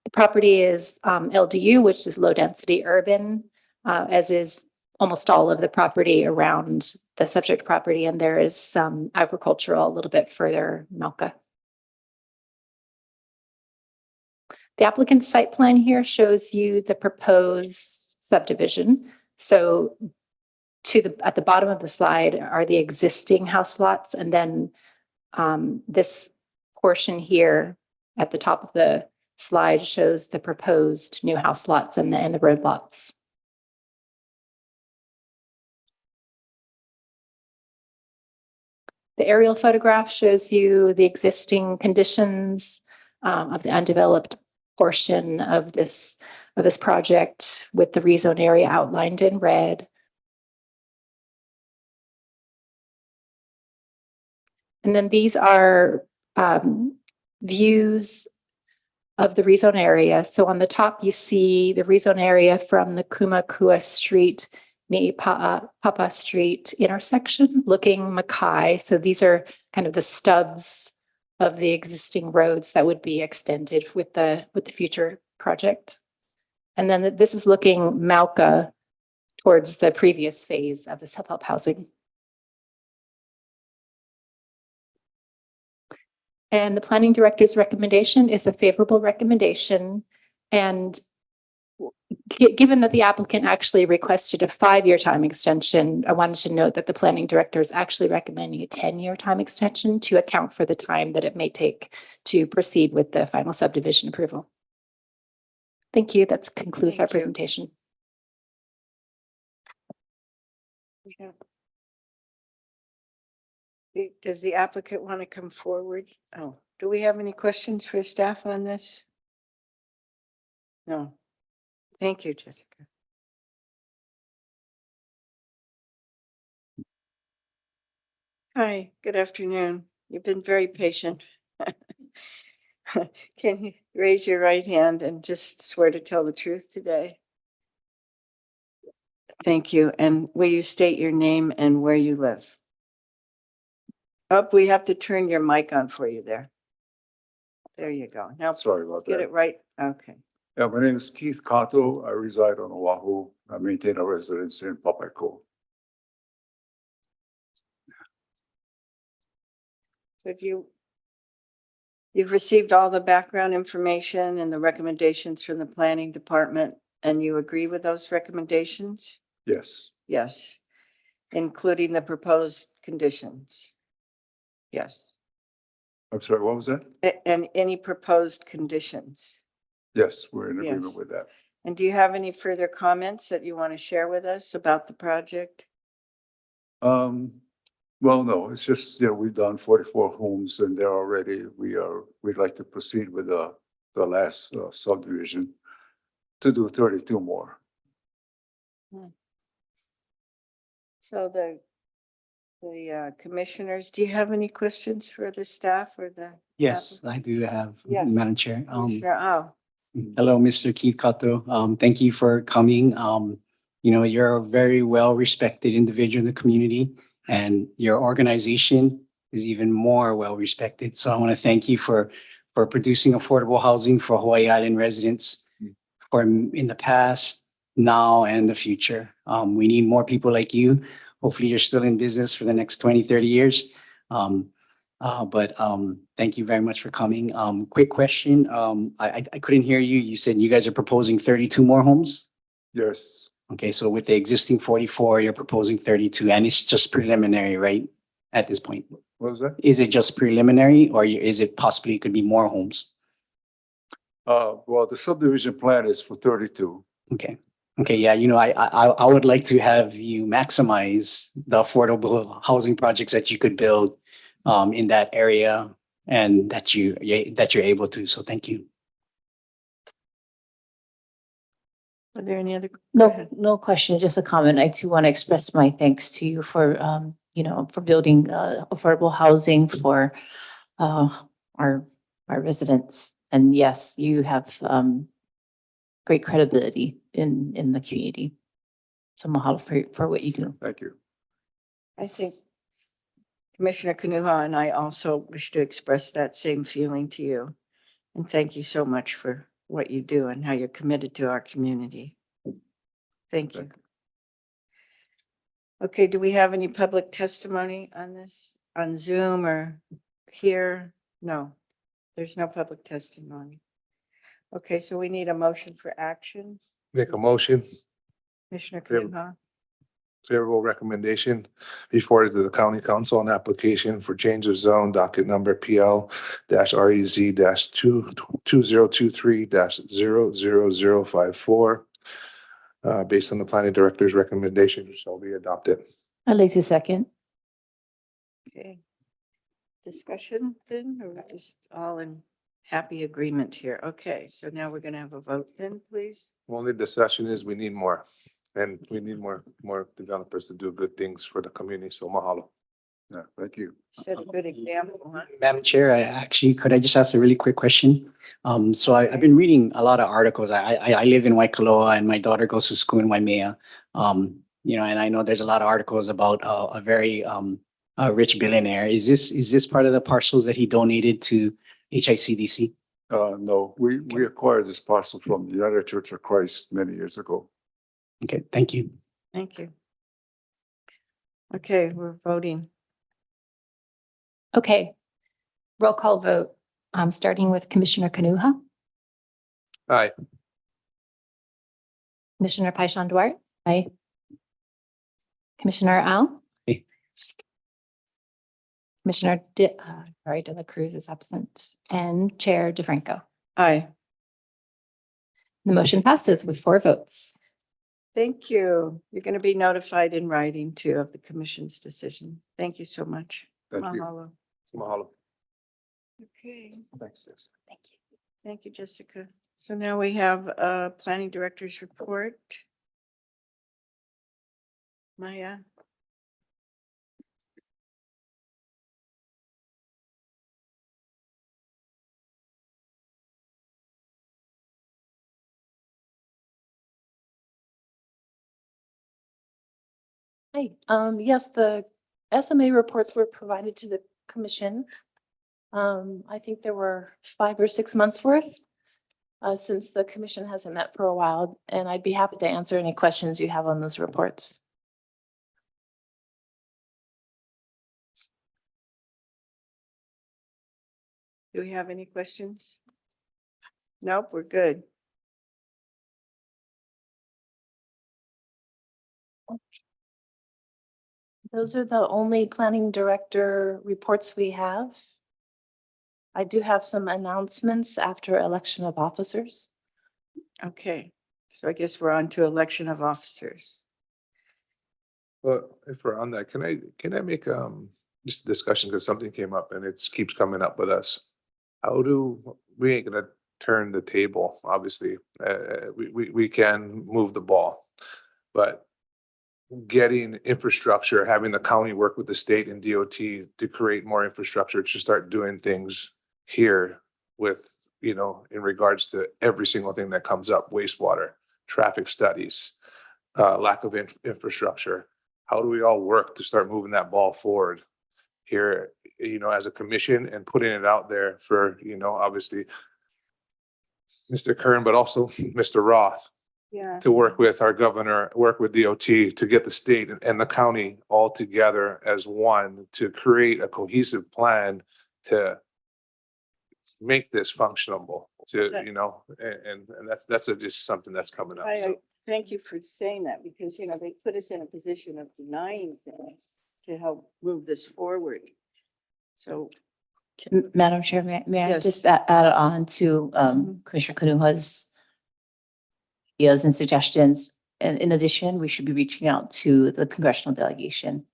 The property is LDU, which is low density urban, as is almost all of the property around the subject property. And there is some agricultural a little bit further Melka. The applicant's site plan here shows you the proposed subdivision. So at the bottom of the slide are the existing house lots. And then this portion here at the top of the slide shows the proposed new house lots and the road lots. The aerial photograph shows you the existing conditions of the undeveloped portion of this project with the rezone area outlined in red. And then these are views of the rezone area. So on the top, you see the rezone area from the Kumakua Street, Papa Street intersection looking Mackay. So these are kind of the stubs of the existing roads that would be extended with the future project. And then this is looking Mauka towards the previous phase of the self-help housing. And the planning director's recommendation is a favorable recommendation. And given that the applicant actually requested a 5-year time extension, I wanted to note that the planning director is actually recommending a 10-year time extension to account for the time that it may take to proceed with the final subdivision approval. Thank you. That concludes our presentation.
Does the applicant want to come forward? Oh, do we have any questions for staff on this? No. Thank you, Jessica. Hi, good afternoon. You've been very patient. Can you raise your right hand and just swear to tell the truth today? Thank you. And will you state your name and where you live? Oh, we have to turn your mic on for you there. There you go. Now,
Sorry about
get
that.
it right. Okay.
Yeah, my name is Keith Kato. I reside on Oahu. I maintain a residence in Papaikou.
So you've received all the background information and the recommendations from the planning department, and you agree with those recommendations?
Yes,
Yes, including the proposed conditions. Yes,
I'm sorry, what was that?
and any proposed conditions.
Yes, we're in agreement
Yes.
with that.
And do you have any further comments that you want to share with us about the project?
Well, no, it's just, we've done 44 homes and they're already, we'd like to proceed with the last subdivision to do 32 more.
So the commissioners, do you have any questions for the staff or the?
Yes, I do have,
Yes.
Madam Chair.
Commissioner Au.
Hello, Mr. Keith Kato. Thank you for coming. You're a very well-respected individual in the community, and your organization is even more well-respected. So I want to thank you for producing affordable housing for Hawaii Island residents for in the past, now, and the future. We need more people like you. Hopefully, you're still in business for the next 20, 30 years. But thank you very much for coming. Quick question. I couldn't hear you. You said you guys are proposing 32 more homes?
Yes,
Okay, so with the existing 44, you're proposing 32, and it's just preliminary, right? at this point?
What was that?
Is it just preliminary or is it possibly could be more homes?
Well, the subdivision plan is for 32.
Okay. Okay, yeah, I would like to have you maximize the affordable housing projects that you could build in that area and that you're able to. So thank you.
Are there any other? Go
No,
ahead.
no question, just a comment. I too want to express my thanks to you for, for building affordable housing for our residents. And yes, you have great credibility in the community. So mahalo for what you do.
Thank you.
I think Commissioner Kanuha and I also wish to express that same feeling to you. And thank you so much for what you do and how you're committed to our community. Thank you. Okay, do we have any public testimony on this, on Zoom or here? No, there's no public testimony. Okay, so we need a motion for action.
Make a motion,
Commissioner
Fair-
Kanuha.
favorable recommendation be forwarded to the county council on application for change of zone docket number PL-REZ-2023-00054. Based on the planning director's recommendation shall be adopted.
I'd like to second.
Okay. Discussion then, or we're just all in happy agreement here? Okay, so now we're gonna have a vote then, please.
Only the session is we need more, and we need more developers to do good things for the community. So mahalo.
Yeah, thank you.
Set a good example, huh?
Madam Chair, could I just ask a really quick question? So I've been reading a lot of articles. I live in Waikoloa and my daughter goes to school in Waimea. And I know there's a lot of articles about a very rich billionaire. Is this part of the parcels that he donated to HICDC?
No, we acquired this parcel from the United Church of Christ many years ago.
Okay, thank you.
Thank you. Okay, we're voting.
Okay. Roll call vote. Starting with Commissioner Kanuha,
Aye.
Commissioner Paishan Duarte. Aye. Commissioner Al.
Aye.
Commissioner De La Cruz is absent, and Chair DeFranco.
Aye.
The motion passes with 4 votes.
Thank you. You're gonna be notified in writing too of the commission's decision. Thank you so much.
Thank you.
Mahalo.
Mahalo.
Okay,
Thanks, Jessica.
thank you. Thank you, Jessica. So now we have a planning director's report. Maya.
Hi, yes, the SMA reports were provided to the commission. I think there were 5 or 6 months worth since the commission hasn't met for a while, and I'd be happy to answer any questions you have on those reports.
Do we have any questions? Nope, we're good.
Those are the only planning director reports we have. I do have some announcements after election of officers.
Okay, so I guess we're on to election of officers.
Well, if we're on that, can I make just a discussion, because something came up and it keeps coming up with us. We ain't gonna turn the table, obviously. We can move the ball, but getting infrastructure, having the county work with the state and DOT to create more infrastructure to start doing things here with, in regards to every single thing that comes up, wastewater, traffic studies, lack of infrastructure. How do we all work to start moving that ball forward here, as a commission, and putting it out there for, obviously Mr. Kern, but also Mr. Roth,
Yeah.
to work with our governor, work with DOT to get the state and the county all together as one to create a cohesive plan to make this functionable and that's just something that's coming up.
I thank you for saying that, because, they put us in a position of denying things to help move this forward. So,
Madam Chair, may I
Yes.
just add on to Commissioner Kanuha's ideas and suggestions? And in addition, we should be reaching out to the congressional delegation,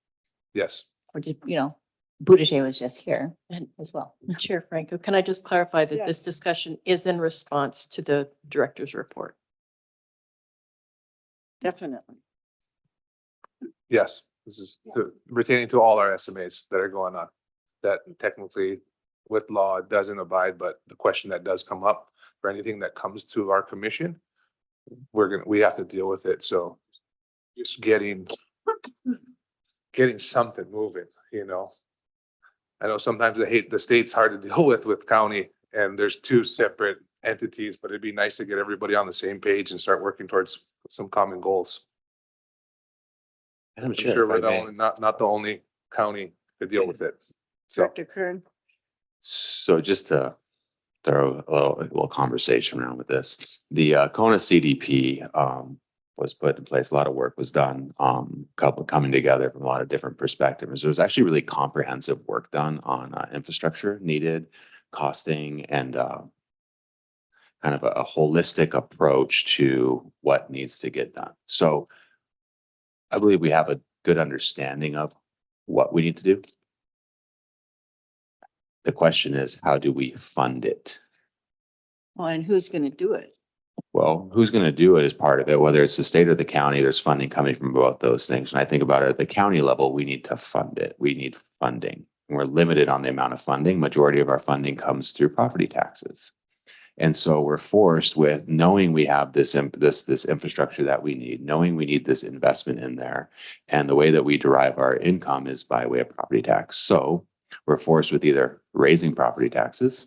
Yes.
or just, you know, Buttigieg was just here and as well.
Chair Franco, can I just clarify that
Yeah.
this discussion is in response to the director's report?
definitely.
Yes, this is retaining to all our SMAs that are going on. That technically with law doesn't abide, but the question that does come up for anything that comes to our commission, we have to deal with it. So just getting something moving, you know. I know sometimes the state's hard to deal with county, and there's two separate entities, but it'd be nice to get everybody on the same page and start working towards some common goals.
Madam
I'm
Chair,
sure
if I
we're the
may.
only, not the only county to deal with it. So,
Director Kern?
So just to throw a little conversation around with this, the Kona CDP was put in place. A lot of work was done, coming together from a lot of different perspectives. There was actually really comprehensive work done on infrastructure needed, costing, and kind of a holistic approach to what needs to get done. So I believe we have a good understanding of what we need to do. The question is, how do we fund it?
Well, and who's going to do it?
Well, who's going to do it is part of it, whether it's the state or the county. There's funding coming from both those things. And I think about it at the county level, we need to fund it. We need funding. And we're limited on the amount of funding. Majority of our funding comes through property taxes. And so we're forced with knowing we have this infrastructure that we need, knowing we need this investment in there. And the way that we derive our income is by way of property tax. So we're forced with either raising property taxes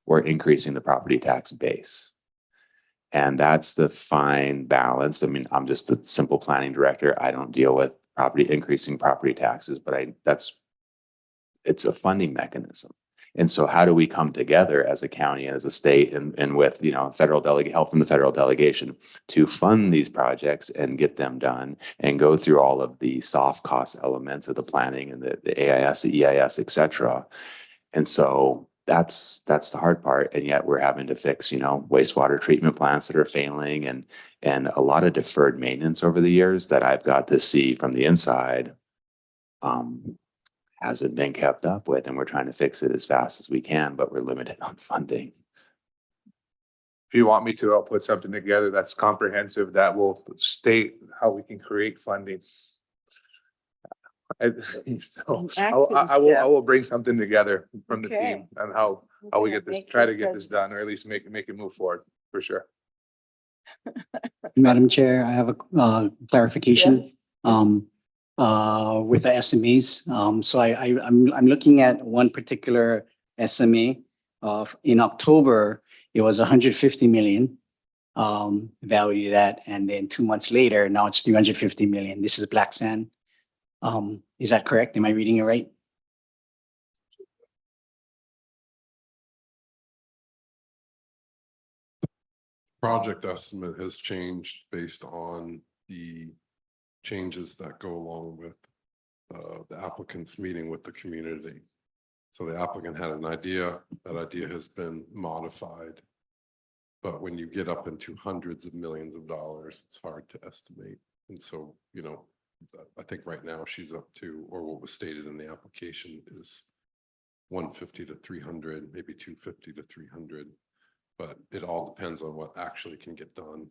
or increasing the property tax base. And that's the fine balance. I mean, I'm just a simple planning director. I don't deal with increasing property taxes, but it's a funding mechanism. And so how do we come together as a county, as a state, and with, you know, help from the federal delegation to fund these projects and get them done and go through all of the soft cost elements of the planning and the AIS, the EIS, et cetera. And so that's the hard part. And yet we're having to fix, you know, wastewater treatment plants that are failing and a lot of deferred maintenance over the years that I've got to see from the inside. Hasn't been kept up with, and we're trying to fix it as fast as we can, but we're limited on funding.
if you want me to, I'll put something together that's comprehensive that will state how we can create funding. So I will bring something together from the team on how we get this, try to get this done, or at least make it move forward, for sure.
Madam Chair, I have a clarification. With the SMEs. So I'm looking at one particular SMA. In October, it was 150 million valued at, and then 2 months later, now it's 350 million. This is Black Sand. Is that correct? Am I reading it right?
Project estimate has changed based on the changes that go along with the applicant's meeting with the community. So the applicant had an idea, that idea has been modified. But when you get up into hundreds of millions of dollars, it's hard to estimate. And so, you know, I think right now she's up to, or what was stated in the application is 150 to 300, maybe 250 to 300. But it all depends on what actually can get done.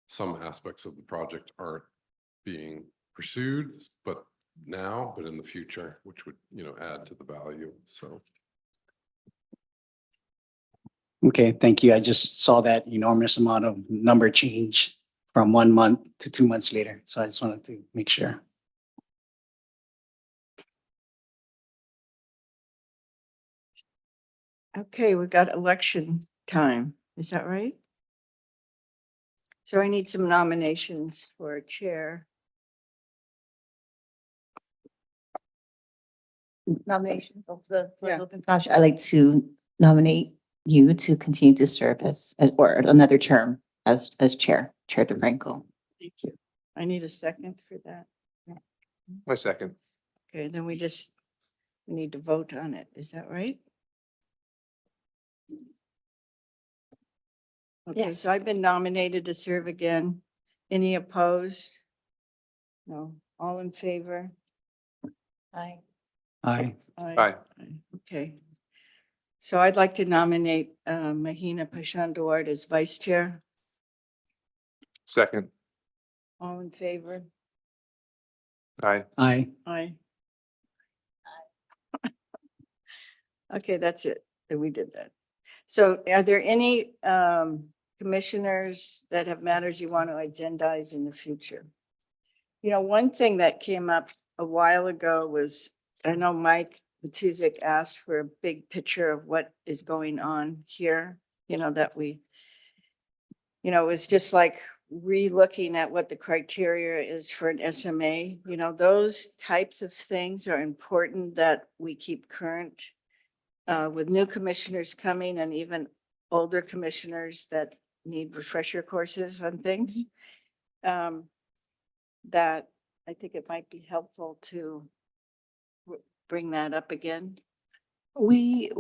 Some aspects of the project aren't being pursued, but in the future, which would, you know, add to the value. So.
Okay, thank you. I just saw that enormous amount of number change from 1 month to 2 months later. So I just wanted to make sure.
Okay, we've got election time. Is that right? So I need some nominations for a chair.
Nominations of the open project. I'd like to nominate you to continue to serve as or another term as Chair DeFranco.
Thank you. I need a second for that.
My second.
Okay, then we need to vote on it. Is that right? Okay,
Yes.
so I've been nominated to serve again. Any opposed? No, all in favor?
Aye.
Aye.
Aye.
Okay. So I'd like to nominate Mahina Pashandward as vice chair.
Second.
All in favor?
Aye.
Aye.
Aye. Okay, that's it. Then we did that. So are there any commissioners that have matters you want to agendize in the future? You know, one thing that came up a while ago was, I know Mike Matuzik asked for a big picture of what is going on here, you know, that we, you know, it was just like re-looking at what the criteria is for an SMA. You know, those types of things are important that we keep current with new commissioners coming and even older commissioners that need refresher courses on things. That I think it might be helpful to bring that up again.
We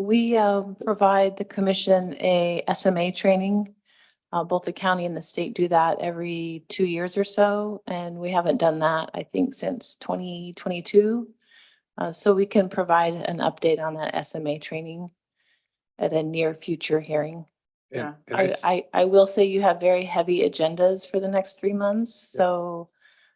provide the commission a SMA training. Both the county and the state do that every 2 years or so, and we haven't done that, I think, since 2022. So we can provide an update on that SMA training at a near future hearing.
Yeah.
I will say you have very heavy agendas for the next 3 months, so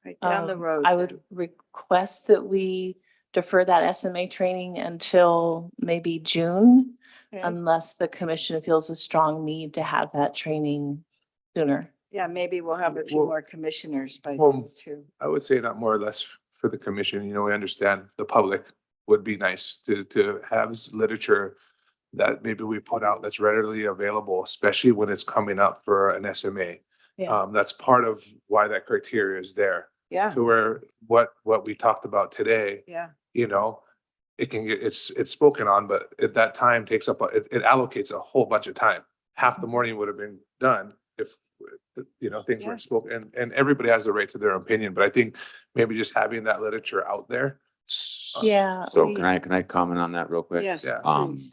Right down the road.
I would request that we defer that SMA training until maybe June,
Okay.
unless the commission feels a strong need to have that training sooner.
Yeah, maybe we'll have a few
Well-
more commissioners by
Well,
then too.
I would say not more or less for the commission, you know, we understand the public would be nice to have literature that maybe we put out that's readily available, especially when it's coming up for an SMA.
Yeah.
That's part of why that criteria is there,
Yeah,
to where what we talked about today,
yeah,
you know, it can get, it's spoken on, but at that time takes up, it allocates a whole bunch of time. Half the morning would have been done if, you know, things
Yeah.
weren't spoken, and everybody has the right to their opinion, but I think maybe just having that literature out there.
Yeah.
So can I comment on that real quick?
yes,
Yeah.
please.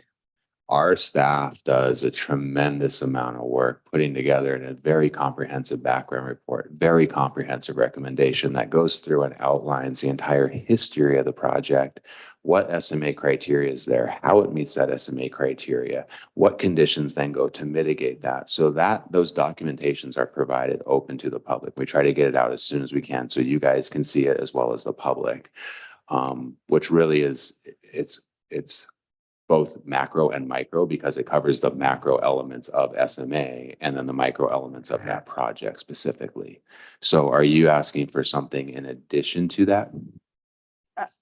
Our staff does a tremendous amount of work putting together a very comprehensive background report, very comprehensive recommendation that goes through and outlines the entire history of the project, what SMA criteria is there, how it meets that SMA criteria, what conditions then go to mitigate that, so that those documentations are provided open to the public. We try to get it out as soon as we can so you guys can see it as well as the public, which really is, it's both macro and micro, because it covers the macro elements of SMA and then the micro elements of that project specifically. So are you asking for something in addition to that?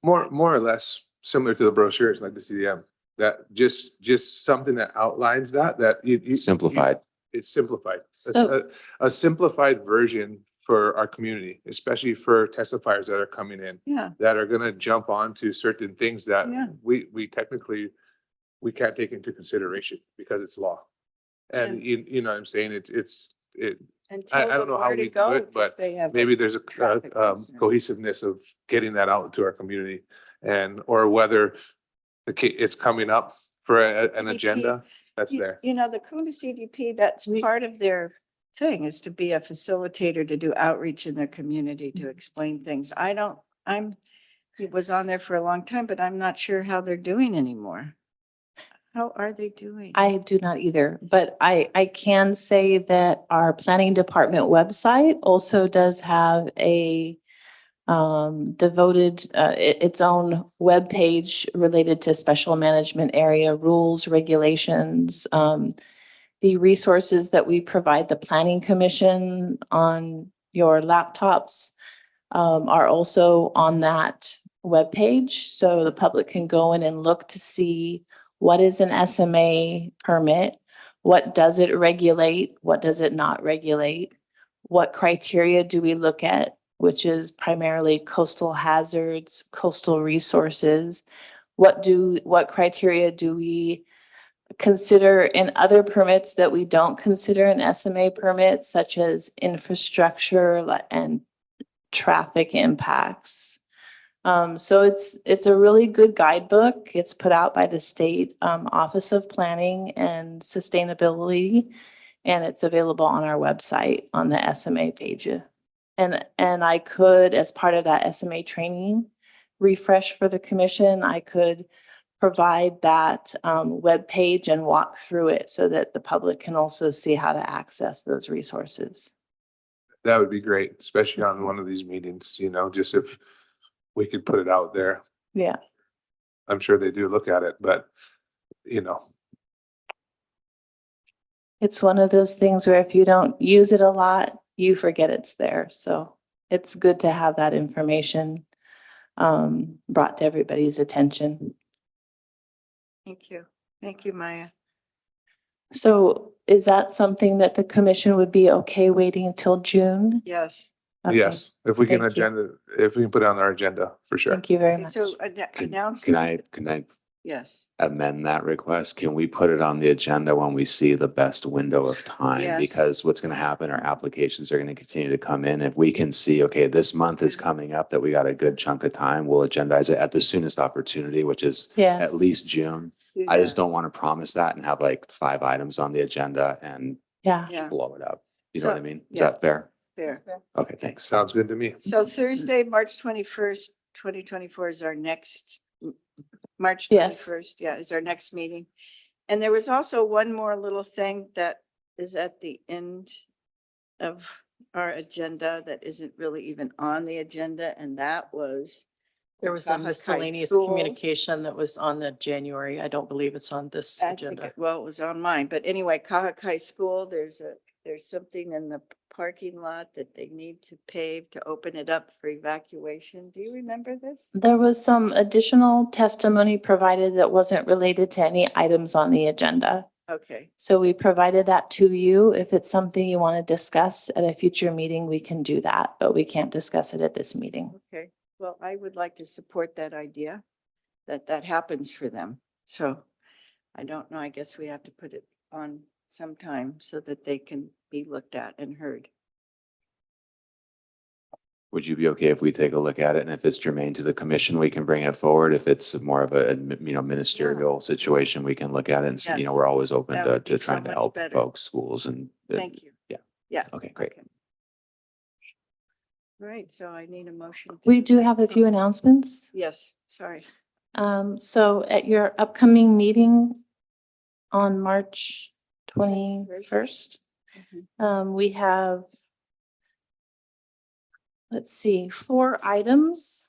More or less similar to the brochures like the CDM, that just something that outlines that you.
Simplified.
It's simplified.
So-
A simplified version for our community, especially for testifiers that are coming in,
Yeah,
that are gonna jump onto certain things that
Yeah.
we technically, we can't take into consideration because it's law. And
And-
you know what I'm saying? It,
and
I
tell
don't
them
know how
where to
we do
go
it,
if
but
they have a
maybe there's a
traffic concern.
cohesiveness of getting that out to our community, and, or whether it's coming up for an
CDP,
agenda that's there.
You know, the Kuna CDP, that's part of their thing, is to be a facilitator, to do outreach in their community, to explain things. It was on there for a long time, but I'm not sure how they're doing anymore. How are they doing?
I do not either, but I can say that our planning department website also does have a devoted, its own webpage related to special management area rules, regulations, the resources that we provide the planning commission on your laptops are also on that webpage. So the public can go in and look to see what is an SMA permit, what does it regulate, what does it not regulate, what criteria do we look at, which is primarily coastal hazards, coastal resources. What criteria do we consider in other permits that we don't consider an SMA permit, such as infrastructure and traffic impacts.
So it's a really good guidebook. It's put out by the state Office of Planning and Sustainability, and it's available on our website on the SMA page. And I could, as part of that SMA training refresh for the commission, I could provide that web page and walk through it so that the public can also see how to access those resources.
That would be great, especially on one of these meetings, you know, just if we could put it out there.
Yeah.
I'm sure they do look at it, but you know,
It's one of those things where if you don't use it a lot, you forget it's there. So it's good to have that information brought to everybody's attention.
Thank you. Thank you, Maya.
So is that something that the commission would be okay waiting until June?
Yes.
Okay.
yes, if we can
Thank you.
if we can put it on our agenda, for sure.
Thank you very
Okay,
much.
so
Can
announcement.
I
Yes.
amend that request? Can we put it on the agenda when we see the best window of time?
Yes.
Because what's going to happen, our applications are going to continue to come in. If we can see, okay, this month is coming up, that we got a good chunk of time, we'll agendize it at the soonest opportunity, which is
Yes.
at least June.
Do
I just
that.
don't want to promise that and have like 5 items on the agenda and
Yeah.
Yeah.
blow it up. You know what I
So-
mean? Is
yeah.
that fair?
Fair.
Okay, thanks.
Sounds good to me.
So Thursday, March 21st, 2024 is our next, March
Yes.
21st, yeah, is our next meeting. And there was also one more little thing that is at the end of our agenda that isn't really even on the agenda, and that was
There was a
Caja Kai
miscellaneous
School.
communication that was on the January. I don't believe it's on this
I think
agenda.
well, it was on mine, but anyway, Caja Kai School, there's something in the parking lot that they need to pave to open it up for evacuation. Do you remember this?
There was some additional testimony provided that wasn't related to any items on the agenda.
Okay,
So we provided that to you. If it's something you want to discuss at a future meeting, we can do that, but we can't discuss it at this meeting.
okay. Well, I would like to support that idea, that happens for them. So I don't know, I guess we have to put it on sometime so that they can be looked at and heard.
Would you be okay if we take a look at it? And if it's germane to the commission, we can bring it forward. If it's more of a, ministerial situation, we can look at it and see,
Yes.
we're always open
That would
to
be so
trying to
much
help
better.
folks, schools and.
Thank you.
Yeah.
Yeah.
Okay, great.
Okay. Right, so I need a motion.
We do have a few announcements.
Yes, sorry.
So at your upcoming meeting on March 21st, we have, let's see, 4 items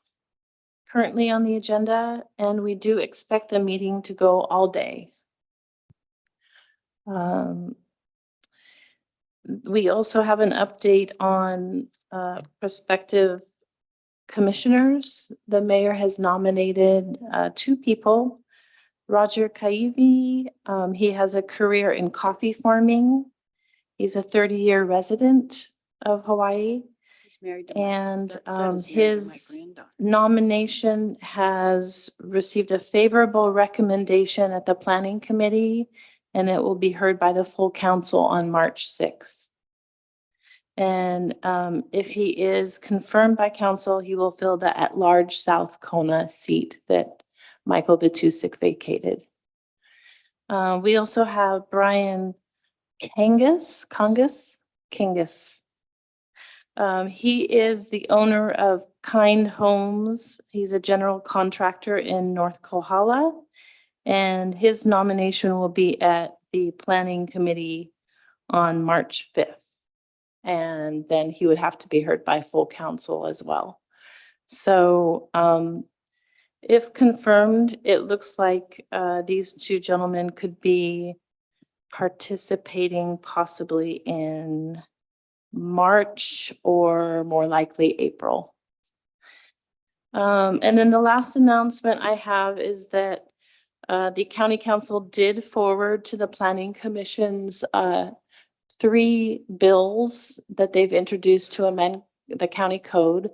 currently on the agenda, and we do expect the meeting to go all day. We also have an update on prospective commissioners. The mayor has nominated 2 people. Roger Kaivi, he has a career in coffee farming. He's a 30-year resident of Hawaii.
He's married to
And
my son is married to my
his
granddaughter.
nomination has received a favorable recommendation at the planning committee, and it will be heard by the full council on March 6th. And if he is confirmed by council, he will fill the at-large South Kona seat that Michael Vitusik vacated. We also have Brian Kangas. He is the owner of Kind Homes. He's a general contractor in North Kohala. And his nomination will be at the planning committee on March 5th. And then he would have to be heard by full council as well. So if confirmed, it looks like these 2 gentlemen could be participating possibly in March or more likely April. And then the last announcement I have is that the county council did forward to the planning commission's 3 bills that they've introduced to amend the county code.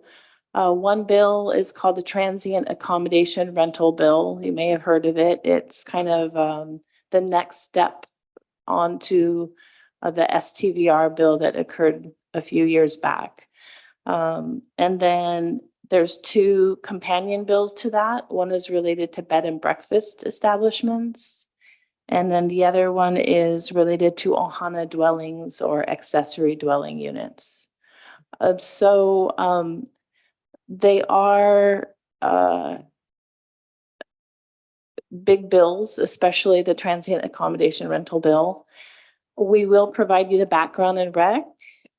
One bill is called the Transient Accommodation Rental Bill. You may have heard of it. It's kind of the next step onto the STVR bill that occurred a few years back. And then There's two companion bills to that. One is related to bed and breakfast establishments. And then the other one is related to ohana dwellings or accessory dwelling units. They are big bills, especially the transient accommodation rental bill. We will provide you the background and rec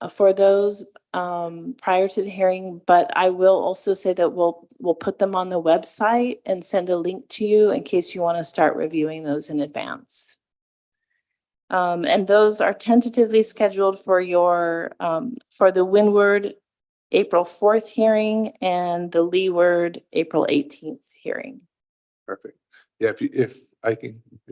for those prior to the hearing, but I will also say that we'll put them on the website and send a link to you in case you want to start reviewing those in advance. And those are tentatively scheduled for for the Windward April 4th hearing and the Leeward April 18th hearing.
Perfect. Yeah, if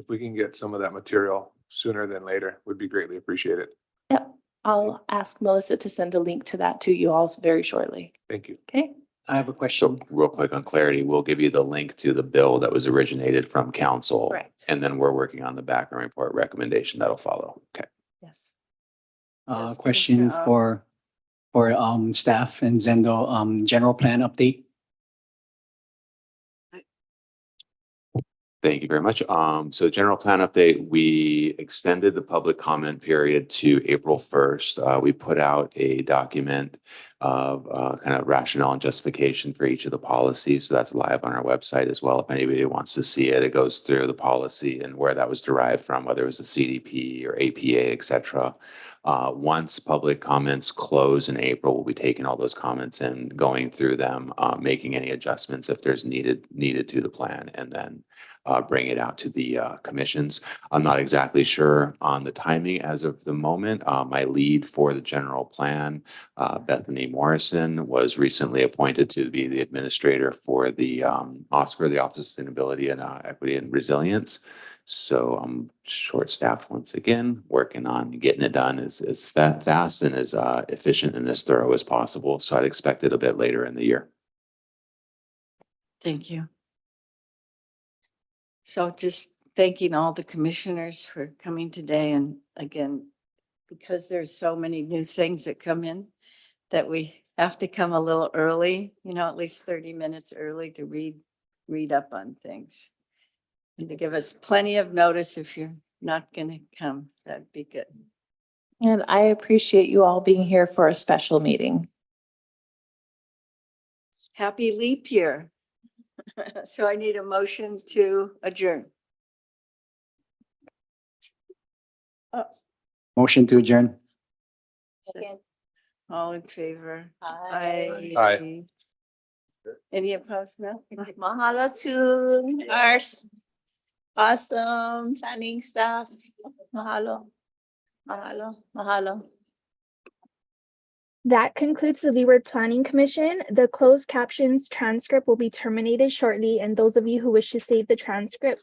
we can get some of that material sooner than later, would be greatly appreciated.
Yep, I'll ask Melissa to send a link to that to you all very shortly.
Thank you.
Okay.
I have a question.
So real quick on clarity, we'll give you the link to the bill that was originated from council.
Correct.
And then we're working on the background report recommendation that'll follow. Okay.
Yes.
Yes,
Question
Commissioner Au.
for staff and Zendo, general plan update.
Thank you very much. So general plan update, we extended the public comment period to April 1st. We put out a document of kind of rationale and justification for each of the policies. So that's live on our website as well. If anybody wants to see it, it goes through the policy and where that was derived from, whether it was a CDP or APA, et cetera. Once public comments close in April, we'll be taking all those comments and going through them, making any adjustments if there's needed to the plan, and then bring it out to the commissions. I'm not exactly sure on the timing as of the moment. My lead for the general plan, Bethany Morrison, was recently appointed to be the administrator for the OSCR, the Office of Sustainability and Equity and Resilience. So I'm short-staffed once again, working on getting it done as fast and as efficient and as thorough as possible. So I'd expect it a bit later in the year.
Thank you. So just thanking all the commissioners for coming today. And again, because there's so many new things that come in, that we have to come a little early, at least 30 minutes early to read up on things. And to give us plenty of notice if you're not going to come, that'd be good.
And I appreciate you all being here for a special meeting.
Happy leap year. So I need a motion to adjourn.
Motion to adjourn.
All in favor?
Aye.
Aye.
Any opposed? No?
Mahalo to our awesome planning staff. Mahalo. Mahalo. Mahalo.
That concludes the Leeward Planning Commission. The closed captions transcript will be terminated shortly, and those of you who wish to save the transcript,